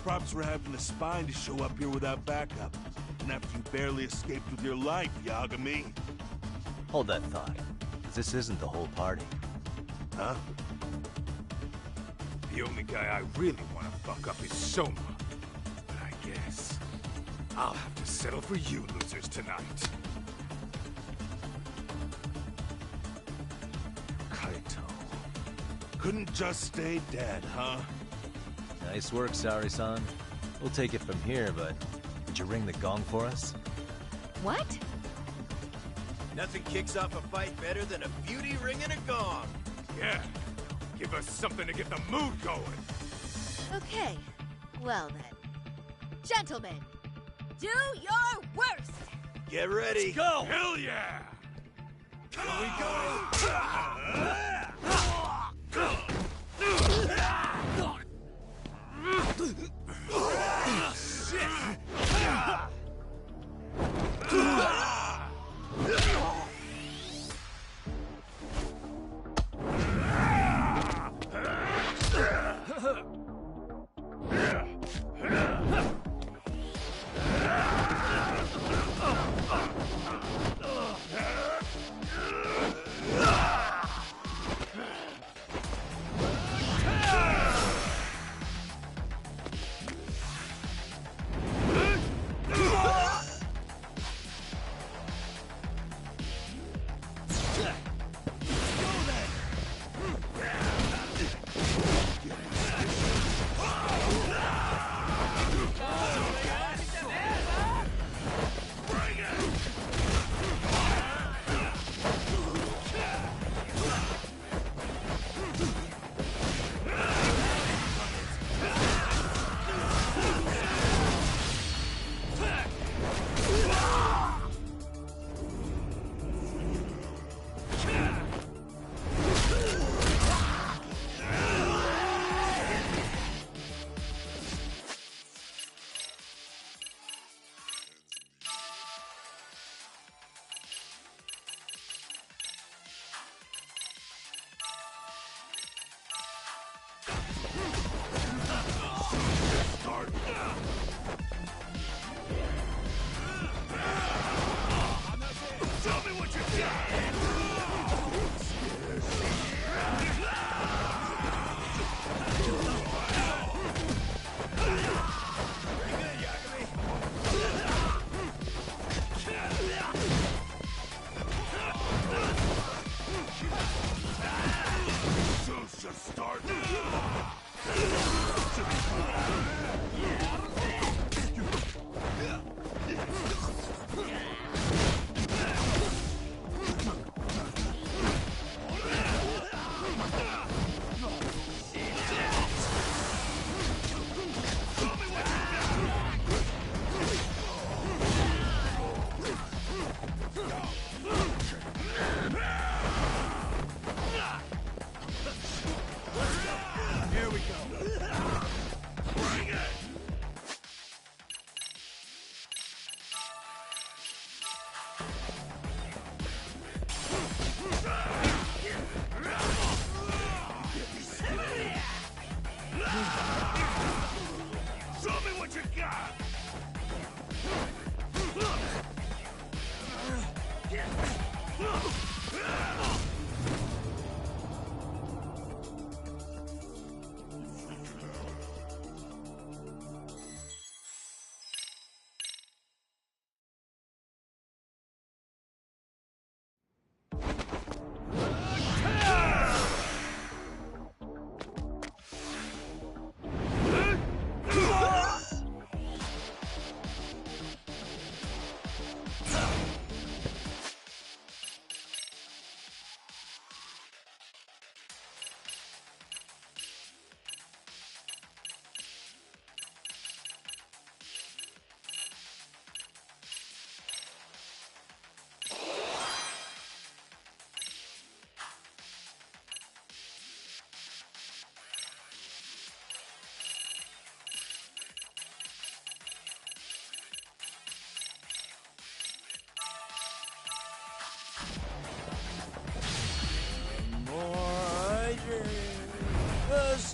Props for having the spine to show up here without backup. And after you barely escaped with your life, Yagami. Hold that thought. This isn't the whole party. Huh? The only guy I really want to fuck up is Soma. But I guess I'll have to settle for you losers tonight. Kaito. Couldn't just stay dead, huh? Nice work, Saori-san. We'll take it from here, but did you ring the gong for us? What? Nothing kicks off a fight better than a beauty ringing a gong. Yeah. Give us something to get the mood going. Okay, well then. Gentlemen, do your worst! Get ready. Let's go! Hell yeah! Here we go!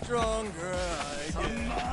stronger I get.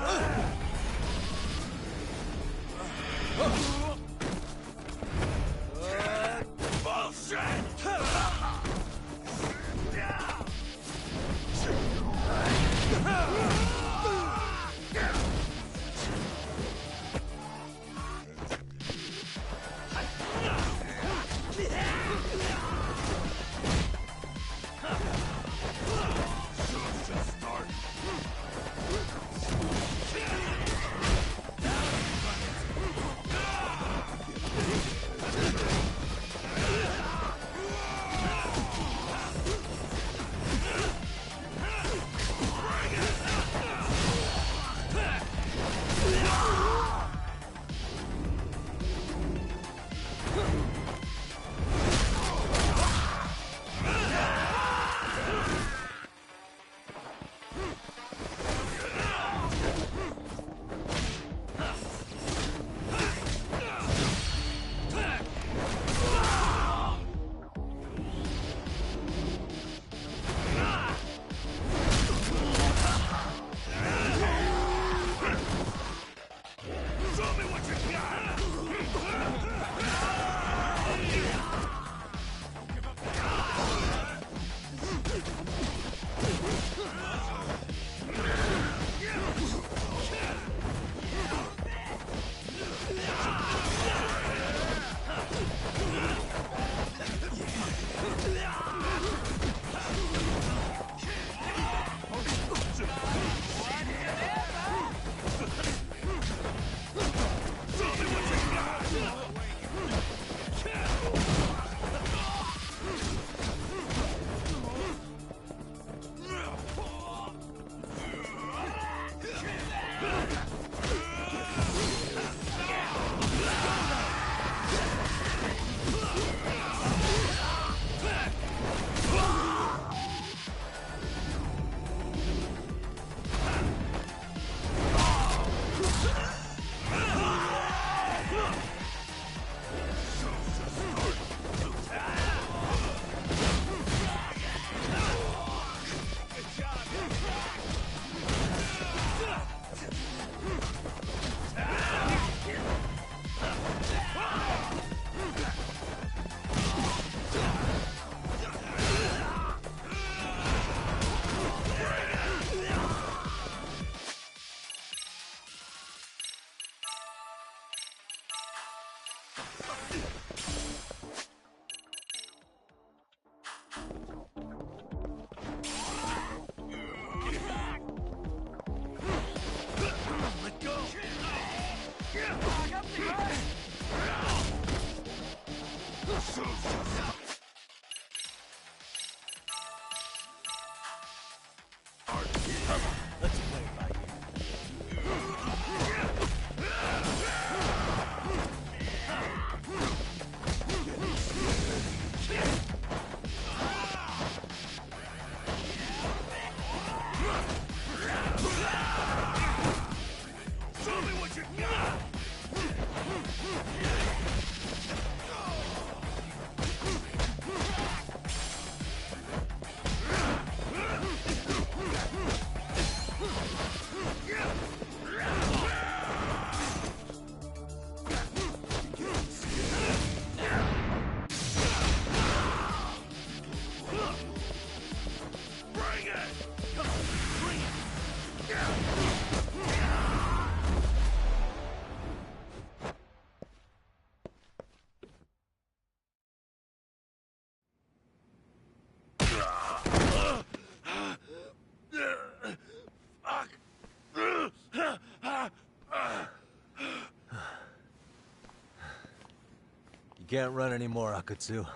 You can't run anymore, Akatsu.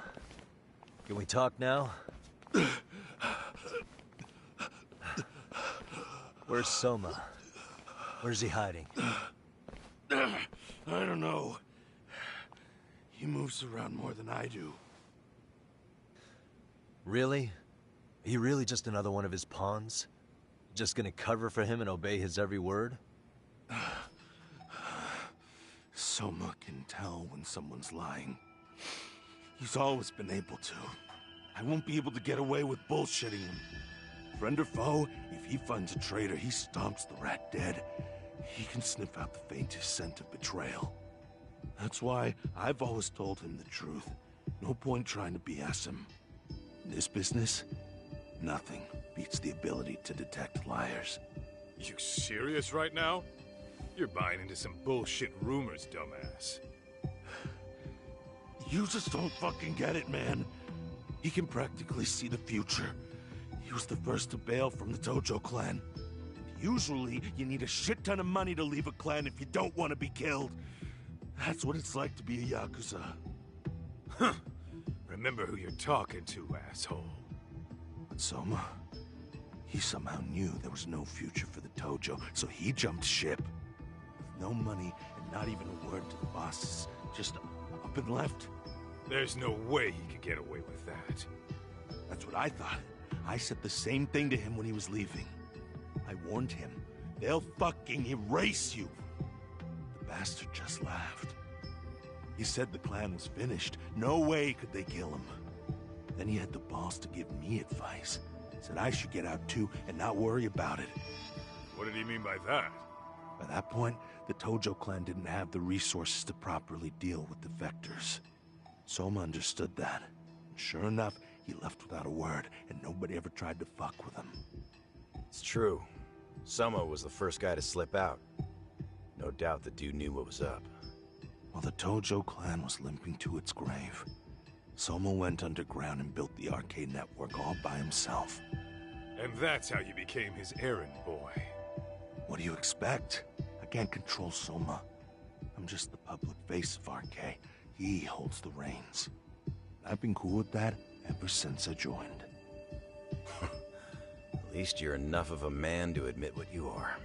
Can we talk now? Where's Soma? Where's he hiding? I don't know. He moves around more than I do. Really? Are you really just another one of his pawns? Just gonna cover for him and obey his every word? Soma can tell when someone's lying. He's always been able to. I won't be able to get away with bullshitting him. Friend or foe, if he finds a traitor, he stomps the rat dead. He can sniff out the faintest scent of betrayal. That's why I've always told him the truth. No point trying to BS him. In this business, nothing beats the ability to detect liars. You serious right now? You're buying into some bullshit rumors, dumbass. You just don't fucking get it, man. He can practically see the future. He was the first to bail from the Tojo clan. Usually, you need a shit ton of money to leave a clan if you don't want to be killed. That's what it's like to be a Yakuza. Huh. Remember who you're talking to, asshole. But Soma, he somehow knew there was no future for the Tojo, so he jumped ship. With no money and not even a word to the bosses, just up and left. There's no way he could get away with that. That's what I thought. I said the same thing to him when he was leaving. I warned him, they'll fucking erase you. The bastard just laughed. He said the clan was finished. No way could they kill him. Then he had the balls to give me advice. Said I should get out too and not worry about it. What did he mean by that? By that point, the Tojo clan didn't have the resources to properly deal with defectors. Soma understood that. And sure enough, he left without a word, and nobody ever tried to fuck with him. It's true. Soma was the first guy to slip out. No doubt the dude knew what was up. While the Tojo clan was limping to its grave, Soma went underground and built the arcade network all by himself. And that's how you became his errand boy. What do you expect? I can't control Soma. I'm just the public face of RK. He holds the reins. I've been cool with that ever since I joined. At least you're enough of a man to admit what you are.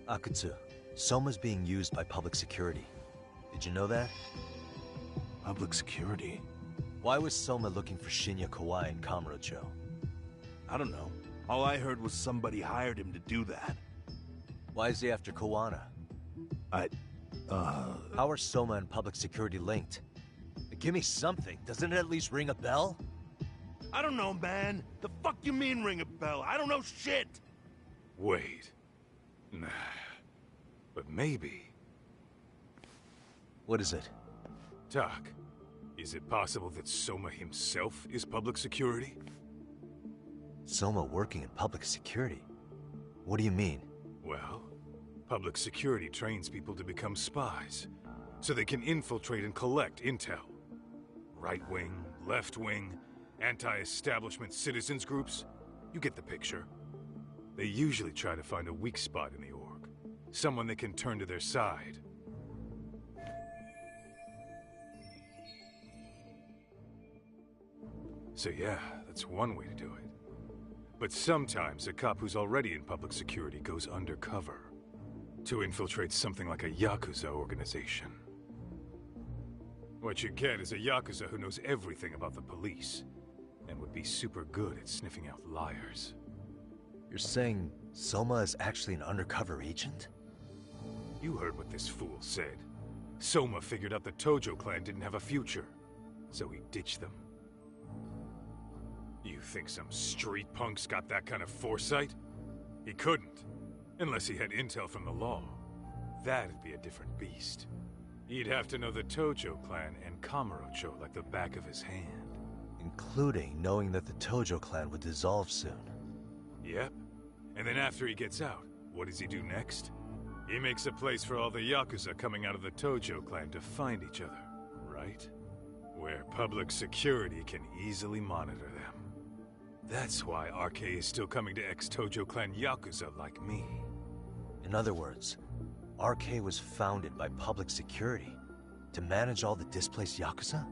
Akutsu, Soma's being used by public security. Did you know that? Public security? Why was Soma looking for Shinya Kawai and Kamurocho? I don't know. All I heard was somebody hired him to do that. Why is he after Kawana? How are Soma and public security linked? Give me something. Doesn't it at least ring a bell? I don't know, man. The fuck you mean ring a bell? I don't know shit! Wait. Nah. But maybe. What is it? Doc, is it possible that Soma himself is public security? Soma working in public security? What do you mean? Well, public security trains people to become spies, so they can infiltrate and collect intel. Right-wing, left-wing, anti-establishment citizens groups. You get the picture. They usually try to find a weak spot in the org. Someone they can turn to their side. So yeah, that's one way to do it. But sometimes a cop who's already in public security goes undercover to infiltrate something like a Yakuza organization. What you get is a Yakuza who knows everything about the police and would be super good at sniffing out liars. You're saying Soma is actually an undercover agent? You heard what this fool said. Soma figured out the Tojo clan didn't have a future, so he ditched them. You think some street punk's got that kind of foresight? He couldn't, unless he had intel from the law. That'd be a different beast. He'd have to know the Tojo clan and Kamurocho like the back of his hand. Including knowing that the Tojo clan would dissolve soon. Yep. And then after he gets out, what does he do next? He makes a place for all the Yakuza coming out of the Tojo clan to find each other, right? Where public security can easily monitor them. That's why RK is still coming to ex-Tojo clan Yakuza like me. In other words, RK was founded by public security to manage all the displaced Yakuza?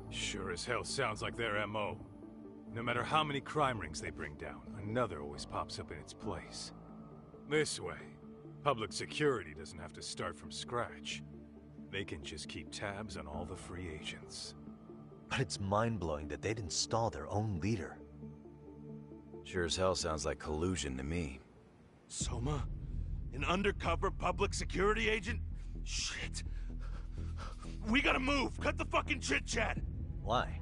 Sure as hell sounds like their MO. No matter how many crime rings they bring down, another always pops up in its place. This way, public security doesn't have to start from scratch. They can just keep tabs on all the free agents. But it's mind-blowing that they'd install their own leader. Sure as hell sounds like collusion to me. Soma? An undercover public security agent? Shit. We gotta move! Cut the fucking chit-chat! Why?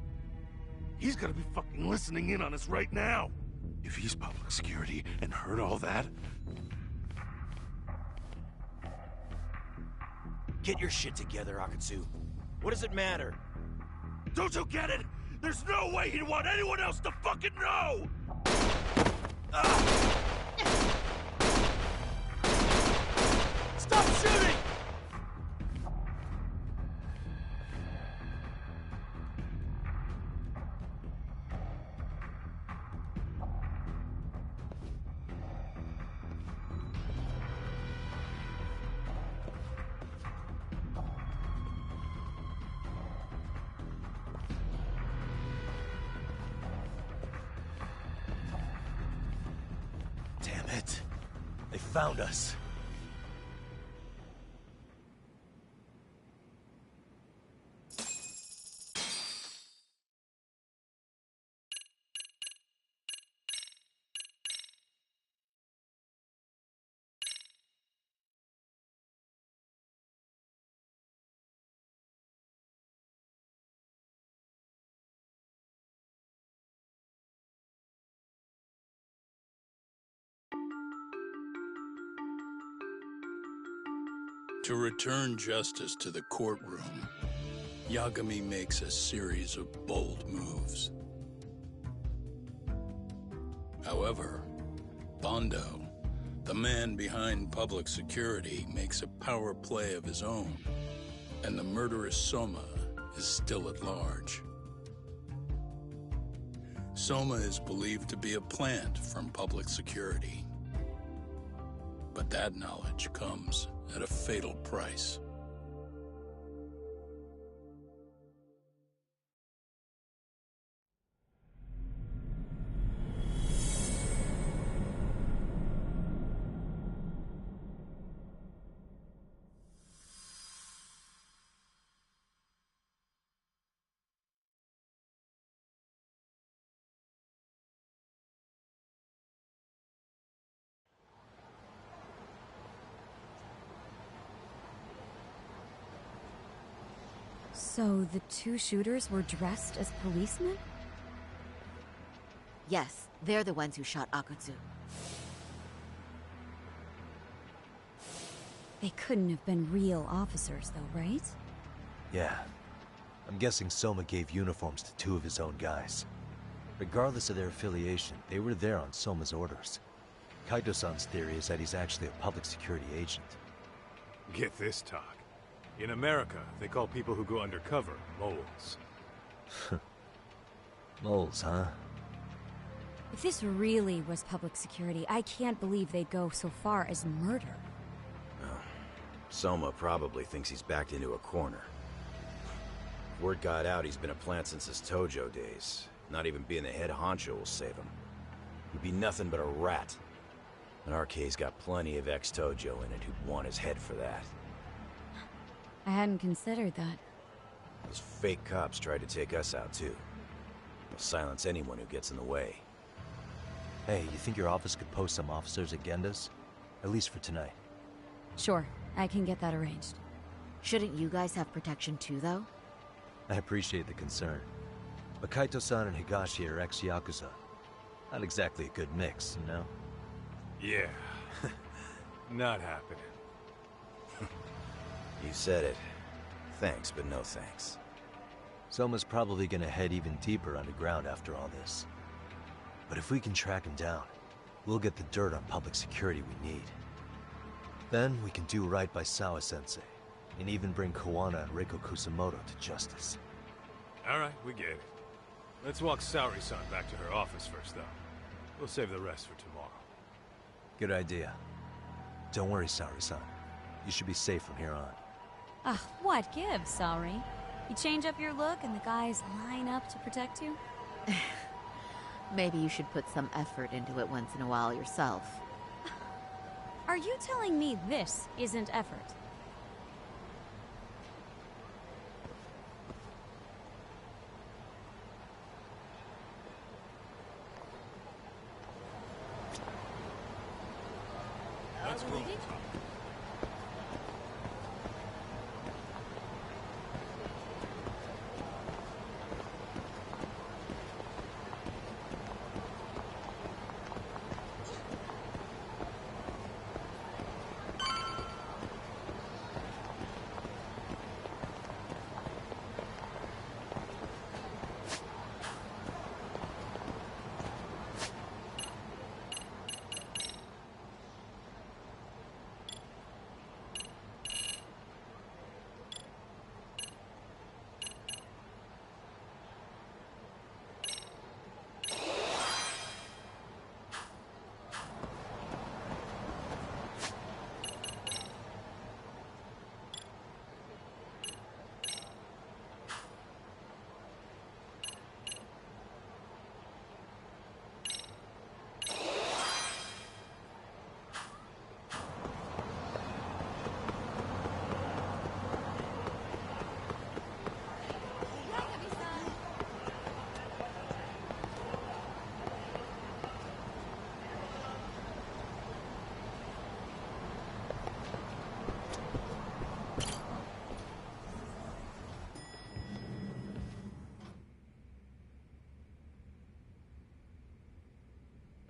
He's gotta be fucking listening in on us right now. If he's public security and heard all that... Get your shit together, Akatsu. What does it matter? Don't you get it? There's no way he'd want anyone else to fucking know! Stop shooting! Damn it. They found us. To return justice to the courtroom, Yagami makes a series of bold moves. However, Bondo, the man behind public security, makes a power play of his own, and the murderous Soma is still at large. Soma is believed to be a plant from public security. But that knowledge comes at a fatal price. So the two shooters were dressed as policemen? Yes, they're the ones who shot Akatsu. They couldn't have been real officers, though, right? Yeah. I'm guessing Soma gave uniforms to two of his own guys. Regardless of their affiliation, they were there on Soma's orders. Kaito-san's theory is that he's actually a public security agent. Get this, talk. In America, they call people who go undercover moles. Moles, huh? If this really was public security, I can't believe they'd go so far as murder. Well, Soma probably thinks he's backed into a corner. Word got out he's been a plant since his Tojo days. Not even being the head honcho will save him. He'd be nothing but a rat. And RK's got plenty of ex-Tojo in it who'd want his head for that. I hadn't considered that. Those fake cops tried to take us out, too. They'll silence anyone who gets in the way. Hey, you think your office could post some officers at Genda's? At least for tonight. Sure, I can get that arranged. Shouldn't you guys have protection too, though? I appreciate the concern. But Kaito-san and Higashi are ex-Yakuza. Not exactly a good mix, you know? Yeah. Not happening. You said it. Thanks, but no thanks. Soma's probably gonna head even deeper underground after all this. But if we can track him down, we'll get the dirt on public security we need. Then we can do right by Sawa-sensei, and even bring Kawana and Reiko Kusamoto to justice. Alright, we get it. Let's walk Saori-san back to her office first, though. We'll save the rest for tomorrow. Good idea. Don't worry, Saori-san. You should be safe from here on. What gives, sorry? You change up your look and the guys line up to protect you? Maybe you should put some effort into it once in a while yourself. Are you telling me this isn't effort? Let's go.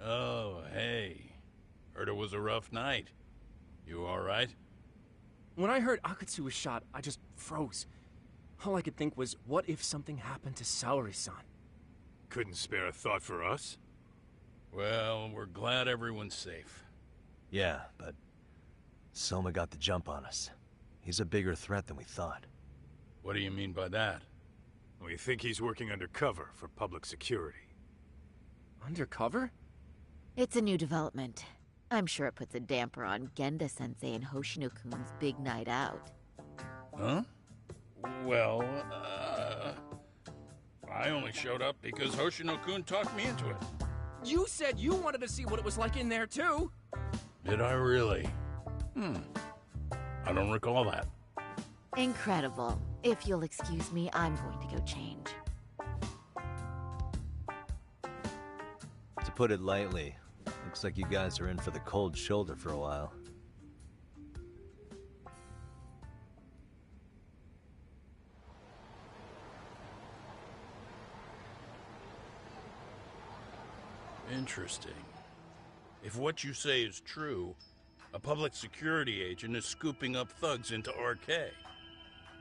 Oh, hey. Heard it was a rough night. You alright? When I heard Akatsu was shot, I just froze. All I could think was, what if something happened to Saori-san? Couldn't spare a thought for us? Well, we're glad everyone's safe. Yeah, but Soma got the jump on us. He's a bigger threat than we thought. What do you mean by that? We think he's working undercover for public security. Undercover? It's a new development. I'm sure it puts a damper on Genda-sensei and Hoshino-kun's big night out. Huh? Well, I only showed up because Hoshino-kun talked me into it. You said you wanted to see what it was like in there, too! Did I really? I don't recall that. Incredible. If you'll excuse me, I'm going to go change. To put it lightly, looks like you guys are in for the cold shoulder for a while. Interesting. If what you say is true, a public security agent is scooping up thugs into RK.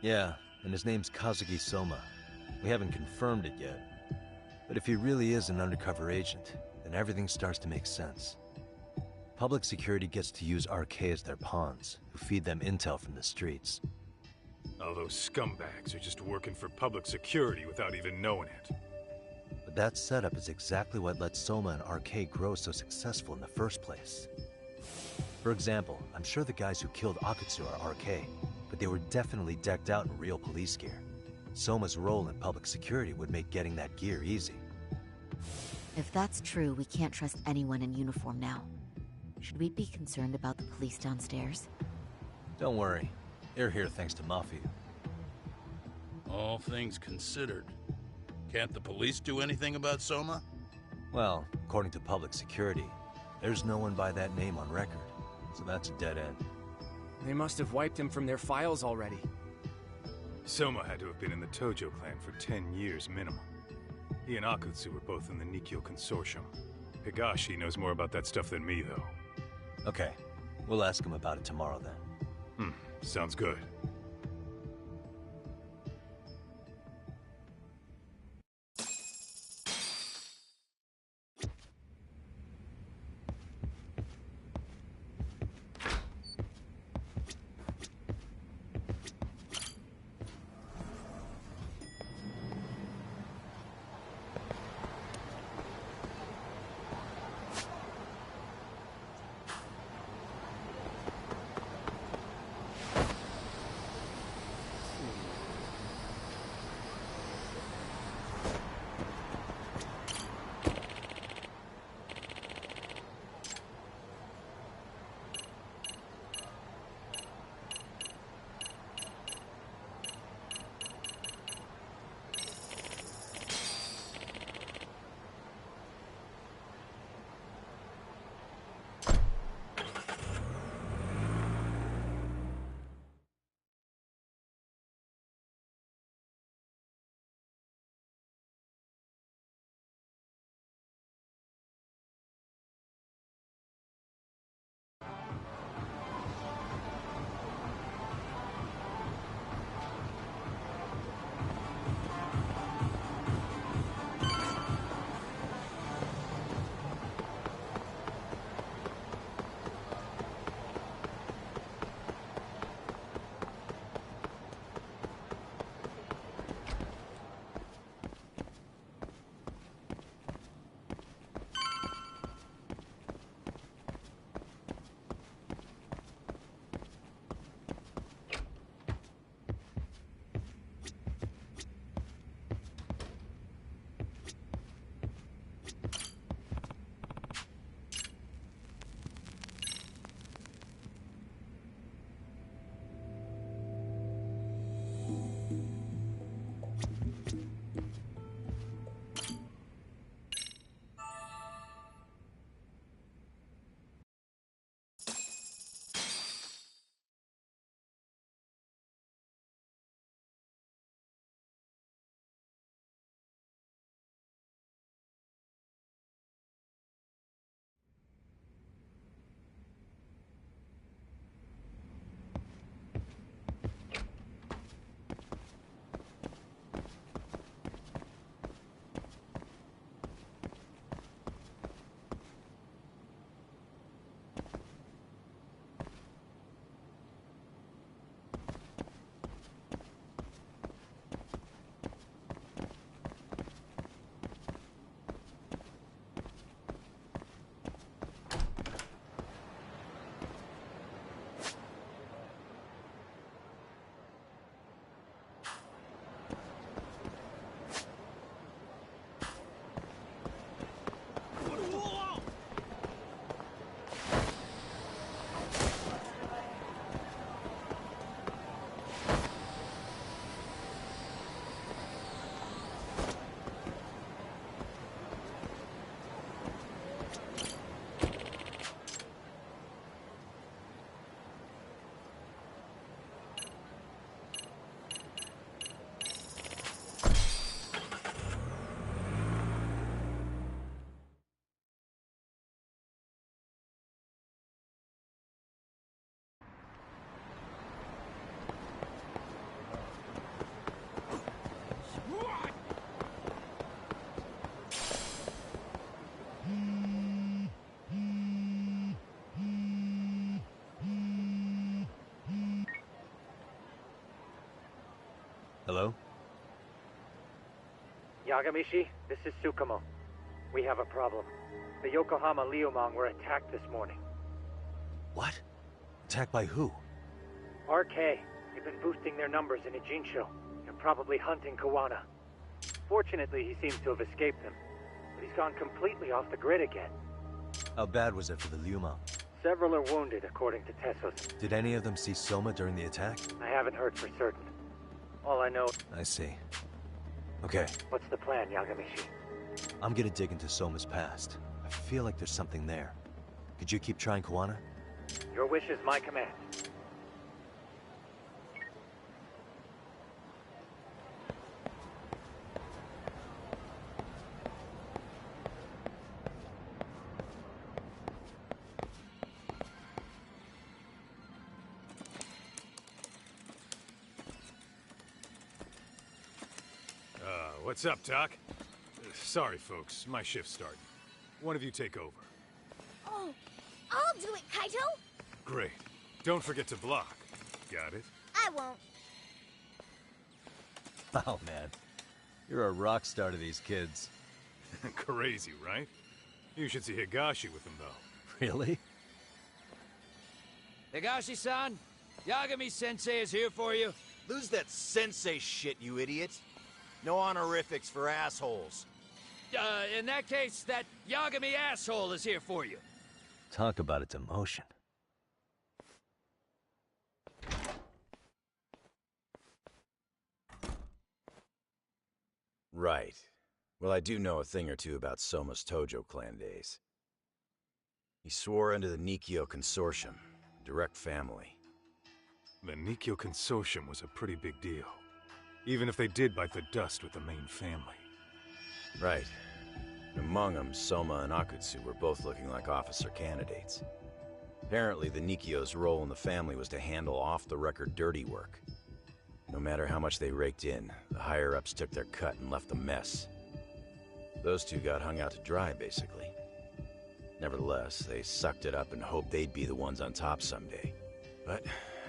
Yeah, and his name's Kazuki Soma. We haven't confirmed it yet. But if he really is an undercover agent, then everything starts to make sense. Public security gets to use RK as their pawns, who feed them intel from the streets. All those scumbags are just working for public security without even knowing it. But that setup is exactly what let Soma and RK grow so successful in the first place. For example, I'm sure the guys who killed Akatsu are RK, but they were definitely decked out in real police gear. Soma's role in public security would make getting that gear easy. If that's true, we can't trust anyone in uniform now. Should we be concerned about the police downstairs? Don't worry. They're here thanks to Mafia. All things considered, can't the police do anything about Soma? Well, according to public security, there's no one by that name on record, so that's a dead end. They must have wiped him from their files already. Soma had to have been in the Tojo clan for 10 years minimum. He and Akutsu were both in the Nikkyo Consortium. Higashi knows more about that stuff than me, though. Okay, we'll ask him about it tomorrow then. Sounds good. Yagamishi, this is Tsukumo. We have a problem. The Yokohama Liumang were attacked this morning. What? Attacked by who? RK. They've been boosting their numbers in Ijincho, and probably hunting Kawana. Fortunately, he seems to have escaped them, but he's gone completely off the grid again. How bad was it for the Liumang? Several are wounded, according to Tessos. Did any of them see Soma during the attack? I haven't heard for certain. All I know... I see. Okay. What's the plan, Yagamishi? I'm gonna dig into Soma's past. I feel like there's something there. Could you keep trying Kawana? Your wish is my command. What's up, Doc? Sorry, folks. My shift's starting. One of you take over. Oh, I'll do it, Kaito! Great. Don't forget to block. Got it? I won't. Oh, man. You're a rock star to these kids. Crazy, right? You should see Higashi with them, though. Really? Higashi-san, Yagami-sensei is here for you. Lose that sensei shit, you idiot. No honorifics for assholes. In that case, that Yagami asshole is here for you. Talk about its emotion. Right. Well, I do know a thing or two about Soma's Tojo clan days. He swore into the Nikkyo Consortium, direct family. The Nikkyo Consortium was a pretty big deal. Even if they did bite the dust with the main family. Right. Among them, Soma and Akutsu were both looking like officer candidates. Apparently, the Nikkyo's role in the family was to handle off-the-record dirty work. No matter how much they raked in, the higher-ups took their cut and left a mess. Those two got hung out to dry, basically. Nevertheless, they sucked it up and hoped they'd be the ones on top someday. But,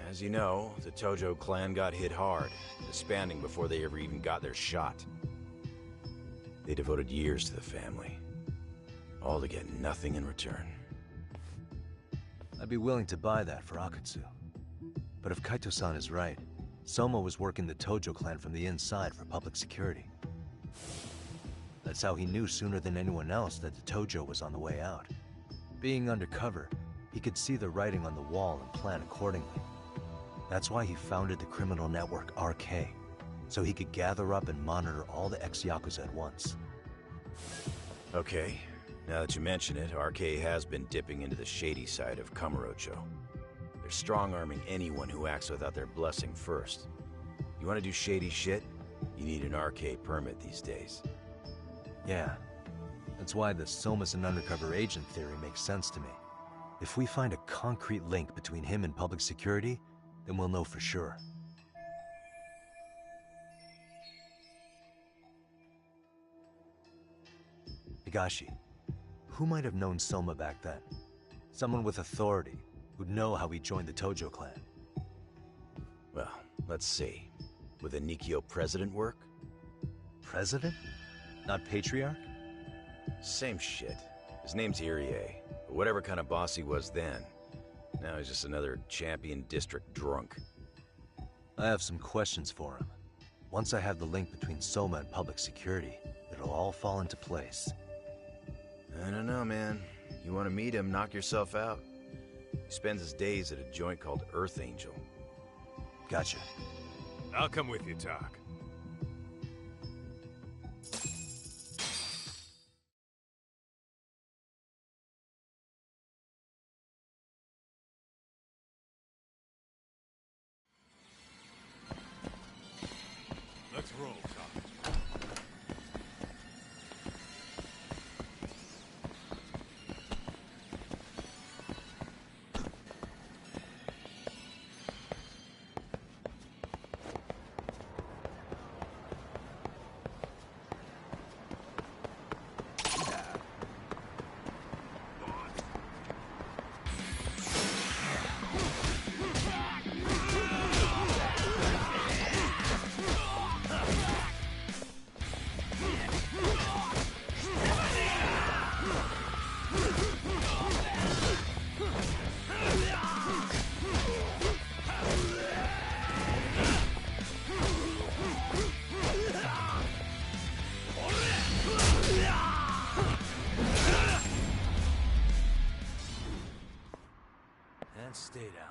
as you know, the Tojo clan got hit hard, disbanding before they ever even got their shot. They devoted years to the family, all to get nothing in return. I'd be willing to buy that for Akutsu. But if Kaito-san is right, Soma was working the Tojo clan from the inside for public security. That's how he knew sooner than anyone else that the Tojo was on the way out. Being undercover, he could see the writing on the wall and plan accordingly. That's why he founded the criminal network RK, so he could gather up and monitor all the ex-Yakuza at once. Okay, now that you mention it, RK has been dipping into the shady side of Kamurocho. They're strong-arming anyone who acts without their blessing first. You want to do shady shit? You need an RK permit these days. Yeah, that's why the Soma's an undercover agent theory makes sense to me. If we find a concrete link between him and public security, then we'll know for sure. Higashi, who might have known Soma back then? Someone with authority, who'd know how he joined the Tojo clan. Well, let's see. Would the Nikkyo president work? President? Not patriarch? Same shit. His name's Irie, but whatever kind of boss he was then, now he's just another champion district drunk. I have some questions for him. Once I have the link between Soma and public security, it'll all fall into place. I don't know, man. You want to meet him, knock yourself out. He spends his days at a joint called Earth Angel. Gotcha. I'll come with you, Tak. Let's roll, Tak. And stay down.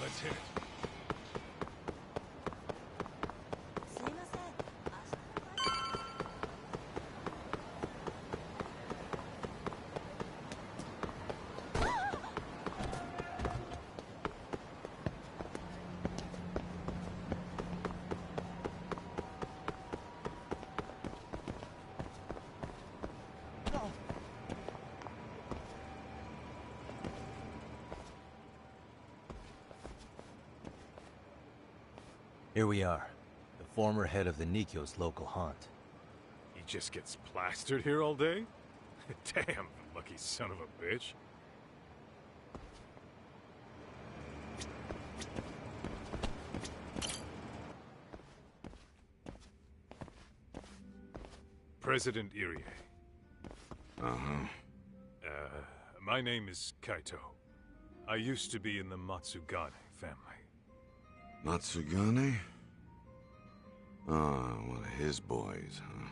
Let's hit it. Here we are, the former head of the Nikyo's local haunt. He just gets plastered here all day? Damn, lucky son of a bitch. President Irie. Uh-huh. My name is Kaito. I used to be in the Matsugane family. Matsugane? Ah, one of his boys, huh?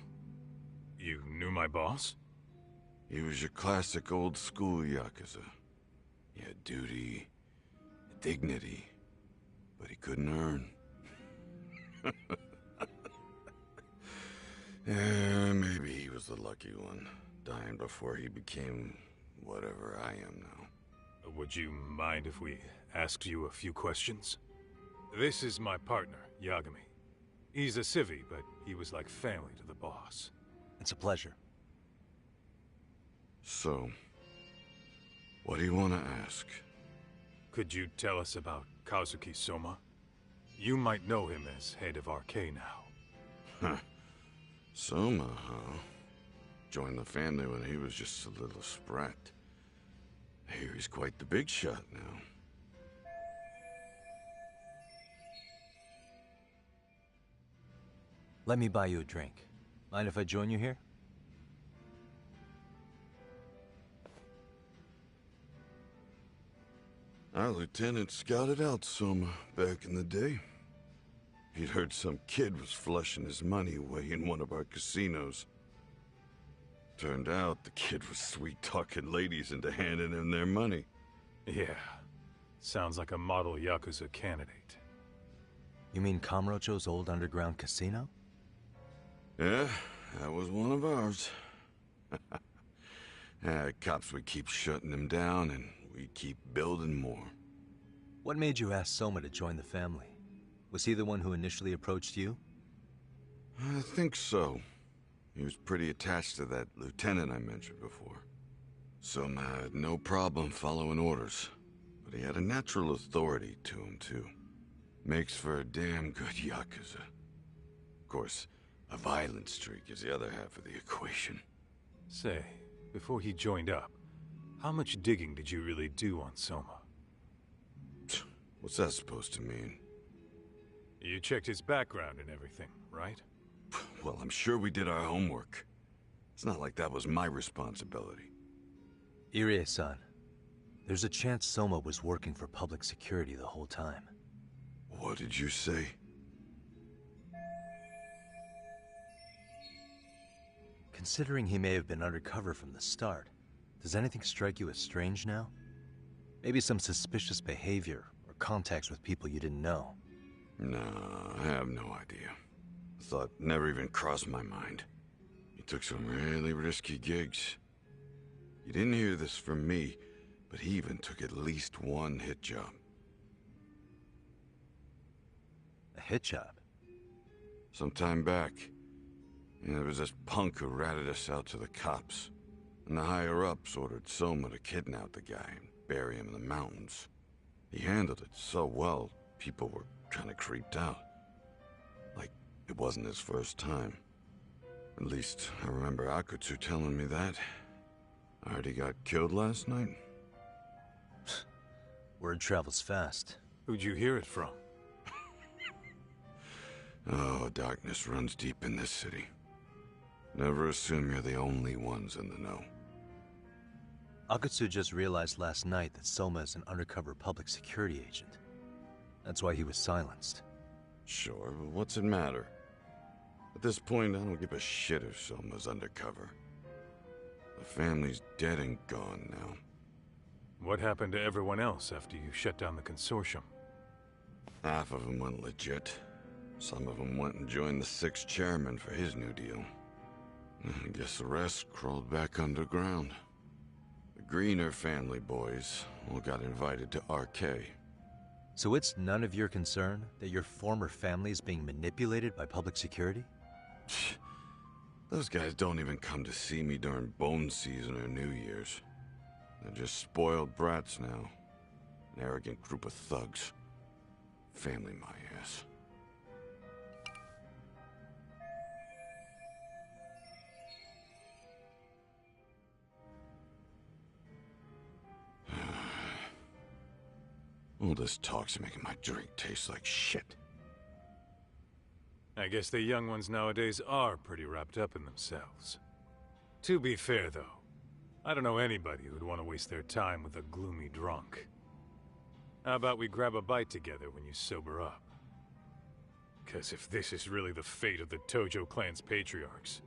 You knew my boss? He was your classic old-school Yakuza. He had duty, dignity, but he couldn't earn. Yeah, maybe he was the lucky one, dying before he became whatever I am now. Would you mind if we asked you a few questions? This is my partner, Yagami. He's a civvy, but he was like family to the boss. It's a pleasure. So, what do you want to ask? Could you tell us about Kazuki Soma? You might know him as head of RK now. Huh. Soma, huh? Joined the family when he was just a little sprat. I hear he's quite the big shot now. Let me buy you a drink. Mind if I join you here? Our lieutenant scouted out Soma back in the day. He'd heard some kid was flushing his money away in one of our casinos. Turned out the kid was sweet-talking ladies into handing him their money. Yeah. Sounds like a model Yakuza candidate. You mean Kamurocho's old underground casino? Yeah, that was one of ours. Cops would keep shutting him down, and we'd keep building more. What made you ask Soma to join the family? Was he the one who initially approached you? I think so. He was pretty attached to that lieutenant I mentioned before. Soma had no problem following orders, but he had a natural authority to him, too. Makes for a damn good Yakuza. Of course, a violent streak is the other half of the equation. Say, before he joined up, how much digging did you really do on Soma? What's that supposed to mean? You checked his background and everything, right? Well, I'm sure we did our homework. It's not like that was my responsibility. Irie-san, there's a chance Soma was working for public security the whole time. What did you say? Considering he may have been undercover from the start, does anything strike you as strange now? Maybe some suspicious behavior or contacts with people you didn't know? No, I have no idea. Thought never even crossed my mind. He took some really risky gigs. You didn't hear this from me, but he even took at least one hit job. A hit job? Some time back, there was this punk who ratted us out to the cops. And the higher-ups ordered Soma to kidnap the guy and bury him in the mountains. He handled it so well, people were kind of creeped out. Like, it wasn't his first time. At least, I remember Akutsu telling me that. I heard he got killed last night. Word travels fast. Who'd you hear it from? Oh, darkness runs deep in this city. Never assume you're the only ones in the know. Akatsu just realized last night that Soma is an undercover public security agent. That's why he was silenced. Sure, but what's it matter? At this point, I don't give a shit if Soma's undercover. The family's dead and gone now. What happened to everyone else after you shut down the consortium? Half of them went legit. Some of them went and joined the 6th chairman for his new deal. I guess the rest crawled back underground. The Greener family boys all got invited to RK. So it's none of your concern that your former family is being manipulated by public security? Those guys don't even come to see me during bone season or New Year's. They're just spoiled brats now. An arrogant group of thugs. Family my ass. All this talk's making my drink taste like shit. I guess the young ones nowadays are pretty wrapped up in themselves. To be fair, though, I don't know anybody who'd want to waste their time with a gloomy drunk. How about we grab a bite together when you sober up? 'Cause if this is really the fate of the Tojo clan's patriarchs,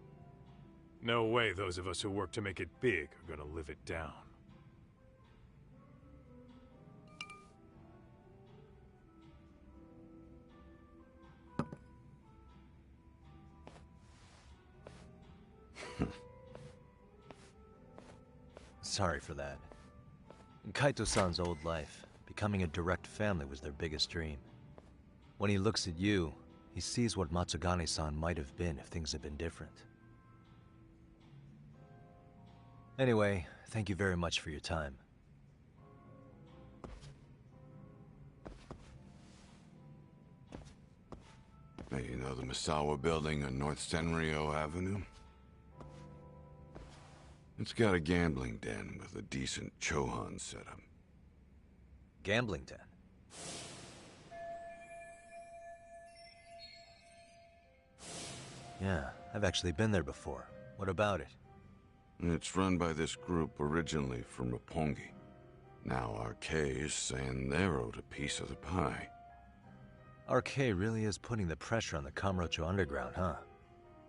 no way those of us who work to make it big are gonna live it down. Sorry for that. In Kaito-san's old life, becoming a direct family was their biggest dream. When he looks at you, he sees what Matsugane-san might have been if things had been different. Anyway, thank you very much for your time. Hey, you know the Misawa building on North Senryo Avenue? It's got a gambling den with a decent Chohan setup. Gambling den? Yeah, I've actually been there before. What about it? It's run by this group originally from Roppongi. Now RK is saying they're owed a piece of the pie. RK really is putting the pressure on the Kamurocho Underground, huh?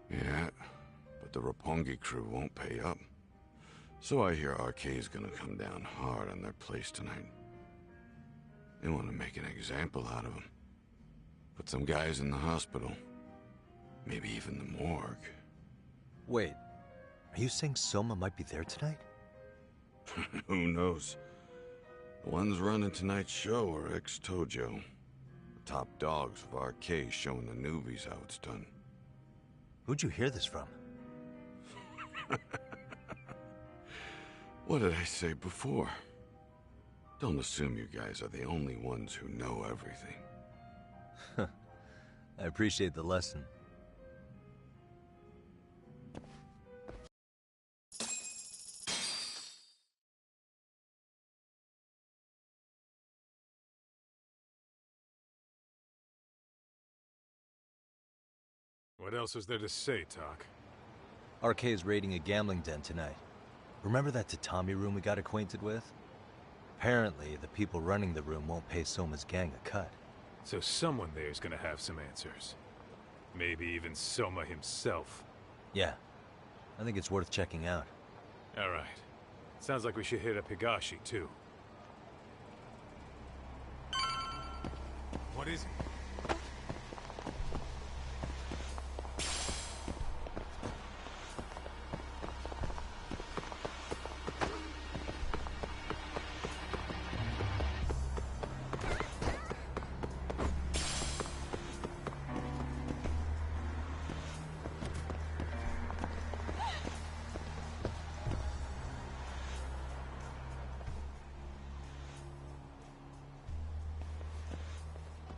Yeah, but the Roppongi crew won't pay up. So I hear RK's gonna come down hard on their place tonight. They want to make an example out of them. Put some guys in the hospital. Maybe even the morgue. Wait, are you saying Soma might be there tonight? Who knows? The ones running tonight's show are ex-Tojo. The top dogs of RK showing the newbies how it's done. Who'd you hear this from? What did I say before? Don't assume you guys are the only ones who know everything. I appreciate the lesson. What else is there to say, Talk? RK is raiding a gambling den tonight. Remember that tatami room we got acquainted with? Apparently, the people running the room won't pay Soma's gang a cut. So someone there's gonna have some answers. Maybe even Soma himself. Yeah, I think it's worth checking out. Alright. Sounds like we should hit up Higashi, too. What is it?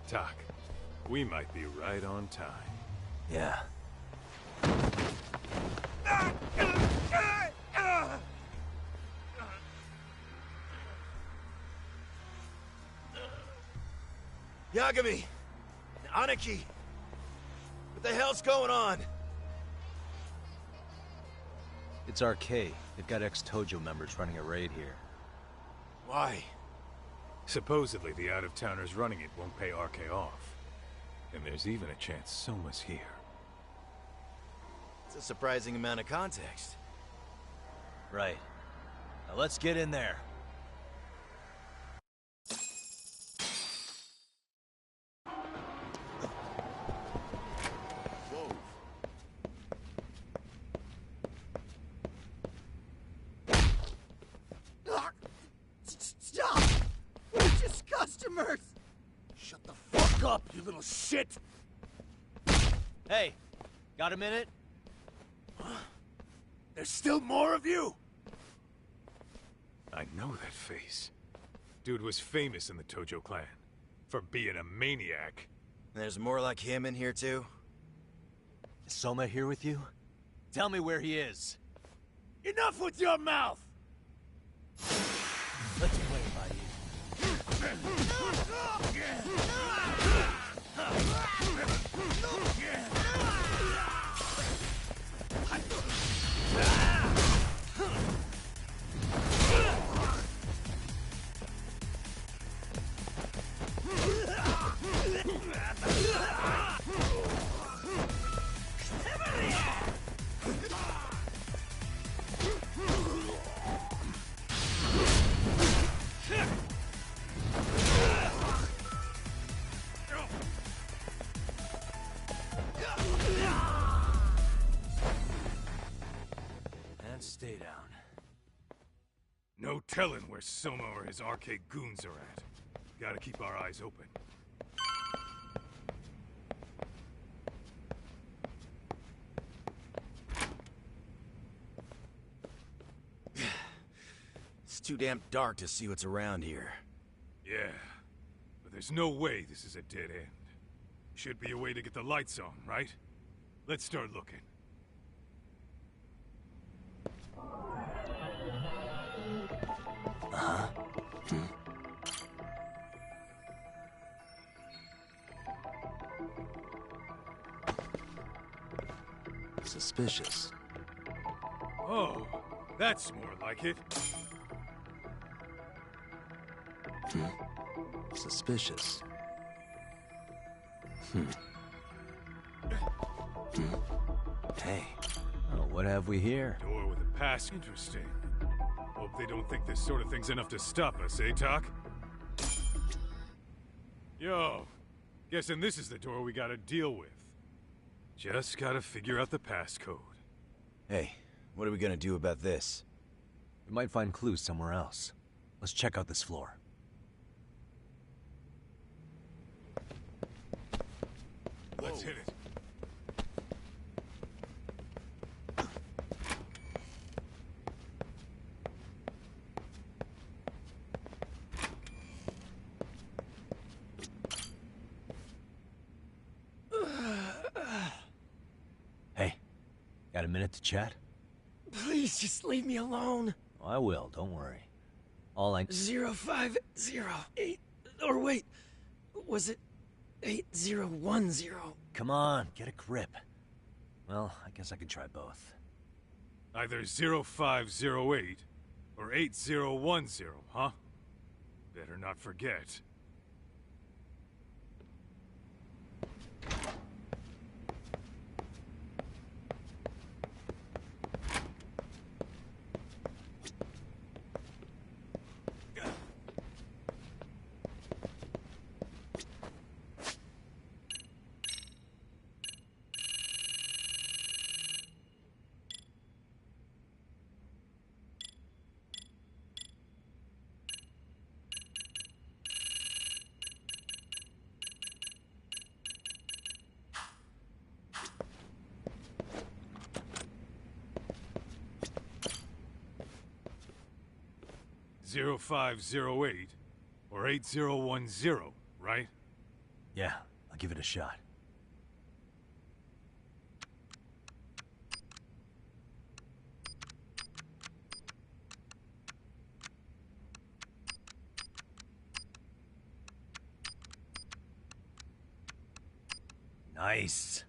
Tak, we might be right on time. Yeah. Yagami! Aniki! What the hell's going on? It's RK. They've got ex-Tojo members running a raid here. Why? Supposedly the out-of-towners running it won't pay RK off. And there's even a chance Soma's here. It's a surprising amount of context. Right. Now let's get in there. Stop! We're just customers! Shut the fuck up, you little shit! Hey, got a minute? There's still more of you? I know that face. Dude was famous in the Tojo clan for being a maniac. There's more like him in here too? Is Soma here with you? Tell me where he is. Enough with your mouth! Let's play by you. Stay down. No telling where Soma or his RK goons are at. Gotta keep our eyes open. It's too damn dark to see what's around here. Yeah, but there's no way this is a dead end. Should be a way to get the lights on, right? Let's start looking. Uh-huh. Suspicious. Oh, that's more like it. Suspicious. Hey. Oh, what have we here? Door with a pass. Interesting. Hope they don't think this sort of thing's enough to stop us, eh, Talk? Yo, guessing this is the door we gotta deal with. Just gotta figure out the passcode. Hey, what are we gonna do about this? We might find clues somewhere else. Let's check out this floor. Let's hit it. Hey, got a minute to chat? Please just leave me alone. Oh, I will, don't worry. All I... 0508... Or wait, was it 8010? Come on, get a grip. Well, I guess I could try both. Either 0508 or 8010, huh? Better not forget. .0508 or 8010, right? Yeah, I'll give it a shot. Nice.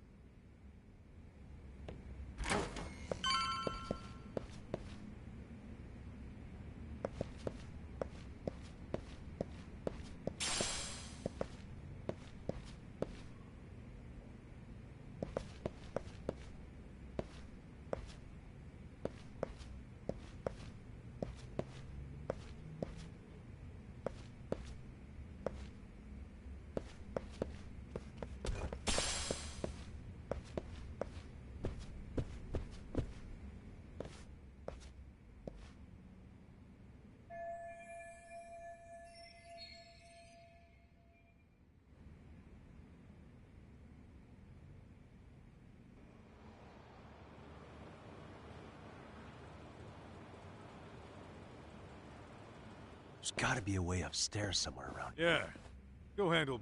There's gotta be a way upstairs somewhere around here. Yeah. Go handle...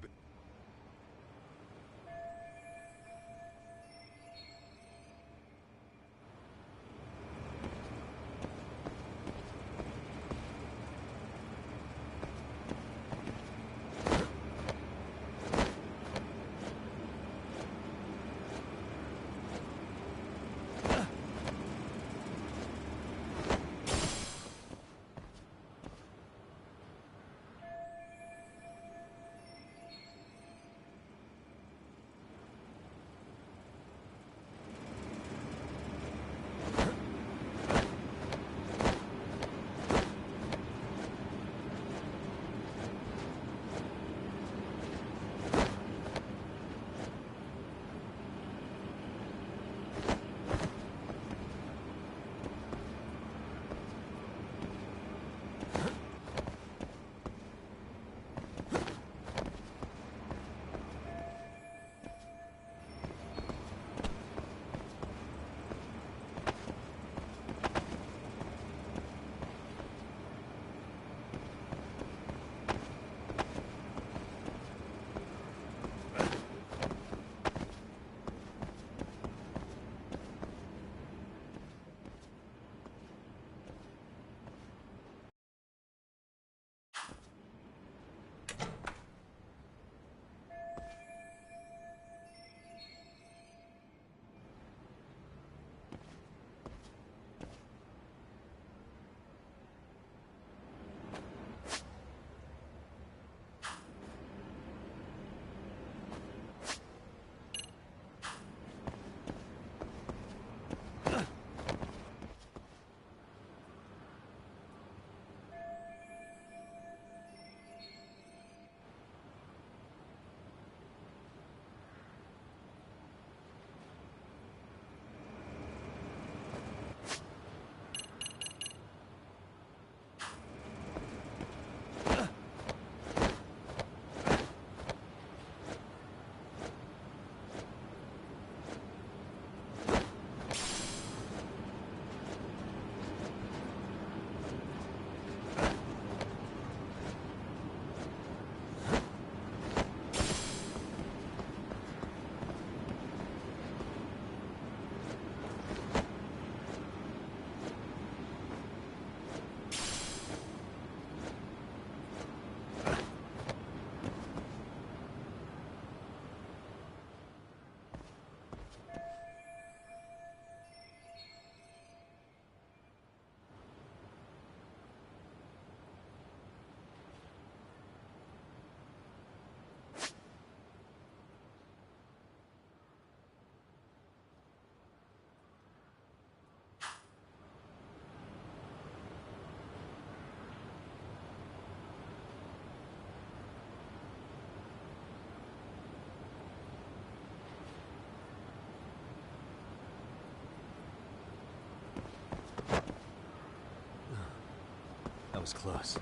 That was close.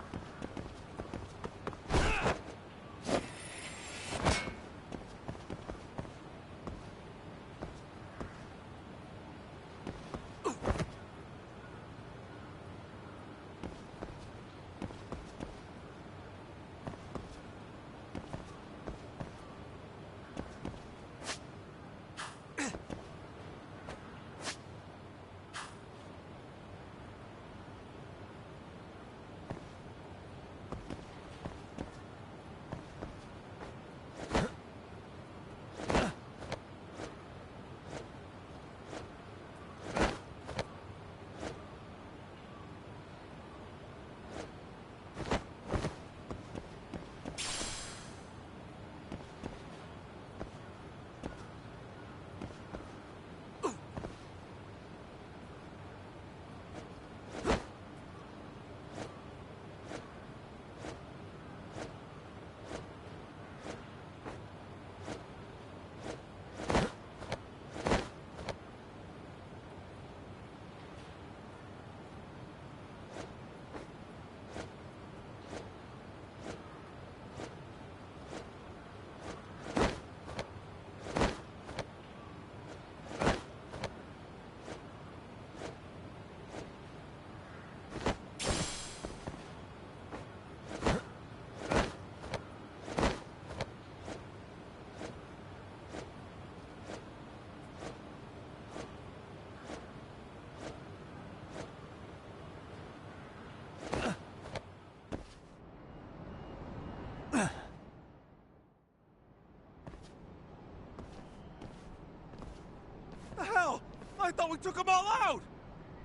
I thought we took them all out!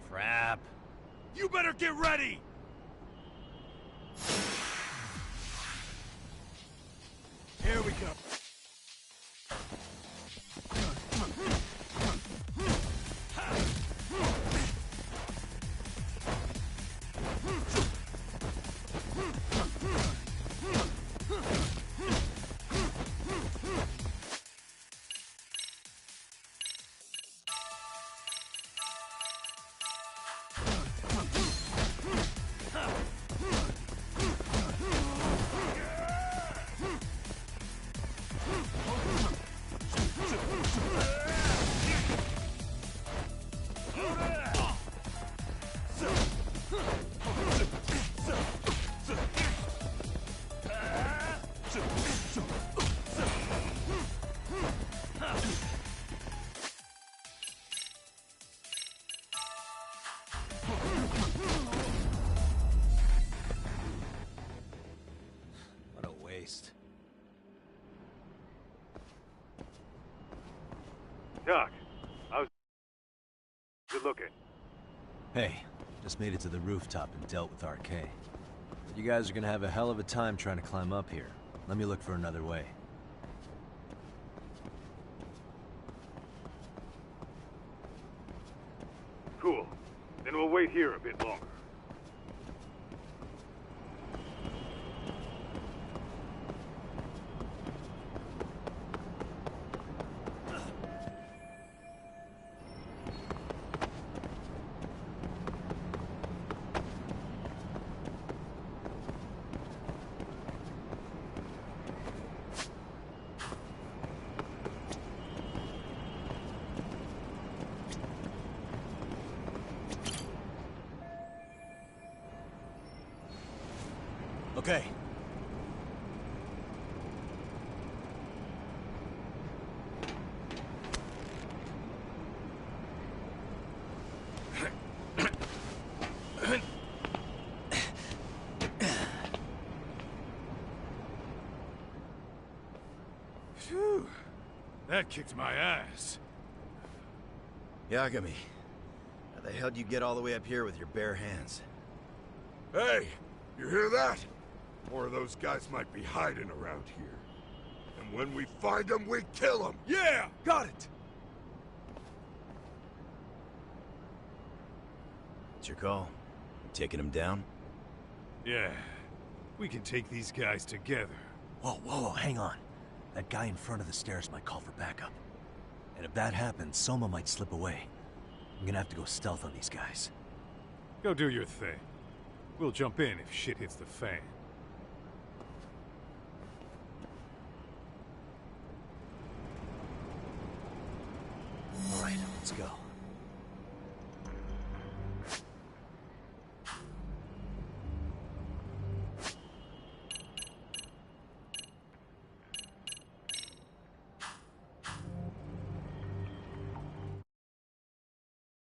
Crap. You better get ready! Here we go. What a waste. Doc, how's good looking? Hey, just made it to the rooftop and dealt with RK. But you guys are gonna have a hell of a time trying to climb up here. Let me look for another way. Cool. Then we'll wait here a bit longer. Okay. Phew. That kicked my ass. Yagami, how the hell do you get all the way up here with your bare hands? Hey, you hear that? More of those guys might be hiding around here. And when we find them, we kill them! Yeah! Got it! It's your call. Taking him down? Yeah. We can take these guys together. Whoa, whoa, hang on. That guy in front of the stairs might call for backup. And if that happens, Soma might slip away. I'm gonna have to go stealth on these guys. Go do your thing. We'll jump in if shit hits the fan. All right, let's go.